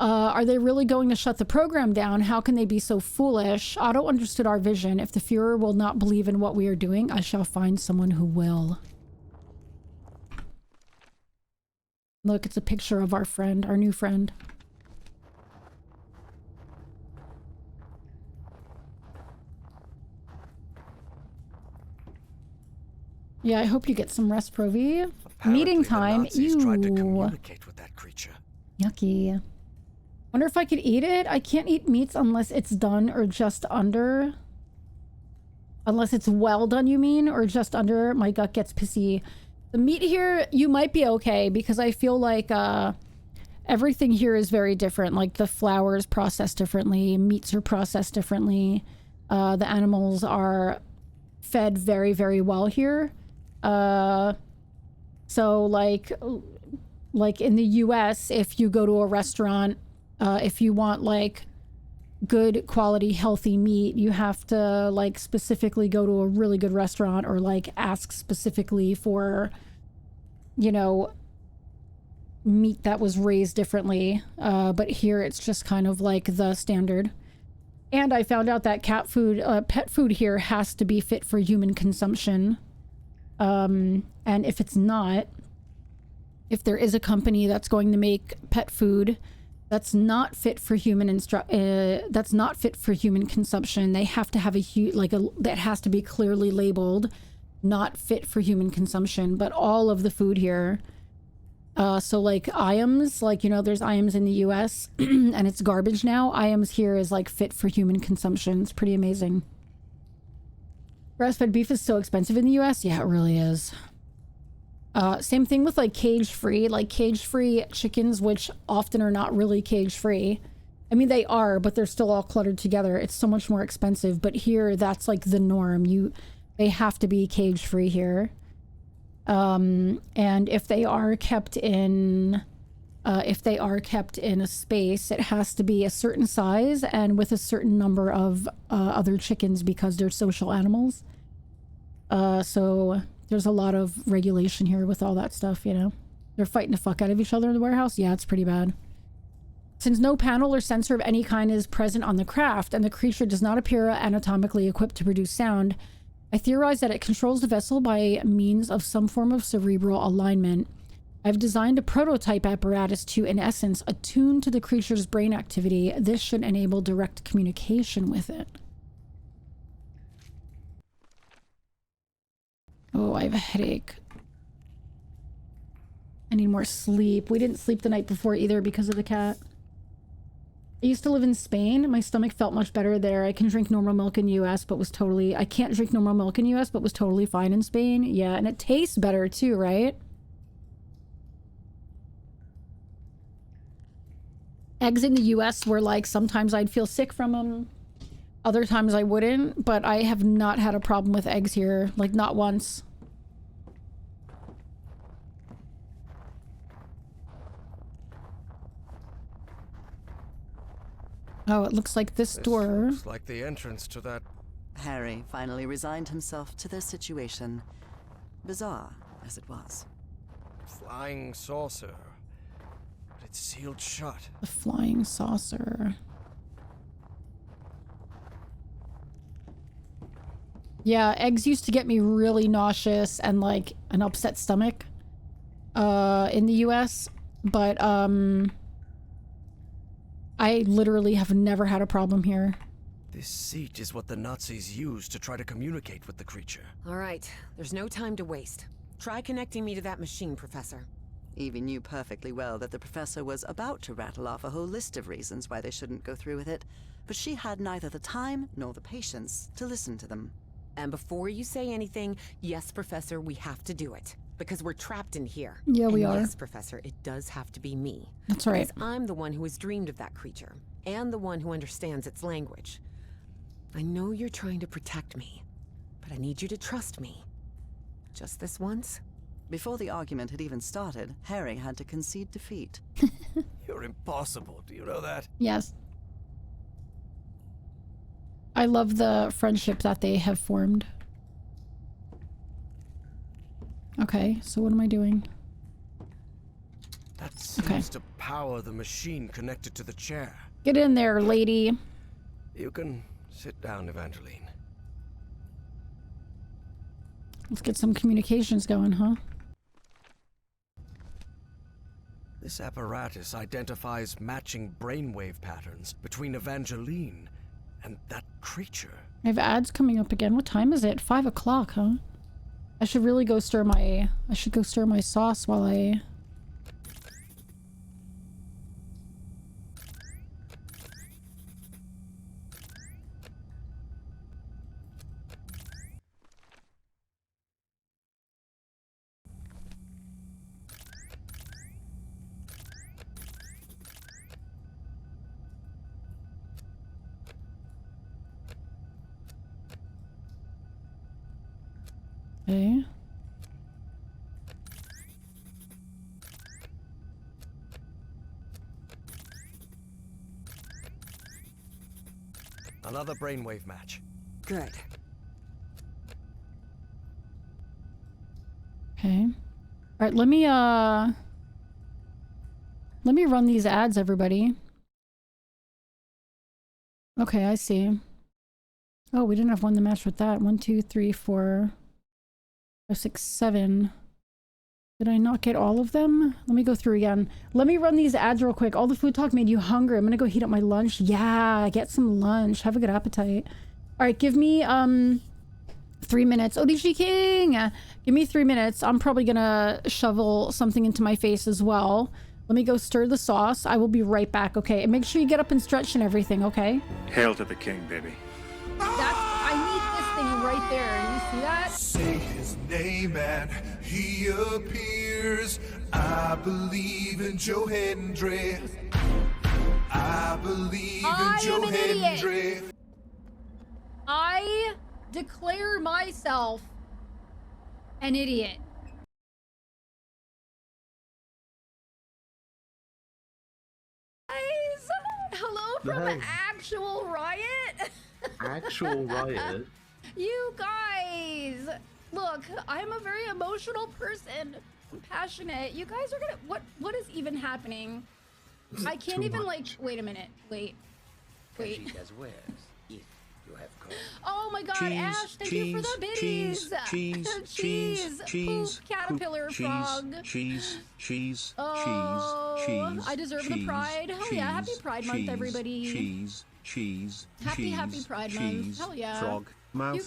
Are they really going to shut the program down? How can they be so foolish? Otto understood our vision. If the Fuhrer will not believe in what we are doing, I shall find someone who will. Look, it's a picture of our friend, our new friend. Yeah, I hope you get some rest, Provi. Meeting time. Ew. Tried to communicate with that creature. Yucky. Wonder if I could eat it. I can't eat meats unless it's done or just under. Unless it's well done, you mean? Or just under. My gut gets pissy. The meat here, you might be okay, because I feel like everything here is very different. Like, the flour is processed differently. Meats are processed differently. The animals are fed very, very well here. So like in the US, if you go to a restaurant, if you want like good quality healthy meat, you have to like specifically go to a really good restaurant, or like ask specifically for, you know, meat that was raised differently. But here it's just kind of like the standard. And I found out that cat food, pet food here has to be fit for human consumption. And if it's not, if there is a company that's going to make pet food that's not fit for human that's not fit for human consumption, they have to have that has to be clearly labeled not fit for human consumption. But all of the food here, so like Iams, like, you know, there's Iams in the US and it's garbage now. Iams here is like fit for human consumption. It's pretty amazing. Grass-fed beef is so expensive in the US. Yeah, it really is. Same thing with like cage-free. Like cage-free chickens, which often are not really cage-free. I mean, they are, but they're still all cluttered together. It's so much more expensive. But here, that's like the norm. They have to be cage-free here. And if they are kept in a space, it has to be a certain size and with a certain number of other chickens, because they're social animals. So there's a lot of regulation here with all that stuff, you know. They're fighting the fuck out of each other in the warehouse. Yeah, it's pretty bad. Since no panel or sensor of any kind is present on the craft, and the creature does not appear anatomically equipped to produce sound, I theorize that it controls the vessel by means of some form of cerebral alignment. I've designed a prototype apparatus to, in essence, attune to the creature's brain activity. This should enable direct communication with it. Oh, I have a headache. I need more sleep. We didn't sleep the night before either because of the cat. I used to live in Spain. My stomach felt much better there. I can drink normal milk in the US, but was totally... I can't drink normal milk in the US, but was totally fine in Spain. Yeah, and it tastes better too, right? Eggs in the US were like, sometimes I'd feel sick from them. Other times I wouldn't, but I have not had a problem with eggs here. Like, not once. Oh, it looks like this door. Looks like the entrance to that. Harry finally resigned himself to their situation. Bizarre as it was. Flying saucer. But it's sealed shut. The flying saucer. Yeah, eggs used to get me really nauseous and like an upset stomach in the US, but I literally have never had a problem here. This seat is what the Nazis used to try to communicate with the creature. All right, there's no time to waste. Try connecting me to that machine, Professor. Evie knew perfectly well that the professor was about to rattle off a whole list of reasons why they shouldn't go through with it, but she had neither the time nor the patience to listen to them. And before you say anything, yes, Professor, we have to do it. Because we're trapped in here. Yeah, we And are. Yes, Professor, it does have to be me. That's right. Because I'm the one who has dreamed of that creature, and the one who understands its language. I know you're trying to protect me, but I need you to trust me. Just this once. Before the argument had even started, Harry had to concede defeat. You're impossible, do you know that? Yes. I love the friendship that they have formed. Okay, so what am I doing? That seems to power the machine connected to the chair. Get in there, lady. You can sit down, Evangeline. Let's get some communications going, huh? This apparatus identifies matching brainwave patterns between Evangeline and that creature. I have ads coming up again. What time is it? 5 o'clock, huh? I should really go stir my... I should go stir my sauce while I... Okay. Another brainwave match. Good. Okay. Alright, let me run these ads, everybody. Okay, I see. Oh, we didn't have one to match with that. 1, 2, 3, 4, 5, 6, 7. Did I not get all of them? Let me go through again. Let me run these ads real quick. All the food talk made you hungry. I'm gonna go heat up my lunch. Yeah, get some lunch. Have a good appetite. Alright, give me 3 minutes. ODG King! Give me 3 minutes. I'm probably gonna shovel something into my face as well. Let me go stir the sauce. I will be right back, okay? And make sure you get up and stretch and everything, okay? Hail to the king, baby. I need this thing right there. You see that? Say his name and he appears. I believe in Joe Hendry. I believe in Joe Hendry. I declare myself an idiot. Guys, hello from No. actual riot. Actual riot? You guys, look, I'm a very emotional person. I'm passionate. You guys are gonna what is even happening? I can't Too even much. like wait a minute. Wait. Khajiit as wares, if you have cause. Oh my god, Cheese, Ash, thank you for the biddies. Poop, caterpillar, frog. cheese, Oh, I deserve the pride. Hell yeah, happy Pride Month, everybody. Happy Pride Month. Hell yeah. frog, mouse, You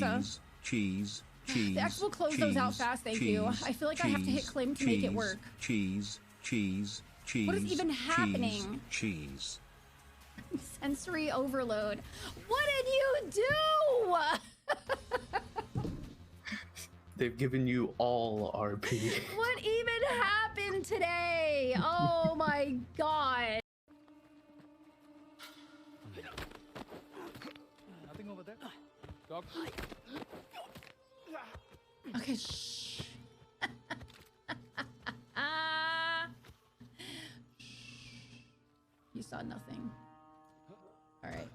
guys. cheese, The X will close those out fast, thank you. I feel like I have to hit claim to make it work. cheese, What is even happening? cheese. Sensory overload. What did you do? They've given you all RP. What even happened today? Oh my god. Nothing over there. Dog. Okay, shh. You saw nothing. All right.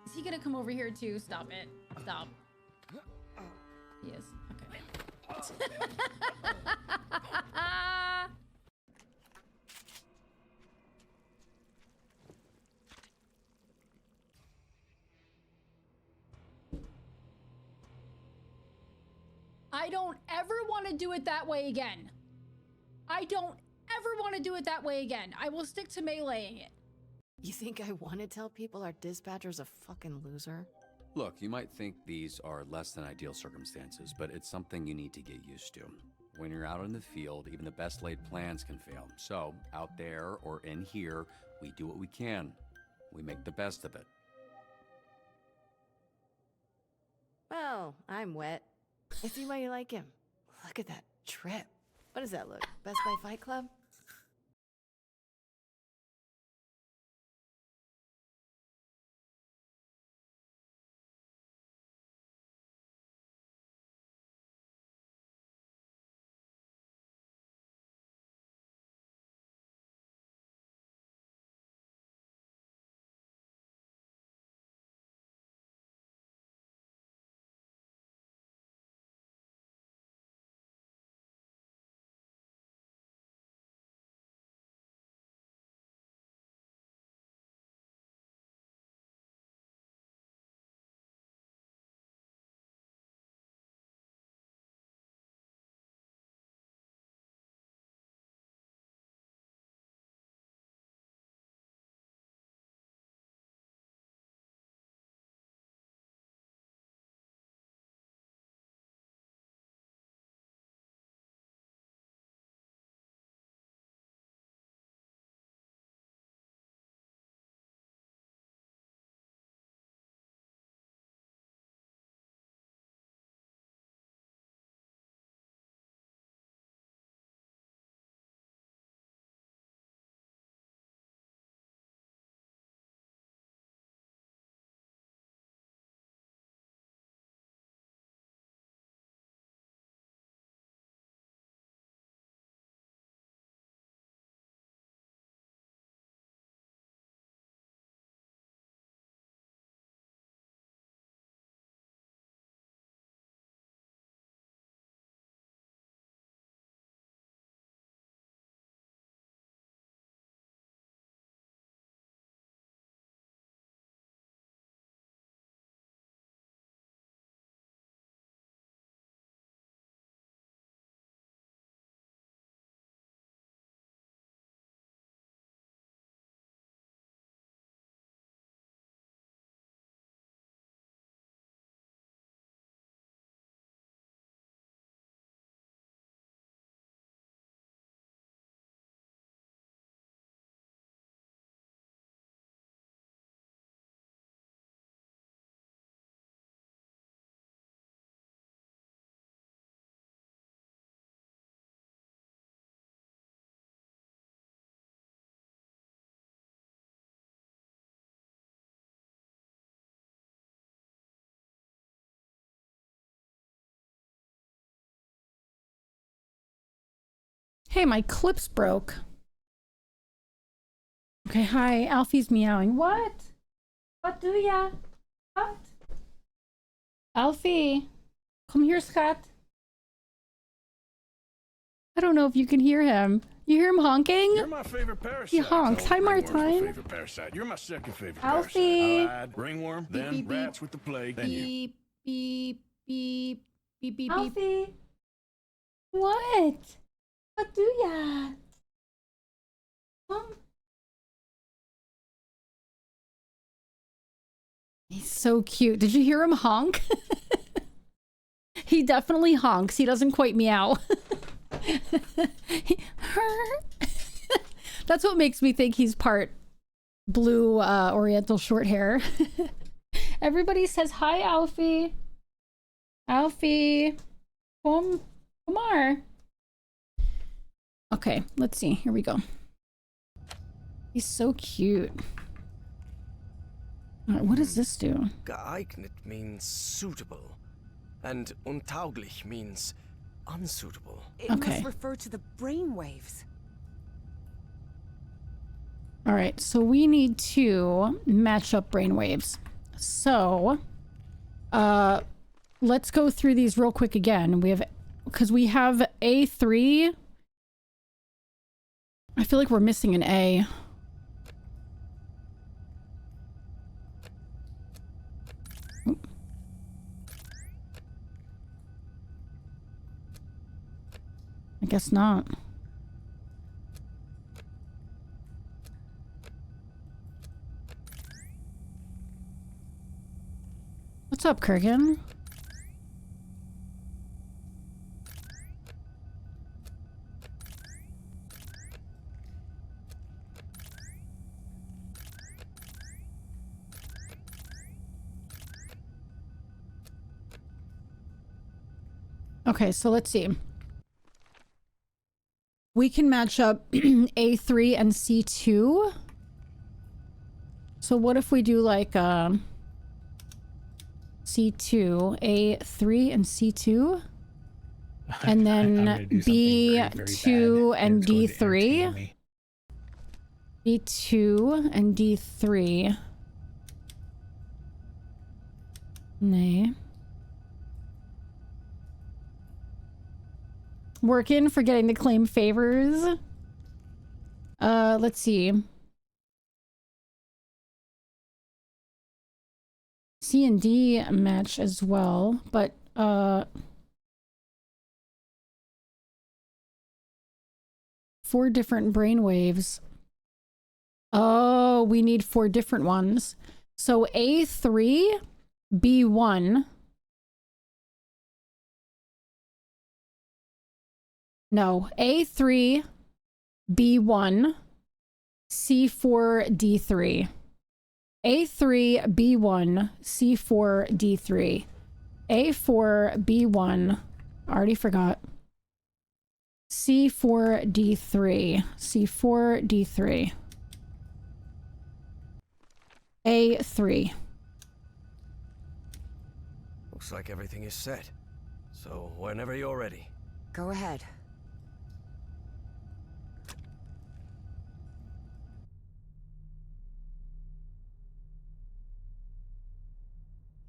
Is he gonna come over here too? Stop it. Stop. He is. Okay. I don't ever want to do it that way again. I don't ever want to do it that way again. I will stick to meleeing it. You think I want to tell people our dispatcher's a fucking loser? Look, you might think these are less than ideal circumstances, but it's something you need to get used to. When you're out in the field, even the best laid plans can fail. So, out there or in here, we do what we can. We make the best of it. Well, I'm wet. I see why you like him. Look at that trip. What does that look? Best Buy Fight Club? Hey, my clips broke. Okay, hi. Alfie's meowing. What? What do ya? What? Alfie, come here, Scott. I don't know if you can hear him. You hear him honking? You're my favorite parasite. He honks. Hi, Ringworm's my Martine. favorite parasite. You're my second favorite Alfie. parasite. I lied. Ringworm, then beep, rats with the plague, then you. Beep, beep, beep, beep, beep, Alfie. beep. What? What do ya? He's so cute. Did you hear him honk? He definitely honks. He doesn't quite meow. That's what makes me think he's part blue oriental short hair. Everybody says hi, Alfie. Alfie. Come on. Okay, let's see. Here we go. He's so cute. All right, what does this do? Geeignet means suitable, and untauglich means unsuitable. It must refer to the brain waves. All right, so we need to match up brainwaves. So, let's go through these real quick again. We have, because we have A3. I feel like we're missing an A. Oop. I guess not. What's up, Kurgan? Okay, so let's see. We can match up A3 and C2. So what if we do like C2, A3 and C2? And then B2 and D3. B2 and D3. Nay. Working for getting to claim favors. Let's see. C and D match as well, but four different brainwaves. Oh, we need four different ones. So A3, B1. No, A3, B1, C4, D3. A3, B1, C4, D3. A4, B1, already forgot. C4, D3. C4, D3. A3. Looks like everything is set. So whenever you're ready. Go ahead.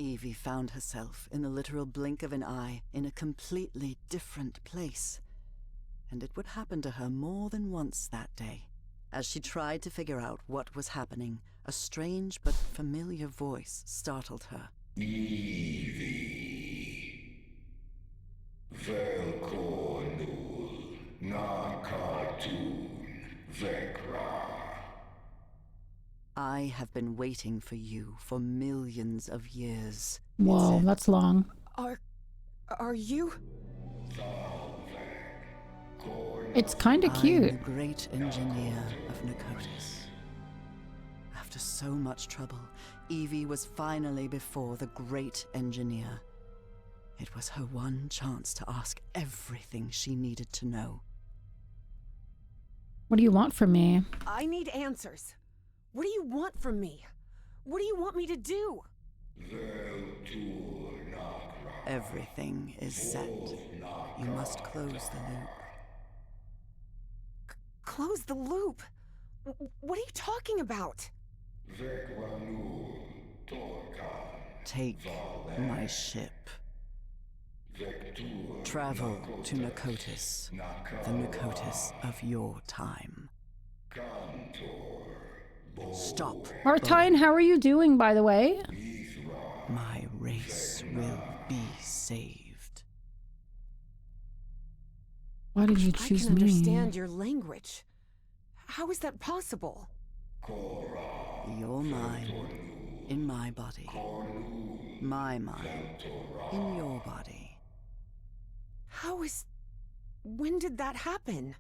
Evie found herself in the literal blink of an eye in a completely different place. And it would happen to her more than once that day. As she tried to figure out what was happening, a strange but familiar voice startled her. Evie. Velkonul. Na cartoon. Vekra. I have been waiting for you for millions of years. Whoa, that's long. Are you? It's kind of cute. I'm the great engineer of Nikotis. After so much trouble, Evie was finally before the great engineer. It was her one chance to ask everything she needed to know. What do you want from me? I need answers. What do you want from me? What do you want me to do? Everything is set. You must close the loop. Close the loop? What are you talking about? Take my ship. Travel to Nikotis, the Nikotis of your time. Stop. Martine, how are you doing, by the way? My race will be saved. Why did you choose I can me? understand your language. How is that possible? Your mind in my body. My mind in your body. How is... When did that happen?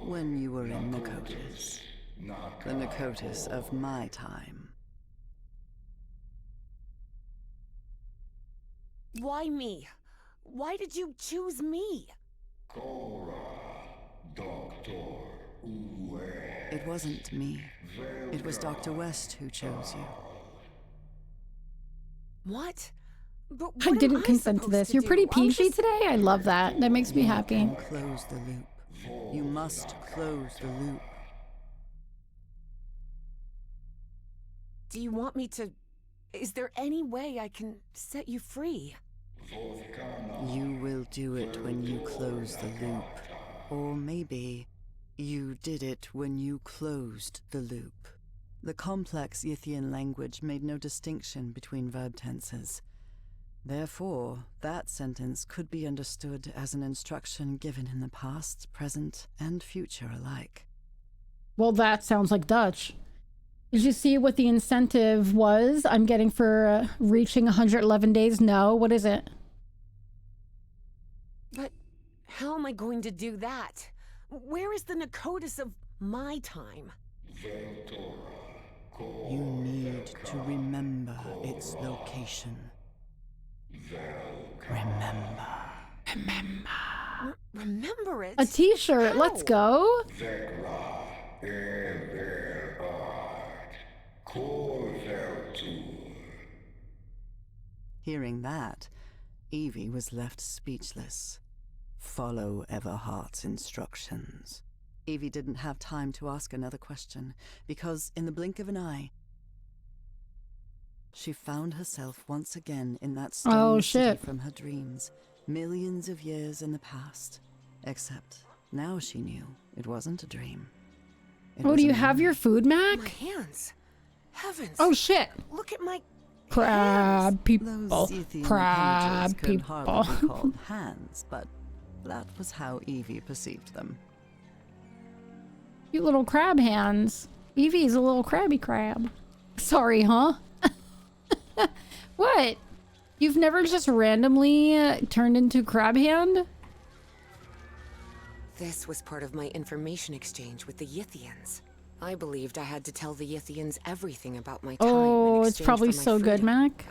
When you were in Nikotis. The Nikotis of my time. Why me? Why did you choose me? It wasn't me. It was Dr. West who chose you. What? But I what didn't am consent to supposed this. You're pretty do? I was PG just- today. I love that. That makes me happy. Close the loop. You must close the loop. Do you want me to... Is there any way I can set you free? You will do it when you close the loop. Or maybe you did it when you closed the loop. The complex Yithian language made no distinction between verb tenses. Therefore, that sentence could be understood as an instruction given in the past, present, and future alike. Well, that sounds like Dutch. Did you see what the incentive was I'm getting for reaching 111 days? No, what is it? But how am I going to do that? Where is the Nikotis of my time? You need to remember its location. Remember. Remember it? A t-shirt. Let's go. Hearing that, Evie was left speechless. Follow Everhart's instructions. Evie didn't have time to ask another question, because in the blink of an eye, she found herself once again in that stone city from her dreams, millions of years in the past. Except now she knew it wasn't a dream. Oh, do you have your food, Mac? My hands. Heavens. Oh shit. Look at my Crab people. Those Ythian Crab appendages could people. hardly be called hands, but that was how Evie perceived them. You little crab hands. Evie's a little crabby crab. Sorry, huh? What? You've never just randomly turned into crab hand? This was part of my information exchange with the Yithians. I believed I had to tell the Yithians everything about my time. Oh, it's probably so good, Mac.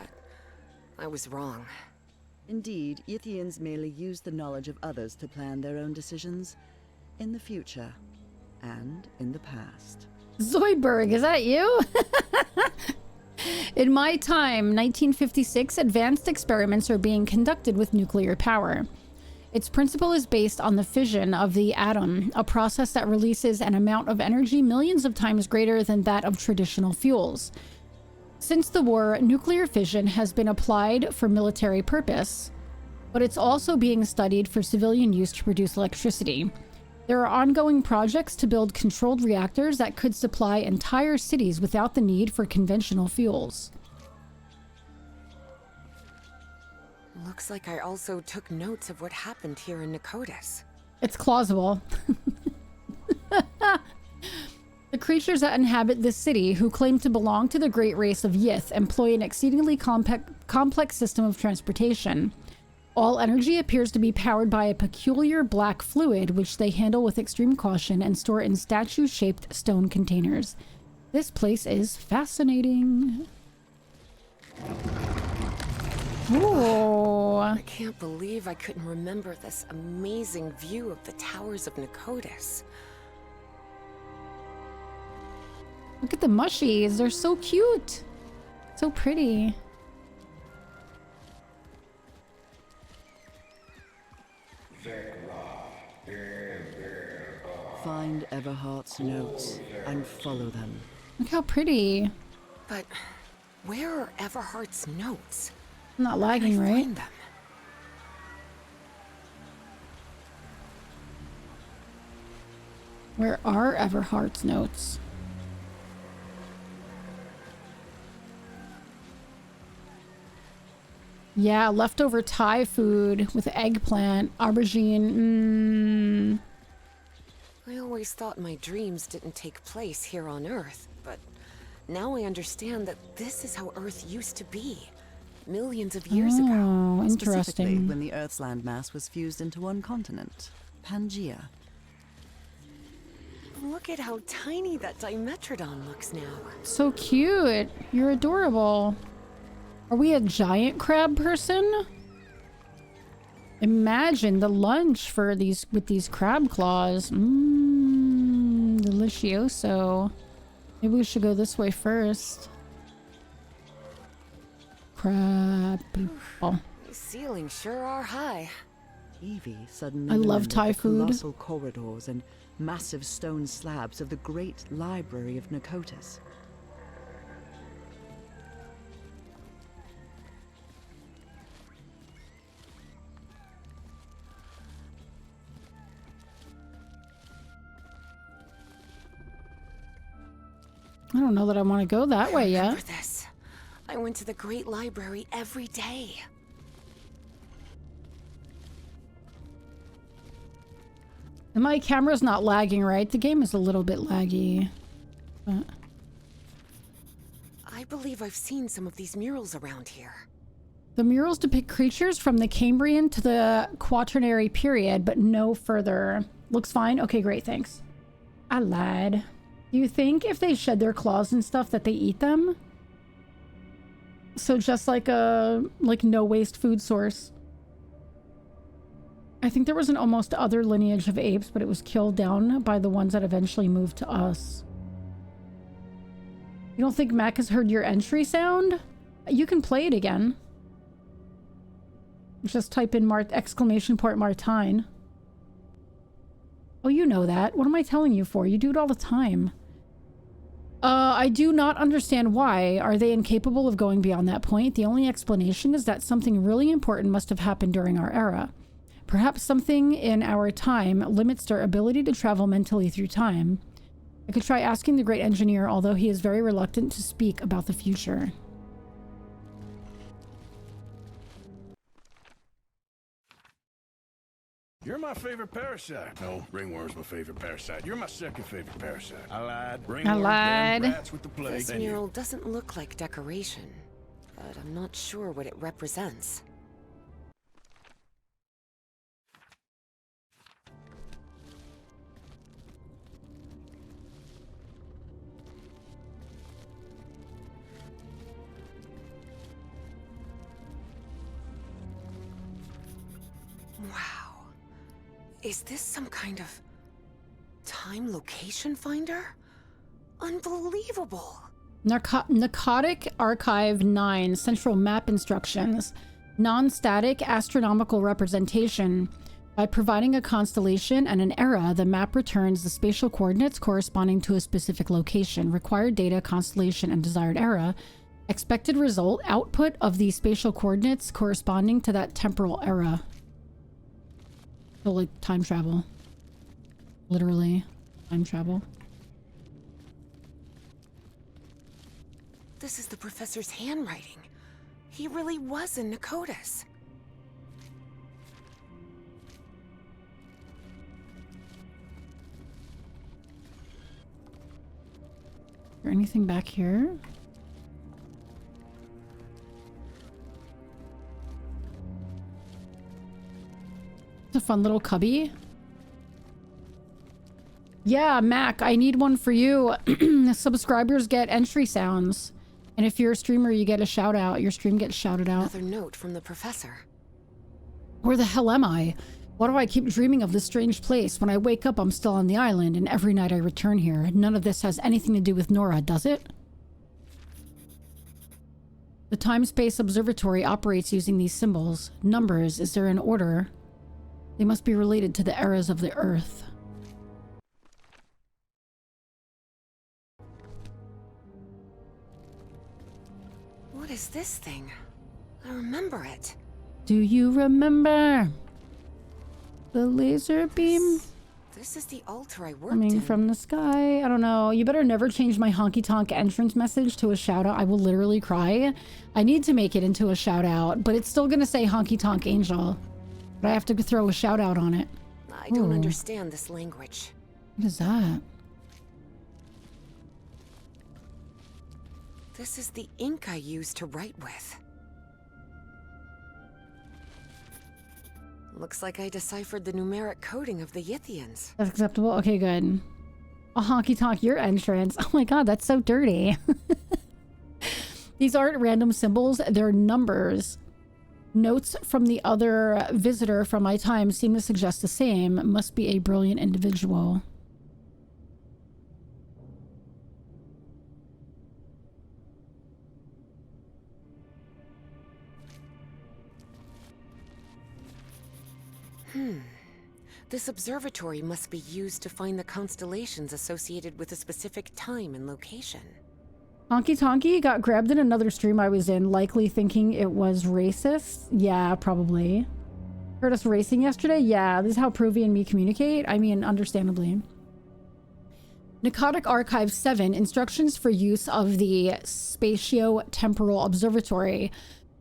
I was wrong. Indeed, Yithians merely use the knowledge of others to plan their own decisions in the future and in the past. Zoidberg, is that you? In my time, 1956, advanced experiments are being conducted with nuclear power. Its principle is based on the fission of the atom, a process that releases an amount of energy millions of times greater than that of traditional fuels. Since the war, nuclear fission has been applied for military purpose, but it's also being studied for civilian use to produce electricity. There are ongoing projects to build controlled reactors that could supply entire cities without the need for conventional fuels. Looks like I also took notes of what happened here in Nicotis. It's plausible. The creatures that inhabit this city, who claim to belong to the great race of Yith, employ an exceedingly complex system of transportation. All energy appears to be powered by a peculiar black fluid, which they handle with extreme caution and store in statue-shaped stone containers. This place is fascinating. Ooh. I can't believe I couldn't remember this amazing view of the towers of Nicotis. Look at the mushies. They're so cute. So pretty. Find Everhart's notes and follow them. Look how pretty. But where are Everhart's notes? I'm not lagging, right? Find them? Where are Everhart's notes? Yeah, leftover Thai food with eggplant, aubergine. I always thought my dreams didn't take place here on Earth, but now I understand that this is how Earth used to be, millions of years ago. Oh, Specifically, interesting. when the Earth's landmass was fused into one continent, Pangaea. Look at how tiny that Dimetrodon looks now. So cute. You're adorable. Are we a giant crab person? Imagine the lunch for these with these crab claws. Mmm, delicioso. Maybe we should go this way first. Crab people. These ceilings sure are high. Evie suddenly I love remembered Thai the food. colossal corridors and massive stone slabs of the great library of Nicotis. I don't know that I want to go that way yet. Remember this. I went to the Great Library every day. And my camera's not lagging, right? The game is a little bit laggy. But I believe I've seen some of these murals around here. the murals depict creatures from the Cambrian to the Quaternary period, but no further. Looks fine? Okay, great, thanks. I lied. Do you think if they shed their claws and stuff that they eat them? So just like a no waste food source. I think there was an almost other lineage of apes, but it was killed down by the ones that eventually moved to us. You don't think Mac has heard your entry sound? You can play it again. Just type in exclamation point Martine. Oh, you know that. What am I telling you for? You do it all the time. I do not understand why. Are they incapable of going beyond that point? The only explanation is that something really important must have happened during our era. Perhaps something in our time limits their ability to travel mentally through time. I could try asking the great engineer, although he is very reluctant to speak about the future. You're my favorite parasite. No, ringworm's my favorite parasite. You're my second favorite parasite. I lied. Ringworm, lied. them rats with the plague. This mural doesn't look like decoration, but I'm not sure what it represents. Wow. Is this some kind of time location finder? Unbelievable. Narcotic Archive 9 Central Map Instructions. Non-static astronomical representation. By providing a constellation and an era, the map returns the spatial coordinates corresponding to a specific location, required data, constellation, and desired era. Expected result, output of the spatial coordinates corresponding to that temporal era. So, like, time travel. Literally, time travel. This is the professor's handwriting. He really was in Nakotas. Is there anything back here? It's a fun little cubby. Yeah, Mac, I need one for you. Subscribers get entry sounds. And if you're a streamer, you get a shout out. Your stream gets shouted out. Another note from the professor. Where the hell am I? Why do I keep dreaming of this strange place? When I wake up, I'm still on the island, and every night I return here. None of this has anything to do with Nora, does it? The Time-Space Observatory operates using these symbols. Numbers, is there an order? They must be related to the eras of the Earth. What is this thing? I remember it. Do you remember the laser beam? This is the altar I worked Coming in. from the sky. I don't know. You better never change my honky tonk entrance message to a shout out. I will literally cry. I need to make it into a shout out, but it's still gonna say honky tonk angel. But I have to throw a shout out on it. I don't understand this language. What is that? This is the ink I used to write with. Looks like I deciphered the numeric coding of the Yithians. That's acceptable? Okay, good. A honky tonk your entrance. Oh my god, that's so dirty. These aren't random symbols, they're numbers. Notes from the other visitor from my time seem to suggest the same. Must be a brilliant individual. This observatory must be used to find the constellations associated with a specific time and location. Honky Tonky got grabbed in another stream I was in, likely thinking it was racist. Yeah, probably. Heard us racing yesterday? Yeah, this is how Pruvy and me communicate. I mean, understandably. Narcotic Archive 7, instructions for use of the Spatio-Temporal Observatory.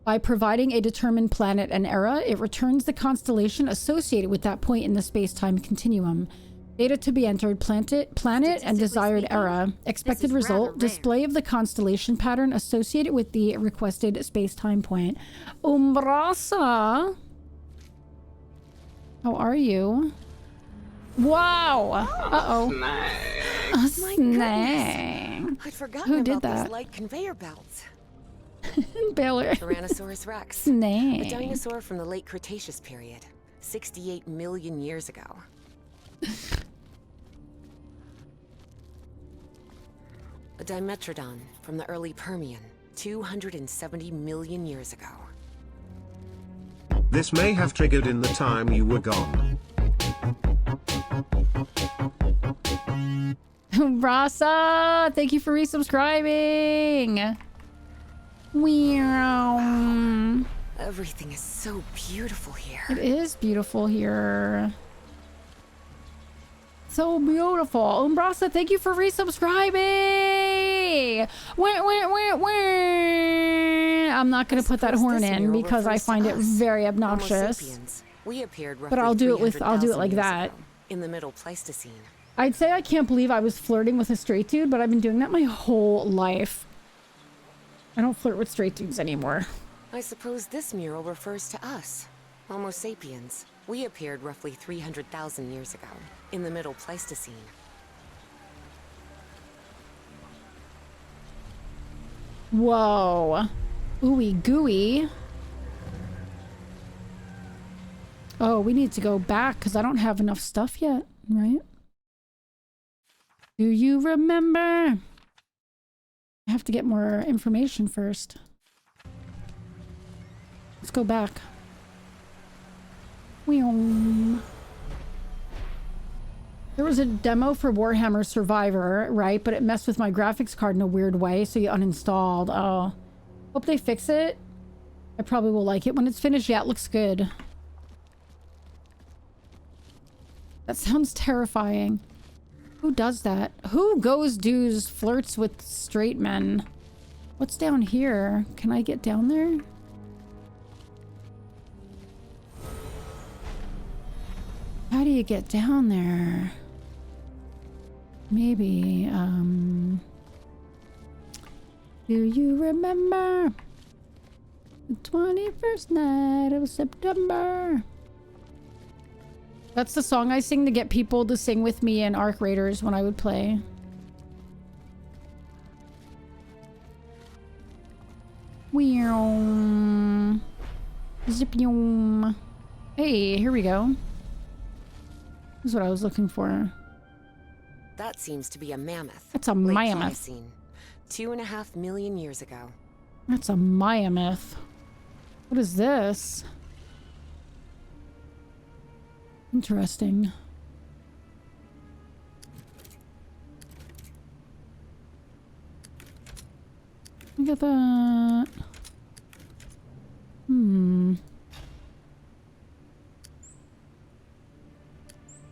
By providing a determined planet and era, it returns the constellation associated with that point in the space-time continuum. Data to be entered, planet and desired era. Expected result, display of the constellation pattern associated with the requested space-time point. Umbrasa! How are you? Wow! Uh-oh. A snake. I'd forgotten Who did about that? those light conveyor belts. Baylor. Tyrannosaurus rex. Snake. A dinosaur from the late Cretaceous period. 68 million years ago. A Dimetrodon from the early Permian, 270 million years ago. This may have triggered in the time you were gone. Rasa, thank you for resubscribing. Wow. Everything is so beautiful here. It is beautiful here. So beautiful. Umbrasa, thank you for resubscribing. I'm not going to put that horn in because I find it very obnoxious. We appeared But I'll do it like that. In the Middle Pleistocene. I'd say I can't believe I was flirting with a straight dude, but I've been doing that my whole life. I don't flirt with straight dudes anymore. I suppose this mural refers to us, Homo sapiens. We appeared roughly 300,000 years ago, in the Middle Pleistocene. Whoa. Ooey gooey. Oh, we need to go back because I don't have enough stuff yet, right? Do you remember? I have to get more information first. Let's go back. There was a demo for Warhammer Survivor, right? But it messed with my graphics card in a weird way, so you uninstalled. Oh. Hope they fix it. I probably will like it when it's finished. Yeah, it looks good. That sounds terrifying. Who does that? Who does flirts with straight men? What's down here? Can I get down there? How do you get down there? Maybe, do you remember the 21st night of September? That's the song I sing to get people to sing with me in Arc Raiders when I would play. Weow. Zip-yum. Hey, here we go. This is what I was looking for. That seems to be a mammoth. That's a mammoth. 2.5 million years ago. That's a mammoth. What is this? Interesting. Look at that.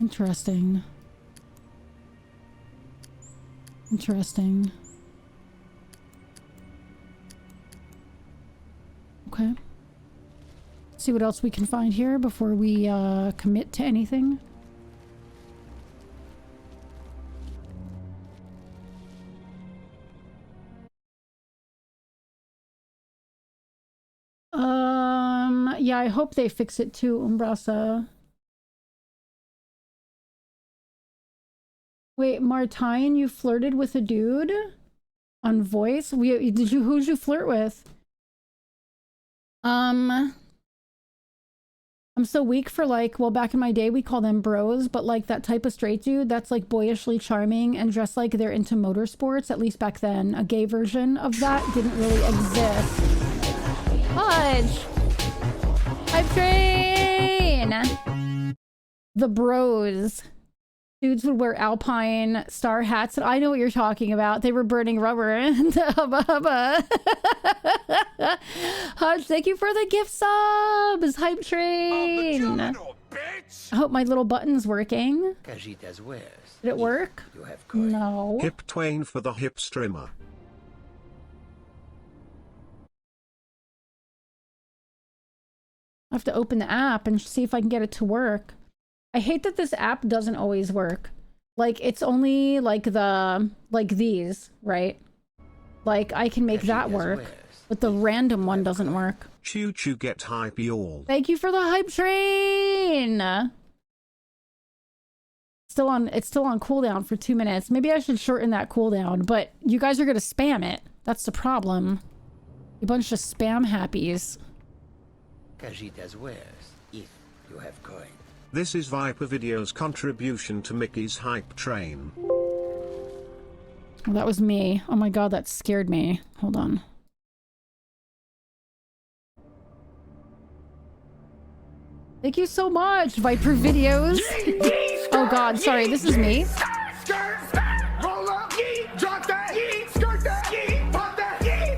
Interesting. Interesting. Okay. See what else we can find here before we commit to anything. Yeah, I hope they fix it too, Umbrasa. Wait, Martine, you flirted with a dude on Voice? Who'd you flirt with? I'm so weak for like, well, back in my day we call them bros, but like that type of straight dude that's like boyishly charming and dressed like they're into motorsports, at least back then. A gay version of that didn't really exist. Fudge! Hype train! The bros. Dudes would wear Alpine Star hats, and I know what you're talking about. They were burning rubber and hubba hubba. Hudge, thank you for the gift subs, Hype Train. I hope my little button's working. Did it work? No. Hip Twain for the hip streamer. I have to open the app and see if I can get it to work. I hate that this app doesn't always work. Like, it's only like these, right? Like, I can make that work, but the random one doesn't work. Choo choo get hype y'all. Thank you for the hype train! It's still on cooldown for 2 minutes. Maybe I should shorten that cooldown, but you guys are gonna spam it. That's the problem. You bunch of spam happies. Cajitas wares, if you have coin. This is Viper Video's contribution to Mickey's hype train. Oh, that was me. Oh my god, that scared me. Hold on. Thank you so much, Viper Videos. Oh god, sorry, this is me.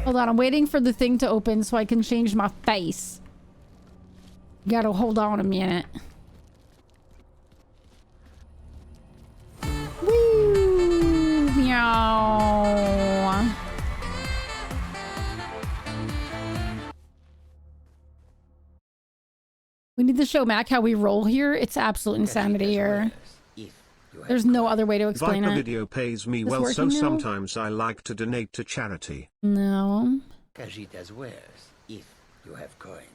Hold on, I'm waiting for the thing to open so I can change my face. You gotta hold on a minute. Woo! Meow. We need to show Mac how we roll here. It's absolute insanity here. There's no other way to explain Viper it. Video pays me Is this well, so working now? sometimes I like to donate to charity. No. Cajitas wares, if you have coin.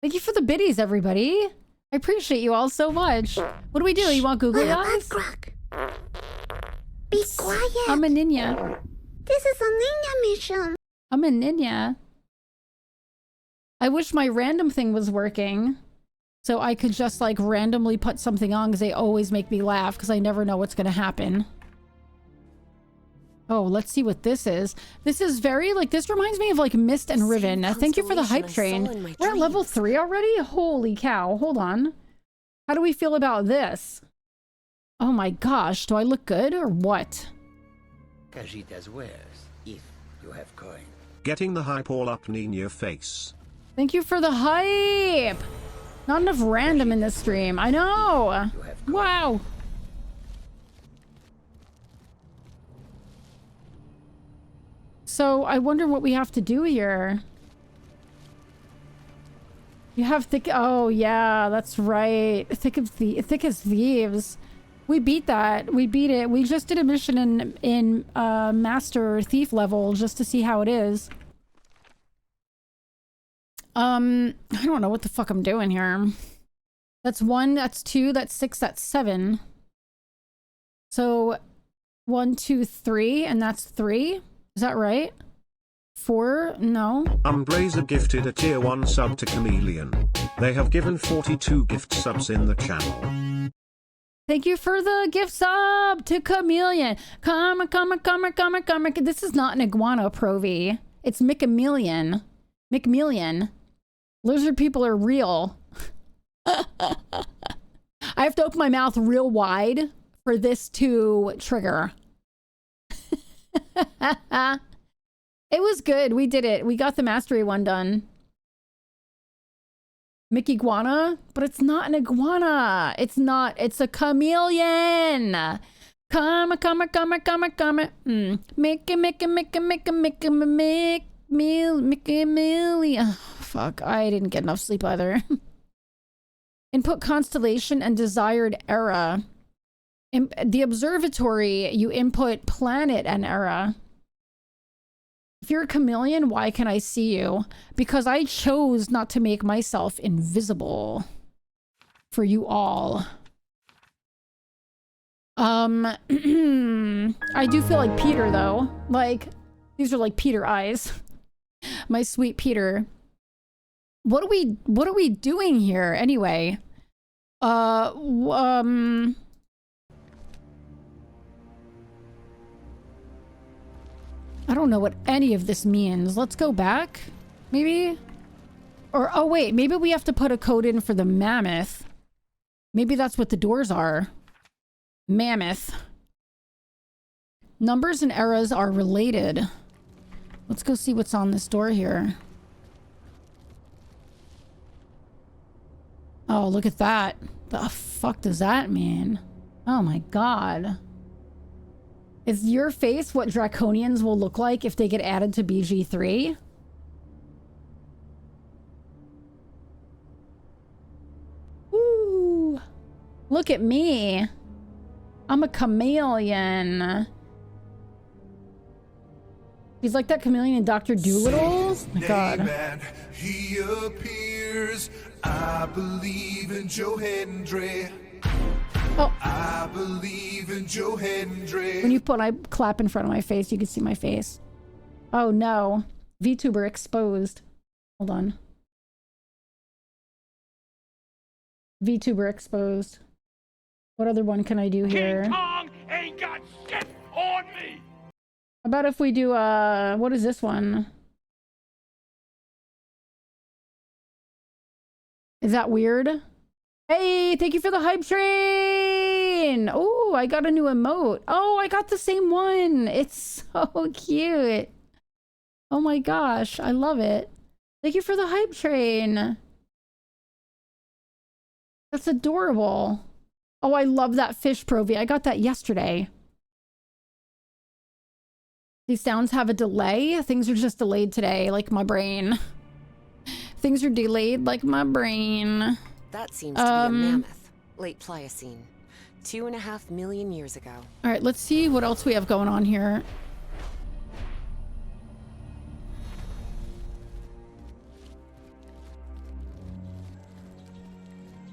Thank you for the biddies, everybody. I appreciate you all so much. What do we do? You want googly eyes? Be quiet. I'm a ninja. This is a ninja mission. I'm a ninja. I wish my random thing was working. So I could just like randomly put something on because they always make me laugh because I never know what's going to happen. Oh, let's see what this is. This is very like, this reminds me of like Mist and Riven. Thank you for the hype train. We're at level 3 already? Holy cow. Hold on. How do we feel about this? Oh my gosh. Do I look good or what? Cajitas wares, if you have coin. Getting the hype all up Nina face. Thank you for the hype. Not enough random in this stream. I know. Wow. So I wonder what we have to do here. You have thick. Oh yeah, that's right. Thick as thieves. We beat that. We beat it. We just did a mission in Master Thief level just to see how it is. I don't know what the fuck I'm doing here. That's 1, that's 2, that's 6, that's 7. So 1, 2, 3, and that's 3. Is that right? 4? No. Umbrazer gifted a tier 1 sub to Chameleon. They have given 42 gift subs in the channel. Thank you for the gift sub to Chameleon. Come. This is not an iguana, Provi. It's McChameleon. McMillion. Lizard people are real. I have to open my mouth real wide for this to trigger. It was good. We did it. We got the mastery one done. Mickey Iguana, but it's not an iguana. It's not. It's a chameleon. Mickey. Oh, fuck, I didn't get enough sleep either. Input constellation and desired era. In the observatory, you input planet and era. If you're a chameleon, why can I see you? Because I chose not to make myself invisible for you all. I do feel like Peter though. Like, these are like Peter eyes. My sweet Peter. What are we doing here anyway? I don't know what any of this means. Let's go back, maybe? Or, oh wait, maybe we have to put a code in for the mammoth. Maybe that's what the doors are. Mammoth. Numbers and eras are related. Let's go see what's on this door here. Oh, look at that. The fuck does that mean? Oh my god. Is your face what Draconians will look like if they get added to BG3? Woo! Look at me. I'm a chameleon. He's like that chameleon in Dr. Dolittle? Oh my god. Man, he appears. I believe in Joe Hendry. Oh. I believe in Joe Hendry. When you put I clap in front of my face, you can see my face. Oh no. VTuber exposed. Hold on. VTuber exposed. What other one can I do here? King Kong ain't got shit on me. How about if we do, what is this one? Is that weird? Hey, thank you for the hype train! Oh, I got a new emote. Oh, I got the same one. It's so cute. Oh my gosh, I love it. Thank you for the hype train. That's adorable. Oh, I love that fish, Provi. I got that yesterday. These sounds have a delay. Things are just delayed today, like my brain. Things are delayed like my brain. That seems to be a mammoth. Late Pliocene. 2.5 million years ago. All right, let's see what else we have going on here.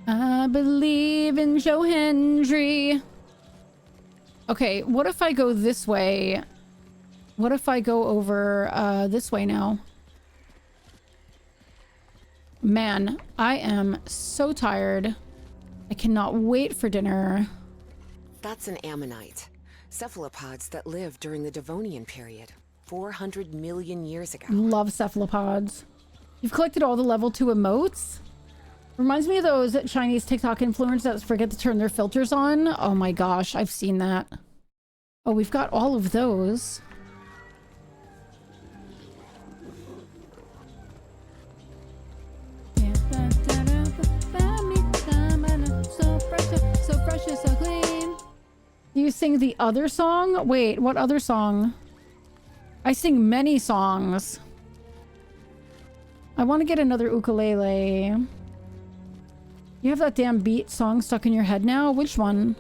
I believe in Joe Hendry. Okay, what if I go this way? What if I go over this way now? Man, I am so tired. I cannot wait for dinner. That's an ammonite. Cephalopods that lived during the Devonian period. 400 million years ago. Love cephalopods. You've collected all the level 2 emotes? Reminds me of those Chinese TikTok influencers that forget to turn their filters on. Oh my gosh, I've seen that. Oh, we've got all of those. So fresh and so clean. Do you sing the other song? Wait, what other song? I sing many songs. I want to get another ukulele. You have that damn beat song stuck in your head now? Which one?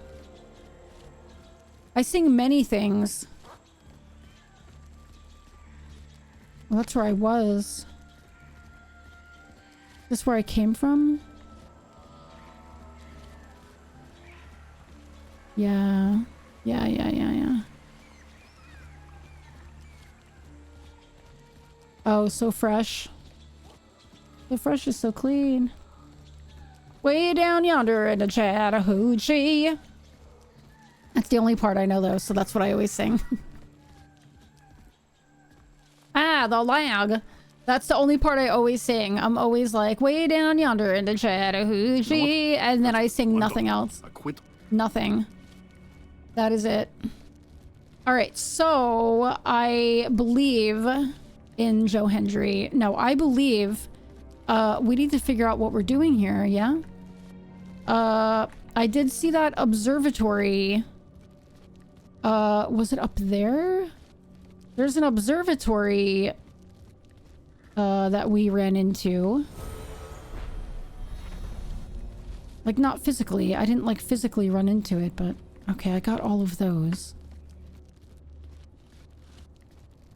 I sing many things. Well, that's where I was. This where I came from? Yeah. Yeah. Oh, so fresh. So fresh is so clean. Way down yonder in the Chattahoochee. That's the only part I know though, so that's what I always sing. Ah, the lag. That's the only part I always sing. I'm always like, way down yonder in the Chattahoochee, and then I sing nothing else. Nothing. That is it. Alright, so I believe in Joe Hendry. No, I believe we need to figure out what we're doing here, yeah? I did see that observatory. Was it up there? There's an observatory that we ran into. Like, not physically. I didn't, like, physically run into it, but... Okay, I got all of those.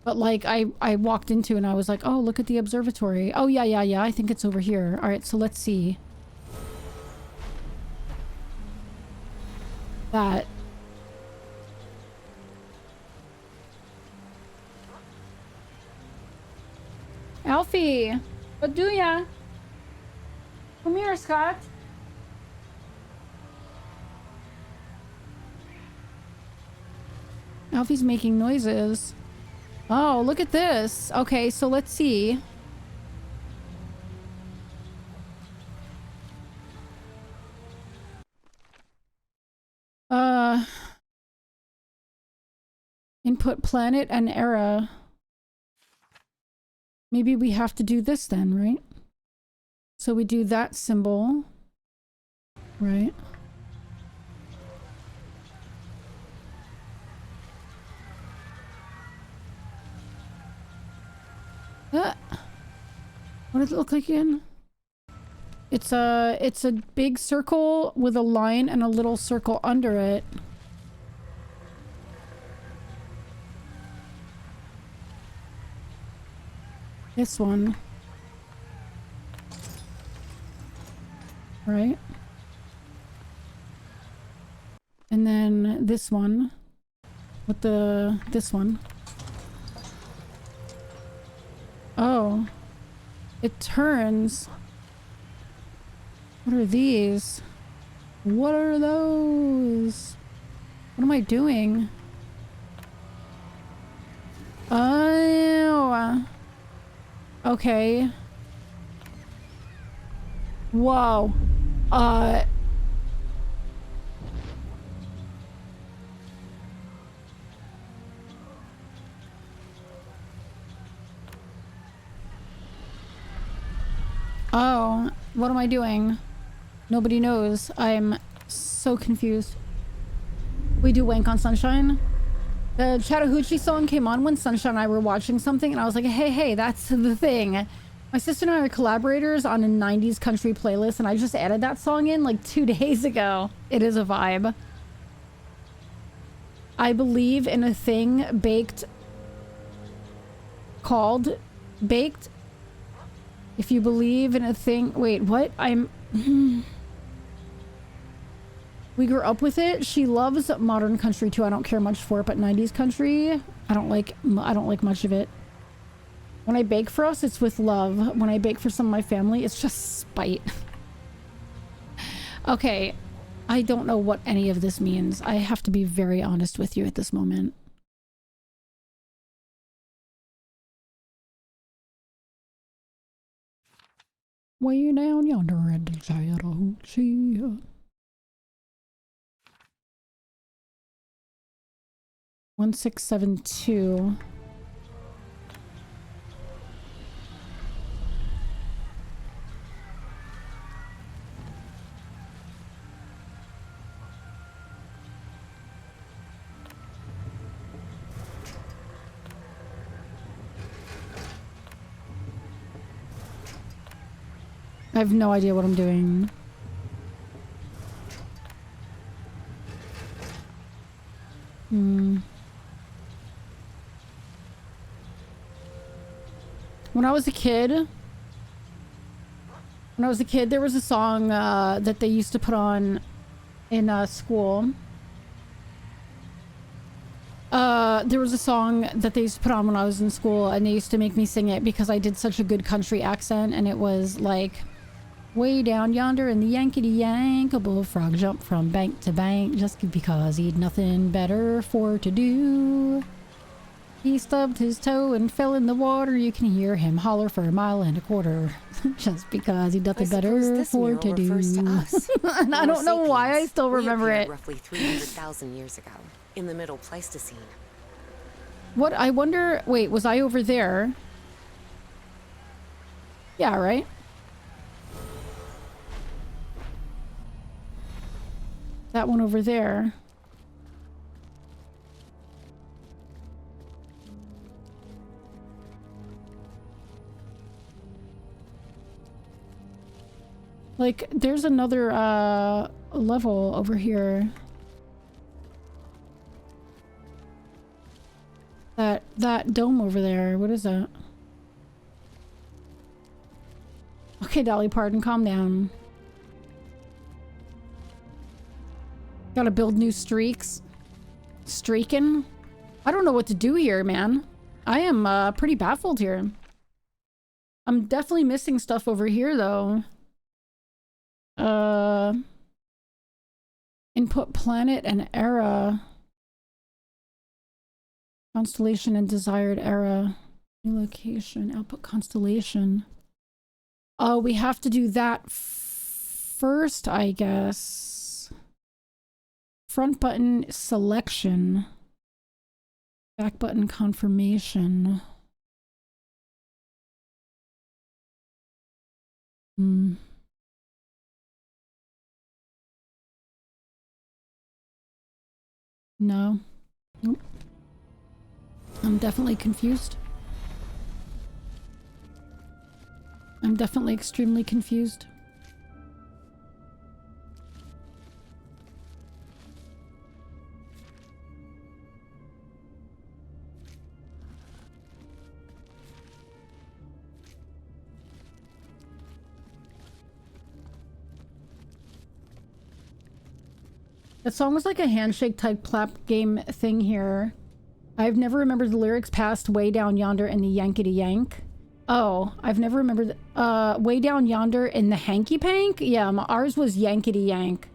But, like, I walked into and I was like, oh, look at the observatory. Oh, yeah. I think it's over here. Alright, so let's see. That. Alfie! What do ya? Come here, Scott. Alfie's making noises. Oh, look at this. Okay, so let's see. Input planet and era. Maybe we have to do this then, right? So we do that symbol. Right. What does it look like again? It's a big circle with a line and a little circle under it. This one. Right? And then this one. With this one. Oh. It turns. What are these? What are those? What am I doing? Oh. Okay. Whoa. Oh, what am I doing? Nobody knows. I'm so confused. We do Wank on Sunshine. The Chattahoochee song came on when Sunshine and I were watching something, and I was like, hey, that's the thing. My sister and I are collaborators on a 90s country playlist, and I just added that song in like 2 days ago. It is a vibe. I believe in a thing baked called Baked. If you believe in a thing... Wait, what? We grew up with it. She loves modern country too. I don't care much for it, but 90s country, I don't like much of it. When I bake for us, it's with love. When I bake for some of my family, it's just spite. Okay, I don't know what any of this means. I have to be very honest with you at this moment. Way down yonder in the Chattahoochee. 1672. I have no idea what I'm doing. When I was a kid, there was a song that they used to put on in school. There was a song that they used to put on when I was in school, and they used to make me sing it because I did such a good country accent, and it was like, way down yonder in the Yankety Yank, a bullfrog jumped from bank to bank just because he'd nothing better for to do. He stubbed his toe and fell in the water. You can hear him holler for 1.25 miles just because he'd nothing better for to do. And I don't know why I still remember it. Roughly 300,000 years ago, in the Middle Pleistocene. What? I wonder... Wait, was I over there? Yeah, right? That one over there. Like, there's another level over here. That dome over there. What is that? Okay, Dolly Parton, calm down. Gotta build new streaks. Streaking? I don't know what to do here, man. I am pretty baffled here. I'm definitely missing stuff over here, though. Input planet and era. Constellation and desired era. New location. Output constellation. Oh, we have to do that first, I guess. Front button selection. Back button confirmation. No. Nope. I'm definitely confused. I'm definitely extremely confused. That song was like a handshake type clap game thing here. I've never remembered the lyrics past way down yonder in the Yankety Yank. Oh, I've never remembered. Way down yonder in the hanky pank? Yeah, ours was yankety yank.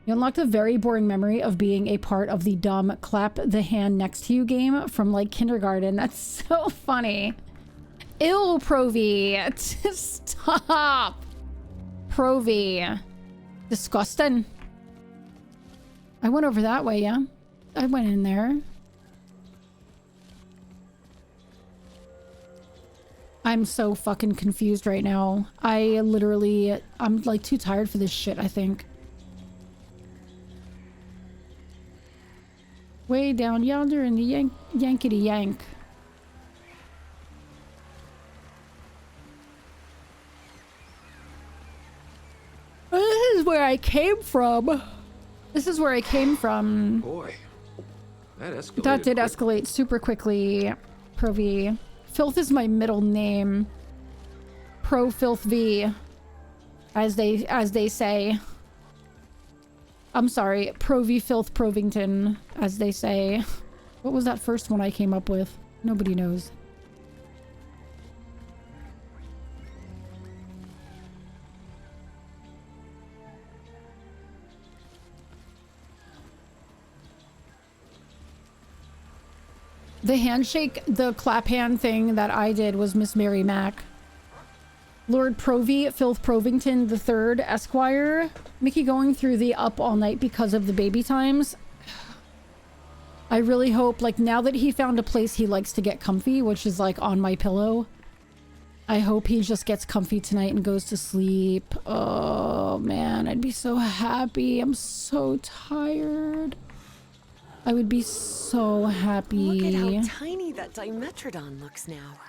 You unlocked a very boring memory of being a part of the dumb clap the hand next to you game from like kindergarten. That's so funny. Ew, Provy. Stop. Provy. Disgusting. I went over that way, yeah. I went in there. I'm so fucking confused right now. I'm like too tired for this shit, I think. Way down yonder in the yankety yank. This is where I came from. This is where I came from. Boy, that escalated. That did escalate super quickly, Pro-V. Filth is my middle name. Pro Filth V, as they say. I'm sorry, Pro V Filth Provington, as they say. What was that first one I came up with? Nobody knows. The handshake, the clap hand thing that I did was Miss Mary Mac. Lord Provy, Filth Provington III, Esquire. Mickey going through the up all night because of the baby times. I really hope, like, now that he found a place he likes to get comfy, which is, like, on my pillow, I hope he just gets comfy tonight and goes to sleep. Oh, man, I'd be so happy. I'm so tired. I would be so happy. Look at how tiny that Dimetrodon looks now.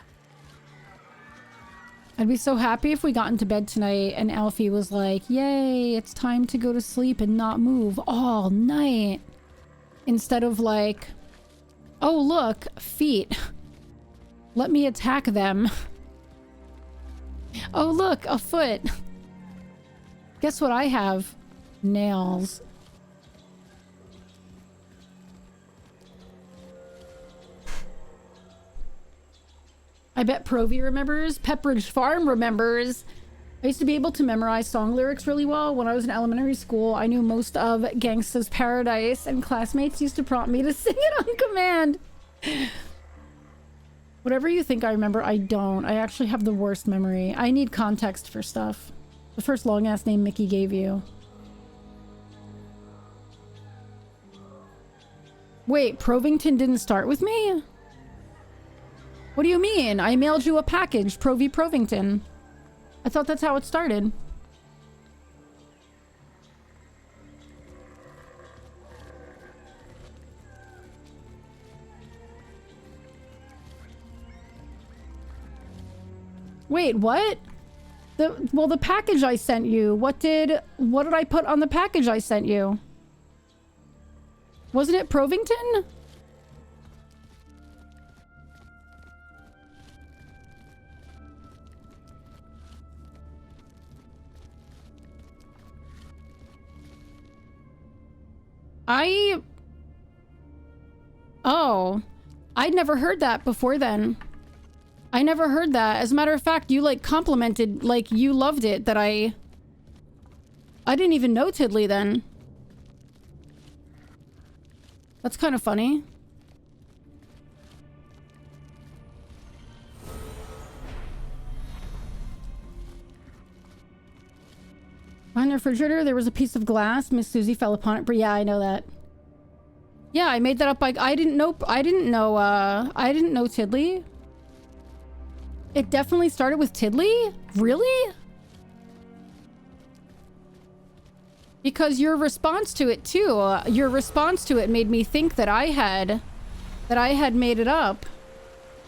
I'd be so happy if we got into bed tonight and Alfie was like, yay, it's time to go to sleep and not move all night. Instead of like, oh look, feet. Let me attack them. Oh look, a foot. Guess what I have? Nails. I bet Provy remembers. Pepperidge Farm remembers. I used to be able to memorize song lyrics really well. When I was in elementary school, I knew most of Gangsta's Paradise, and classmates used to prompt me to sing it on command. Whatever you think I remember, I don't. I actually have the worst memory. I need context for stuff. The first long-ass name Mickey gave you. Wait, Provington didn't start with me? What do you mean? I mailed you a package, Provy Provington. I thought that's how it started. Wait, what? The package I sent you. What did I put on the package I sent you? Wasn't it Provington? Oh, I'd never heard that before then. I never heard that. As a matter of fact, you like complimented, like you loved it that I didn't even know Tiddly then. That's kind of funny. Behind the refrigerator, there was a piece of glass. Miss Susie fell upon it. But yeah, I know that. Yeah, I made that up. Like, I didn't know Tiddly. It definitely started with Tiddly? Really? Because your response to it too. Your response to it made me think that I had made it up.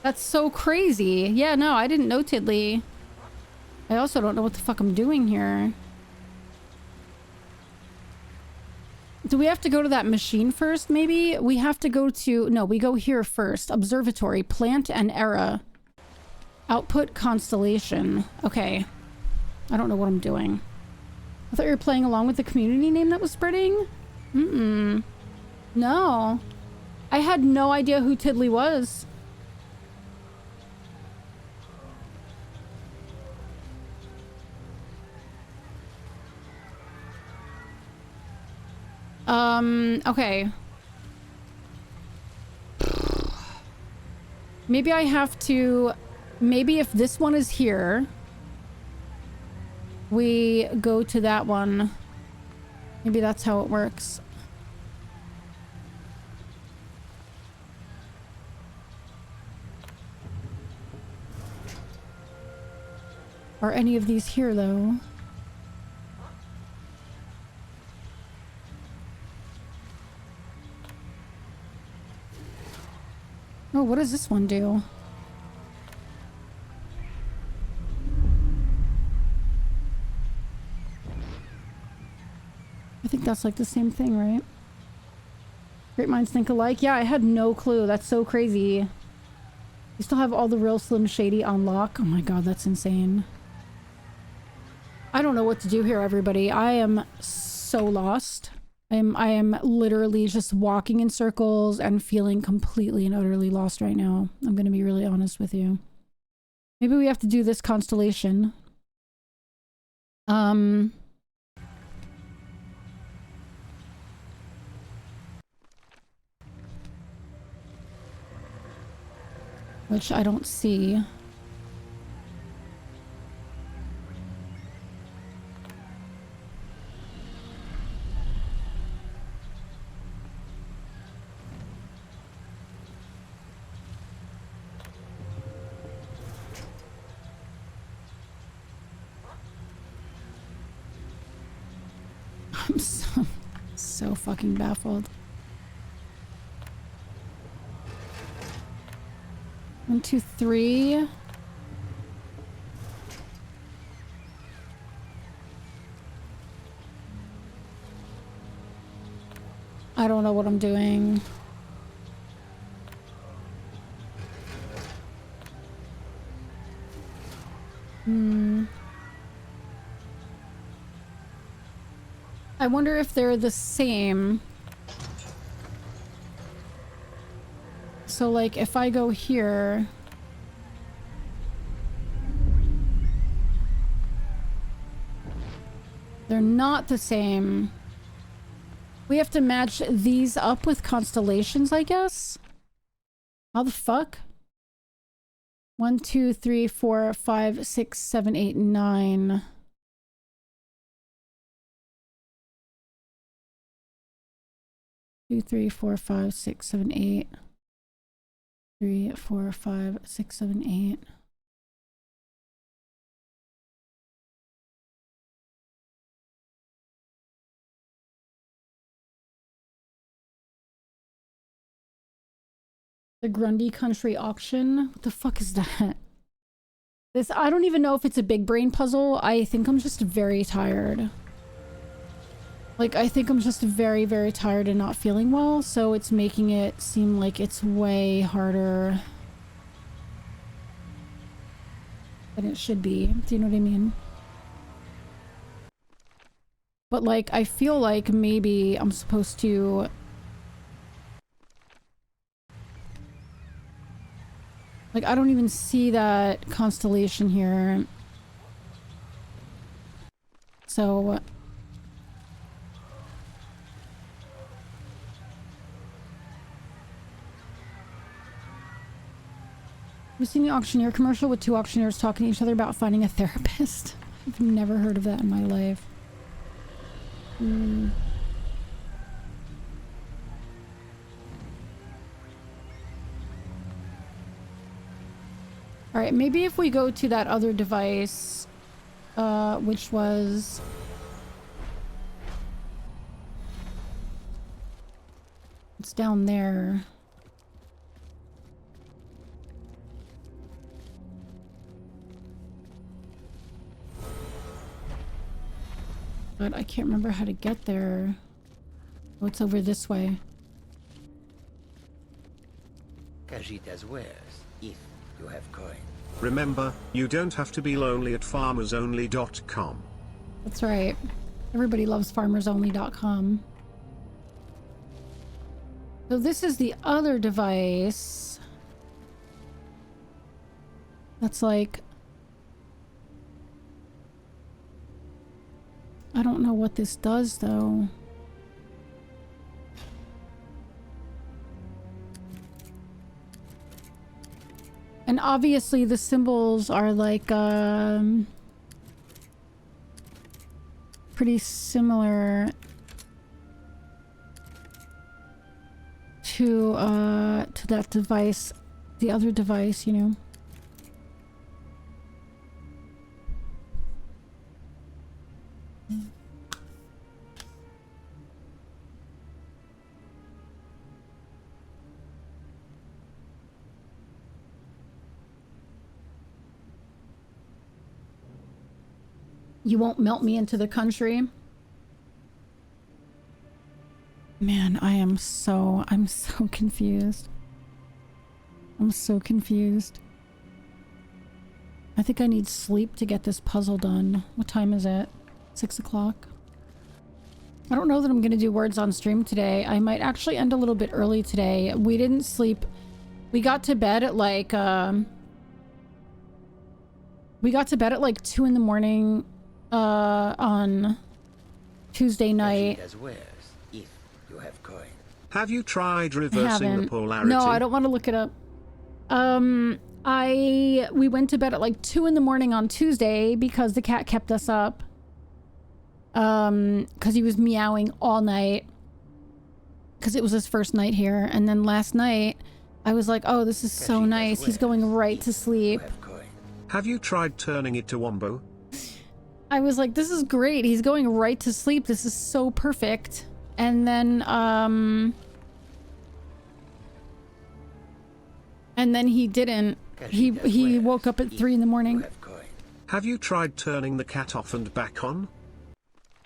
That's so crazy. Yeah, no, I didn't know Tiddly. I also don't know what the fuck I'm doing here. Do we have to go to that machine first, maybe? We have to go to... No, we go here first. Observatory. Plant and era. Output constellation. Okay. I don't know what I'm doing. I thought you were playing along with the community name that was spreading? Mm-mm. No. I had no idea who Tiddly was. Okay. Maybe I have to... Maybe if this one is here, we go to that one. Maybe that's how it works. Are any of these here, though? Oh, what does this one do? I think that's like the same thing, right? Great minds think alike. Yeah, I had no clue. That's so crazy. You still have all the real Slim Shady on lock? Oh my god, that's insane. I don't know what to do here, everybody. I am so lost. I am literally just walking in circles and feeling completely and utterly lost right now. I'm gonna be really honest with you. Maybe we have to do this constellation. Which I don't see. I'm so fucking baffled. 1, 2, 3. I don't know what I'm doing. I wonder if they're the same. So, like, if I go here... They're not the same. We have to match these up with constellations, I guess? How the fuck? 1, 2, 3, 4, 5, 6, 7, 8, 9... 2, 3, 4, 5, 6, 7, 8. 3, 4, 5, 6, 7, 8. The Grundy Country Auction? What the fuck is that? This, I don't even know if it's a big brain puzzle. I think I'm just very tired. Like, I think I'm just very, very tired and not feeling well, so it's making it seem like it's way harder than it should be. Do you know what I mean? But, like, I feel like maybe I'm supposed to... Like, I don't even see that constellation here. So... I've seen the auctioneer commercial with 2 auctioneers talking to each other about finding a therapist. I've never heard of that in my life. Alright, maybe if we go to that other device, which was... It's down there. But I can't remember how to get there. Oh, it's over this way. Khajiit's wares, if you have coin. Remember, you don't have to be lonely at farmersonly.com. That's right. Everybody loves farmersonly.com. So this is the other device. That's like... I don't know what this does, though. And obviously the symbols are like, pretty similar to that device, the other device, you know. You won't melt me into the country. Man, I'm so confused. I'm so confused. I think I need sleep to get this puzzle done. What time is it? 6 o'clock? I don't know that I'm gonna do words on stream today. I might actually end a little bit early today. We didn't sleep. We got to bed at like, 2 in the morning, on Tuesday night. Have you tried reversing the polarity? No, I don't want to look it up. We went to bed at like 2 in the morning on Tuesday because the cat kept us up. Because he was meowing all night. Because it was his first night here. And then last night, I was like, oh, this is so nice. He's going right to sleep. Have you tried turning it to Wombo? I was like, this is great. He's going right to sleep. This is so perfect. And then he didn't. He woke up at 3 in the morning. Have you tried turning the cat off and back on?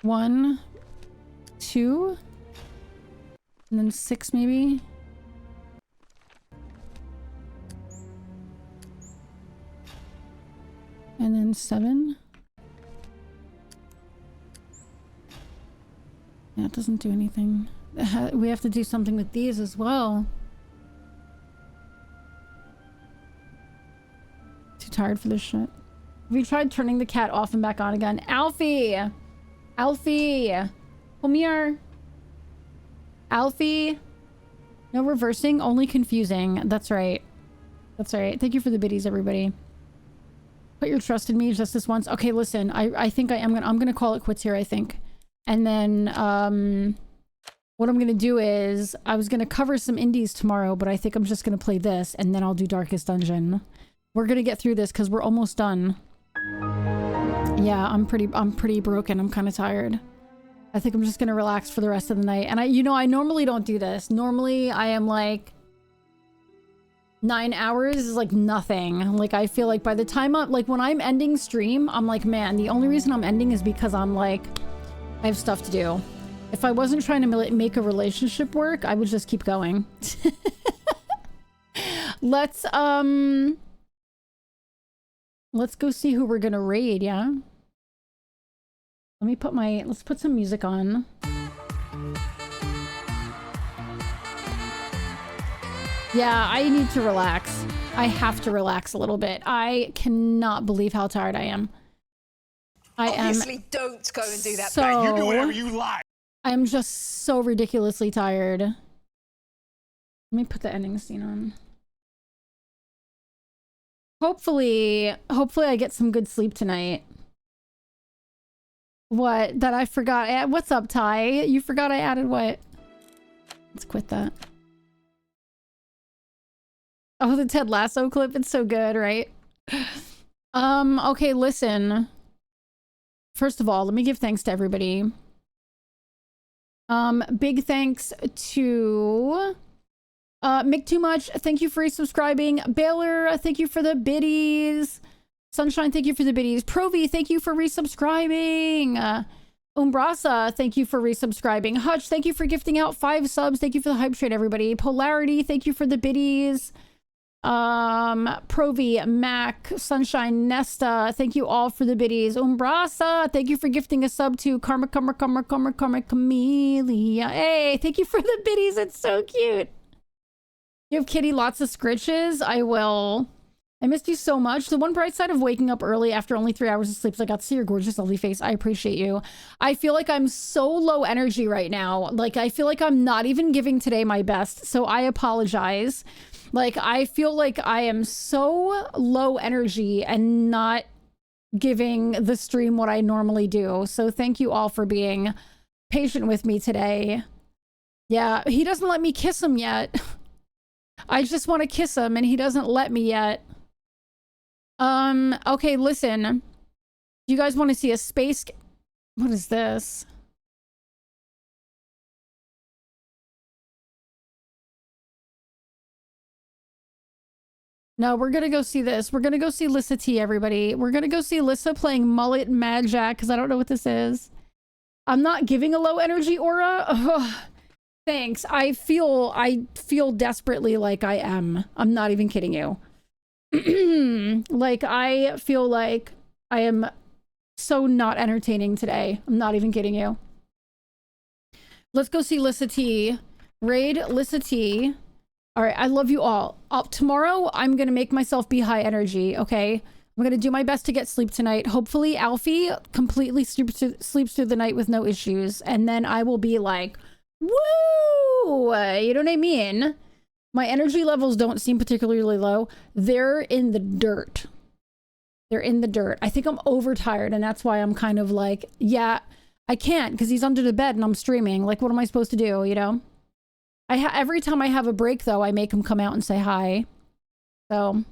1, 2, and then 6 maybe. And then 7. That doesn't do anything. We have to do something with these as well. Too tired for this shit. Have you tried turning the cat off and back on again? Alfie! Alfie! Come here. Alfie! No reversing, only confusing. That's right. That's right. Thank you for the biddies, everybody. Put your trust in me just this once. Okay, listen. I think I'm gonna call it quits here, I think. And then, what I'm gonna do is, I was gonna cover some indies tomorrow, but I think I'm just gonna play this, and then I'll do Darkest Dungeon. We're gonna get through this, because we're almost done. Yeah, I'm pretty broken. I'm kind of tired. I think I'm just gonna relax for the rest of the night. And I normally don't do this. Normally, I am like... 9 hours is like nothing. Like, I feel like by the time when I'm ending stream, I'm like, man, the only reason I'm ending is because I'm like... I have stuff to do. If I wasn't trying to make a relationship work, I would just keep going. Let's go see who we're gonna raid, yeah? Let's put some music on. Yeah, I need to relax. I have to relax a little bit. I cannot believe how tired I am. Obviously, don't go and do that. So, you do whatever you like. I'm just so ridiculously tired. Let me put the ending scene on. Hopefully I get some good sleep tonight. What? That I forgot. What's up, Ty? You forgot I added what? Let's quit that. Oh, the Ted Lasso clip. It's so good, right? Okay, listen. First of all, let me give thanks to everybody. Big thanks to Mick Too Much. Thank you for resubscribing. Baylor, thank you for the biddies. Sunshine, thank you for the biddies. Provi, thank you for resubscribing. Umbrasa, thank you for resubscribing. Hutch, thank you for gifting out 5 subs. Thank you for the hype trade, everybody. Polarity, thank you for the biddies. Provi, Mac, Sunshine, Nesta, thank you all for the biddies. Umbrasa, thank you for gifting a sub to Karma Camellia. Hey, thank you for the biddies. It's so cute. You have Kitty lots of scritches. I will. I missed you so much. The one bright side of waking up early after only 3 hours of sleep is I got to see your gorgeous, lovely face. I appreciate you. I feel like I'm so low energy right now. Like, I feel like I'm not even giving today my best. So I apologize. Like, I feel like I am so low energy and not giving the stream what I normally do. So thank you all for being patient with me today. Yeah, he doesn't let me kiss him yet. I just want to kiss him and he doesn't let me yet. Okay, listen. You guys want to see a space... What is this? No, we're gonna go see this. We're gonna go see Lissa T, everybody. We're gonna go see Lissa playing Mullet Mad Jack, because I don't know what this is. I'm not giving a low energy aura. Ugh. Thanks. I feel desperately like I am. I'm not even kidding you. Like, I feel like I am so not entertaining today. I'm not even kidding you. Let's go see Lissa T. Raid Lissa T. All right, I love you all. Tomorrow, I'm going to make myself be high energy, okay? I'm going to do my best to get sleep tonight. Hopefully, Alfie completely sleeps through the night with no issues. And then I will be like, woo! You know what I mean? My energy levels don't seem particularly low. They're in the dirt. They're in the dirt. I think I'm overtired, and that's why I'm kind of like, yeah, I can't, because he's under the bed and I'm streaming. Like, what am I supposed to do, you know? Every time I have a break, though, I make him come out and say hi. So,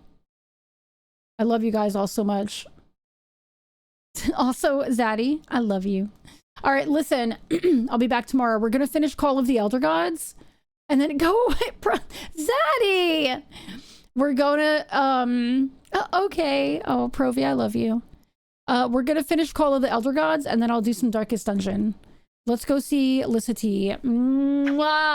I love you guys all so much. Also, Zaddy, I love you. All right, listen, I'll be back tomorrow. We're going to finish Call of the Elder Gods. And then go away, Zaddy! We're going to, okay. Oh, Provi, I love you. We're going to finish Call of the Elder Gods, and then I'll do some Darkest Dungeon. Let's go see Lissa T. Mwah!